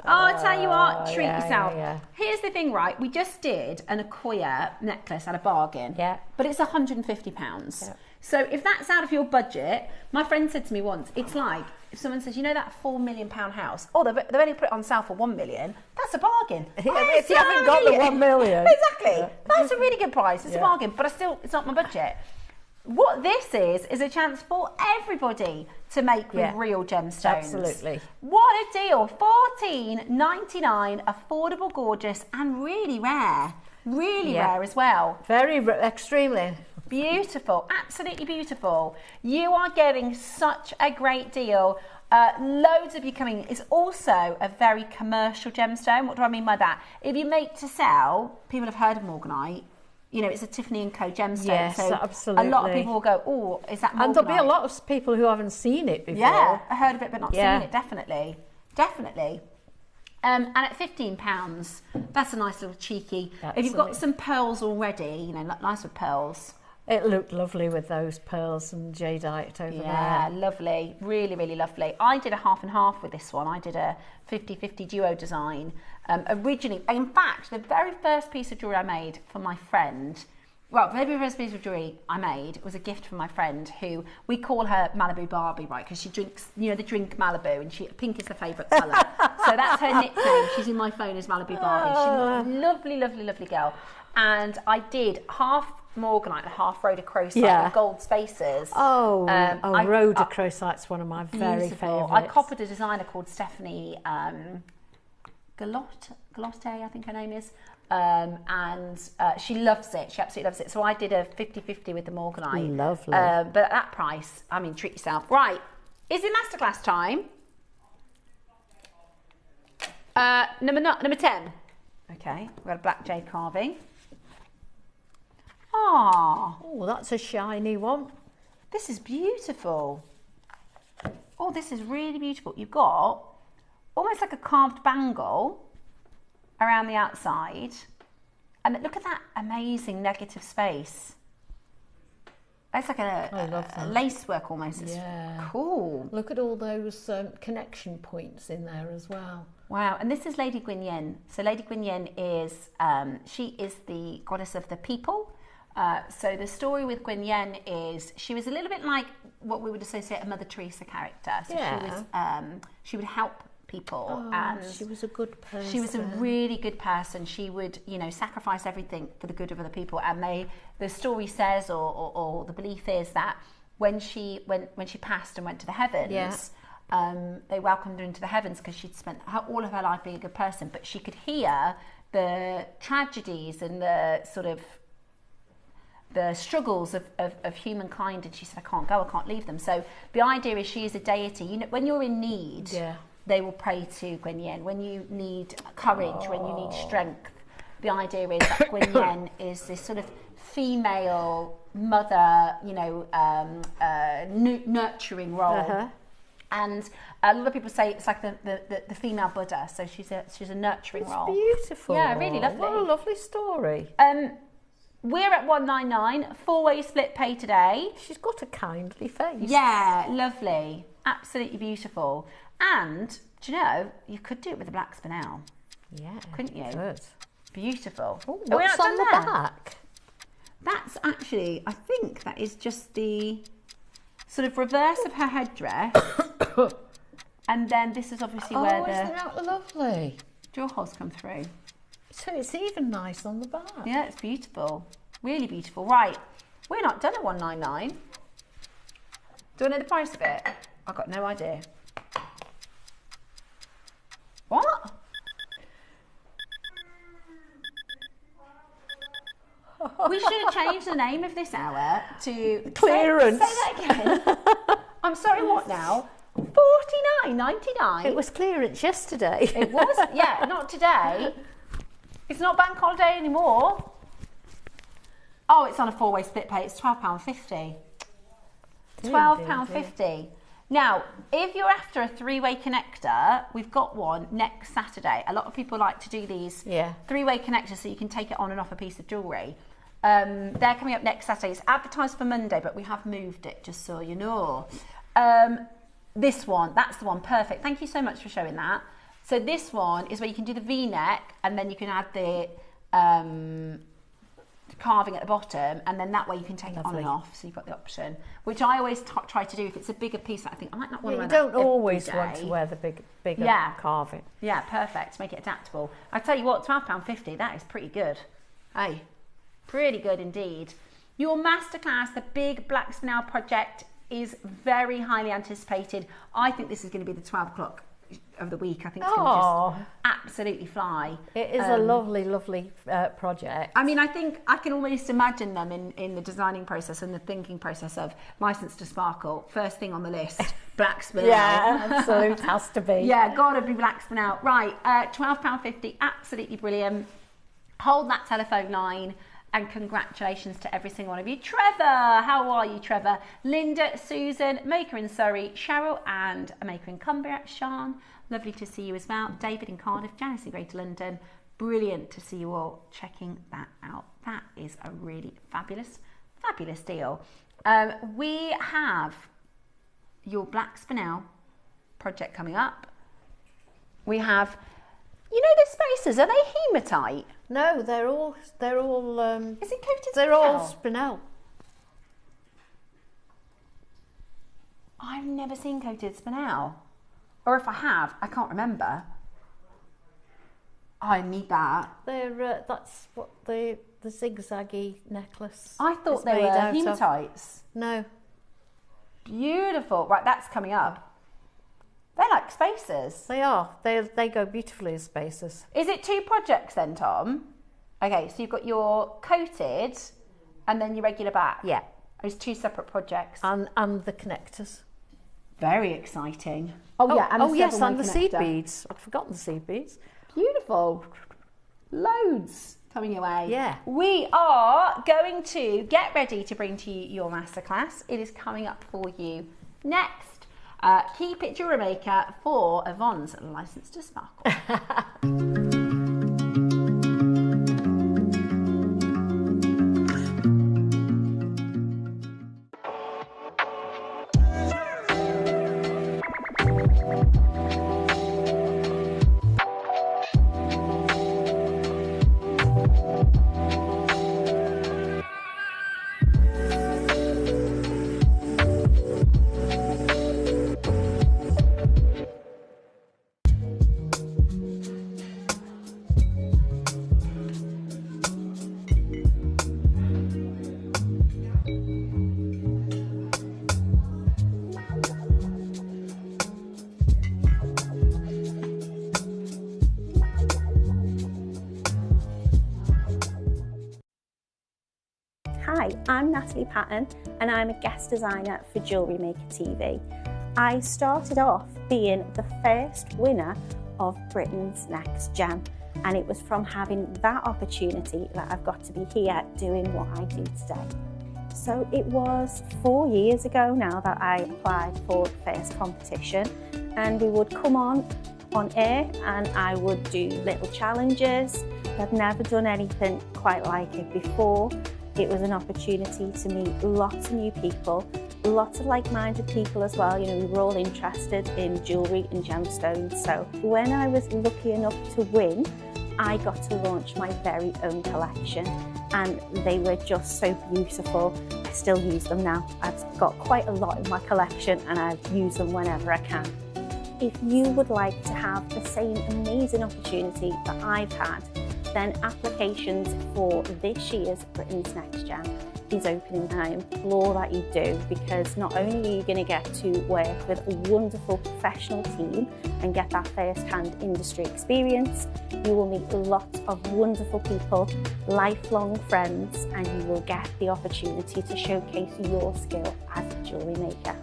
Oh, I tell you what, treat yourself. Here's the thing, right? We just did an Akoya necklace at a bargain. Yeah. But it's £150. Yeah. So if that's out of your budget, my friend said to me once, it's like if someone says, you know that £4 million house? Oh, they've only put it on sale for $1 million. That's a bargain. If you haven't got the $1 million. Exactly. That's a really good price. It's a bargain, but it's not my budget. What this is a chance for everybody to make with real gemstones. Absolutely. What a deal. $14.99, affordable, gorgeous, and really rare. Really rare as well. Extremely. Beautiful, absolutely beautiful. You are getting such a great deal. Loads of you coming. It's also a very commercial gemstone. What do I mean by that? If you make to sell, people have heard of morganite. You know, it's a Tiffany & Co gemstone. Yes, so absolutely. A lot of people will go, oh, is that morganite? And there'll be a lot of people who haven't seen it before. Yeah, I heard of it but not seen it, definitely. Definitely. And at £15, that's a nice little cheeky. Absolutely. If you've got some pearls already, you know, nice with pearls. It looked lovely with those pearls and jadeite over there. Yeah, lovely. Really, really lovely. I did a half and half with this one. I did a 50-50 duo design. Originally, in fact, the very first piece of jewellery I made for my friend, well, the very first piece of jewellery I made was a gift from my friend who, we call her Malibu Barbie, right? Because she drinks, you know, the drink Malibu, and pink is her favourite colour. So that's her nickname. She's in my phone as Malibu Barbie. She's a lovely, lovely, lovely girl. And I did half morganite and half rhodochrosite with gold spaces. Rhodochrosite's one of my very favourites. I copied a designer called Stephanie Galotte, I think her name is. And she loves it. She absolutely loves it. So I did a 50-50 with the morganite. Lovely. But at that price, I mean, treat yourself. Right, is it masterclass time? Number 10. Okay, we've got a black jade carving. Oh, that's a shiny one. This is beautiful. Oh, this is really beautiful. You've got almost like a carved bangle around the outside. And look at that amazing negative space. It's like a lace work almost. It's cool. Look at all those connection points in there as well. Wow, and this is Lady Gwynyen. So Lady Gwynyen is, she is the goddess of the people. So the story with Gwynyen is she was a little bit like what we would associate a Mother Teresa character. So she would help people. Oh, and she was a good person. She was a really good person. She would, you know, sacrifice everything for the good of other people. And the story says, or the belief is that when she passed and went to the heavens, they welcomed her into the heavens because she'd spent all of her life being a good person. But she could hear the tragedies and the sort of the struggles of humankind, and she said, I can't leave them. So the idea is she is a deity. You know, when you're in need, they will pray to Gwen Yen. When you need courage, when you need strength, the idea is that Gwen Yen is this sort of female mother, you know, nurturing role. And a lot of people say it's like the female Buddha, so she's a nurturing role. It's beautiful. Yeah, really lovely. What a lovely story. We're at 199, 4-way split pay today. She's got a kindly face. Yeah, lovely. Absolutely beautiful. And, do you know, you could do it with a black spinel. Yeah. Couldn't you? Good. Beautiful. Ooh, what's on the back? That's actually, I think that is just the sort of reverse of her headdress. And then this is obviously where the... isn't that lovely? Jewel holes come through. So it's even nice on the back. Yeah, it's beautiful. Really beautiful. Right, we're not done at 199. Do I know the price of it? I've got no idea. What? We should have changed the name of this hour to... Clearance. Say that again. I'm sorry, what now? $49.99. It was clearance yesterday. It was? Yeah, not today. It's not bank holiday anymore. Oh, it's on a 4-way split pay. It's £12.50. £12.50. Now, if you're after a 3-way connector, we've got one next Saturday. A lot of people like to do these 3-way connectors so you can take it on and off a piece of jewellery. They're coming up next Saturday. It's advertised for Monday, but we have moved it, just so you know. This one, that's the one, perfect. Thank you so much for showing that. So this one is where you can do the V-neck, and then you can add the carving at the bottom, and then that way you can take it on and off, so you've got the option, which I always try to do. If it's a bigger piece, I think I might not want to wear that. You don't always want to wear the bigger carving. Yeah, perfect. Make it adaptable. I tell you what, £12.50, that is pretty good. Hey, pretty good indeed. Your masterclass, the big Black Spinel project, is very highly anticipated. I think this is going to be the 12 o'clock of the week. I think it's going to just absolutely fly. It is a lovely, lovely project. I mean, I think I can almost imagine them in the designing process and the thinking process of License to Sparkle. First thing on the list, Black Spinel. Yeah, absolutely, has to be. Yeah, gotta be Black Spinel. Right, £12.50, absolutely brilliant. Hold that telephone line. And congratulations to every single one of you. Trevor, how are you, Trevor? Linda, Susan, Maker in Surrey, Cheryl and a Maker in Cumbria, Sean, lovely to see you as well. David in Cardiff, Janice in Greater London, brilliant to see you all checking that out. That is a really fabulous, fabulous deal. We have your Black Spinel project coming up. We have, you know the spacers, are they hematite? No, they're all. Is it coated They're spinel? all spinel. I've never seen coated spinel, or if I have, I can't remember. I need that. They're that's what the zigzaggy necklace. I thought they were hematites. No. Beautiful. Right, that's coming up. They're like spacers. They are. They go beautifully as spacers. Is it 2 projects then, Tom? Okay, so you've got your coated and then your regular back. Yeah. It's 2 separate projects. And the connectors. Very exciting. Yes, and the seed beads. I'd forgotten the seed beads. Beautiful. Loads coming your way. Yeah. We are going to get ready to bring to you your masterclass. It is coming up for you next. Keep it JewelleryMaker for Yvonne's License to Sparkle. I'm Natalie Patton and I'm a guest designer for JewelleryMaker TV. I started off being the first winner of Britain's Next Gem, and it was from having that opportunity that I've got to be here doing what I do today. So it was 4 years ago now that I applied for the first competition, and we would come on air and I would do little challenges. I've never done anything quite like it before. It was an opportunity to meet lots of new people, lots of like-minded people as well. You know, we were all interested in jewellery and gemstones. So when I was lucky enough to win, I got to launch my very own collection, and they were just so beautiful. I still use them now. I've got quite a lot in my collection and I use them whenever I can. If you would like to have the same amazing opportunity that I've had, then applications for this year's Britain's Next Gem is opening, and I implore that you do, because not only are you going to get to work with a wonderful professional team and get that first-hand industry experience, you will meet lots of wonderful people, lifelong friends, and you will get the opportunity to showcase your skill as a jewellery maker.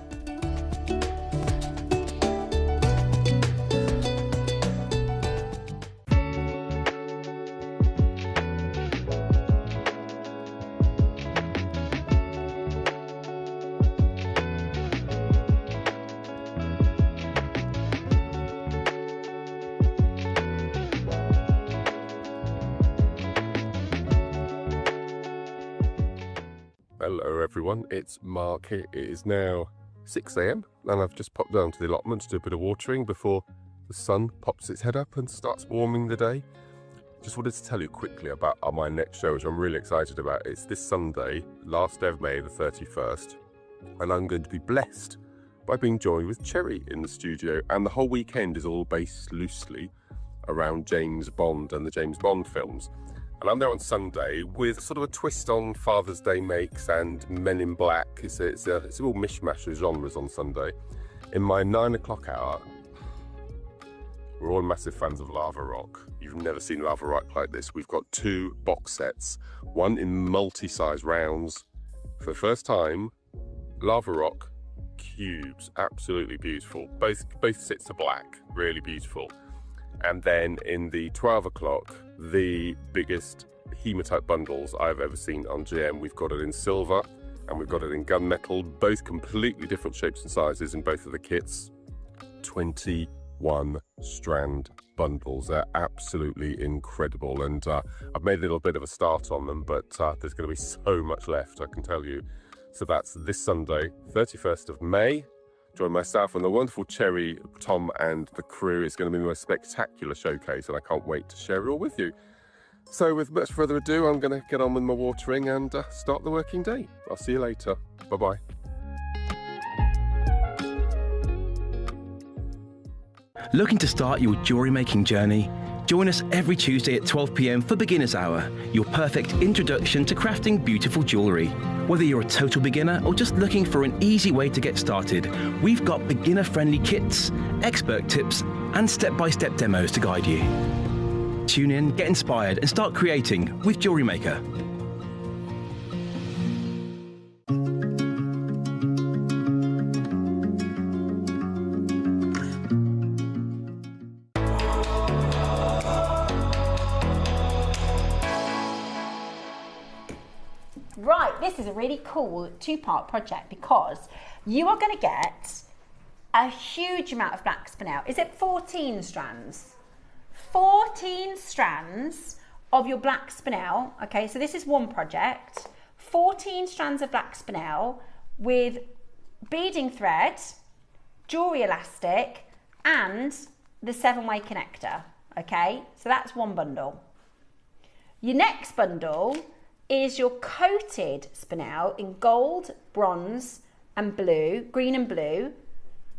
Hello everyone, it's Mark here. It is now 6 AM and I've just popped down to the allotment to do a bit of watering before the sun pops its head up and starts warming the day. Just wanted to tell you quickly about my next show, which I'm really excited about. It's this Sunday, last day of May the 31st, and I'm going to be blessed by being joined with Cherry in the studio, and the whole weekend is all based loosely around James Bond and the James Bond films. And I'm there on Sunday with sort of a twist on Father's Day makes and Men in Black. It's a real mishmash of genres on Sunday. In my 9 o'clock hour, we're all massive fans of Lava Rock. You've never seen Lava Rock like this. We've got 2 box sets, one in multi-size rounds. For the first time, Lava Rock cubes, absolutely beautiful. Both sets are black, really beautiful. And then in the 12 o'clock, the biggest hematite bundles I've ever seen on GM. We've got it in silver and we've got it in gunmetal, both completely different shapes and sizes in both of the kits. 21 strand bundles. They're absolutely incredible, and I've made a little bit of a start on them, but there's going to be so much left, I can tell you. So that's this Sunday, 31st of May. Join myself and the wonderful Cherry, Tom and the crew. It's going to be a spectacular showcase and I can't wait to share it all with you. So with much further ado, I'm going to get on with my watering and start the working day. I'll see you later. Bye-bye. Looking to start your jewellery making journey? Join us every Tuesday at 12 PM for Beginner's Hour, your perfect introduction to crafting beautiful jewellery. Whether you're a total beginner or just looking for an easy way to get started, we've got beginner-friendly kits, expert tips, and step-by-step demos to guide you. Tune in, get inspired, and start creating with JewelleryMaker. Right, this is a really cool 2-part project because you are going to get a huge amount of black spinel. Is it 14 strands? 14 strands of your black spinel. Okay, so this is one project. 14 strands of black spinel with beading thread, jewellery elastic, and the 7-way connector. Okay, so that's one bundle. Your next bundle is your coated spinel in gold, bronze and blue, green and blue,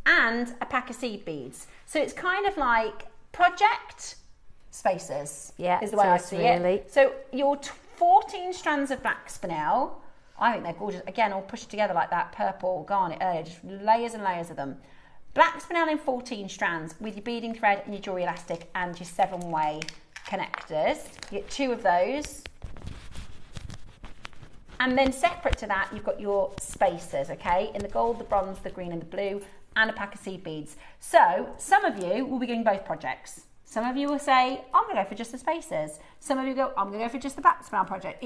and a pack of seed beads. So it's kind of like project spacers, is the way I see it. So your 14 strands of black spinel, I think they're gorgeous. Again, all pushed together like that, purple, garnet, just layers and layers of them. Black spinel in 14 strands with your beading thread and your jewellery elastic and your 7-way connectors. You get 2 of those. And then separate to that, you've got your spacers, okay? In the gold, the bronze, the green and the blue, and a pack of seed beads. So some of you will be doing both projects. Some of you will say, I'm gonna go for just the spacers. Some of you go, I'm gonna go for just the black spiral project.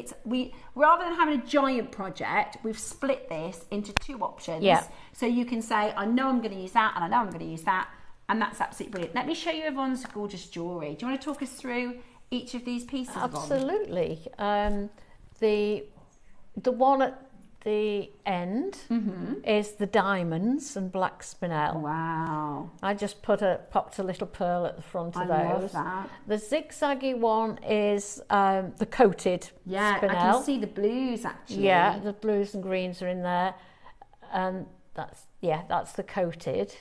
Rather than having a giant project, we've split this into 2 options. Yeah. So you can say, I know I'm gonna use that, and I know I'm gonna use that, and that's absolutely brilliant. Let me show you everyone's gorgeous jewellery. Do you want to talk us through each of these pieces? Absolutely. The one at the end is the diamonds and black spinel. Wow. I just popped a little pearl at the front of those. I love that. The zigzaggy one is the coated spinel. I can see the blues actually. Yeah, the blues and greens are in there. And that's the coated.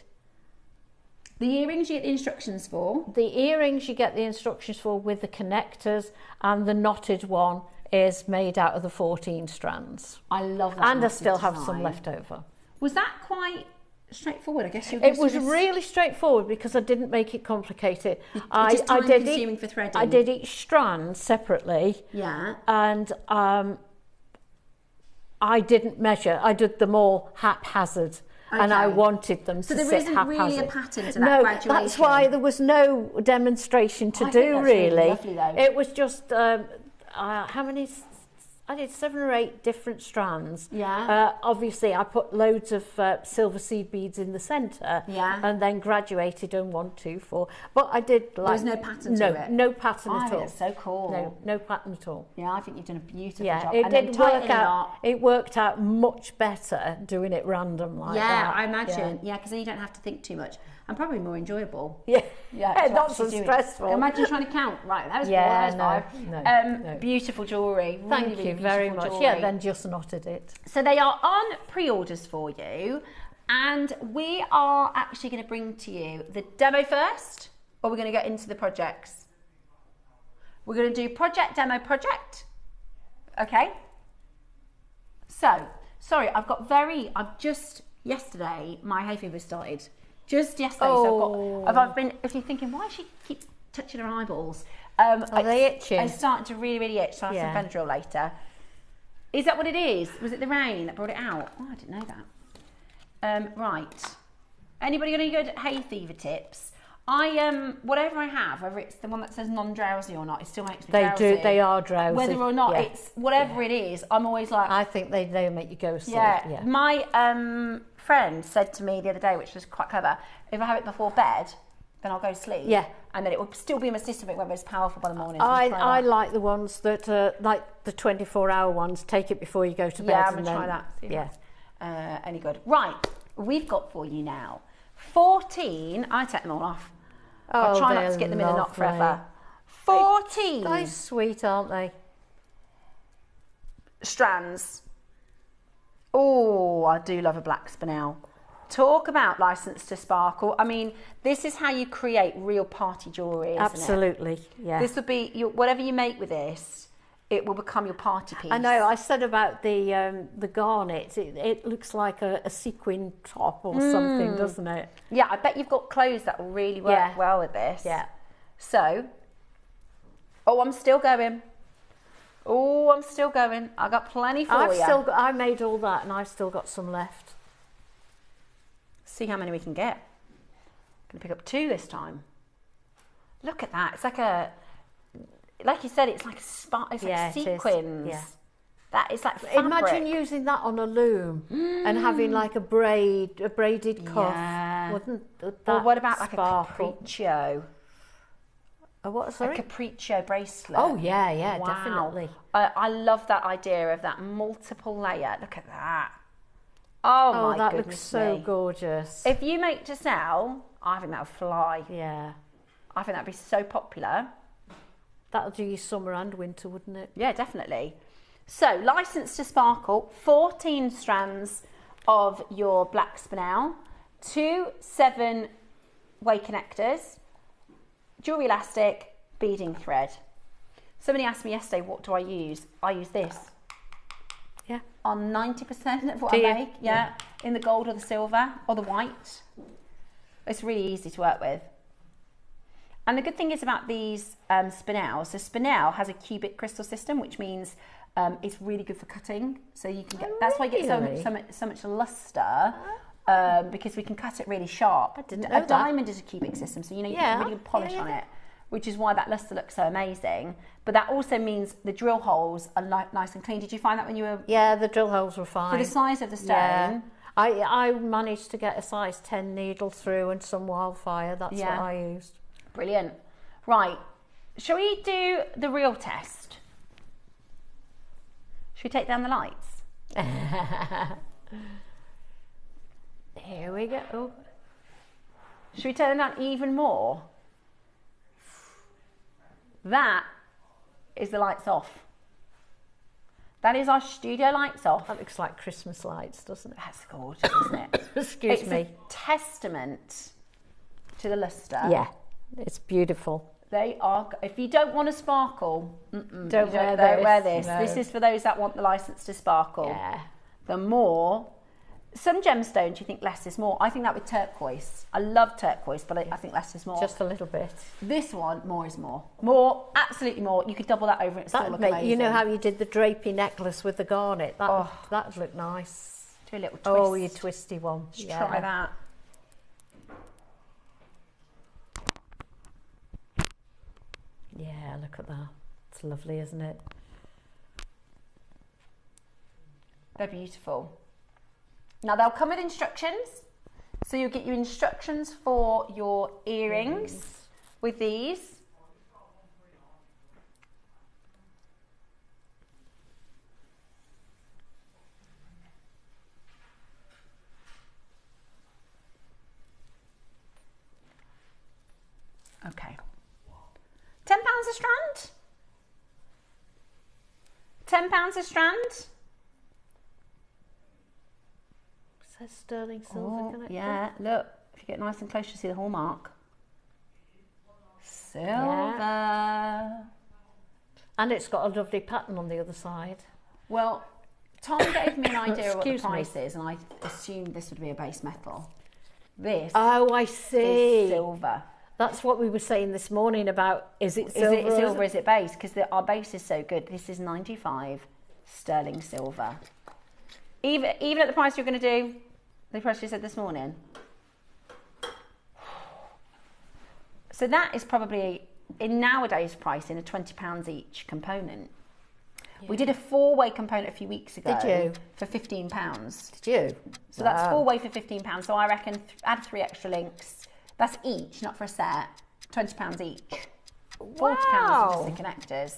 The earrings you get the instructions for? The earrings you get the instructions for with the connectors, and the knotted one is made out of the 14 strands. I love that. And I still have some left over. Was that quite straightforward? I guess it was really straightforward because I didn't make it complicated. Just time consuming for threading. I did each strand separately. Yeah. And I didn't measure. I did them all haphazard. Okay. And I wanted them to sit haphazard. So there isn't really a pattern to that graduation? No, that's why there was no demonstration to do, really. Lovely, though. It was just, how many? I did 7 or 8 different strands. Yeah. Obviously, I put loads of silver seed beads in the centre. Yeah. And then graduated on 1, 2, 4. But I did like... There was no pattern to it? No pattern at all. That's so cool. No pattern at all. Yeah, I think you've done a beautiful yeah, job. It did work out. It worked out much better doing it random like that. Yeah, I imagine. Yeah, because then you don't have to think too much. And probably more enjoyable. Yeah, yeah, not so stressful. Imagine trying to count. Right, that was 4, that was 5. No. Beautiful jewellery. Thank really you very much. Jewellery. Yeah, then just knotted it. So they are on pre-orders for you, and we are actually going to bring to you the demo first, or we're going to get into the projects. We're going to do project, demo, project. Okay. So, sorry, yesterday my hay fever started. Just yesterday, so if you're thinking, why does she keep touching her eyeballs? Are they itching? I started to really, really itch, so I'll have some Benadryl later. Is that what it is? Was it the rain that brought it out? Oh, I didn't know that. Right. Anybody got any good hay fever tips? Whatever I have, whether it's the one that says non-drowsy or not, it still makes me drowsy. They are drowsy. Whether or not it's whatever it is, I'm always like... I think they make you go sleep. Yeah. My friend said to me the other day, which was quite clever, if I have it before bed, then I'll go to sleep. Yeah. And then it will still be in my system, whether it's powerful by the morning. I like the ones that like the 24-hour ones, take it before you go to bed. Yeah, I'm going to try that. Yeah. Any good. Right, we've got for you now 14, I take them all off. I'll try not to get them in a knot forever. 14. They're sweet, aren't they? Strands. Oh, I do love a black spinel. Talk about license to sparkle. I mean, this is how you create real party jewellery, isn't Absolutely, it? yeah. This would be, whatever you make with this, it will become your party piece. I know, I said about the garnet, it looks like a sequin top or something, doesn't it? Yeah, I bet you've got clothes that will really work well with this. Yeah. So, I'm still going. I got plenty for you. I made all that and I've still got some left. See how many we can get. I'm going to pick up 2 this time. Look at that. It's like you said, it's like it's like sequins. Yeah. That is like fabric. Imagine using that on a loom and having like a braided cuff. Yeah. Wouldn't that or what about sparkle? Like a capriccio? A what, sorry? A capriccio bracelet. Oh, yeah, wow. Definitely. I love that idea of that multiple layer. Look at that. Oh my that goodness looks so me. Gorgeous. If you make to sell, I think that would fly. Yeah. I think that'd be so popular. That'll do you summer and winter, wouldn't it? Yeah, definitely. So, license to sparkle, 14 strands of your black spinel, 2 7-way connectors, jewellery elastic, beading thread. Somebody asked me yesterday, what do I use? I use this. Yeah. On 90% of what I make. Yeah. In the gold or the silver or the white. It's really easy to work with. And the good thing is about these spinels, so spinel has a cubic crystal system, which means it's really good for cutting. So you can get, that's why you get so much luster, because we can cut it really sharp. I didn't know a diamond is a cubic system, so you know you get really good polish on it, which is why that luster looks so amazing. But that also means the drill holes are nice and clean. Did you find that when you were? Yeah, the drill holes were fine. For the size of the stone. Yeah. I managed to get a size 10 needle through and some wildfire. That's what I used. Brilliant. Right, shall we do the real test? Should we take down the lights? Here we go. Should we turn them down even more? That is the lights off. That is our studio lights off. That looks like Christmas lights, doesn't it? That's gorgeous, isn't it? Excuse me. It's a testament to the luster. Yeah, it's beautiful. They are. If you don't want to sparkle, don't wear this. No. This is for those that want the license to sparkle. Yeah. The more. Some gemstones, you think less is more. I think that with turquoise. I love turquoise, but I think less is more. Just a little bit. This one, more is more. More, absolutely more. You could double that over and it still look amazing. You know how you did the drapey necklace with the garnet? That would look nice. Do a little twist. Oh, your twisty one. Try that. Yeah, look at that. It's lovely, isn't it? They're beautiful. Now they'll come with instructions. So you'll get your instructions for your earrings with these. Okay. £10 a strand? £10 a strand? Says sterling silver connector. Yeah, look, if you get nice and close, you'll see the hallmark. Silver. Yeah. And it's got a lovely pattern on the other side. Well, Tom gave me an idea of what the price is, and I assumed this would be a base metal. This I see. Is silver. That's what we were saying this morning about, is it silver? Is it silver, is it base? Because our base is so good. This is 95 sterling silver. Even at the price you're going to do, the price you said this morning. So that is probably, in nowadays pricing, a £20 each component. Yeah. We did a 4-way component a few weeks ago. Did you? For £15. Did you? So that's 4-way for £15. So I reckon add 3 extra links. That's each, not for a set. £20 each. £40 for just the connectors.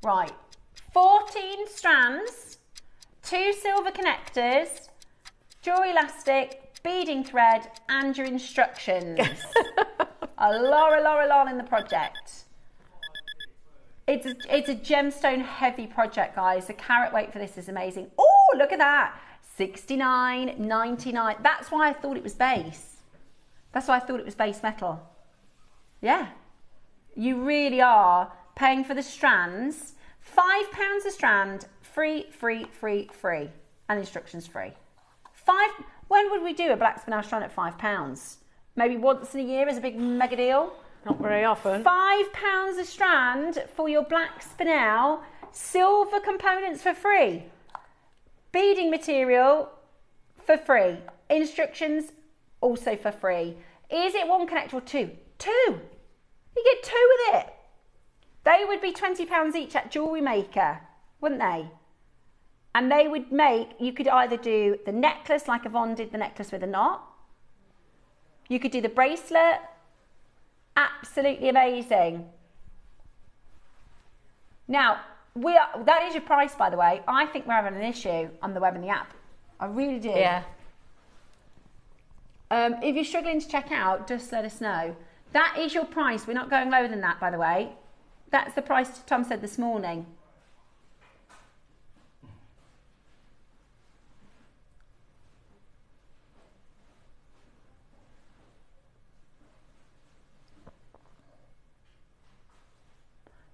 Right, 14 strands, 2 silver connectors, jewellery elastic, beading thread, and your instructions. a lot in the project. It's a gemstone heavy project, guys. The carat weight for this is amazing. Oh, look at that. $69.99. That's why I thought it was base. That's why I thought it was base metal. Yeah. You really are paying for the strands. £5 a strand, free. And instructions free. When would we do a black spinel strand at £5? Maybe once in a year as a big mega deal? Not very often. £5 a strand for your black spinel, silver components for free, beading material for free, instructions also for free. Is it 1 connector or 2? 2. You get 2 with it. They would be £20 each at JewelleryMaker, wouldn't they? And they would make, you could either do the necklace like Yvonne did the necklace with a knot. You could do the bracelet. Absolutely amazing. Now, that is your price, by the way. I think we're having an issue on the web and the app. I really do. Yeah. If you're struggling to check out, just let us know. That is your price. We're not going lower than that, by the way. That's the price Tom said this morning.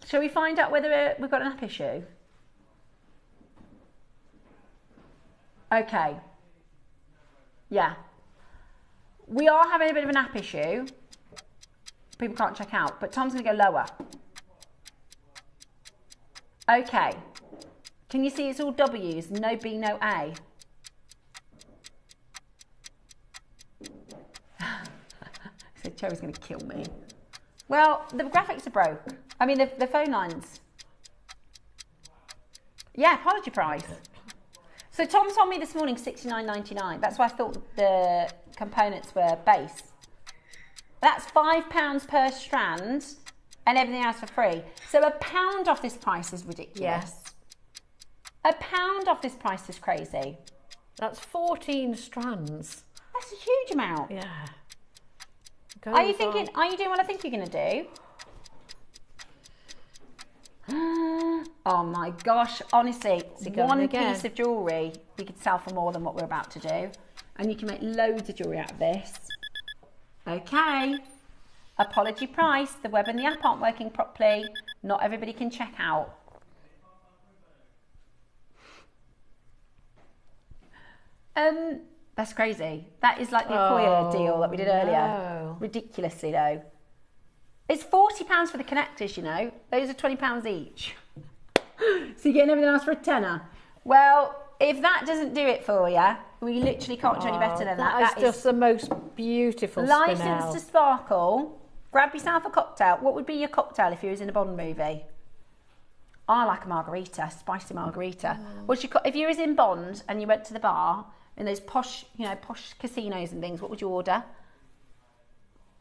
Shall we find out whether we've got an app issue? Okay. Yeah. We are having a bit of an app issue. People can't check out, but Tom's going to go lower. Okay. Can you see it's all W's, no B, no A? So Cherry's going to kill me. Well, the graphics are broke. I mean, the phone lines. Yeah, apology price. So Tom told me this morning $69.99. That's why I thought the components were base. That's £5 per strand and everything else for free. So £1 off this price is ridiculous. Yes. £1 off this price is crazy. That's 14 strands. That's a huge amount. Yeah. Are you doing what I think you're going to do? Oh my gosh, honestly, one piece of jewellery you could sell for more than what we're about to do. And you can make loads of jewellery out of this. Okay. Apology price. The web and the app aren't working properly. Not everybody can check out. That's crazy. That is like the Acquire deal that we did earlier. No. Ridiculously though. It's £40 for the connectors, you know. Those are £20 each. So you're getting everything else for a tenner. Well, if that doesn't do it for you, we literally can't do any better than that. That is just the most beautiful Licensed spinel. to sparkle. Grab yourself a cocktail. What would be your cocktail if you was in a Bond movie? I like a margarita, spicy margarita. If you was in Bond and you went to the bar in those posh, posh casinos and things, what would you order?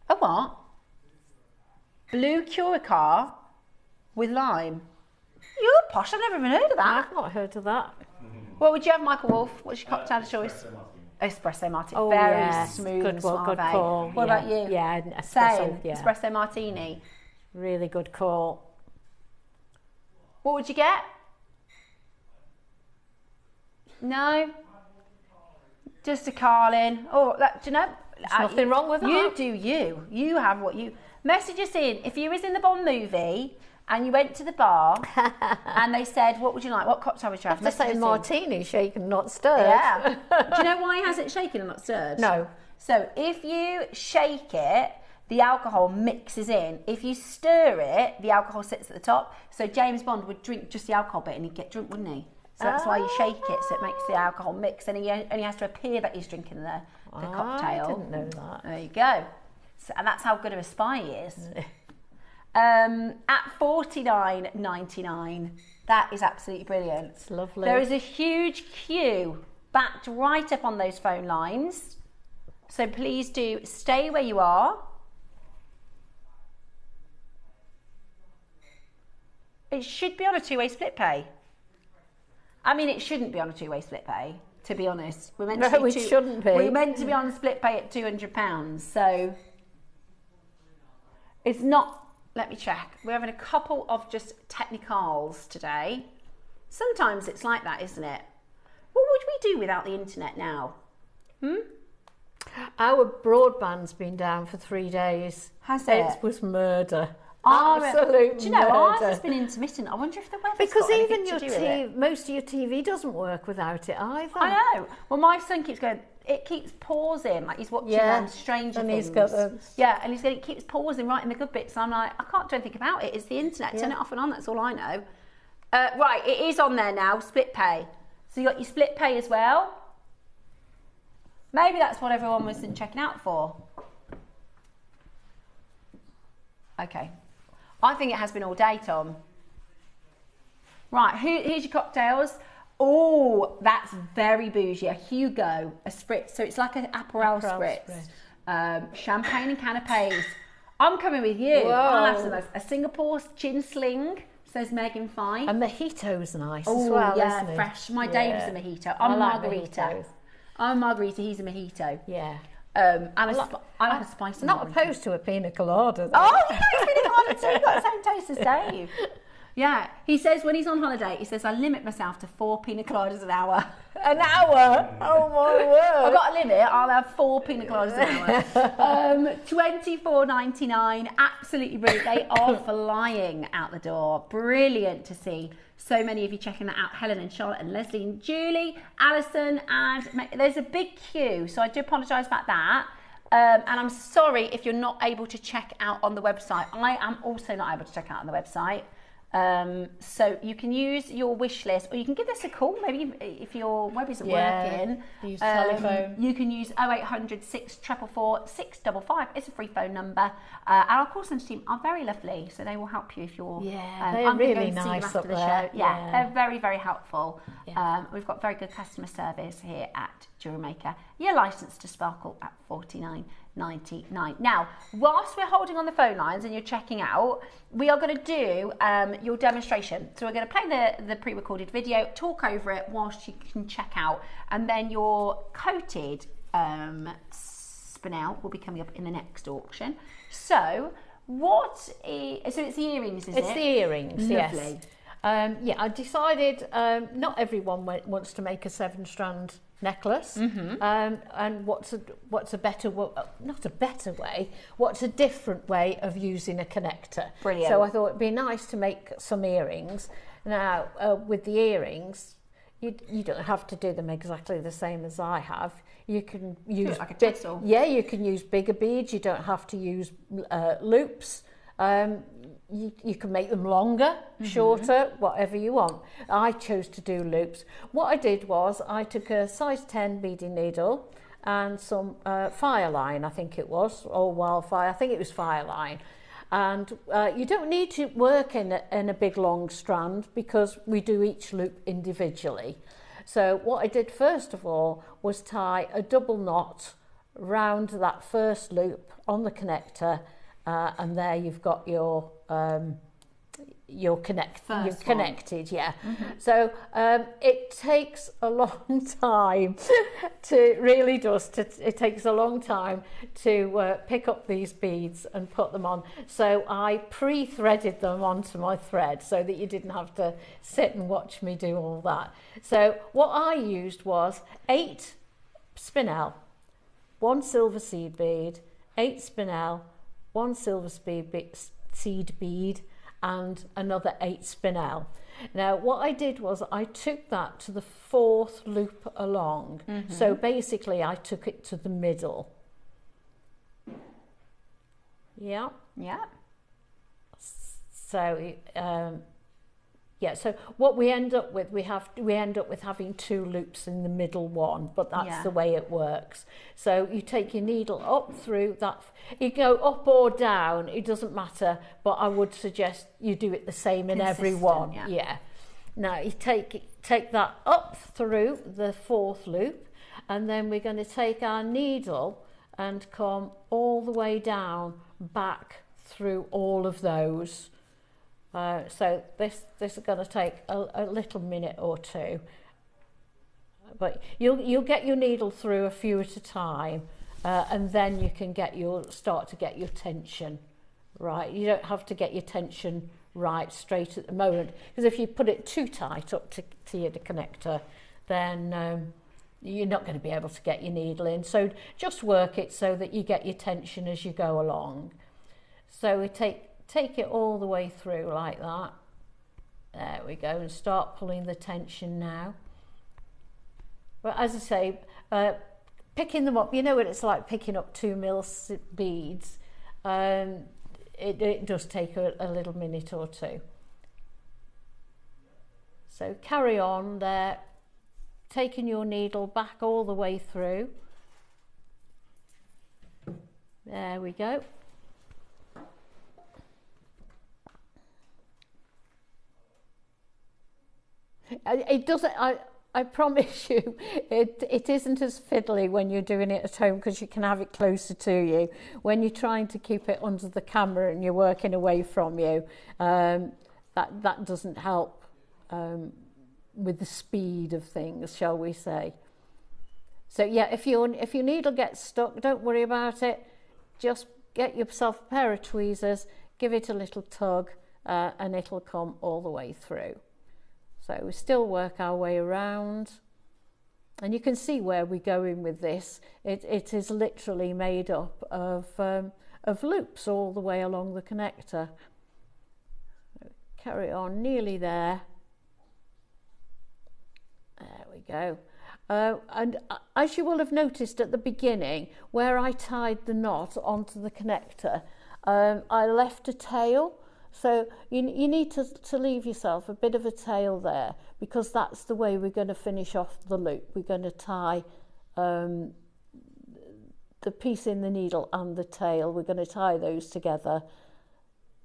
A what? Blue Curaçao with lime. You're posh. I've never even heard of that. I've not heard of that. What would you have, Michael Wolf? What's your cocktail of choice? Espresso martini. Oh, very yes. smooth Good, and well, good suave. call. What about you? Yeah, espresso. Same. Yeah. Espresso martini. Really good call. What would you get? No? Just a Carlin. Oh, do you know? There's nothing wrong with that. You do you. You have what you... Message us in. If you was in the Bond movie and you went to the bar and they said, what would you like? What cocktail would you have? Just say martini, shaken, not stirred. Yeah. Do you know why it hasn't shaken and not stirred? No. So if you shake it, the alcohol mixes in. If you stir it, the alcohol sits at the top. So James Bond would drink just the alcohol bit and he'd get drunk, wouldn't he? So that's why you shake it, so it makes the alcohol mix, and he only has to appear that he's drinking the cocktail. I didn't know that. There you go. So, and that's how good of a spy he is. At $49.99, that is absolutely brilliant. It's lovely. There is a huge queue backed right up on those phone lines. So please do stay where you are. It should be on a two-way split pay. I mean, it shouldn't be on a two-way split pay, to be honest. We're meant to shouldn't be. We're meant to be on a split pay at £200, so it's not. Let me check. We're having a couple of just technicals today. Sometimes it's like that, isn't it? What would we do without the internet now? Our broadband's been down for 3 days. Has it? It was murder. Absolute Do you know, ours has been intermittent. I wonder if the weather's because got even anything your to do with it. most of your TV doesn't work without it either. I know. Well, my son keeps going. It keeps pausing, like he's watching Stranger Things. He's got it keeps pausing right in the good bits. So I'm like, I can't do anything about it. It's the internet. Turn it off and on. That's all I know. Right, it is on there now. Split pay. So you got your split pay as well. Maybe that's what everyone wasn't checking out for. Okay. I think it has been all day, Tom. Right, here's your cocktails. Oh, that's very bougie. A Hugo, a spritz. So it's like an Aperol spritz. Champagne and canapes. I'm coming with you. Whoa. I'll have some of those. A Singapore gin sling, says Megan Fine. A mojito's nice as well, isn't it? Fresh. My Dave's a mojito. I'm a margarita. I'm a margarita, he's a mojito. Yeah. I like a spicy Not margarita. opposed to a pina colada. Though. Oh, he likes pina colada too. You've got the same taste as Dave. Yeah, he says when he's on holiday, he says, I limit myself to 4 pina coladas an hour. An hour? Oh my word. I've got a limit, I'll have 4 pina coladas an hour. $24.99, absolutely brilliant. They are flying out the door. Brilliant to see So many of you checking that out. Helen and Charlotte and Leslie and Julie, Alison, and there's a big queue. So I do apologise about that. And I'm sorry if you're not able to check out on the website. I am also not able to check out on the website. So you can use your wish list, or you can give us a call. Maybe if your web isn't working, use telephone. You can use 0800 644 655. It's a free phone number. And our call centre team are very lovely, so they will help you if you're. They're really nice up there. Yeah, they're very, very helpful. We've got very good customer service here at JewelleryMaker. You're licensed to sparkle at $49.99. Now, whilst we're holding on the phone lines and you're checking out, we are going to do your demonstration. So we're going to play the pre-recorded video, talk over it whilst you can check out, and then your coated spinel will be coming up in the next auction. So so it's the earrings, is it? It's the earrings, Lovely. Yes. I decided not everyone wants to make a 7-strand necklace, and what's a better not a better way, what's a different way of using a connector. Brilliant. So I thought it'd be nice to make some earrings. Now with the earrings, you don't have to do them exactly the same as I have. You can use like a tassel. You can use bigger beads. You don't have to use loops. You can make them longer, shorter, whatever you want. I chose to do loops. What I did was I took a size 10 beading needle and some Fireline, I think it was, or Wildfire, I think it was Fireline. And you don't need to work in a big long strand because we do each loop individually. So what I did first of all was tie a double knot round that first loop on the connector, and there you've got your connected. So it takes a long time it takes a long time to pick up these beads and put them on. So I pre-threaded them onto my thread so that you didn't have to sit and watch me do all that. So what I used was 8 spinel, 1 silver seed bead, 8 spinel, 1 silver seed bead, and another 8 spinel. Now what I did was I took that to the 4th loop along. So basically I took it to the middle. Yeah. So so what we end up with, we end up with having 2 loops in the middle one, but that's the way it works. So you take your needle up through that, you go up or down, it doesn't matter, but I would suggest you do it the same in every one. Now you take that up through the 4th loop, and then we're going to take our needle and come all the way down back through all of those. So this is going to take a little minute or two, but you'll get your needle through a few at a time, and then you can start to get your tension right. You don't have to get your tension right straight at the moment, because if you put it too tight up to your connector, then you're not going to be able to get your needle in. So just work it so that you get your tension as you go along. So we take it all the way through like that. There we go, and start pulling the tension now. But as I say, picking them up, you know what it's like picking up 2 mil beads. It does take a little minute or two. So carry on there, taking your needle back all the way through. There we go. It doesn't, I promise you, it isn't as fiddly when you're doing it at home, because you can have it closer to you. When you're trying to keep it under the camera and you're working away from you, that doesn't help with the speed of things, shall we say. So yeah, if your needle gets stuck, don't worry about it. Just get yourself a pair of tweezers, give it a little tug, and it'll come all the way through. So we still work our way around, and you can see where we're going with this. It is literally made up of loops all the way along the connector. Carry on, nearly there. go. And as you will have noticed at the beginning, where I tied the knot onto the connector, I left a tail. So you need to leave yourself a bit of a tail there, because that's the way we're going to finish off the loop. We're going to tie the piece in the needle and the tail. We're going to tie those together.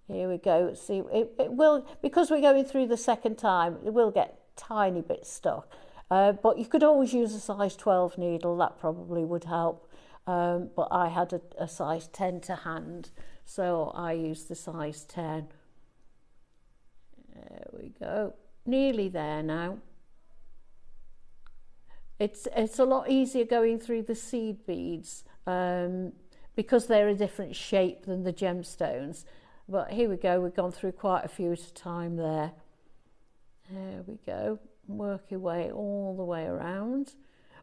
Here we go. See, it will, because we're going through the second time, it will get tiny bit stuck. But you could always use a size 12 needle. That probably would help. But I had a size 10 to hand, so I used the size 10. There we go. Nearly there now. It's a lot easier going through the seed beads because they're a different shape than the gemstones. But here we go. We've gone through quite a few at a time there. There we go. Work your way all the way around.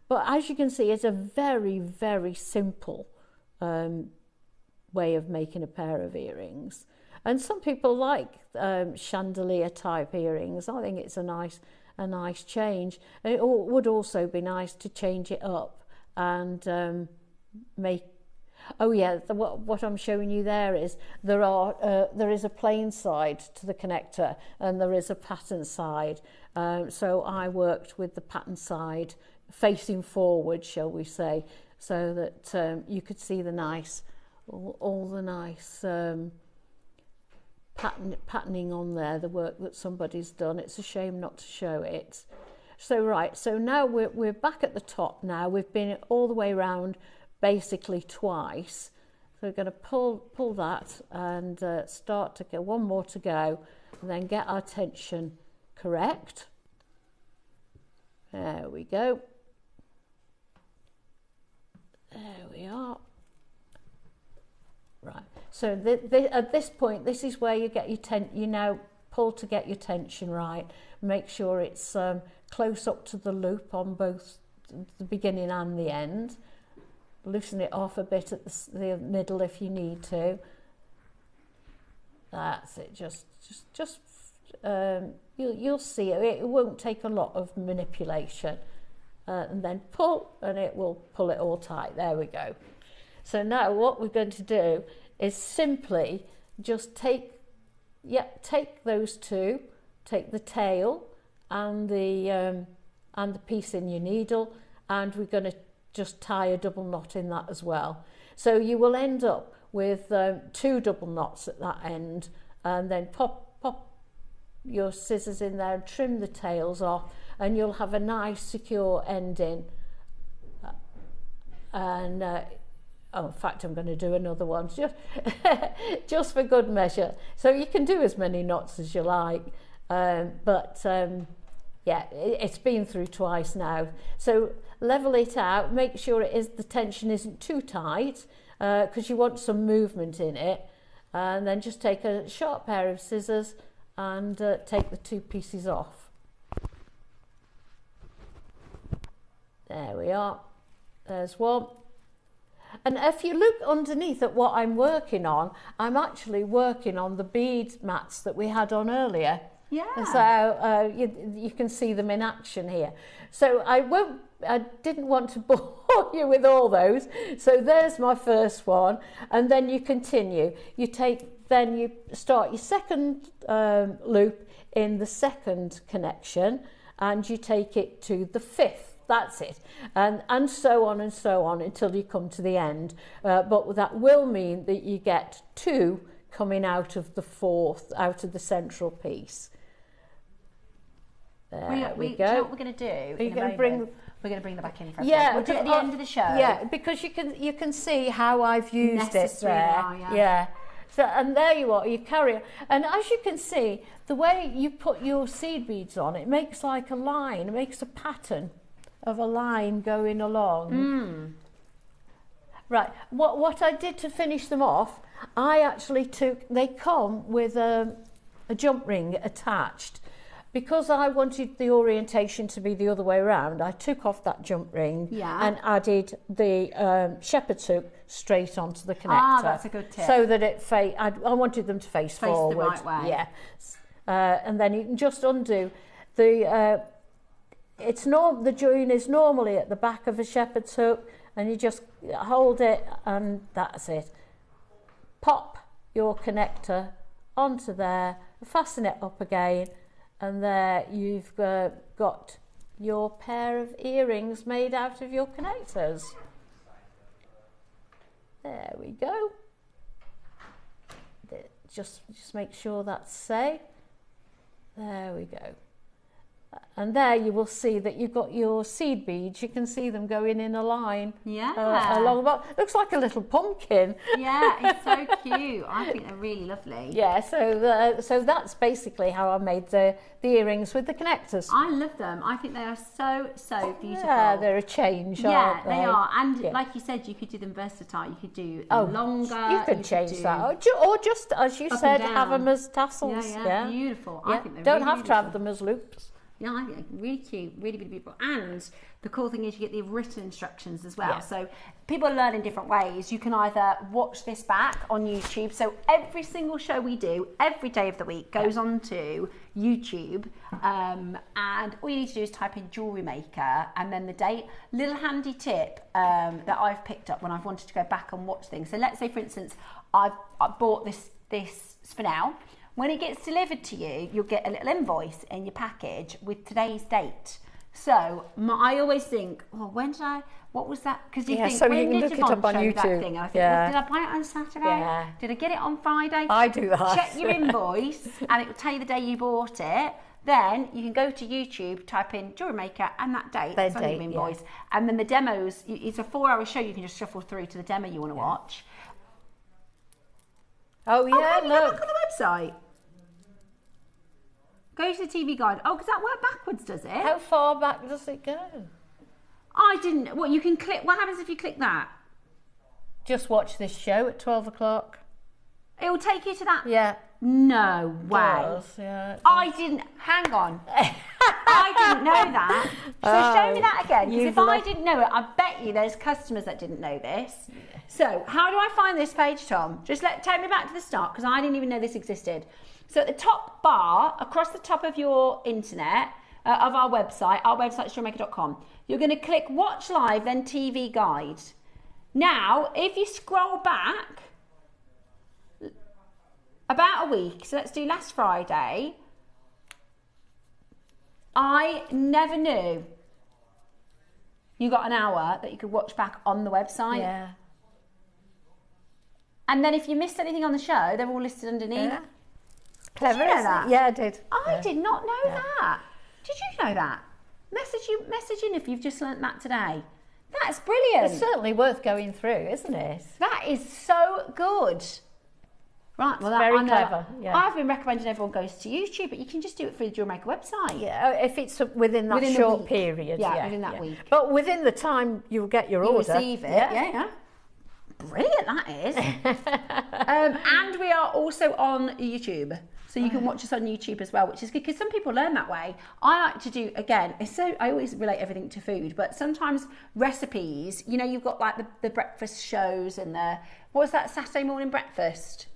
But as you can see, it's a very, very simple way of making a pair of earrings. And some people like chandelier type earrings. I think it's a nice change. And it would also be nice to change it up and make. Oh yeah, what I'm showing you there is there is a plain side to the connector and there is a pattern side. So I worked with the pattern side facing forward, shall we say, so that you could see the nice, all the nice patterning on there, the work that somebody's done. It's a shame not to show it. So right, so now we're back at the top now. We've been all the way around basically twice. So we're going to pull that and start to get one more to go, and then get our tension correct. There we go. There we are. Right. So at this point, this is where you get your you now pull to get your tension right. Make sure it's close up to the loop on both the beginning and the end. Loosen it off a bit at the middle if you need to. That's it. Just you'll see it. It won't take a lot of manipulation. And then pull, and it will pull it all tight. There we go. So now what we're going to do is simply just take those two, take the tail and the piece in your needle, and we're going to just tie a double knot in that as well. So you will end up with 2 double knots at that end, and then pop your scissors in there and trim the tails off, and you'll have a nice secure ending. And oh, in fact, I'm going to do another one just for good measure. So you can do as many knots as you like, yeah, it's been through twice now. So level it out, make sure the tension isn't too tight, because you want some movement in it. And then just take a sharp pair of scissors and take the 2 pieces off. There we are. There's one. And if you look underneath at what I'm working on, I'm actually working on the bead mats that we had on earlier. Yeah. So you can see them in action here. So I didn't want to bore you with all those. So there's my first one, and then you continue. Then you start your second loop in the second connection, and you take it to the 5th. That's it, and so on until you come to the end. But that will mean that you get 2 coming out of the 4th, out of the central piece. There we go. Do you know what we're going to do? We're going to bring them back in for a yeah, we'll do it at the end of the show. Yeah, because you can see how I've used it there. Yeah. So, and there you are, you carry it. And as you can see, the way you put your seed beads on, it makes like a line, it makes a pattern of a line going along. Right, what I did to finish them off, I actually they come with a jump ring attached. Because I wanted the orientation to be the other way around, I took off that jump ring and added the shepherd's hook straight onto the connector. Ah, that's a good tip. So that I wanted them to face forward. The right way. Yeah. And then you can just undo the the join is normally at the back of a shepherd's hook, and you just hold it and that's it. Pop your connector onto there, fasten it up again, and there you've got your pair of earrings made out of your connectors. There we go. Just make sure that's safe. There we go. And there you will see that you've got your seed beads. You can see them going in a line. Yeah. Along the bottom. Looks like a little pumpkin. Yeah, it's so cute. I think they're really lovely. Yeah, so that's basically how I made the earrings with the connectors. I love them. I think they are so beautiful. Yeah, they're a change, aren't they are. And like you said, you could do them versatile. You could do longer. You could change that. Or just, as you said, have them as tassels. Yeah. Beautiful. Yeah. I think they're Don't really have to have them as loops. Yeah, I think really cute, really beautiful. And the cool thing is you get the written instructions as well. Yeah. So people learn in different ways. You can either watch this back on YouTube. So every single show we do, every day of the week, goes onto YouTube. And all you need to do is type in Jewellery Maker and then the date. Little handy tip that I've picked up when I've wanted to go back and watch things. So let's say, for instance, I bought this spinel. When it gets delivered to you, you'll get a little invoice in your package with today's date. So I always think, what was that? Because you think, so when you can did look it up on YouTube. That thing? And I think, well, did I buy it on Saturday? Yeah. Did I get it on Friday? I do that. Check your invoice and it will tell you the day you bought it. Then you can go to YouTube, type in Jewellery Maker and that date. That's on your invoice. Yeah. And then the demos, it's a 4-hour show. You can just shuffle through to the demo you want to watch. Oh, yeah, look. Look on the website. Go to the TV guide. Oh, because that work backwards, does it? How far back does it go? I didn't. What, you can click. What happens if you click that? Just watch this show at 12 o'clock. It will take you to that? Yeah. No way. Yeah, I didn't. Hang on. I didn't know that. So show me that again. Because if I didn't know it, I bet you there's customers that didn't know this. Yeah. So how do I find this page, Tom? Just take me back to the start because I didn't even know this existed. So at the top bar, across the top of your internet, of our website is JewelleryMaker.com, you're going to click Watch Live, then TV Guide. Now, if you scroll back about a week, so let's do last Friday, I never knew you got an hour that you could watch back on the website. Yeah. And then if you missed anything on the show, they're all listed underneath. Yeah. Clever, did you know that? Yeah, I did. I did not know that. Did you know that? Message in if you've just learnt that today. That's brilliant. It's certainly worth going through, isn't it? That is so good. Right, well, very clever. Yeah. I've been recommending everyone goes to YouTube, but you can just do it through the Jewellery Maker website. Yeah, if it's within that short period. Yeah, within that week. But within the time you'll get your order. Receive it. Yeah. Brilliant, that is. And we are also on YouTube. So you can watch us on YouTube as well, which is good because some people learn that way. I like to do, again, I always relate everything to food, but sometimes recipes, you've got like the breakfast shows and what was that Saturday morning breakfast?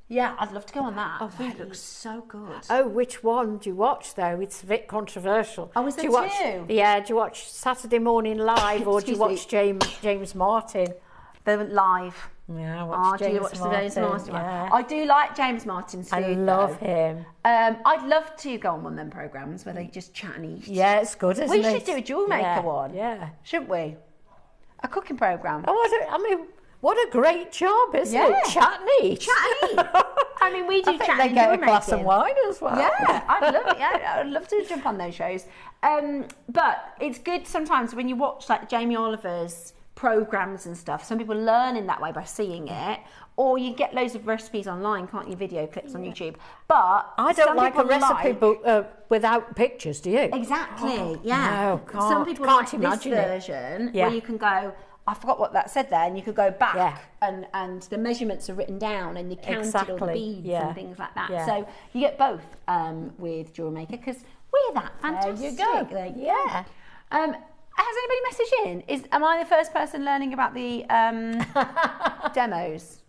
Yeah, I'd love to go on that. Oh, it looks so good. Oh, which one do you watch though? It's a bit controversial. Oh, is there two? Yeah, do you watch Saturday Morning Live or do you watch James Martin? They went live. Yeah, I watch James Martin. The James Martin one? Yeah. I do like James Martin's food. I love him. I'd love to go on one of them programmes where they just chat and eat. Yeah, it's good, isn't it? We should do a Jewellery Maker one. Yeah. Shouldn't we? A cooking programme. Oh, what a great job, isn't it? Chat and eat. Chat and eat. I mean, we do chat and they get a glass of wine as well. Yeah, I'd love it. Yeah, I'd love to jump on those shows. But it's good sometimes when you watch like Jamie Oliver's programs and stuff. Some people learn in that way by seeing it, or you get loads of recipes online, can't you? Video clips on YouTube. But I don't like a recipe book without pictures. Do you? Exactly. Yeah. No, some people can't like this version where you can go. I forgot what that said there, and you could go back and the measurements are written down and you counted all the beads and things like that. So you get both with Jewellery Maker because we're that fantastic. There you go. Yeah. Has anybody messaged in? Am I the first person learning about the demos?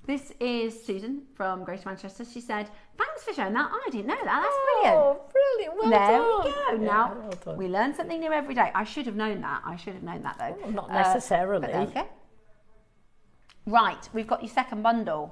This is Susan from Greater Manchester. She said, thanks for showing that. I didn't know that. That's brilliant. Oh, brilliant. Well there done. we go. Yeah, Now, well done. we learn something new every day. I should have known that. Though. Oh, not necessarily. But there we go. Right, we've got your second bundle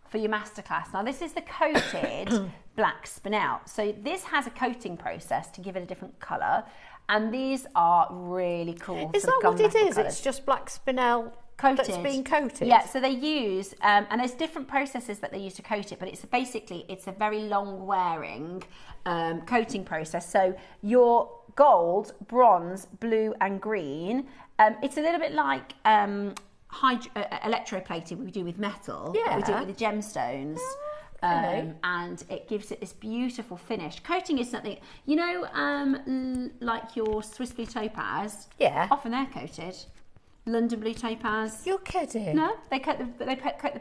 for your masterclass. Now, this is the coated black spinel. So this has a coating process to give it a different colour. And these are really cool. Is that what it is? It's just black spinel coated. That's been coated? Yeah, so they use, and there's different processes that they use to coat it, but it's a very long wearing coating process. So your gold, bronze, blue and green, it's a little bit like electroplating we do with metal. Yeah. We do it with the gemstones. Okay. And it gives it this beautiful finish. Coating is something, you know, like your Swiss blue topaz. Yeah. Often they're coated. London blue topaz. You're kidding? No, they coat the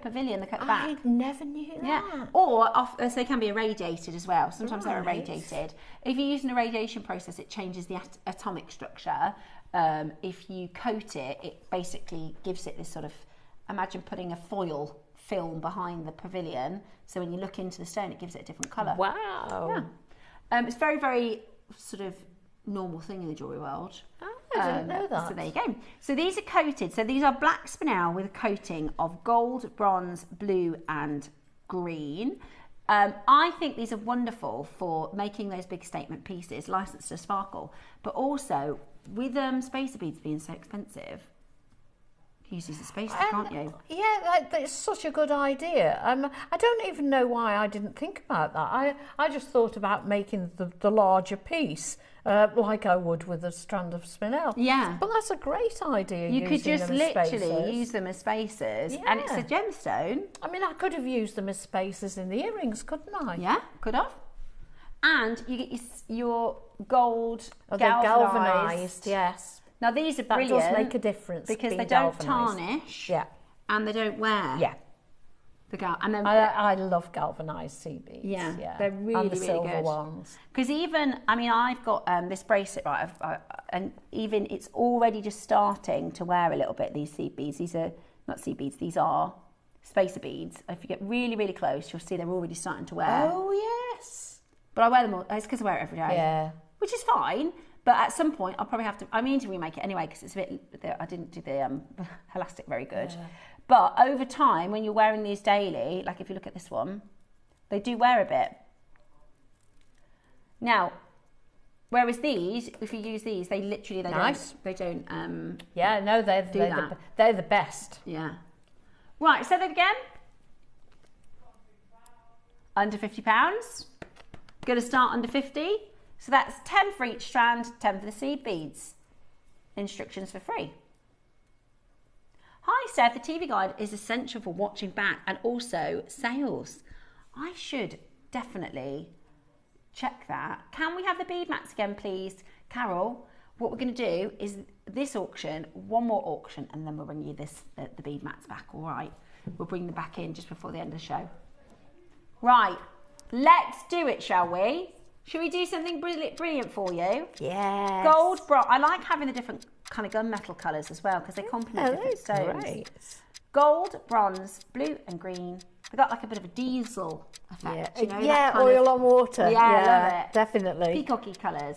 pavilion. They coat the back. I never knew that. Yeah. Or so they can be irradiated as well. Sometimes they're Right. irradiated. If you use an irradiation process, it changes the atomic structure. If you coat it, it basically gives it this sort of, imagine putting a foil film behind the pavilion, so when you look into the stone it gives it a different colour. Wow. Yeah. It's very, very sort of normal thing in the jewellery world. Oh, I didn't know that. So there you go. So these are coated. So these are black spinel with a coating of gold, bronze, blue and green. I think these are wonderful for making those big statement pieces, licensed to sparkle, but also with spacer beads being so expensive, use these as spacers, can't you? Yeah, that's such a good idea. I don't even know why I didn't think about that. I just thought about making the larger piece, like I would with a strand of spinel. Yeah. But that's a great idea. You could just them as literally spacers. use them as spacers, Yeah. and it's a gemstone. I mean, I could have used them as spacers in the earrings, couldn't I? Yeah, could have. And you get your gold galvanised, yes. Now these are That brilliant. does make a difference because being they don't galvanised. tarnish. Yeah. And they don't wear. Yeah. And then I love galvanised sea beads. Yeah, they're really, and the really silver good. ones. Because even, I mean, I've got this bracelet, right, and even it's already just starting to wear a little bit, these seed beads. These are not seed beads, these are spacer beads. If you get really, really close, you'll see they're already starting to wear. Oh, yes. But I wear them all, it's because I wear it every day. Yeah. Which is fine, but at some point I'll probably have to, I mean to remake it anyway, because it's a bit, I didn't do the elastic very good. Yeah. But over time, when you're wearing these daily, like if you look at this one, they do wear a bit. Now, whereas these, if you use these, they literally, they don't yeah, no, they're the best. Yeah. Right, say that again. Under £50. Going to start under 50. So that's 10 for each strand, 10 for the seed beads. Instructions for free. Hi Steph, the TV guide is essential for watching back and also sales. I should definitely check that. Can we have the bead mats again, please? Carol, what we're going to do is this auction, one more auction, and then we'll bring you the bead mats back, all right? We'll bring them back in just before the end of the show. Right, let's do it, shall we? Should we do something brilliant for you? Yes. Gold, bronze. I like having the different kind of gunmetal colours as well because they complement different stones. Great. Gold, bronze, blue and green. They got like a bit of a diesel effect. Yeah, you know, yeah, oil on water. Yeah, I love it. Definitely. Peacocky colours.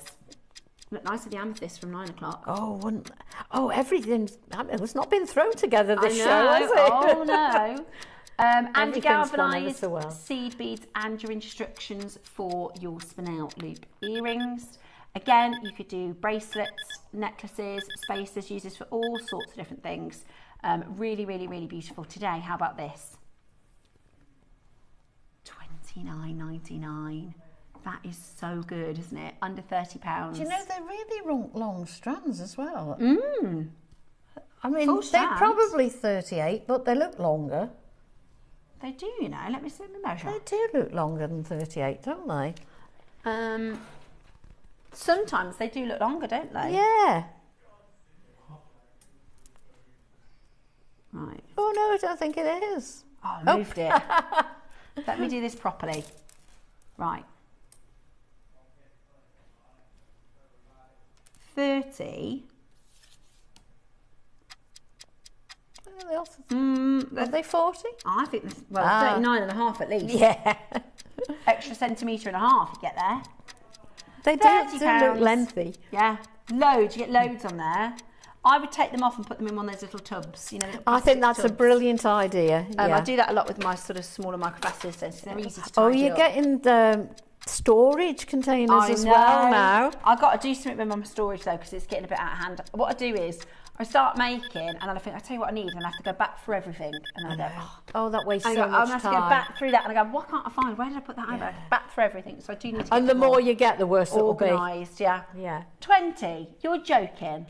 Look nice with the amethyst from 9 o'clock. Oh, everything's. It's not been thrown together this show, has it? Oh no. And your galvanised well. seed beads and your instructions for your spinel loop earrings. Again, you could do bracelets, necklaces, spacers, use this for all sorts of different things. Really, really, really beautiful. Today, how about this? $29.99. That is so good, isn't it? Under £30. Do you know they're really long strands as well? I mean, Full they're strands. probably 38, but they look longer. They do, you know. Let me measure. They do look longer than 38, don't they? Sometimes they do look longer, don't they? Yeah. Right. Oh no, I don't think it is. Oh, I moved it. Let me do this properly. Right. 30 Are they 40? I think, 39 and a half at least. Yeah. Extra centimetre and a half, you get there. They do look lengthy. Yeah, loads. You get loads on there. I would take them off and put them in one of those little tubs. You know. I think that's a brilliant idea. I do that a lot with my sort of smaller microplastics. So they're easy to tidy Oh, you're getting the storage containers as well now. I've got to do something with my storage though because it's getting a bit out of hand. What I do is I start making and then I think, I'll tell you what I need, and I have to go back through everything. And then I go, oh, that wastes so much time. I have to go back through that and I go, what can't I find? Where did I put that over? Back through everything. So I do need to get And the more you get, the worse it'll be. Organised, yeah. Yeah. 20? You're joking.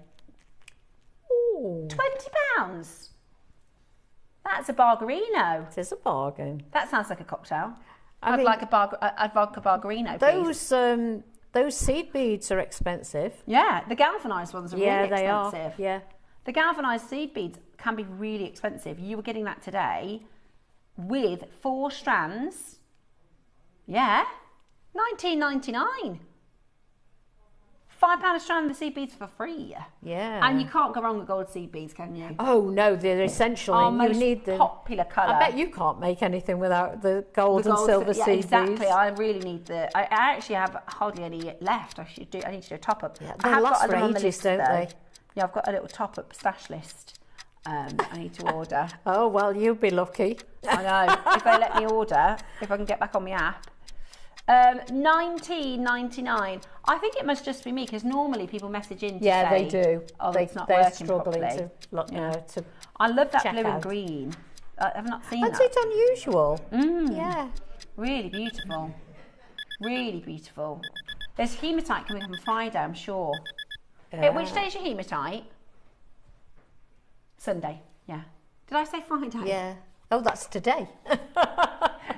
Ooh. £20? That's a bargarino. It is a bargain. That sounds like a cocktail. I'd like a vodka bargarino, please. Those seed beads are expensive. Yeah, the galvanised ones are really expensive. Yeah, they are. Yeah. The galvanised seed beads can be really expensive. You were getting that today with 4 strands. Yeah, £19.99. £5 a strand of the seed beads for free. Yeah. And you can't go wrong with gold seed beads, can you? Oh no, they're essential. Our you most need them. Popular colour. I bet you can't make anything without the gold and silver seed beads. Exactly. I really need I actually have hardly any left. I need to do a top up. Yeah, I they have last got for on the ages, list, don't though. they? Yeah, I've got a little top up stash list. I need to order. Oh well, you'll be lucky. I know. If they let me order, if I can get back on my app. £19.99. I think it must just be me because normally people message in to say, they do. Oh, it's not they're working struggling properly. to I love that blue out. and green. I've not seen That's that. it unusual. Yeah. Really beautiful. Really beautiful. There's hematite coming up on Friday, I'm sure. Which day is your hematite? Sunday. Yeah. Did I say Friday? Yeah. Oh, that's today.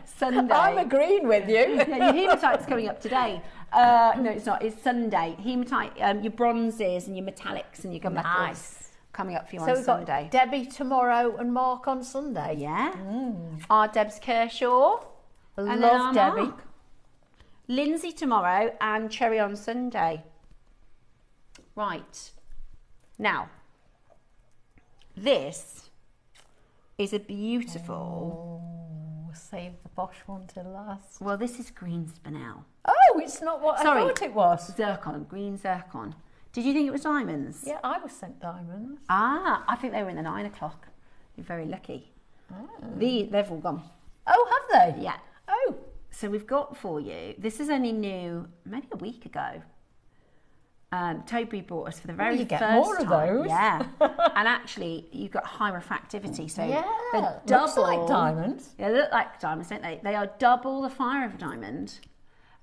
Sunday. I'm agreeing with you. Yeah, your hematite's coming up today. No, it's not. It's Sunday. Hematite, your bronzes and your metallics and your gunmetals coming up for you on Sunday. So we've got Debbie tomorrow and Mark on Sunday. Yeah. Our Deb's Kershaw. And love Debbie. Mark. Lindsay tomorrow and Cherry on Sunday. Right. Now, this is a beautiful... Save the Bosch one till last. Well, this is green spinel. Oh, it's not what I thought it was. Zircon, green zircon. Did you think it was diamonds? Yeah, I was sent diamonds. Ah, I think they were in the 9 o'clock. You're very lucky. They've all gone. Oh, have they? Yeah. Oh. So we've got for you, this is only new, maybe a week ago. Toby brought us for the very first time. You get more of those. Yeah. And actually, you've got high reflectivity. So they're looks like diamonds. Yeah, they look like diamonds, don't they? They are double the fire of a diamond.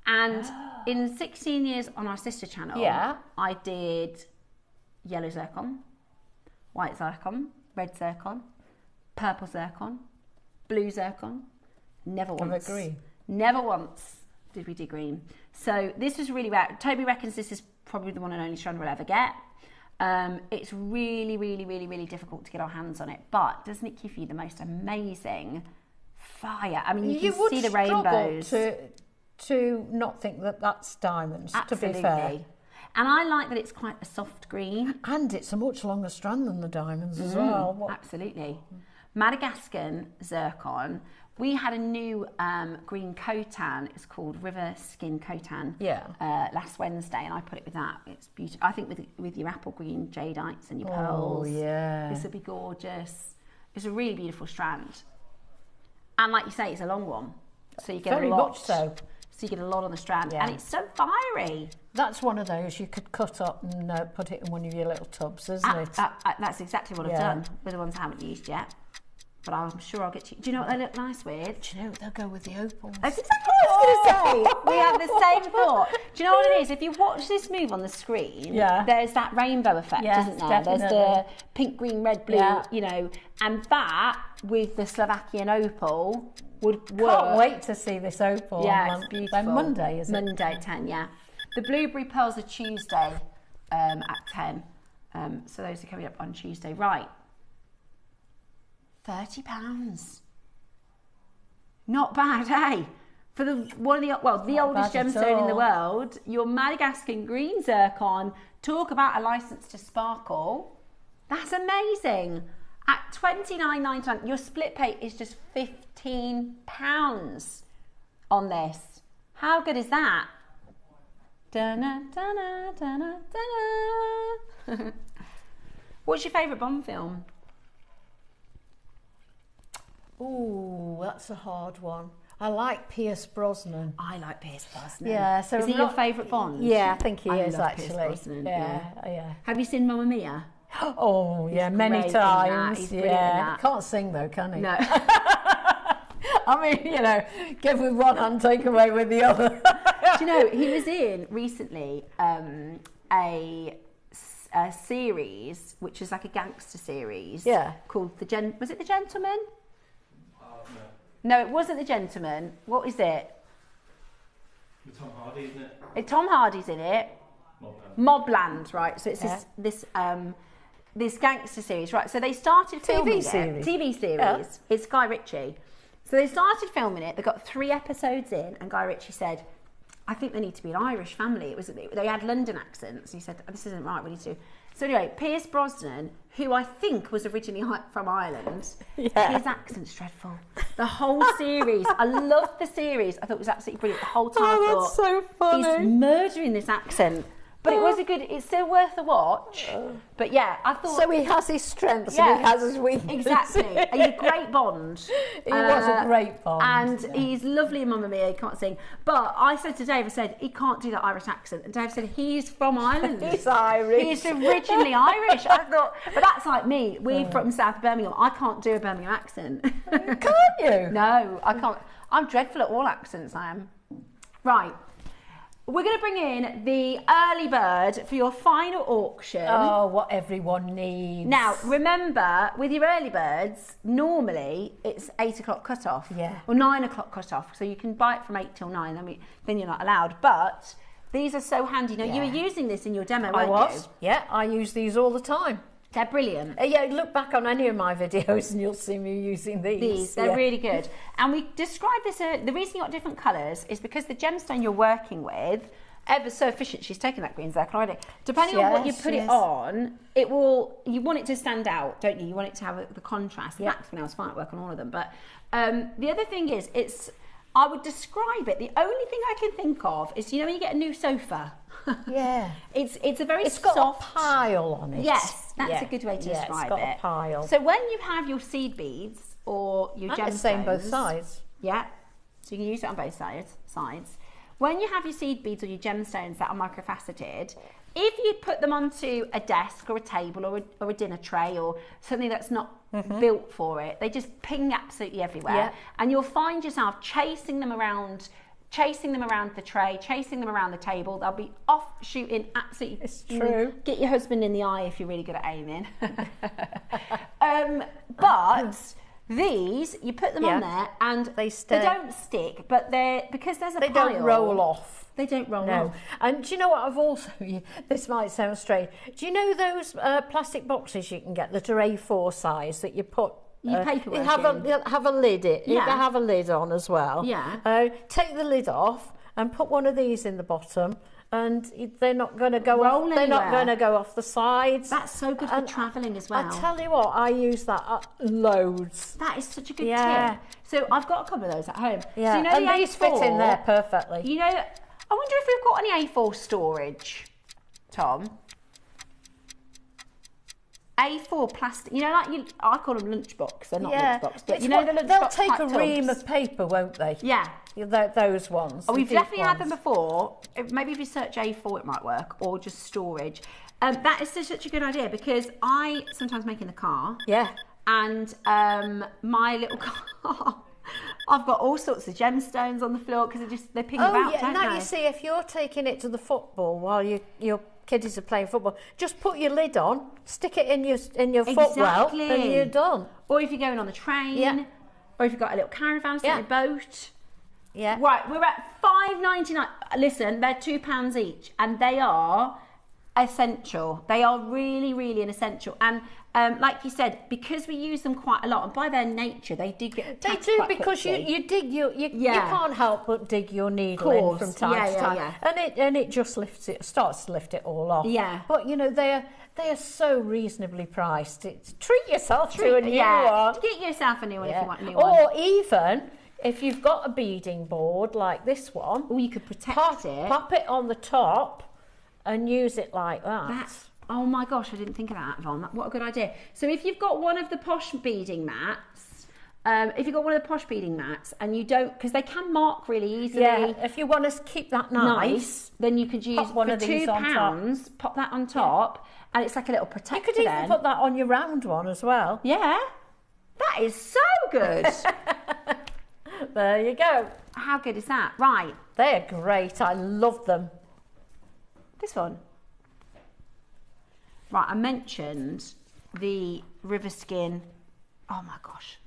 And in 16 years on our sister channel, I did yellow zircon, white zircon, red zircon, purple zircon, blue zircon. Never once. Green. Never once did we do green. So this was really rare. Toby reckons this is probably the one and only strand we'll ever get. It's really, really, really, really difficult to get our hands on it, but doesn't it give you the most amazing fire? I mean, you can see the rainbows. To not think that that's diamonds, Absolutely. to be fair. And I like that it's quite a soft green. And it's a much longer strand than the diamonds as well. Absolutely. Madagascan zircon. We had a new green Khotan. It's called River Skin Khotan. Last Wednesday, and I put it with that. It's beautiful. I think with your apple green jadeites and your pearls. Oh yeah. This would be gorgeous. It's a really beautiful strand. And like you say, it's a long one, so you get very a lot. much so. So you get a lot on the strand, and it's so fiery. That's one of those you could cut up and put it in one of your little tubs, isn't it? That's exactly what I've done with the ones I haven't used yet. But I'm sure I'll get you. Do you know what they look nice with? Do you know they'll go with the opals? That's exactly what I was going to say. We have the same thought. Do you know what it is? If you watch this move on the screen, there's that rainbow effect, isn't there? Definitely. There's the pink, green, red, blue, you know, and that with the Slovakian opal would work. Can't wait to see this opal. Yeah, it's beautiful. On Monday, is it? Monday, 10, yeah. The blueberry pearls are Tuesday at 10. So those are coming up on Tuesday. Right. £30. Not bad, eh? For the oldest gemstone in the world, your Madagascan green zircon. Talk about a license to sparkle. That's amazing. At £29.99, your split pay is just £15 on this. How good is that? Dun-na, dun-na, dun-na, dun-na. What's your favourite Bond film? Ooh, that's a hard one. I like Pierce Brosnan. I like Pierce Brosnan. Yeah, so is he your favourite Bond? Yeah, I think he is love actually. Pierce Brosnan, Yeah. Have you seen Mamma Mia? Oh, yeah, He's many great in that. times. He's brilliant in that. Can't sing though, can he? No. I mean, you know, give with one hand, take away with the other. Do you know, he was in recently a series, which is like a gangster series. Yeah. Called was it The Gentleman? No, it wasn't The Gentleman. What is it? With Tom Hardy, isn't it? Tom Hardy's in it. Mobland, right? So it's this gangster series, right? So they started filming TV series. Yeah. It's Guy Ritchie. So they started filming it. They got 3 episodes in, and Guy Ritchie said, "I think they need to be an Irish family." They had London accents. He said, "This isn't right. We need to." So anyway, Pierce Brosnan, who I think was originally from Ireland, his accent's dreadful. The whole series, I loved the series. I thought it was absolutely brilliant. The whole time I thought, that's so funny. he's murdering this accent. But it was it's still worth a watch. But yeah, I thought... So he has his strengths and he has his weaknesses. Exactly. He's a great Bond. He was a great Bond. And he's lovely in Mamma Mia, he can't sing. But I said to Dave, I said, he can't do that Irish accent. And Dave said, he's from Ireland. He's Irish. He's originally Irish. I thought, but that's like me. We're from South Birmingham. I can't do a Birmingham accent. Can't you? No, I can't. I'm dreadful at all accents, I am. Right. We're going to bring in the early bird for your final auction. Oh, what everyone needs. Now, remember, with your early birds, normally it's 8 o'clock cut-off. Yeah. Or 9 o'clock cut-off. So you can buy it from 8 till 9, then you're not allowed. But these are so handy. Now, you were using this in your demo, weren't you? I was. Yeah, I use these all the time. They're brilliant. Yeah, look back on any of my videos and you'll see me using these. They're really good. And we described this, the reason you got different colours is because the gemstone you're working with, ever so efficient, she's taken that green zircon already. Depending on what you put it on, you want it to stand out, don't you? You want it to have the contrast. Yeah. Black nails fine, work on all of them. But the other thing is, I would describe it, the only thing I can think of is, you know when you get a new sofa? Yeah. It's a very soft... It's got a pile on it. Yes, that's a good way to describe it's got a pile. So when you have your seed beads or your gemstones... It's the same both sides. Yeah, so you can use it on both sides. When you have your seed beads or your gemstones that are microfaceted, if you put them onto a desk or a table or a dinner tray or something that's not built for it, they just ping absolutely everywhere. Yeah. And you'll find yourself chasing them around the tray, chasing them around the table. They'll be off shooting absolutely. It's true. Get your husband in the eye if you're really good at aiming. But these, you put them on there and they don't stick, but because there's a pile. They don't roll off. They don't roll off. And do you know what I've also, this might sound strange, do you know those plastic boxes you can get that are A4 size that you put paperwork have a lid you can have a lid on as well. Yeah. Take the lid off and put one of these in the bottom and they're not going to go off. They're not going to go off the sides. That's so good for travelling as well. I tell you what, I use that loads. That is such a good tip. So I've got a couple of those at home. Yeah. So you know and these fit in there perfectly. You know, I wonder if we've got any A4 storage, Tom. A4 plastic, you know, like I call them lunchbox. They're not lunchbox, but you know the lunchbox. They'll take a ream of paper, won't they? Yeah, those ones. Oh, we've definitely had them before. Maybe if you search A4, it might work, or just storage. That is such a good idea because I sometimes make in the car. Yeah, and my little car. I've got all sorts of gemstones on the floor because they ping about. Yeah. Now you see, if you're taking it to the football while your kiddies are playing football, just put your lid on, stick it in your footwell, and you're done. Or if you're going on the train, or if you've got a little caravan, stick in a boat. Yeah. Right, we're at $5.99. Listen, they're £2 each, and they are essential. They are really, really an essential. And like you said, because we use them quite a lot, and by their nature, they do get They attached do, quite because quickly. you dig you can't help but dig your needle in from time to time, and it just starts to lift it all off. Yeah. But you know, they are so reasonably priced. Treat yourself to a new one. Get yourself a new one if you want a new one. Or even if you've got a beading board like this one, or you could protect it. Pop it on the top and use it like that. Oh my gosh, I didn't think of that, Yvonne. What a good idea. So if you've got one of the posh beading mats, and you don't, because they can mark really easily. Yeah, if you want to keep that nice, then you could use one of these on £2, pop that on top, and it's like a little protector. You could even put that on your round one as well. Yeah, that is so good. There you go. How good is that? Right. They're great. I love them. This one. Right, I mentioned the river skin. Oh my gosh.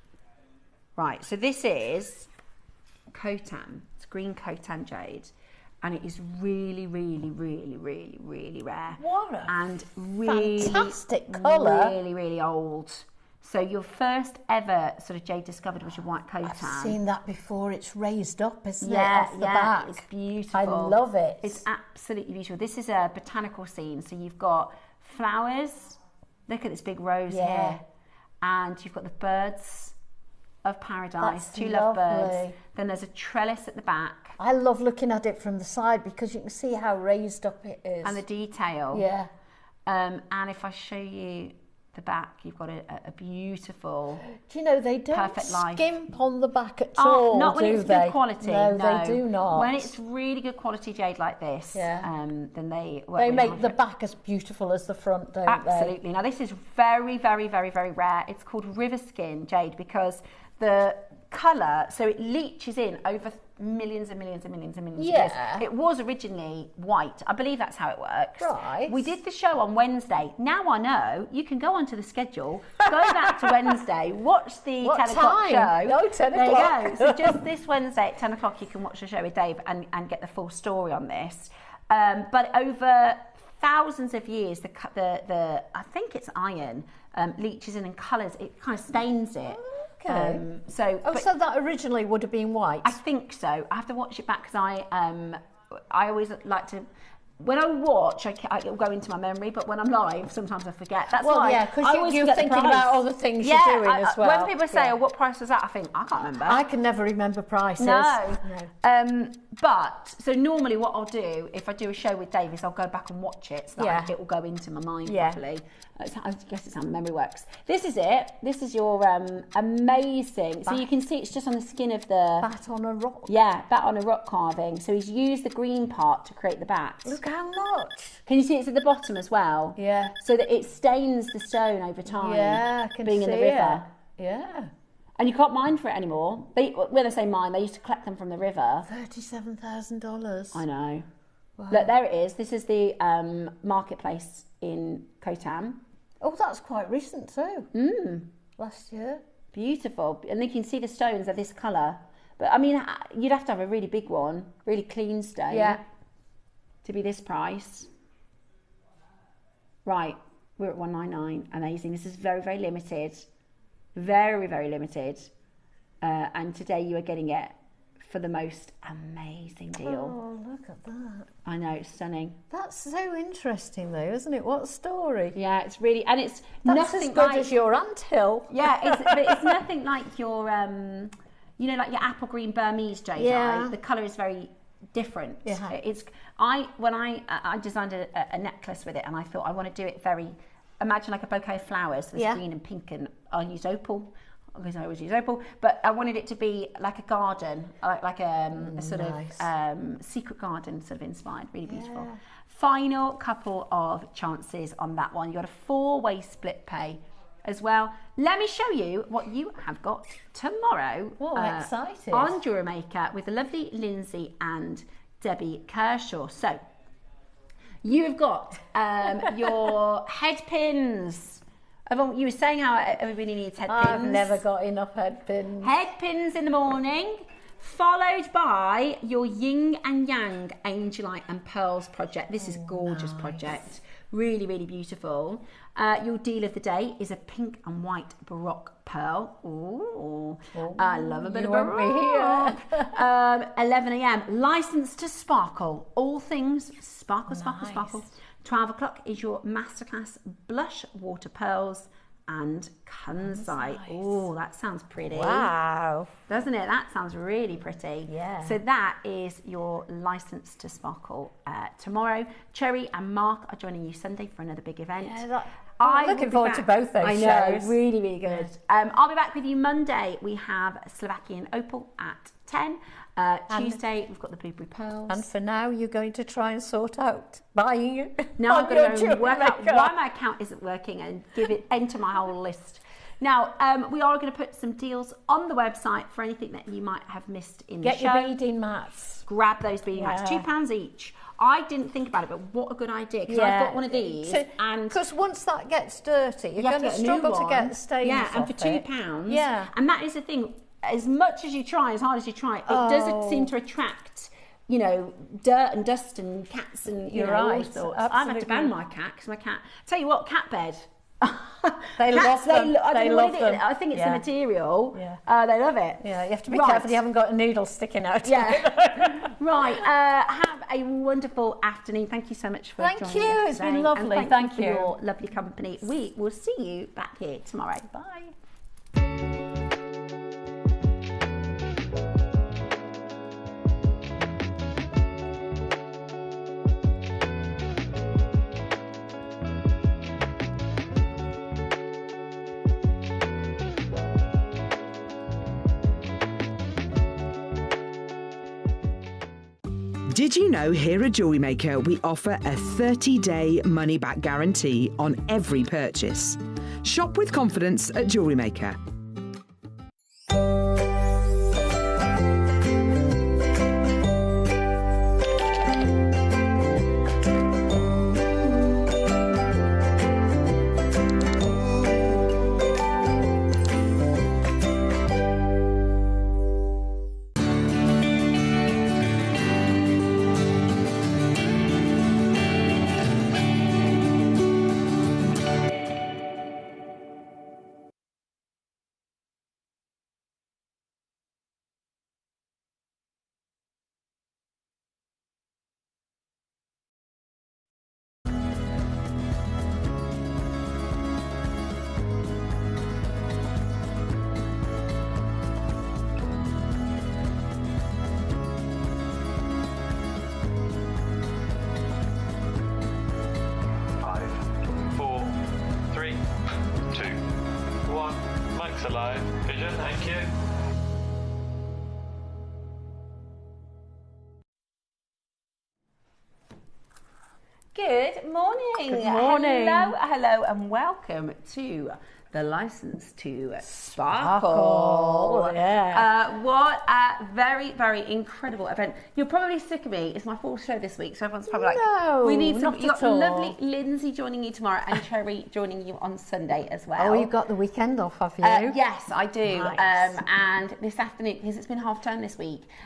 Right, so this is Khotan. It's green Khotan jade. And it is really, really, really, really, really rare. What a and really fantastic colour. Really, really old. So your first ever sort of jade discovered was your white Khotan. I've seen that before. It's raised up, isn't it, off the back? It's beautiful. I love it. It's absolutely beautiful. This is a botanical scene. So you've got flowers. Look at this big rose here. And you've got the birds of paradise. That's two lovely. lovebirds. Then there's a trellis at the back. I love looking at it from the side because you can see how raised up it is. And the detail. Yeah. And if I show you the back, you've got a beautiful, do you know, they don't perfect life. Skimp on the back at all, not when do it's they? good quality. No, they do not. When it's really good quality jade like this, then they work they really make hard the for it. back as beautiful as the front, don't Absolutely. Now this is very, very, very, very rare. It's called river skin jade because the colour, so it leaches in over millions and millions and millions and millions of years. It was originally white. I believe that's how it works. Right. We did the show on Wednesday. Now I know you can go onto the schedule, go back to Wednesday, watch the 10 o'clock show. No, 10 there o'clock. You go. So just this Wednesday at 10 o'clock you can watch the show with Dave and get the full story on this. But over thousands of years, the I think it's iron leaches in and colours. It kind of stains it. Okay. So that originally would have been white? I think so. I have to watch it back because I always like to. When I watch, it'll go into my memory, but when I'm live, sometimes I forget. That's why. Because you're thinking about all the things you're doing as well. When people say, "Oh, what price was that?" I think I can't remember. I can never remember prices. No. But so normally, what I'll do if I do a show with Dave is I'll go back and watch it, so that it will go into my mind properly. I guess it's how memory works. This is it. This is your amazing. So you can see it's just on the skin of the bat on a rock. Yeah, bat on a rock carving. So he's used the green part to create the bat. Look how much. Can you see it's at the bottom as well? Yeah. So that it stains the stone over time. Yeah, I can being see in the river. Yeah. And you can't mine for it anymore. When they say mine, they used to collect them from the river. $37,000. I know. Wow. Look, there it is. This is the marketplace in Khotan. Oh, that's quite recent too. Last year. Beautiful. And you can see the stones are this colour. But I mean, you'd have to have a really big one, really clean stone. Yeah. To be this price. Right, we're at $199. Amazing. This is very, very limited. Very, very limited. And today you are getting it for the most amazing deal. Oh, look at that. I know, it's stunning. That's so interesting though, isn't it? What a story. Yeah, it's really, and it's That's nothing as good like as your anthill. Yeah, but it's nothing like your, you know, like your apple green Burmese jade. Yeah. The colour is very different. Yeah. When I designed a necklace with it, and I thought I want to do it very, imagine like a bouquet of flowers with green and pink, and I use opal. Because I always use opal, but I wanted it to be like a garden, like a sort of secret garden, sort of inspired, really beautiful. Yeah. Final couple of chances on that one. You got a 4-way split pay as well. Let me show you what you have got tomorrow. Oh, I'm excited. On JewelleryMaker with the lovely Lindsay and Debbie Kershaw. So you've got your head pins. You were saying how everybody needs head pins. I've never got enough head pins. Head pins in the morning, followed by your Yin and Yang Angelite and Pearls project. This is a gorgeous project. Really, really beautiful. Your deal of the day is a pink and white Baroque pearl. Ooh, I love a bit of Baroque. 11 a.m. Licensed to sparkle. All things sparkle, sparkle, sparkle. 12 o'clock is your masterclass blush water pearls and kunzite. Oh, that sounds pretty. Wow. Doesn't it? That sounds really pretty. Yeah. So that is your license to sparkle tomorrow. Cherry and Mark are joining you Sunday for another big event. Yeah, I'm looking forward to both those shows. I know, really, really good. I'll be back with you Monday. We have Slovakian Opal at 10. Tuesday, we've got the blueberry pearls. And for now, you're going to try and sort out buying. Now I'm going to work out why my account isn't working and enter my whole list. Now, we are going to put some deals on the website for anything that you might have missed in the show. Get your beading mats. Grab those beading mats, £2 each. I didn't think about it, but what a good idea, because I've got one of these. Because once that gets dirty, you're going to struggle to get the stains off and for £2. Yeah. And that is the thing. As much as you try, as hard as you try, it doesn't seem to attract, you know, dirt and dust and cats and all sorts. I've had to ban my cat because my cat. Tell you what, cat bed. They love them. They love them. I think it's the material. Yeah. They love it. Yeah, you have to be careful you haven't got a needle sticking out. Yeah. Right. Have a wonderful afternoon. Thank you so much for joining us. Thank you. It's been lovely. And thank you for your lovely company. We will see you back here tomorrow. Bye. Did you know here at Jewellery Maker we offer a 30-day money-back guarantee on every purchase? Shop with confidence at Jewellery Maker. Alive. Vision, thank you. Good morning. Good morning. Hello, and welcome to the License to Sparkle. Yeah. What a very, very incredible event. You're probably sick of me. It's my fourth show this week, so everyone's probably like, we need some. You've got lovely Lindsay joining you tomorrow and Cherry joining you on Sunday as well. Oh, you've got the weekend off, have you? Yes, I do. Nice. And this afternoon, because it's been half term this week,